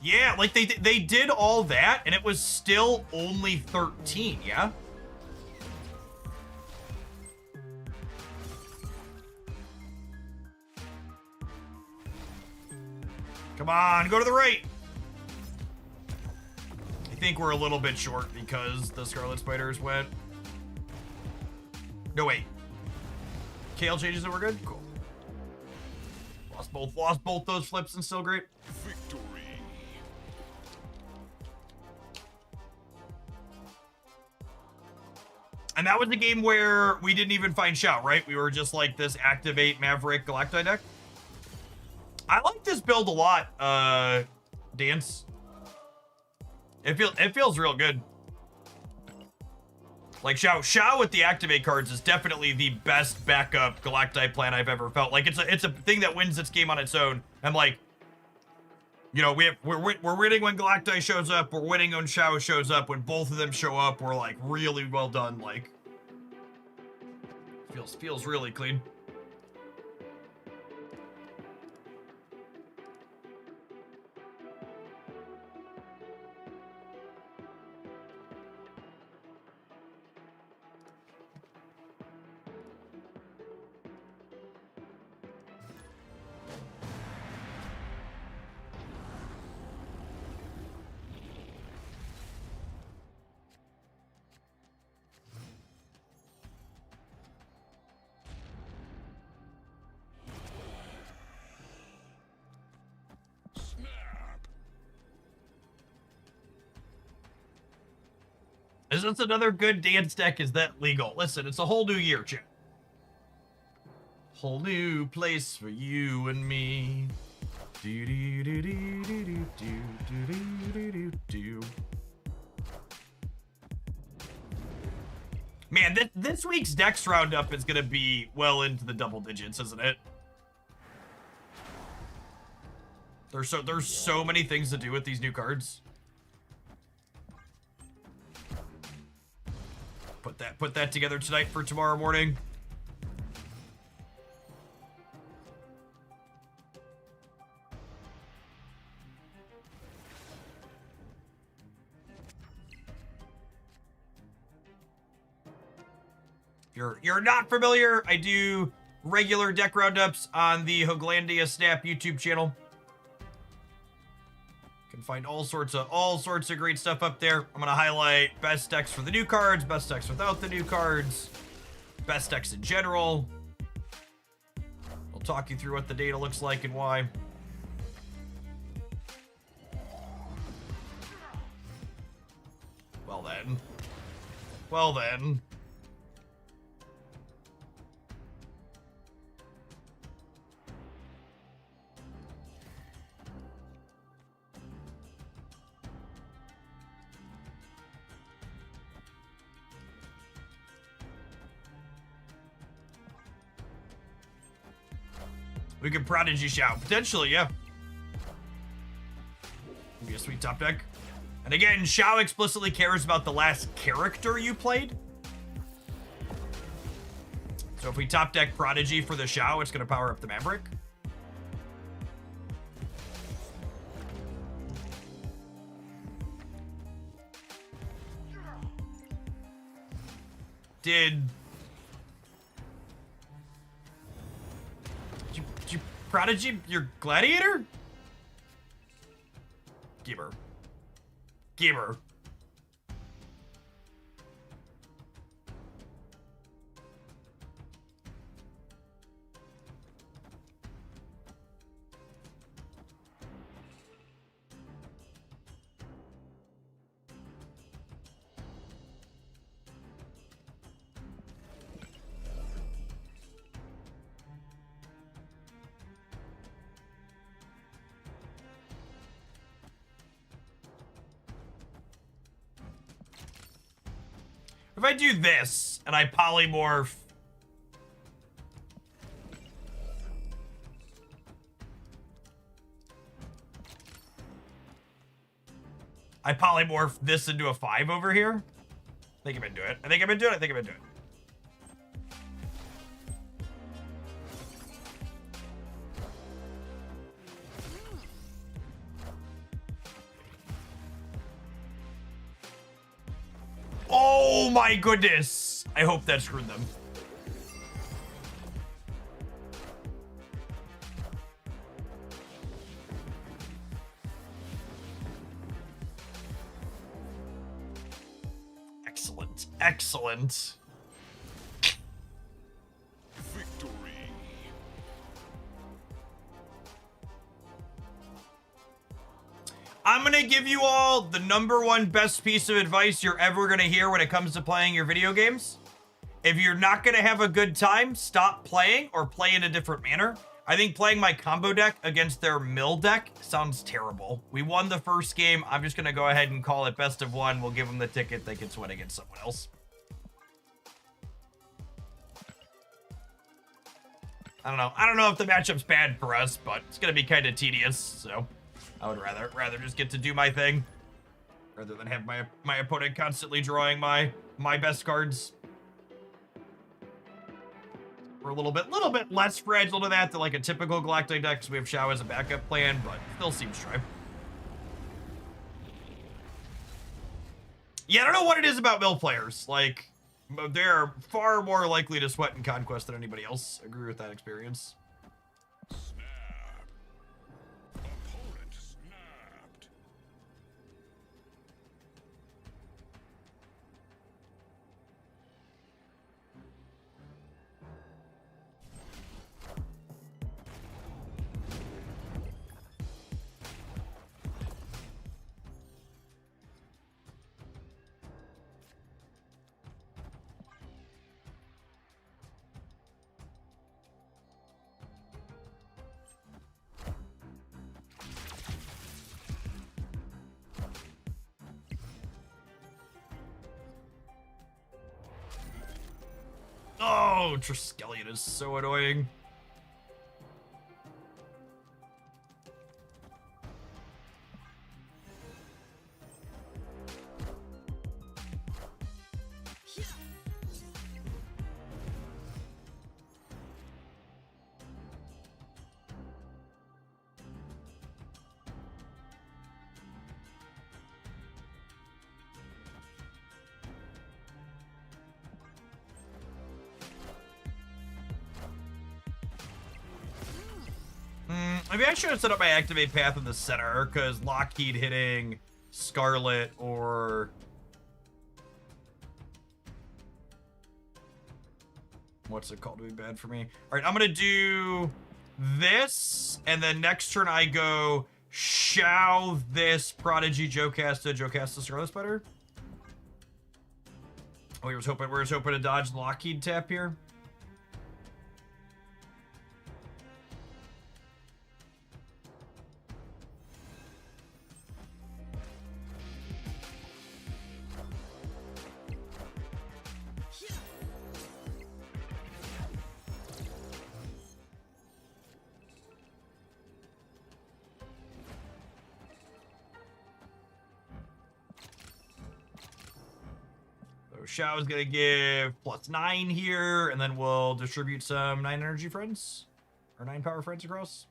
Yeah, like they did all that and it was still only 13, yeah? Come on, go to the right. I think we're a little bit short because the Scarlet Spiders went. No, wait. Kale changes and we're good? Cool. Lost both those flips and still great. Victory. And that was the game where we didn't even find Shao, right? We were just like this activate Maverick Galacti deck. I like this build a lot, Dance. It feels real good. Like Shao with the activate cards is definitely the best backup Galacti plan I've ever felt. Like it's a thing that wins its game on its own. And like, you know, we're winning when Galacti shows up. We're winning when Shao shows up. When both of them show up, we're like really well done. Like feels really clean. Is this another good Dance deck? Is that legal? Listen, it's a whole new year, chat. Whole new place for you and me. Do do do do do do do do do do do. Man, this week's Dex Roundup is gonna be well into the double digits, isn't it? There's so many things to do with these new cards. Put that together tonight for tomorrow morning. You're not familiar, I do regular deck roundups on the Hoglandia Snap YouTube channel. You can find all sorts of great stuff up there. I'm gonna highlight best decks for the new cards, best decks without the new cards, best decks in general. I'll talk you through what the data looks like and why. Well then. We could Prodigy Shout. Potentially, yeah. Be a sweet top deck. And again, Shao explicitly cares about the last character you played. So if we top deck Prodigy for the Shao, it's going to power up the Maverick. Did you Prodigy your Gladiator? Giver. If I do this and I polymorph this into a 5 over here. I think I'm into it. I think I'm into it. Oh my goodness. I hope that screwed them. Excellent. Victory. I'm gonna give you all the #1 best piece of advice you're ever gonna hear when it comes to playing your video games. If you're not gonna have a good time, stop playing or play in a different manner. I think playing my combo deck against their mill deck sounds terrible. We won the first game. I'm just gonna go ahead and call it best of 1. We'll give them the ticket. They can swing against someone else. I don't know if the matchup's bad for us, but it's gonna be kind of tedious, so I would rather just get to do my thing rather than have my opponent constantly drawing my best cards. We're a little bit less fragile to that than like a typical Galactic deck, because we have Shao as a backup plan, but still seems try. Yeah, I don't know what it is about mill players. Like, they're far more likely to sweat in Conquest than anybody else. I agree with that experience. Oh, Triskelion is so annoying. Maybe I should have set up my activate path in the center, because Lockheed hitting Scarlet or... what's it called to be bad for me? Alright, I'm gonna do this, and then next turn I go Shao this Prodigy Jocasta Scarlet Spider. Oh, we were hoping to dodge the Lockheed tap here. Shao is gonna give +9 here, and then we'll distribute some 9 energy friends, or 9 power friends across.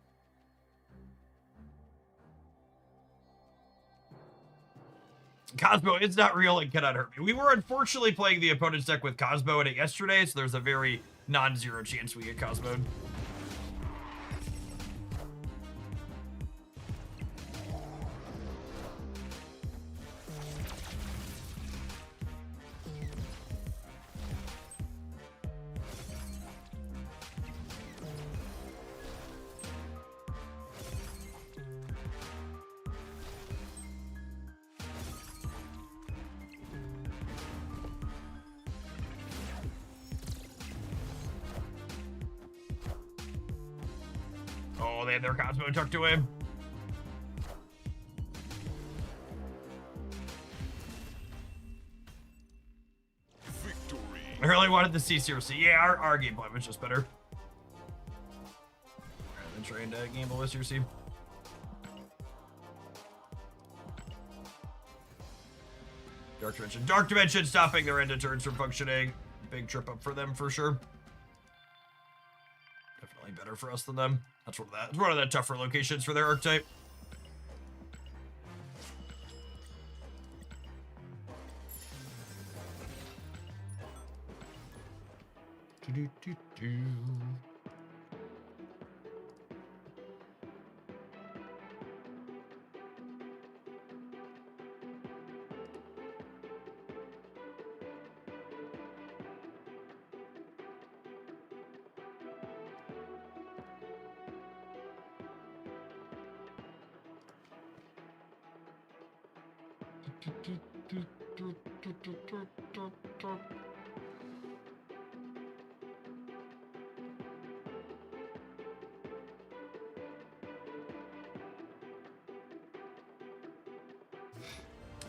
Cosmo, it's not real and cannot hurt me. We were unfortunately playing the opponent's deck with Cosmo in it yesterday, so there's a very non-zero chance we get Cosmo'd. Oh, they had their Cosmo tucked to him. Victory. I really wanted to see CRC. Yeah, our gameplay was just better. Rather than trying to gamble with CRC. Dark Dimension. Dark Dimension stopping their end of turns from functioning. Big trip up for them for sure. Definitely better for us than them. That's one of the tougher locations for their archetype.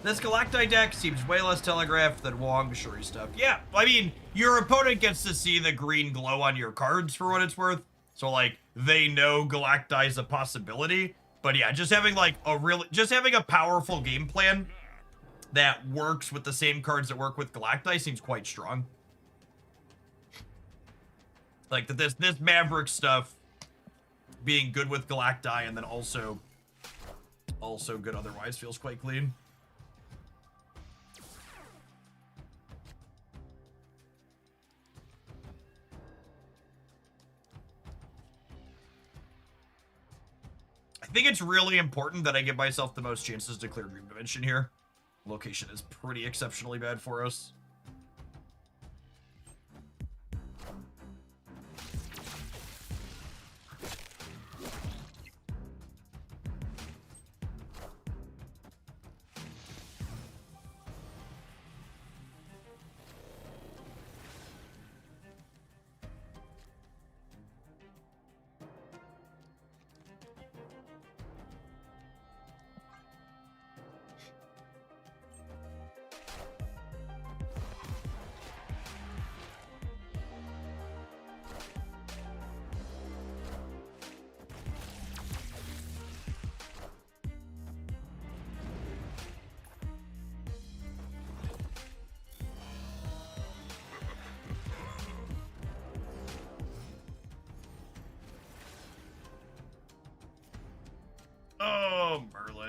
This Galacti deck seems way less telegraphed than Wong Shuri stuff. Yeah, I mean, your opponent gets to see the green glow on your cards for what it's worth. So, like, they know Galacti is a possibility. But yeah, just having, like, a powerful game plan that works with the same cards that work with Galacti seems quite strong. Like, that this Maverick stuff being good with Galacti and then also good otherwise feels quite clean. I think it's really important that I give myself the most chances to clear Dream Dimension here. Location is pretty exceptionally bad for us.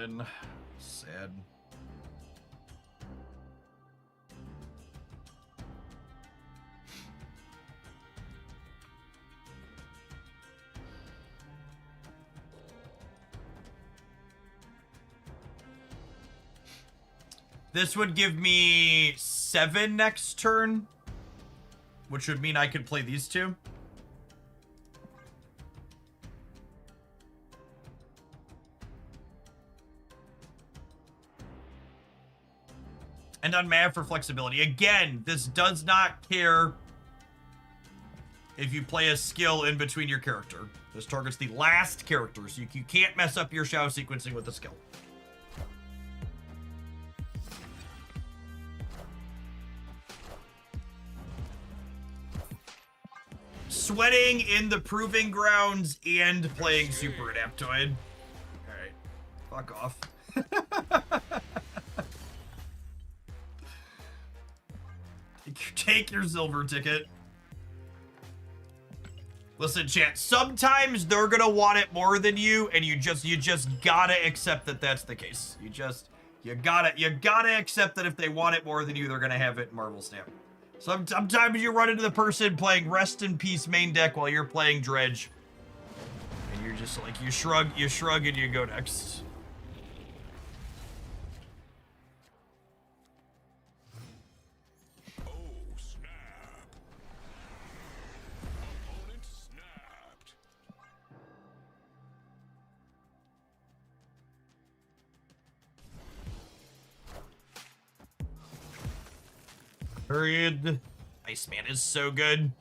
in. Sad. This would give me 7 next turn, which would mean I could play these two. And on Mav for flexibility. Again, this does not care if you play a skill in between your character. This targets the last character, so you can't mess up your Shao sequencing with the skill. Sweating in the Proving Grounds and playing Super Adaptoid. Alright. Fuck off. Take your silver ticket. Listen, chat, sometimes they're gonna want it more than you, and you just gotta accept that that's the case. You gotta accept that if they want it more than you, they're gonna have it in Marvel Snap. Sometimes you run into the person playing Rest in Peace main deck while you're playing Dredge. And you're just like, you shrug and you go next. Oh, snap. Opponent snapped. Period. Iceman is so good.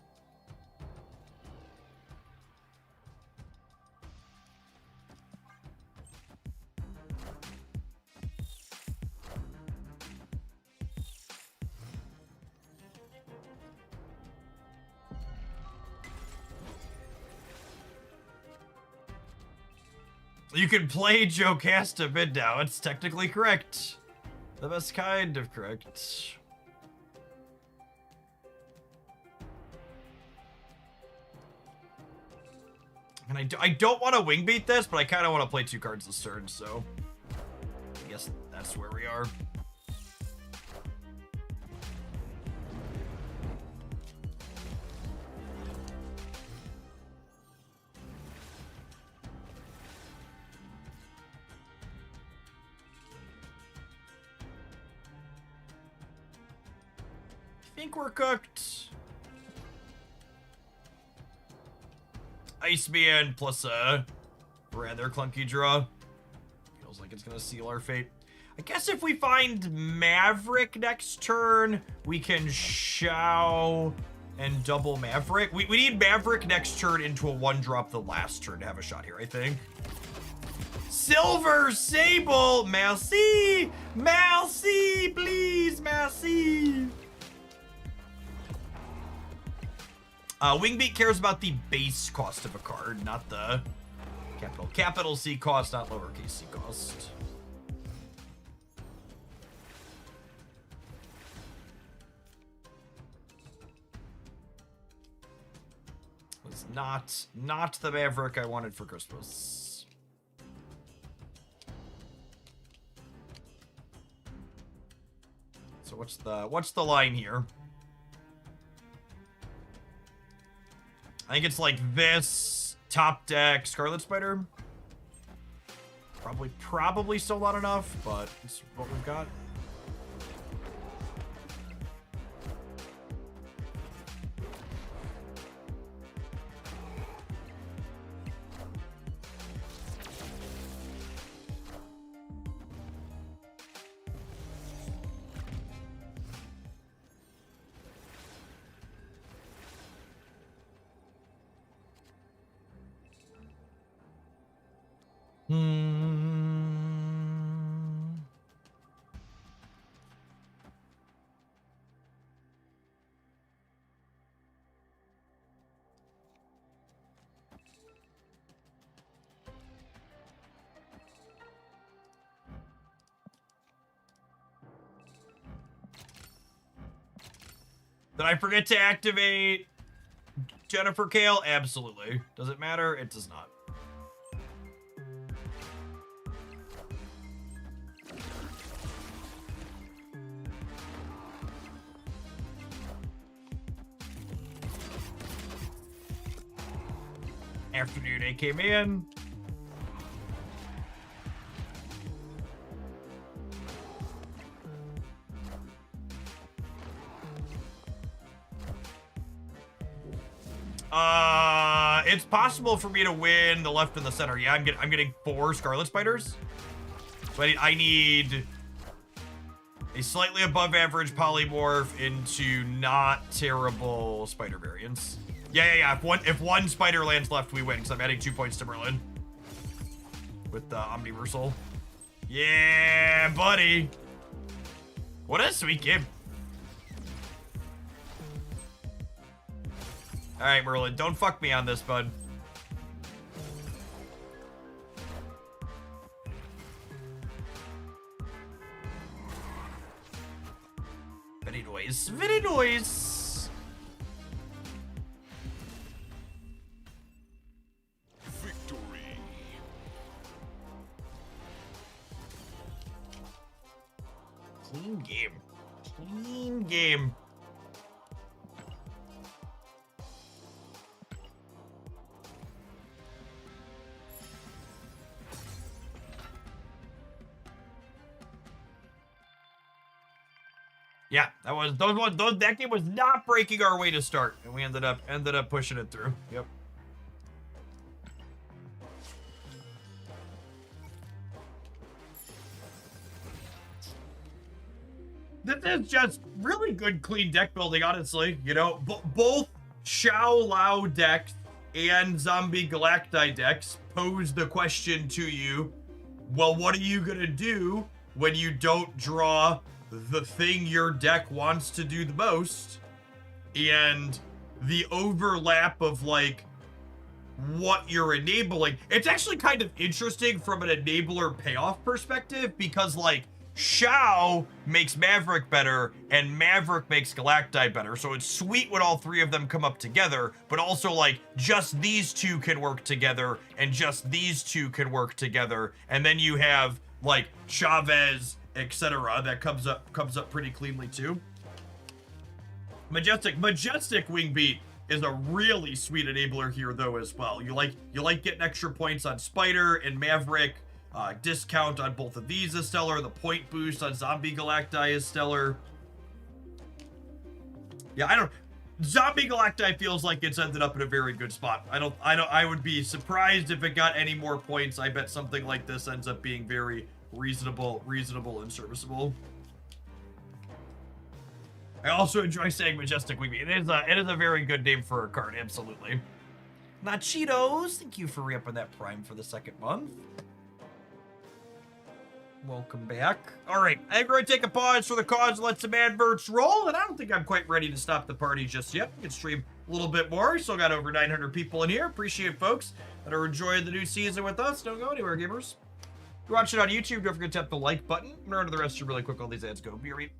You can play Jocasta mid now. It's technically correct. The best kind of correct. And I don't want to wing beat this, but I kind of want to play 2 cards this turn, so I guess that's where we are. I think we're cooked. Iceman plus a rather clunky draw. Feels like it's gonna seal our fate. I guess if we find Maverick next turn, we can Shao and double Maverick. We need Maverick next turn into a 1-drop the last turn to have a shot here, I think. Silver Sable! Merci! Merci! Please! Merci! Wingbeat cares about the base cost of a card, not the capital C cost, not lowercase c cost. Was not the Maverick I wanted for Christmas. So what's the line here? I think it's like this, top deck, Scarlet Spider. Probably still not enough, but it's what we've got. Did I forget to activate Jennifer Kale? Absolutely. Does it matter? It does not. Afternoon, AK Man. It's possible for me to win the left and the center. Yeah, I'm getting 4 Scarlet Spiders. So I need a slightly above average polymorph into not terrible spider variants. Yeah. If one spider lands left, we win, because I'm adding 2 points to Merlin. With the Omniversal. Yeah, buddy. What a sweet game. Alright, Merlin, don't fuck me on this, bud. Very nice. Very nice. Victory. Clean game. Clean game. Yeah, that game was not breaking our way to start, and we ended up pushing it through. Yep. This is just really good, clean deck building, honestly. You know, both Xiao Lao decks and Zombie Galacti decks pose the question to you, well, what are you gonna do when you don't draw the thing your deck wants to do the most? And the overlap of, like, what you're enabling. It's actually kind of interesting from an enabler payoff perspective, because, like, Xiao makes Maverick better, and Maverick makes Galacti better. So it's sweet when all 3 of them come up together, but also, like, just these 2 can work together, and just these 2 can work together. And then you have, like, Chavez, etc. that comes up pretty cleanly too. Majestic Wingbeat is a really sweet enabler here though as well. You like getting extra points on Spider and Maverick. Discount on both of these is stellar. The point boost on Zombie Galacti is stellar. Yeah, Zombie Galacti feels like it's ended up in a very good spot. I would be surprised if it got any more points. I bet something like this ends up being very reasonable and serviceable. I also enjoy saying Majestic Wingbeat. It is a very good name for a card, absolutely. Nachitos, thank you for re-upping that Prime for the 2nd month. Welcome back. All right, I'm going to take a pause for the cause and let some adverts roll, and I don't think I'm quite ready to stop the party just yet. We can stream a little bit more. Still got over 900 people in here. Appreciate folks that are enjoying the new season with us. Don't go anywhere, gamers. If you're watching on YouTube, don't forget to tap the like button. I'm going to the rest of you really quick while these ads go. Be right.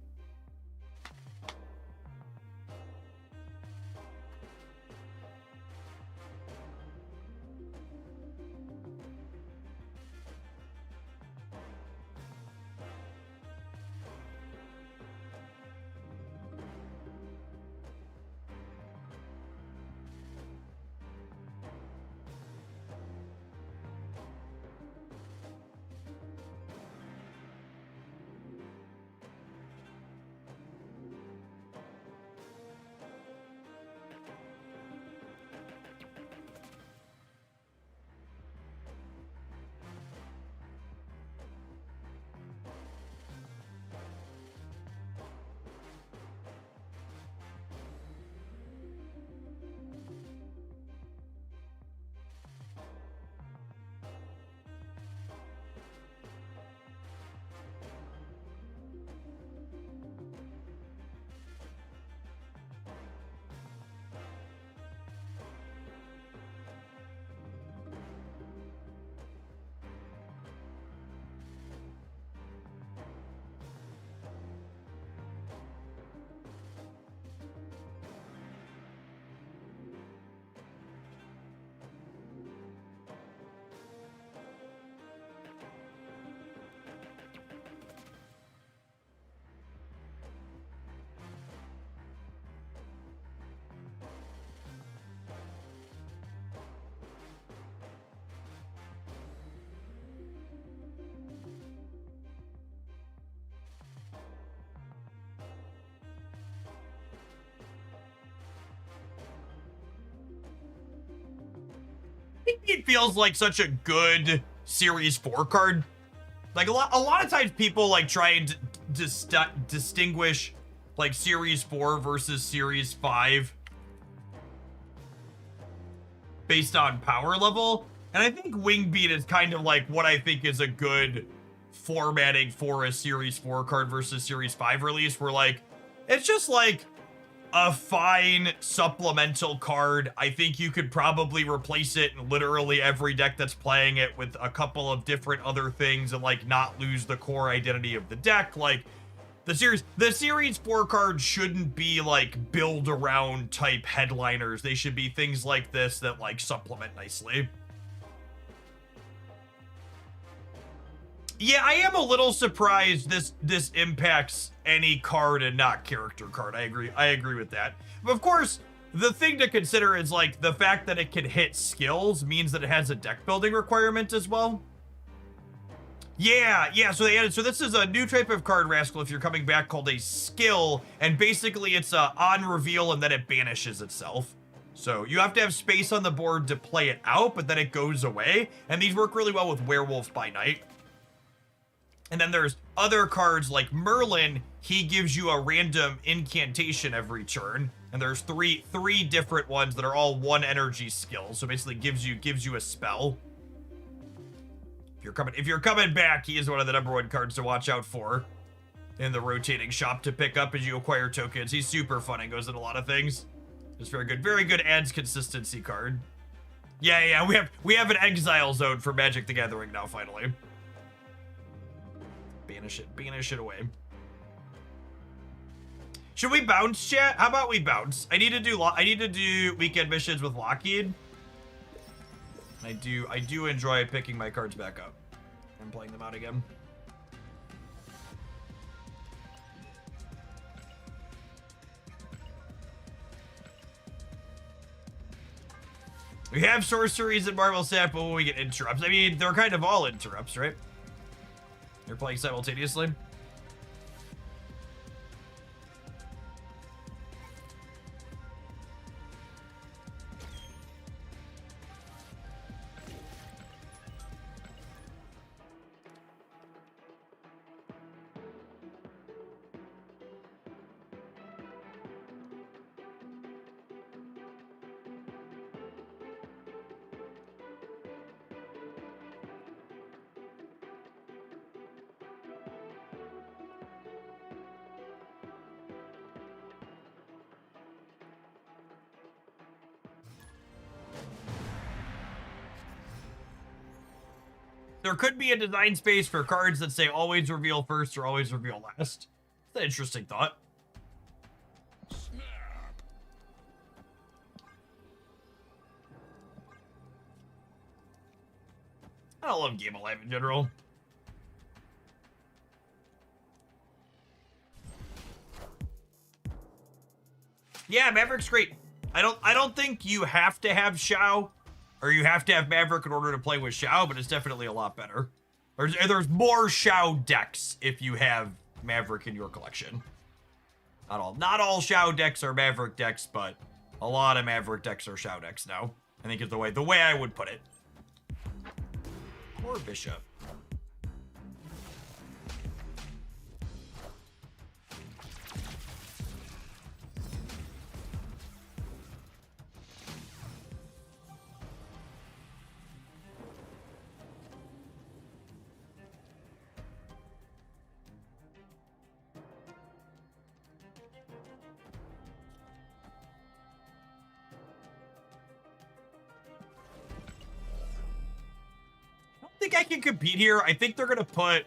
It feels like such a good Series 4 card. Like a lot of times people like try and distinguish like Series 4 versus Series 5 based on power level. And I think Wingbeat is kind of like what I think is a good formatting for a Series 4 card versus Series 5 release, where like, it's just like a fine supplemental card. I think you could probably replace it in literally every deck that's playing it with a couple of different other things and like not lose the core identity of the deck. Like the Series 4 cards shouldn't be like build around type headliners. They should be things like this that like supplement nicely. Yeah, I am a little surprised this impacts any card and not character card. I agree with that. But of course, the thing to consider is like the fact that it can hit skills means that it has a deck building requirement as well. Yeah, so they added, so this is a new type of card, Rascal, if you're coming back, called a skill, and basically it's on reveal and then it banishes itself. So you have to have space on the board to play it out, but then it goes away, and these work really well with Werewolf by Night. And then there's other cards like Merlin. He gives you a random incantation every turn, and there's three different ones that are all one energy skill. So basically gives you a spell. If you're coming back, he is one of the #1 cards to watch out for in the rotating shop to pick up as you acquire tokens. He's super fun and goes in a lot of things. It's very good adds consistency card. Yeah, we have an exile zone for Magic the Gathering now finally. Banish it away. Should we bounce, chat? How about we bounce? I need to do weekend missions with Lockheed. I do enjoy picking my cards back up and playing them out again. We have sorceries at Marvel Sap, but when we get interrupts, I mean, they're kind of all interrupts, right? They're playing simultaneously. There could be a design space for cards that say always reveal first or always reveal last. It's an interesting thought. I love Game Alive in general. Yeah, Maverick's great. I don't think you have to have Shao or you have to have Maverick in order to play with Shao, but it's definitely a lot better. There's more Shao decks if you have Maverick in your collection. Not all Shao decks are Maverick decks, but a lot of Maverick decks are Shao decks now. I think is the way I would put it. Poor Bishop. I think I can compete here. I think they're gonna put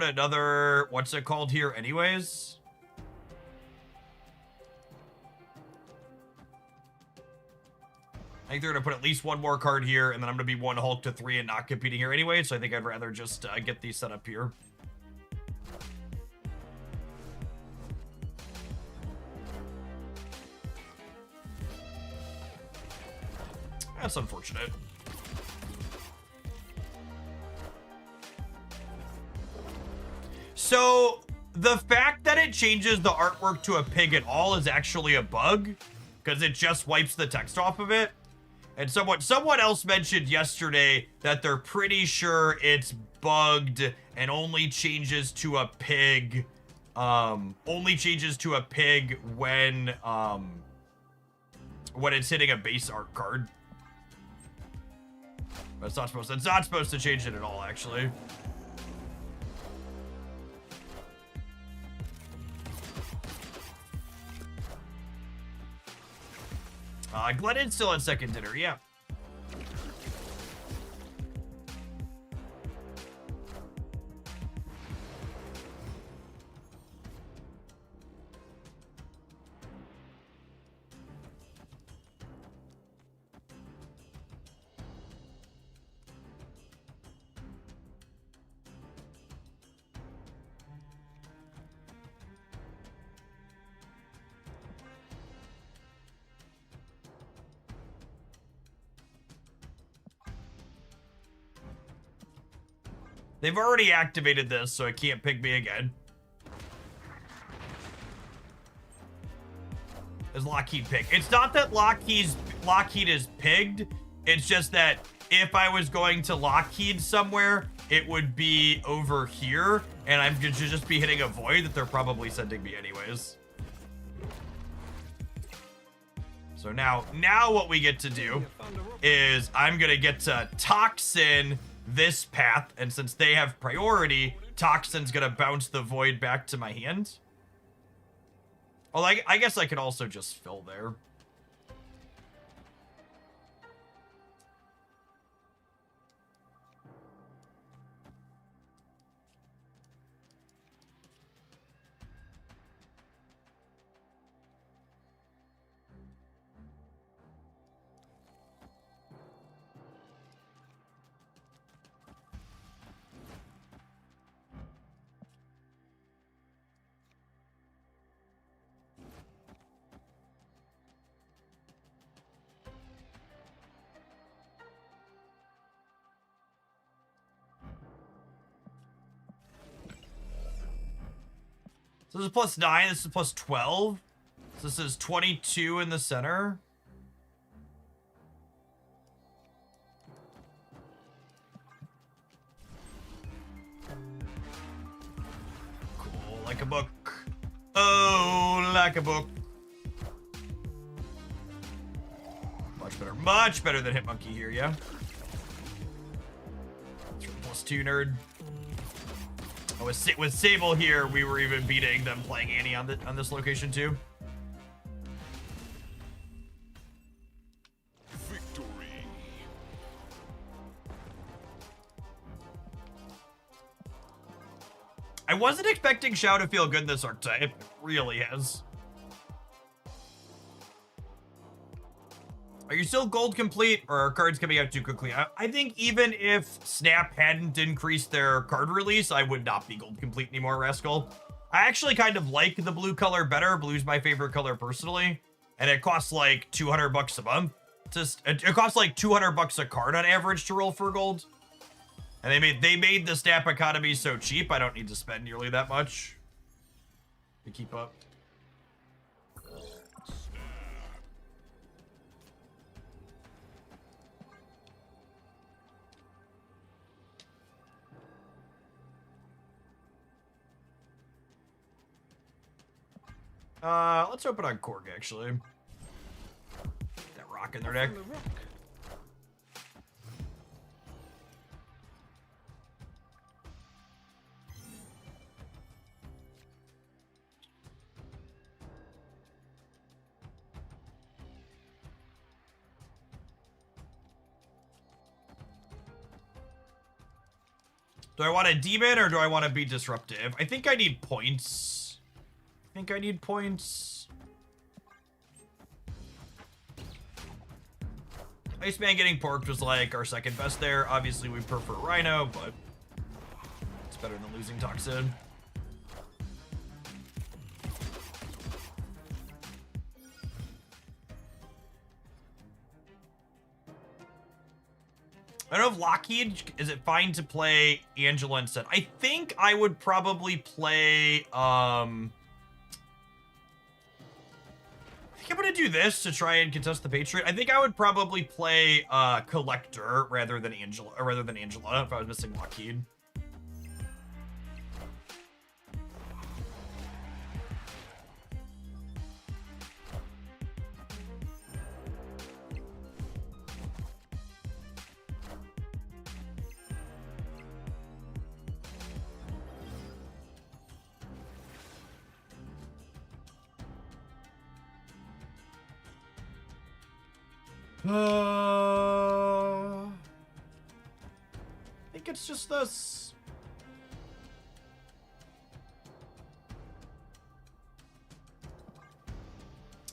another, what's it called here anyways? I think they're gonna put at least one more card here, and then I'm gonna be 1 Hulk to 3 and not competing here anyway, so I think I'd rather just get these set up here. That's unfortunate. So the fact that it changes the artwork to a pig at all is actually a bug, because it just wipes the text off of it. And someone else mentioned yesterday that they're pretty sure it's bugged and only changes to a pig. Only changes to a pig when it's hitting a base art card. But it's not supposed to change it at all, actually. Glennon's still in second dinner, yeah. They've already activated this, so it can't pig me again. Is Lockheed pigged? It's not that Lockheed is pigged. It's just that if I was going to Lockheed somewhere, it would be over here, and I'm going to just be hitting a void that they're probably sending me anyways. So now what we get to do is I'm going to get to Toxin this path, and since they have priority, Toxin's gonna bounce the void back to my hand. Well, I guess I could also just fill there. So this is plus 9, this is plus 12. So this is 22 in the center. Cool, like a book. Oh, like a book. Much better than Hitmonkey here, yeah? Plus 2 nerd. Oh, with Sable here, we were even beating them playing Annie on this location too. Victory. I wasn't expecting Xiao to feel good this archetype. It really has. Are you still gold complete, or are cards coming out too quickly? I think even if Snap hadn't increased their card release, I would not be gold complete anymore, Rascal. I actually kind of like the blue color better. Blue's my favorite color personally, and it costs like 200 bucks a month. It costs like 200 bucks a card on average to roll for gold. And they made the Snap economy so cheap, I don't need to spend nearly that much to keep up. Let's open on Korg, actually. That rock in their deck. Do I want a demon or do I want to be disruptive? I think I need points. Iceman getting porked was like our second best there. Obviously we prefer Rhino, but it's better than losing Toxin. I don't know if Lockheed, is it fine to play Angela instead? I think I would probably play, I think I'm gonna do this to try and contest the Patriot. I think I would probably play Collector rather than Angela if I was missing Lockheed. I think it's just this.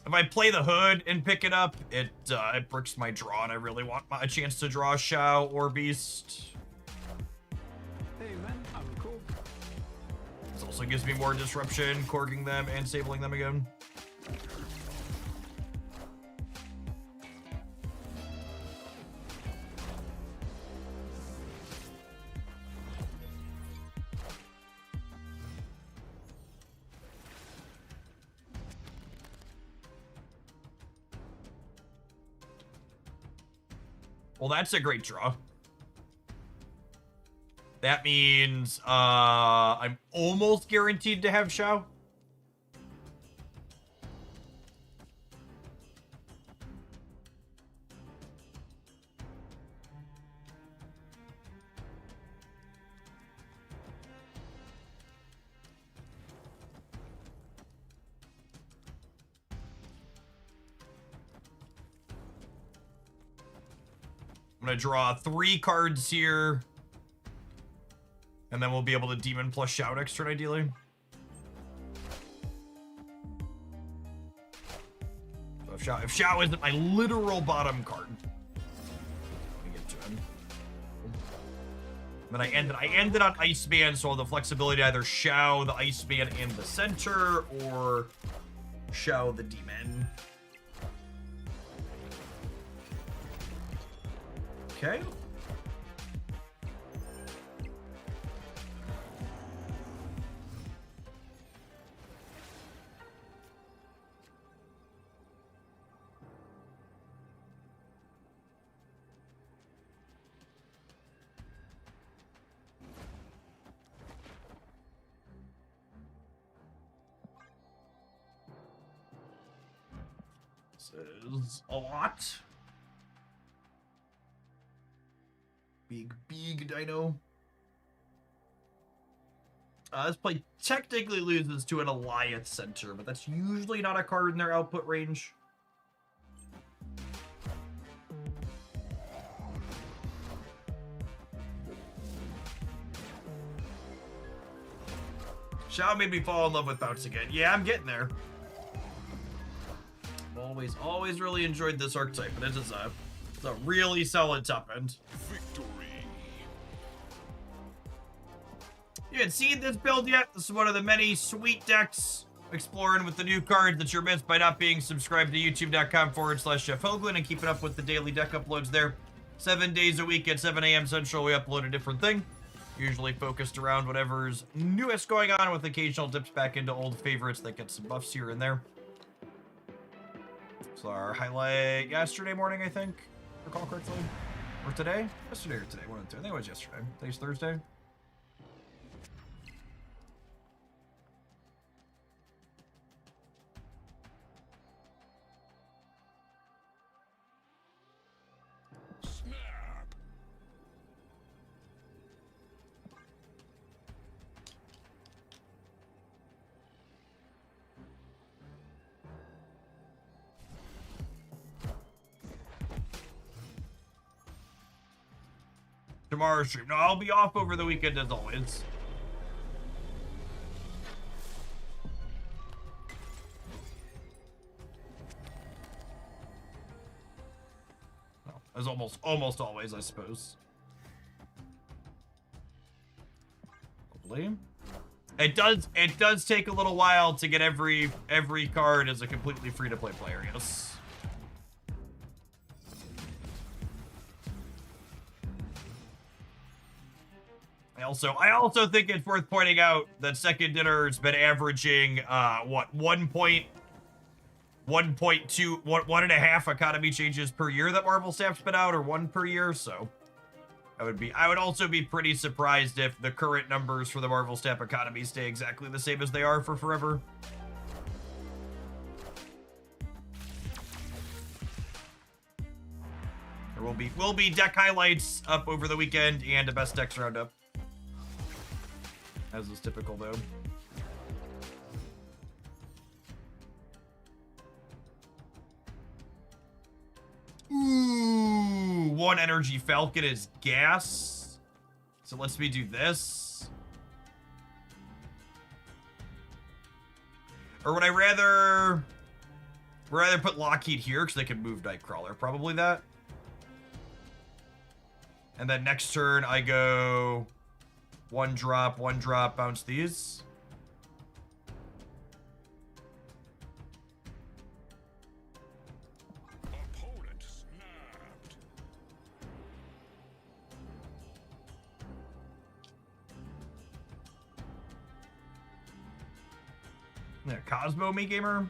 If I play the hood and pick it up, it bricks my draw, and I really want a chance to draw Shao or Beast. Hey man, I'm cool. This also gives me more disruption, corking them and sabling them again. Well, that's a great draw. That means I'm almost guaranteed to have Shao. I'm gonna draw 3 cards here. And then we'll be able to Demon plus Shout extra, ideally. So if Shao isn't my literal bottom card. Let me get to him. Then I ended on Iceman, so I'll have the flexibility to either Shao the Iceman in the center or Shao the Demon. Okay. This is a lot. Big dino. This play technically loses to an Alliance Center, but that's usually not a card in their output range. Shao made me fall in love with Bounce again. Yeah, I'm getting there. I've always really enjoyed this archetype, but it's a really solid top end. Victory. You haven't seen this build yet? This is one of the many sweet decks exploring with the new cards that you're missed by not being subscribed to youtube.com/Jeff Hoagland and keeping up with the daily deck uploads there. 7 days a week at 7 a.m. Central, we upload a different thing. Usually focused around whatever's newest going on with occasional dips back into old favorites that get some buffs here and there. So our highlight yesterday morning, I think, if I recall correctly. Or today? Yesterday or today? One of the two. I think it was yesterday. Today's Thursday. Tomorrow's stream. No, I'll be off over the weekend as always. Well, as almost always, I suppose. Hopefully. It does take a little while to get every card as a completely free-to-play player, yes. I also think it's worth pointing out that Second Dinner's been averaging, what, 1.5 1.2, 1.5 economy changes per year that Marvel Staff spit out, or 1 per year, so I would also be pretty surprised if the current numbers for the Marvel Staff economy stay exactly the same as they are for forever. There will be deck highlights up over the weekend and a best decks roundup, as is typical though. Ooh, 1 energy Falcon is gas. So let's me do this. Or would I rather put Lockheed here because they can move Nightcrawler? Probably that. And then next turn I go 1 drop, bounce these. Yeah, Cosmo me gamer.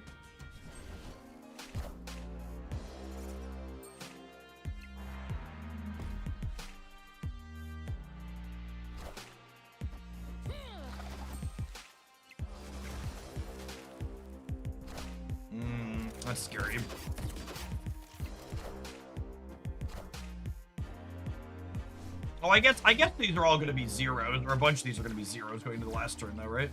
That's scary. Oh, I guess these are all going to be zeros, or a bunch of these are going to be zeros going to the last turn, though, right?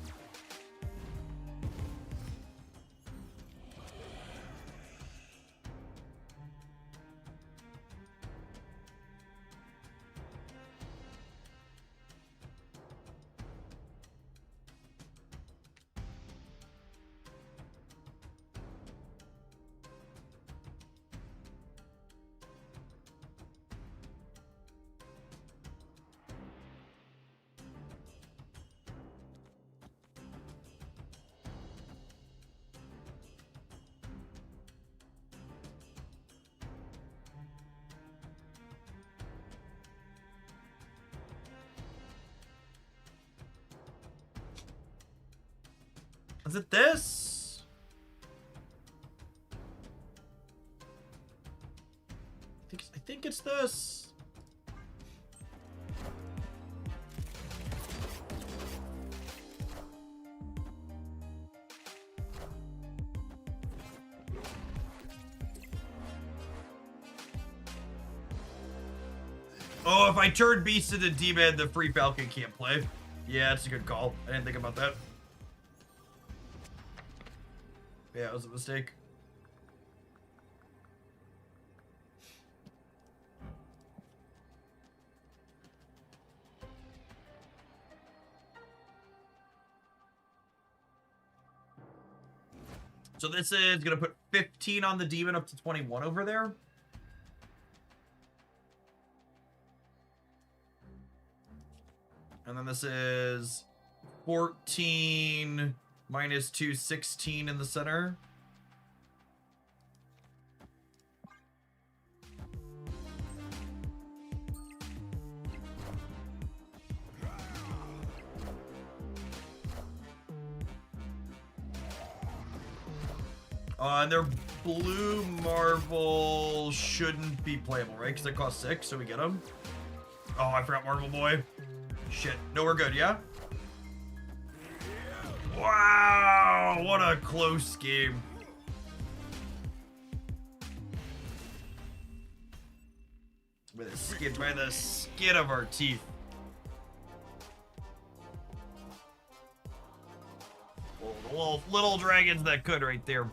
Is it this? I think it's this. Oh, if I turn Beast into D-Man, the Free Falcon can't play. Yeah, that's a good call. I didn't think about that. Yeah, it was a mistake. So this is going to put 15 on the demon up to 21 over there. And then this is 14 minus 2, 16 in the center. And their blue Marvel shouldn't be playable, right? Because it costs 6, so we get them. Oh, I forgot Marvel Boy. Shit. No, we're good, yeah? Wow, what a close game. By the skin of our teeth. Oh, the little dragons that could right there.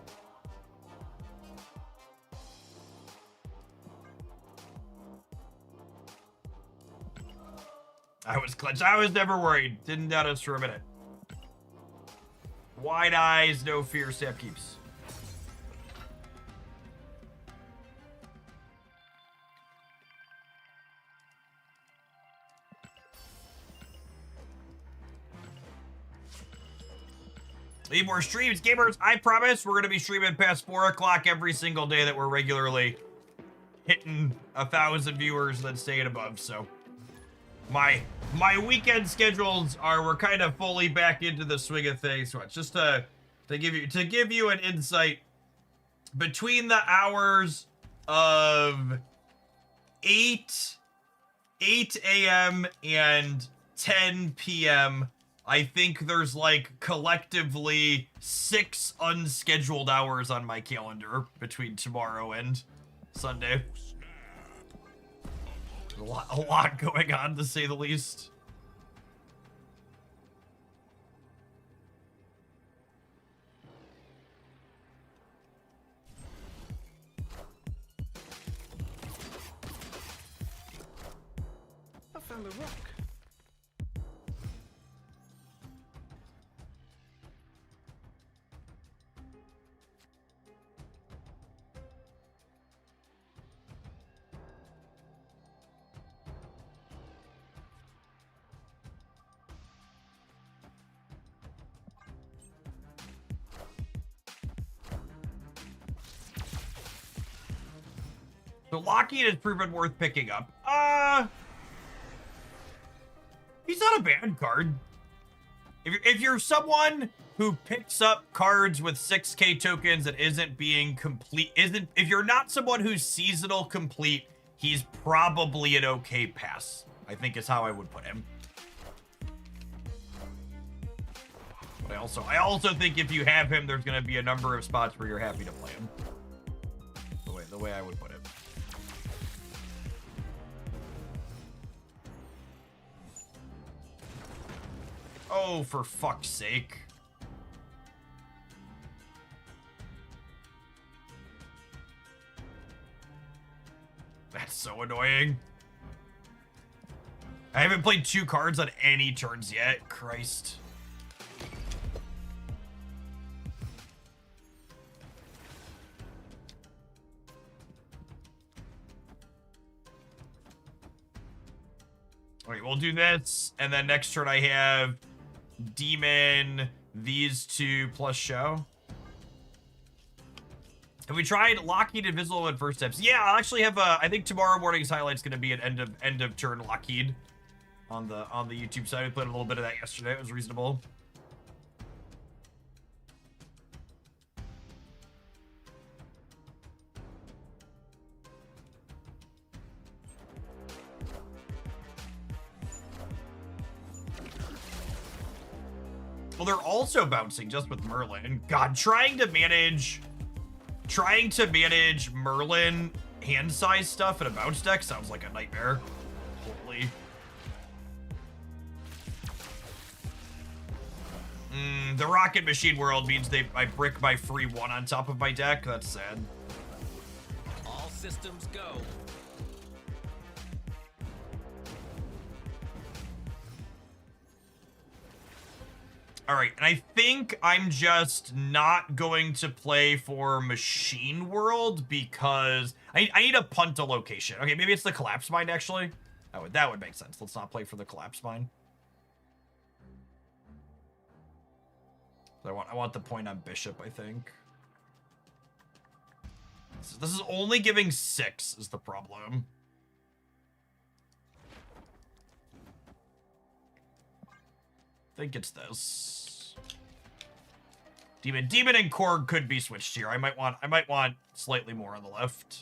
I was clutched. I was never worried. Didn't doubt us for a minute. Wide eyes, no fear, Sap keeps. Need more streams, gamers. I promise we're going to be streaming past 4 o'clock every single day that we're regularly hitting 1,000 viewers and then staying above, so. My weekend schedules we're kind of fully back into the swing of things. So it's just to give you an insight between the hours of 8 a.m. and 10 p.m., I think there's like collectively 6 unscheduled hours on my calendar between tomorrow and Sunday. A lot going on, to say the least. I found a rock. So Lockheed has proven worth picking up. He's not a bad card. If you're someone who picks up cards with 6k tokens that isn't being complete, if you're not someone who's seasonal complete, he's probably an okay pass, I think is how I would put him. But I also think if you have him, there's going to be a number of spots where you're happy to play him. The way I would put it. Oh, for fuck's sake. That's so annoying. I haven't played 2 cards on any turns yet. Christ. Alright, we'll do this, and then next turn I have Demon, these 2 plus show. Have we tried Lockheed and Invisible in first steps? Yeah, I'll actually have I think tomorrow morning's highlight's gonna be an end of turn Lockheed on the YouTube side. We played a little bit of that yesterday. It was reasonable. Well, they're also bouncing just with Merlin. God, trying to manage Merlin hand size stuff in a bounce deck sounds like a nightmare. Holy. The Rocket Machine world means I brick my free 1 on top of my deck. That's sad. All systems go. All right, and I think I'm just not going to play for Machine World because I need to punt a location. Okay, maybe it's the Collapse Mine, actually. That would make sense. Let's not play for the Collapse Mine. I want the point on Bishop, I think. This is only giving 6 is the problem. I think it's this. Demon and Korg could be switched here. I might want slightly more on the left.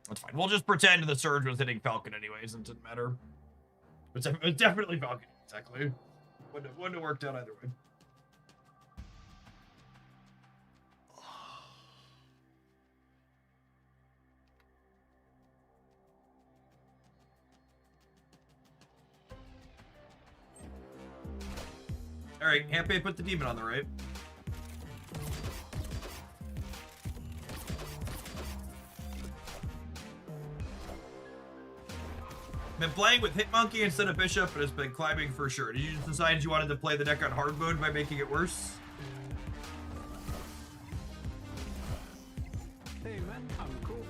That's fine. We'll just pretend the Surge was hitting Falcon anyways, and it didn't matter. It's definitely Falcon, exactly. Wouldn't have worked out either way. All right, Hampe put the demon on the right. Been playing with Hitmonkey instead of Bishop, but it's been climbing for sure. Did you just decide you wanted to play the deck on hard mode by making it worse? Hey man, I'm cool.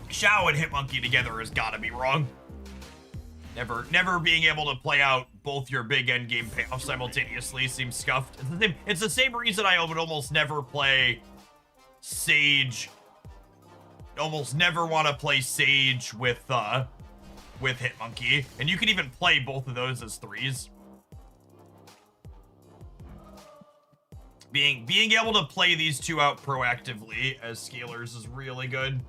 Xiao and Hitmonkey together has got to be wrong. Never being able to play out both your big endgame payoffs simultaneously seems scuffed. It's the same reason I would almost never play Sage. Almost never want to play Sage with with Hitmonkey, and you can even play both of those as 3s. Being able to play these 2 out proactively as scalers is really good.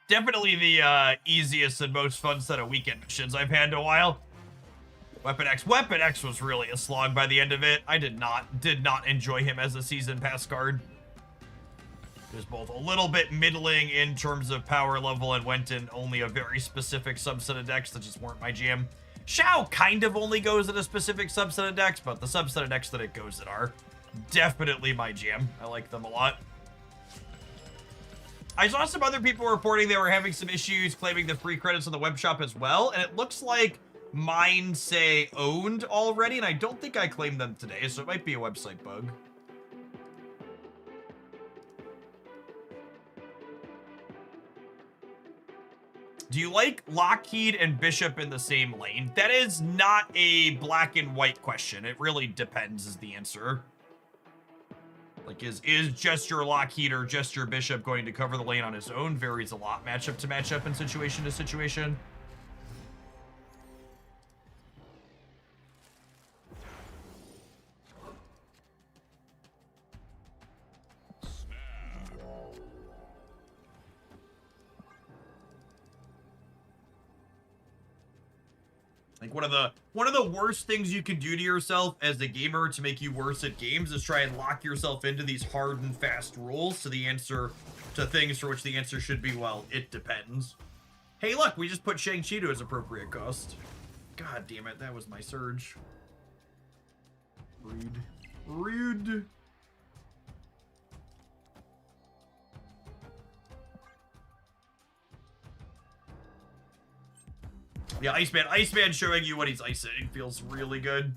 Definitely the easiest and most fun set of weekend missions I've had in a while. Weapon X. Weapon X was really a slog by the end of it. I did not enjoy him as a season pass card. He was both a little bit middling in terms of power level and went in only a very specific subset of decks that just weren't my jam. Shao kind of only goes in a specific subset of decks, but the subset of decks that it goes in are definitely my jam. I like them a lot. I saw some other people reporting they were having some issues claiming the free credits on the web shop as well, and it looks like mine say owned already, and I don't think I claimed them today, so it might be a website bug. Do you like Lockheed and Bishop in the same lane? That is not a black and white question. It really depends is the answer. Like, is just your Lockheed or just your Bishop going to cover the lane on his own? Varies a lot matchup to matchup and situation to situation. Like, one of the worst things you can do to yourself as a gamer to make you worse at games is try and lock yourself into these hard and fast rules to the answer to things for which the answer should be, well, it depends. Hey, look, we just put Shang-Chi to his appropriate cost. God damn it, that was my surge. Rude. Rude. Yeah, Iceman showing you what he's icing feels really good.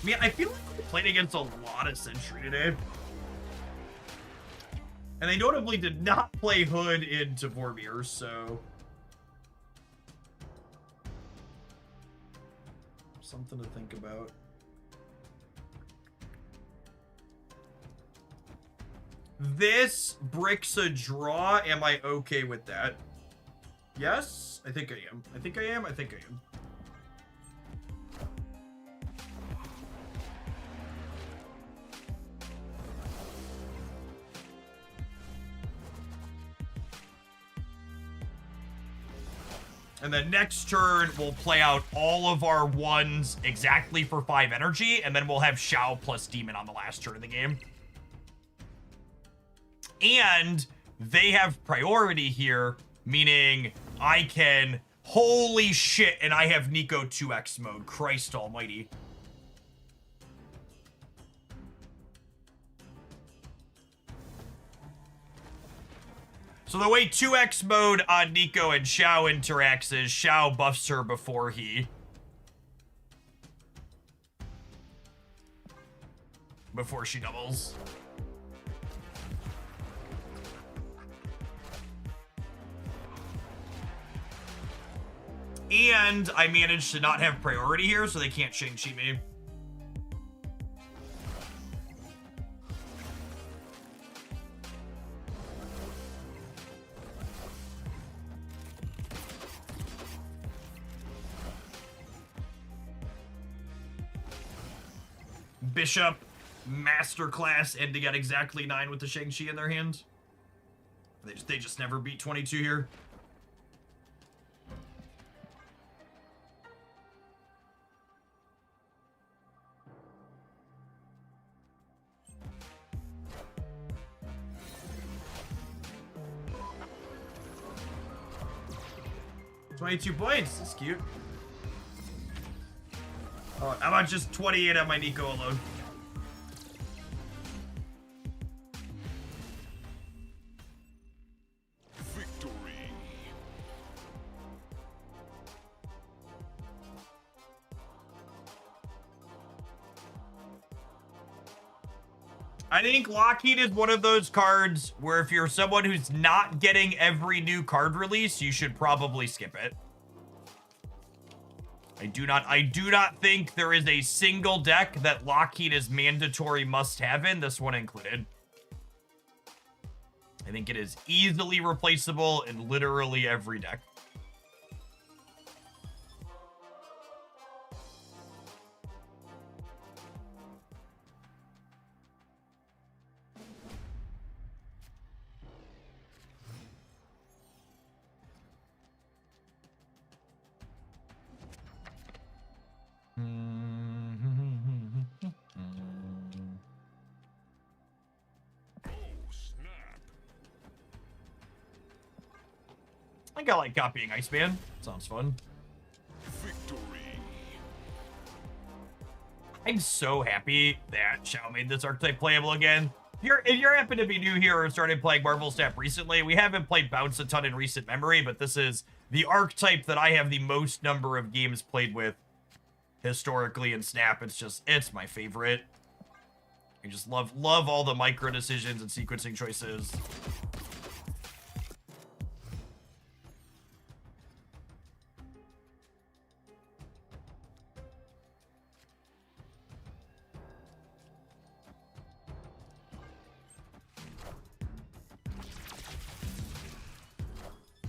Man, I feel like we played against a lot of Sentry today. And they notably did not play Hood into Vormir, so... something to think about. This bricks a draw. Am I okay with that? Yes? I think I am. I think I am. I think I am. And then next turn, we'll play out all of our ones exactly for 5 energy, and then we'll have Shao plus Demon on the last turn of the game. And they have priority here, meaning I can... Holy shit, and I have Nico 2x mode. Christ almighty. So the way 2x mode on Nico and Shao interacts is Shao buffs her before she doubles. And I managed to not have priority here, so they can't Shang-Chi me. Bishop, masterclass, ending at exactly 9 with the Shang-Chi in their hand. They just never beat 22 here. 22 points. That's cute. Oh, how about just 28 on my Nico alone? Victory. I think Lockheed is one of those cards where if you're someone who's not getting every new card release, you should probably skip it. I do not think there is a single deck that Lockheed is mandatory must-have in, this one included. I think it is easily replaceable in literally every deck. I think I like copying Iceman. Sounds fun. Victory. I'm so happy that Shao made this archetype playable again. If you're happen to be new here or started playing Marvel Snap recently, we haven't played Bounce a ton in recent memory, but this is the archetype that I have the most number of games played with historically in Snap. It's my favorite. I just love all the micro decisions and sequencing choices.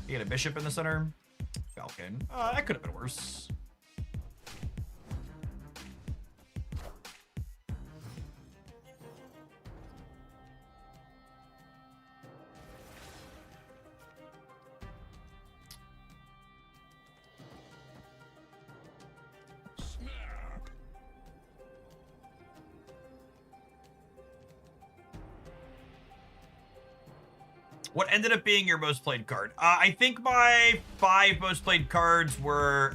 You get a bishop in the center. Falcon. That could have been worse. What ended up being your most played card? I think my 5 most played cards were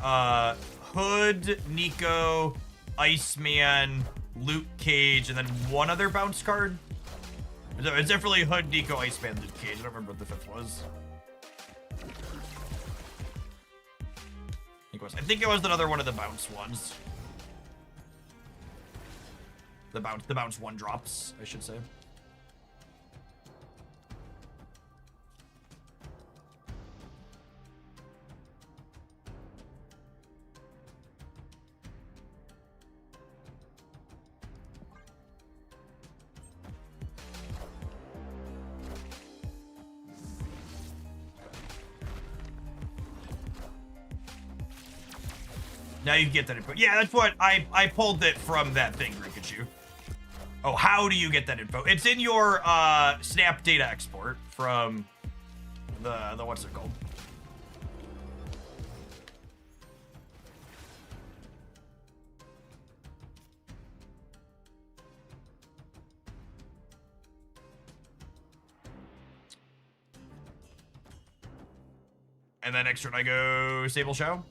Hood, Nico, Iceman, Luke Cage, and then one other bounce card. It's definitely Hood, Nico, Iceman, Luke Cage. I don't remember what the 5th was. I think it was another one of the bounce ones. The bounce 1 drops, I should say. Now you get that info. Yeah, that's what I pulled it from that thing, Rikachu. Oh, how do you get that info? It's in your Snap data export from the what's it called? And then extra I go Sable Shao.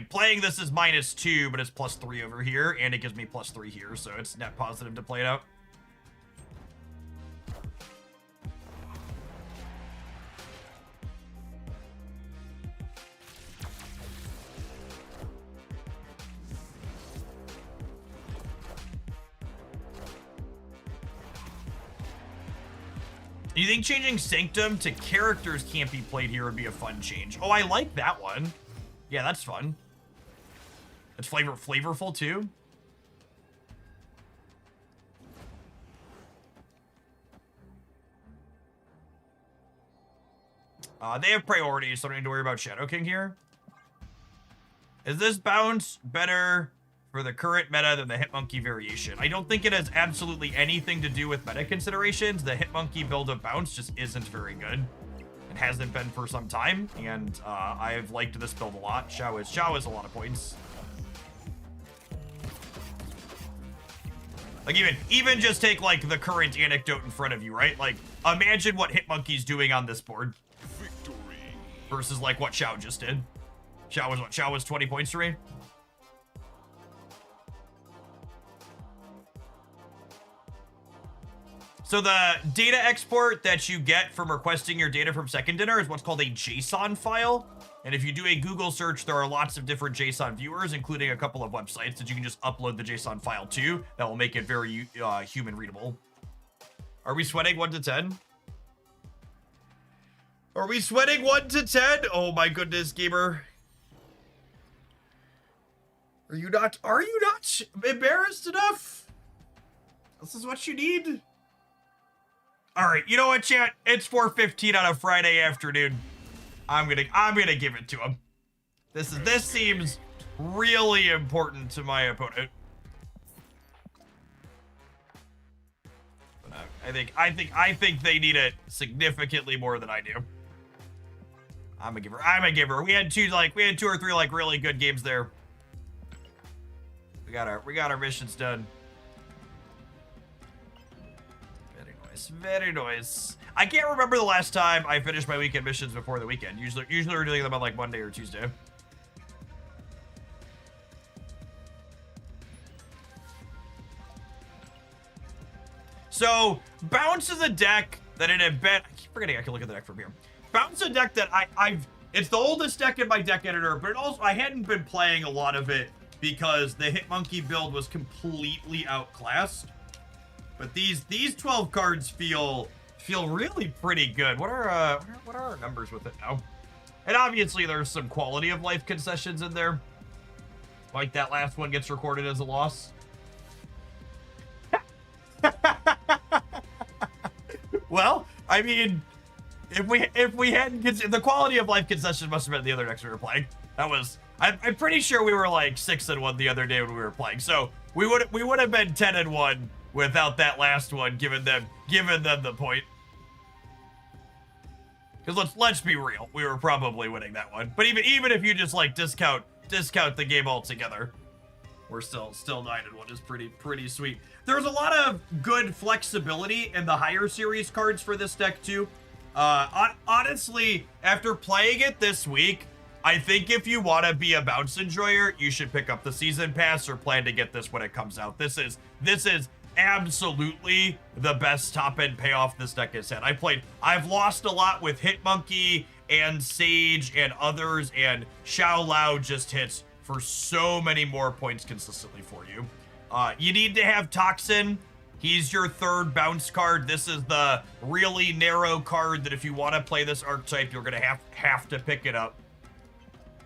Playing this is -2, but it's +3 over here, and it gives me +3 here, so it's net positive to play it out. You think changing Sanctum to characters can't be played here would be a fun change? Oh, I like that one. Yeah, that's fun. It's flavorful too. They have priorities, so I don't need to worry about Shadow King here. Is this bounce better for the current meta than the Hitmonkey variation? I don't think it has absolutely anything to do with meta considerations. The Hitmonkey build of bounce just isn't very good. It hasn't been for some time, and I've liked this build a lot. Shao is a lot of points. Like even just take like the current anecdote in front of you, right? Like imagine what Hitmonkey's doing on this board. Victory. versus like what Xiao just did. Xiao was what? Xiao was 20 points to me. So the data export that you get from requesting your data from Second Dinner is what's called a JSON file. And if you do a Google search, there are lots of different JSON viewers, including a couple of websites that you can just upload the JSON file to. That will make it very human readable. Are we sweating 1 to 10? Are we sweating 1 to 10? Oh my goodness, gamer. Are you not embarrassed enough? This is what you need? All right, you know what, chat? It's 4:15 on a Friday afternoon. I'm gonna give it to him. This seems really important to my opponent. But I think they need it significantly more than I do. I'm a giver. We had two or three like really good games there. We got our missions done. Very nice. I can't remember the last time I finished my weekend missions before the weekend. Usually we're doing them on like Monday or Tuesday. So, Bounce is a deck that it had been... I keep forgetting I can look at the deck from here. Bounce is a deck that it's the oldest deck in my deck editor, but I hadn't been playing a lot of it because the Hitmonkey build was completely outclassed. But these 12 cards feel really pretty good. What are our numbers with it now? And obviously there's some quality of life concessions in there. Like that last one gets recorded as a loss. Well, I mean, if we hadn't the quality of life concession must have been the other decks we were playing. That was I'm pretty sure we were like 6-1 the other day when we were playing. So we would have been 10-1 without that last one, giving them the point. Because let's be real, we were probably winning that one. But even if you just like discount the game altogether, we're still 9-1 is pretty sweet. There's a lot of good flexibility in the higher series cards for this deck too. Honestly, after playing it this week, I think if you want to be a Bounce enjoyer, you should pick up the season pass or plan to get this when it comes out. This is absolutely the best top-end payoff this deck has had. I've lost a lot with Hitmonkey and Sage and others, and Xiao Lao just hits for so many more points consistently for you. You need to have Toxin. He's your third Bounce card. This is the really narrow card that if you want to play this archetype, you're going to have to pick it up.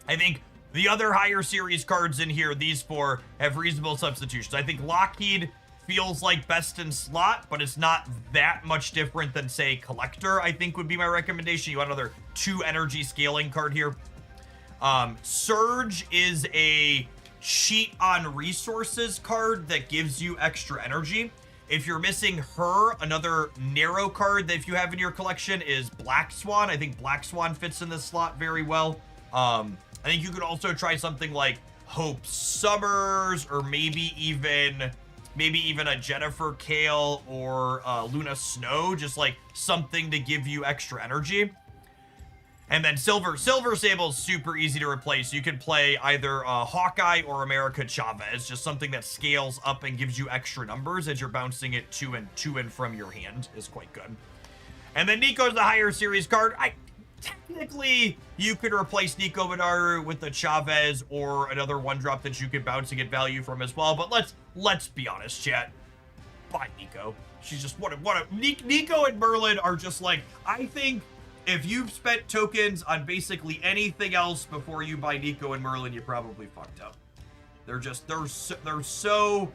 I think the other higher series cards in here, these four, have reasonable substitutions. I think Lockheed feels like best in slot, but it's not that much different than, say, Collector, I think would be my recommendation. You want another 2 energy scaling card here. Surge is a cheat on resources card that gives you extra energy. If you're missing her, another narrow card that if you have in your collection is Black Swan. I think Black Swan fits in this slot very well. I think you could also try something like Hope Summers, or maybe even a Jennifer Kale or Luna Snow, just like something to give you extra energy. And then Silver Sable is super easy to replace. You can play either Hawkeye or America Chavez, just something that scales up and gives you extra numbers as you're bouncing it to and from your hand is quite good. And then Nico's the higher series card. Technically, you could replace Nico Binaru with the Chavez or another 1-drop that you could bounce and get value from as well. But let's be honest, chat. Buy Nico. She's just Nico and Merlin are just like, I think if you've spent tokens on basically anything else before you buy Nico and Merlin, you probably fucked up. They're so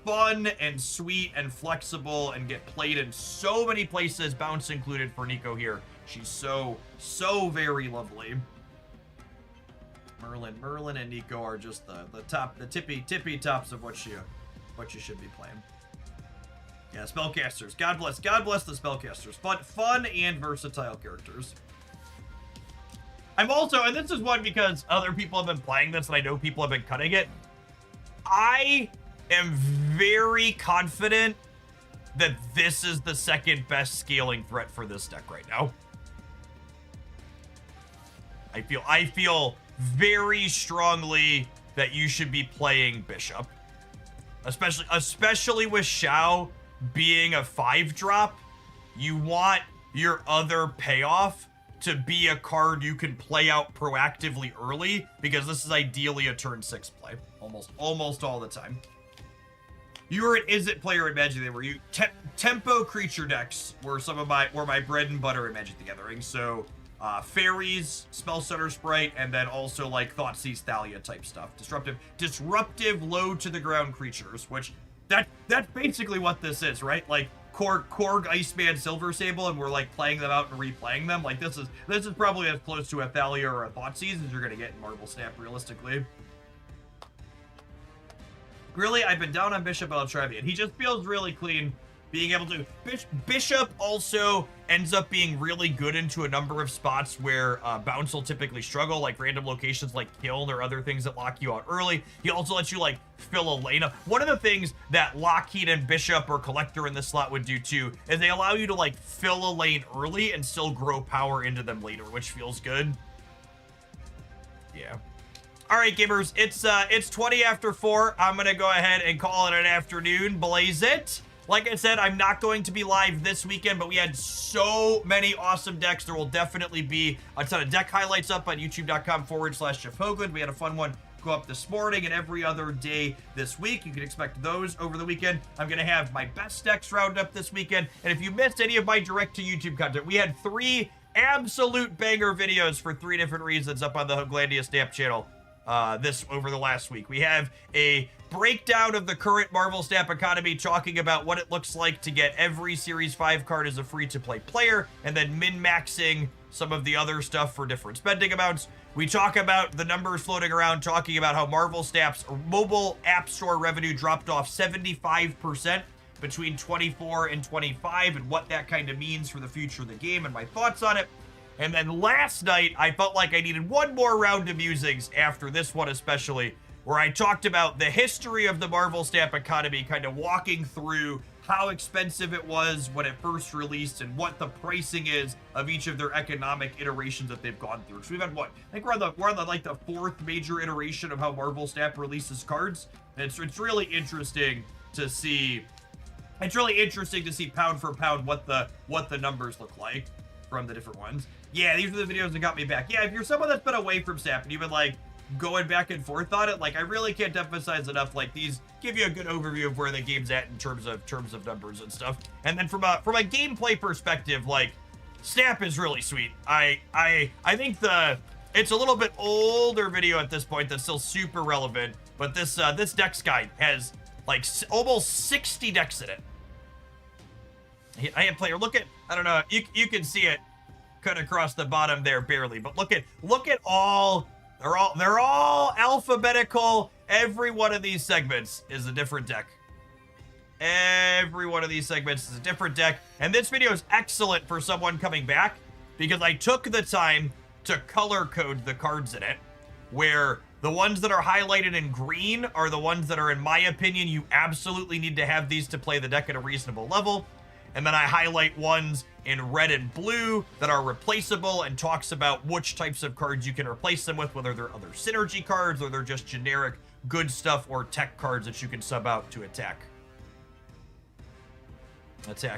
fun and sweet and flexible and get played in so many places, bounce included for Nico here. She's so very lovely. Merlin and Nico are just the tippy tops of what you should be playing. Yeah, spellcasters. God bless the spellcasters. Fun and versatile characters. I'm also, and this is one because other people have been playing this and I know people have been cutting it. I am very confident that this is the second best scaling threat for this deck right now. I feel very strongly that you should be playing Bishop. Especially with Xiao being a 5-drop. You want your other payoff to be a card you can play out proactively early, because this is ideally a turn 6 play. Almost all the time. You were an Izzet player in Magic the Gathering. Tempo creature decks were my bread and butter in Magic the Gathering. So fairies, Spell Center Sprite, and then also like Thoughtseize Thalia type stuff. Disruptive low to the ground creatures, which that's basically what this is, right? Like Korg, Iceman, Silver Sable, and we're like playing them out and replaying them. Like this is probably as close to a Thalia or a Thoughtseize as you're gonna get in Marvel Snap realistically. Really, I've been down on Bishop, but I'll try it. He just feels really clean. Being able to... Bishop also ends up being really good into a number of spots where bounce will typically struggle, like random locations like Kiln or other things that lock you out early. He also lets you, like, fill a lane up. One of the things that Lockheed and Bishop or Collector in this slot would do, too, is they allow you to, like, fill a lane early and still grow power into them later, which feels good. Yeah. All right, gamers, it's 20 after 4. I'm going to go ahead and call it an afternoon. Blaze it. Like I said, I'm not going to be live this weekend, but we had so many awesome decks. There will definitely be a ton of deck highlights up on youtube.com/Jeff Hoagland. We had a fun one go up this morning and every other day this week. You can expect those over the weekend. I'm going to have my best decks round up this weekend. And if you missed any of my direct-to-YouTube content, we had 3 absolute banger videos for 3 different reasons up on the Hoaglandia Stamp channel. Over the last week. We have a breakdown of the current Marvel Snap economy, talking about what it looks like to get every Series 5 card as a free-to-play player, and then min-maxing some of the other stuff for different spending amounts. We talk about the numbers floating around, talking about how Marvel Snap's mobile app store revenue dropped off 75% between 24 and 25, and what that kind of means for the future of the game, and my thoughts on it. And then last night, I felt like I needed one more round of musings after this one especially, where I talked about the history of the Marvel Snap economy, kind of walking through how expensive it was when it first released and what the pricing is of each of their economic iterations that they've gone through. So we've had what? I think we're on the like the 4th major iteration of how Marvel Snap releases cards. And it's really interesting to see. It's really interesting to see pound for pound what the numbers look like from the different ones. Yeah, these are the videos that got me back. Yeah, if you're someone that's been away from Snap and you've been like going back and forth on it, like I really can't emphasize enough, like these give you a good overview of where the game's at in terms of numbers and stuff. And then from a gameplay perspective, like Snap is really sweet. I think it's a little bit older video at this point that's still super relevant, but this decks guide has like almost 60 decks in it. I had player look at, I don't know, you can see it cut across the bottom there barely, but look at all, they're all alphabetical. Every one of these segments is a different deck. Every one of these segments is a different deck, and this video is excellent for someone coming back because I took the time to color code the cards in it, where the ones that are highlighted in green are the ones that are, in my opinion, you absolutely need to have these to play the deck at a reasonable level. And then I highlight ones in red and blue that are replaceable and talks about which types of cards you can replace them with, whether they're other synergy cards or they're just generic good stuff or tech cards that you can sub out to attack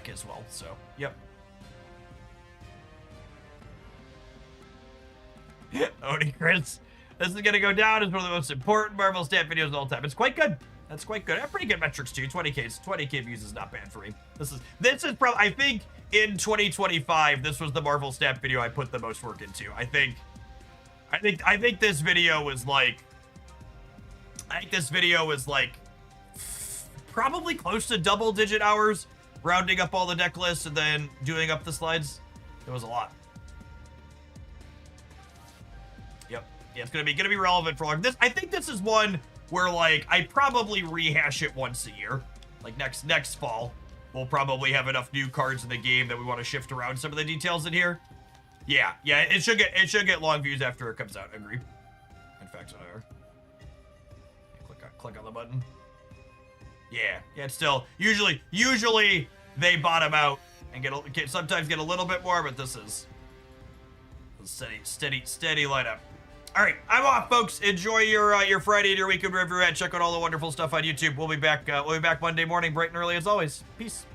as well. So, yep. Odie Chris, this is going to go down as one of the most important Marvel Snap videos of all time. It's quite good. That's quite good. I have pretty good metrics too. 20k views is not bad for me. This is probably, I think in 2025, this was the Marvel Snap video I put the most work into. I think this video was like, probably close to double-digit hours, rounding up all the deck lists and then doing up the slides. It was a lot. Yep. Yeah, it's gonna be relevant for long. I think this is one where like I probably rehash it once a year. Like next fall, we'll probably have enough new cards in the game that we want to shift around some of the details in here. Yeah, it should get long views after it comes out. Agree. In fact, whatever. Click on the button. Yeah, it's still usually they bottom out and sometimes get a little bit more, but this is Steady light up. All right, I'm off, folks. Enjoy your Friday and your weekend wherever you're at. Check out all the wonderful stuff on YouTube. We'll be back Monday morning, bright and early as always. Peace.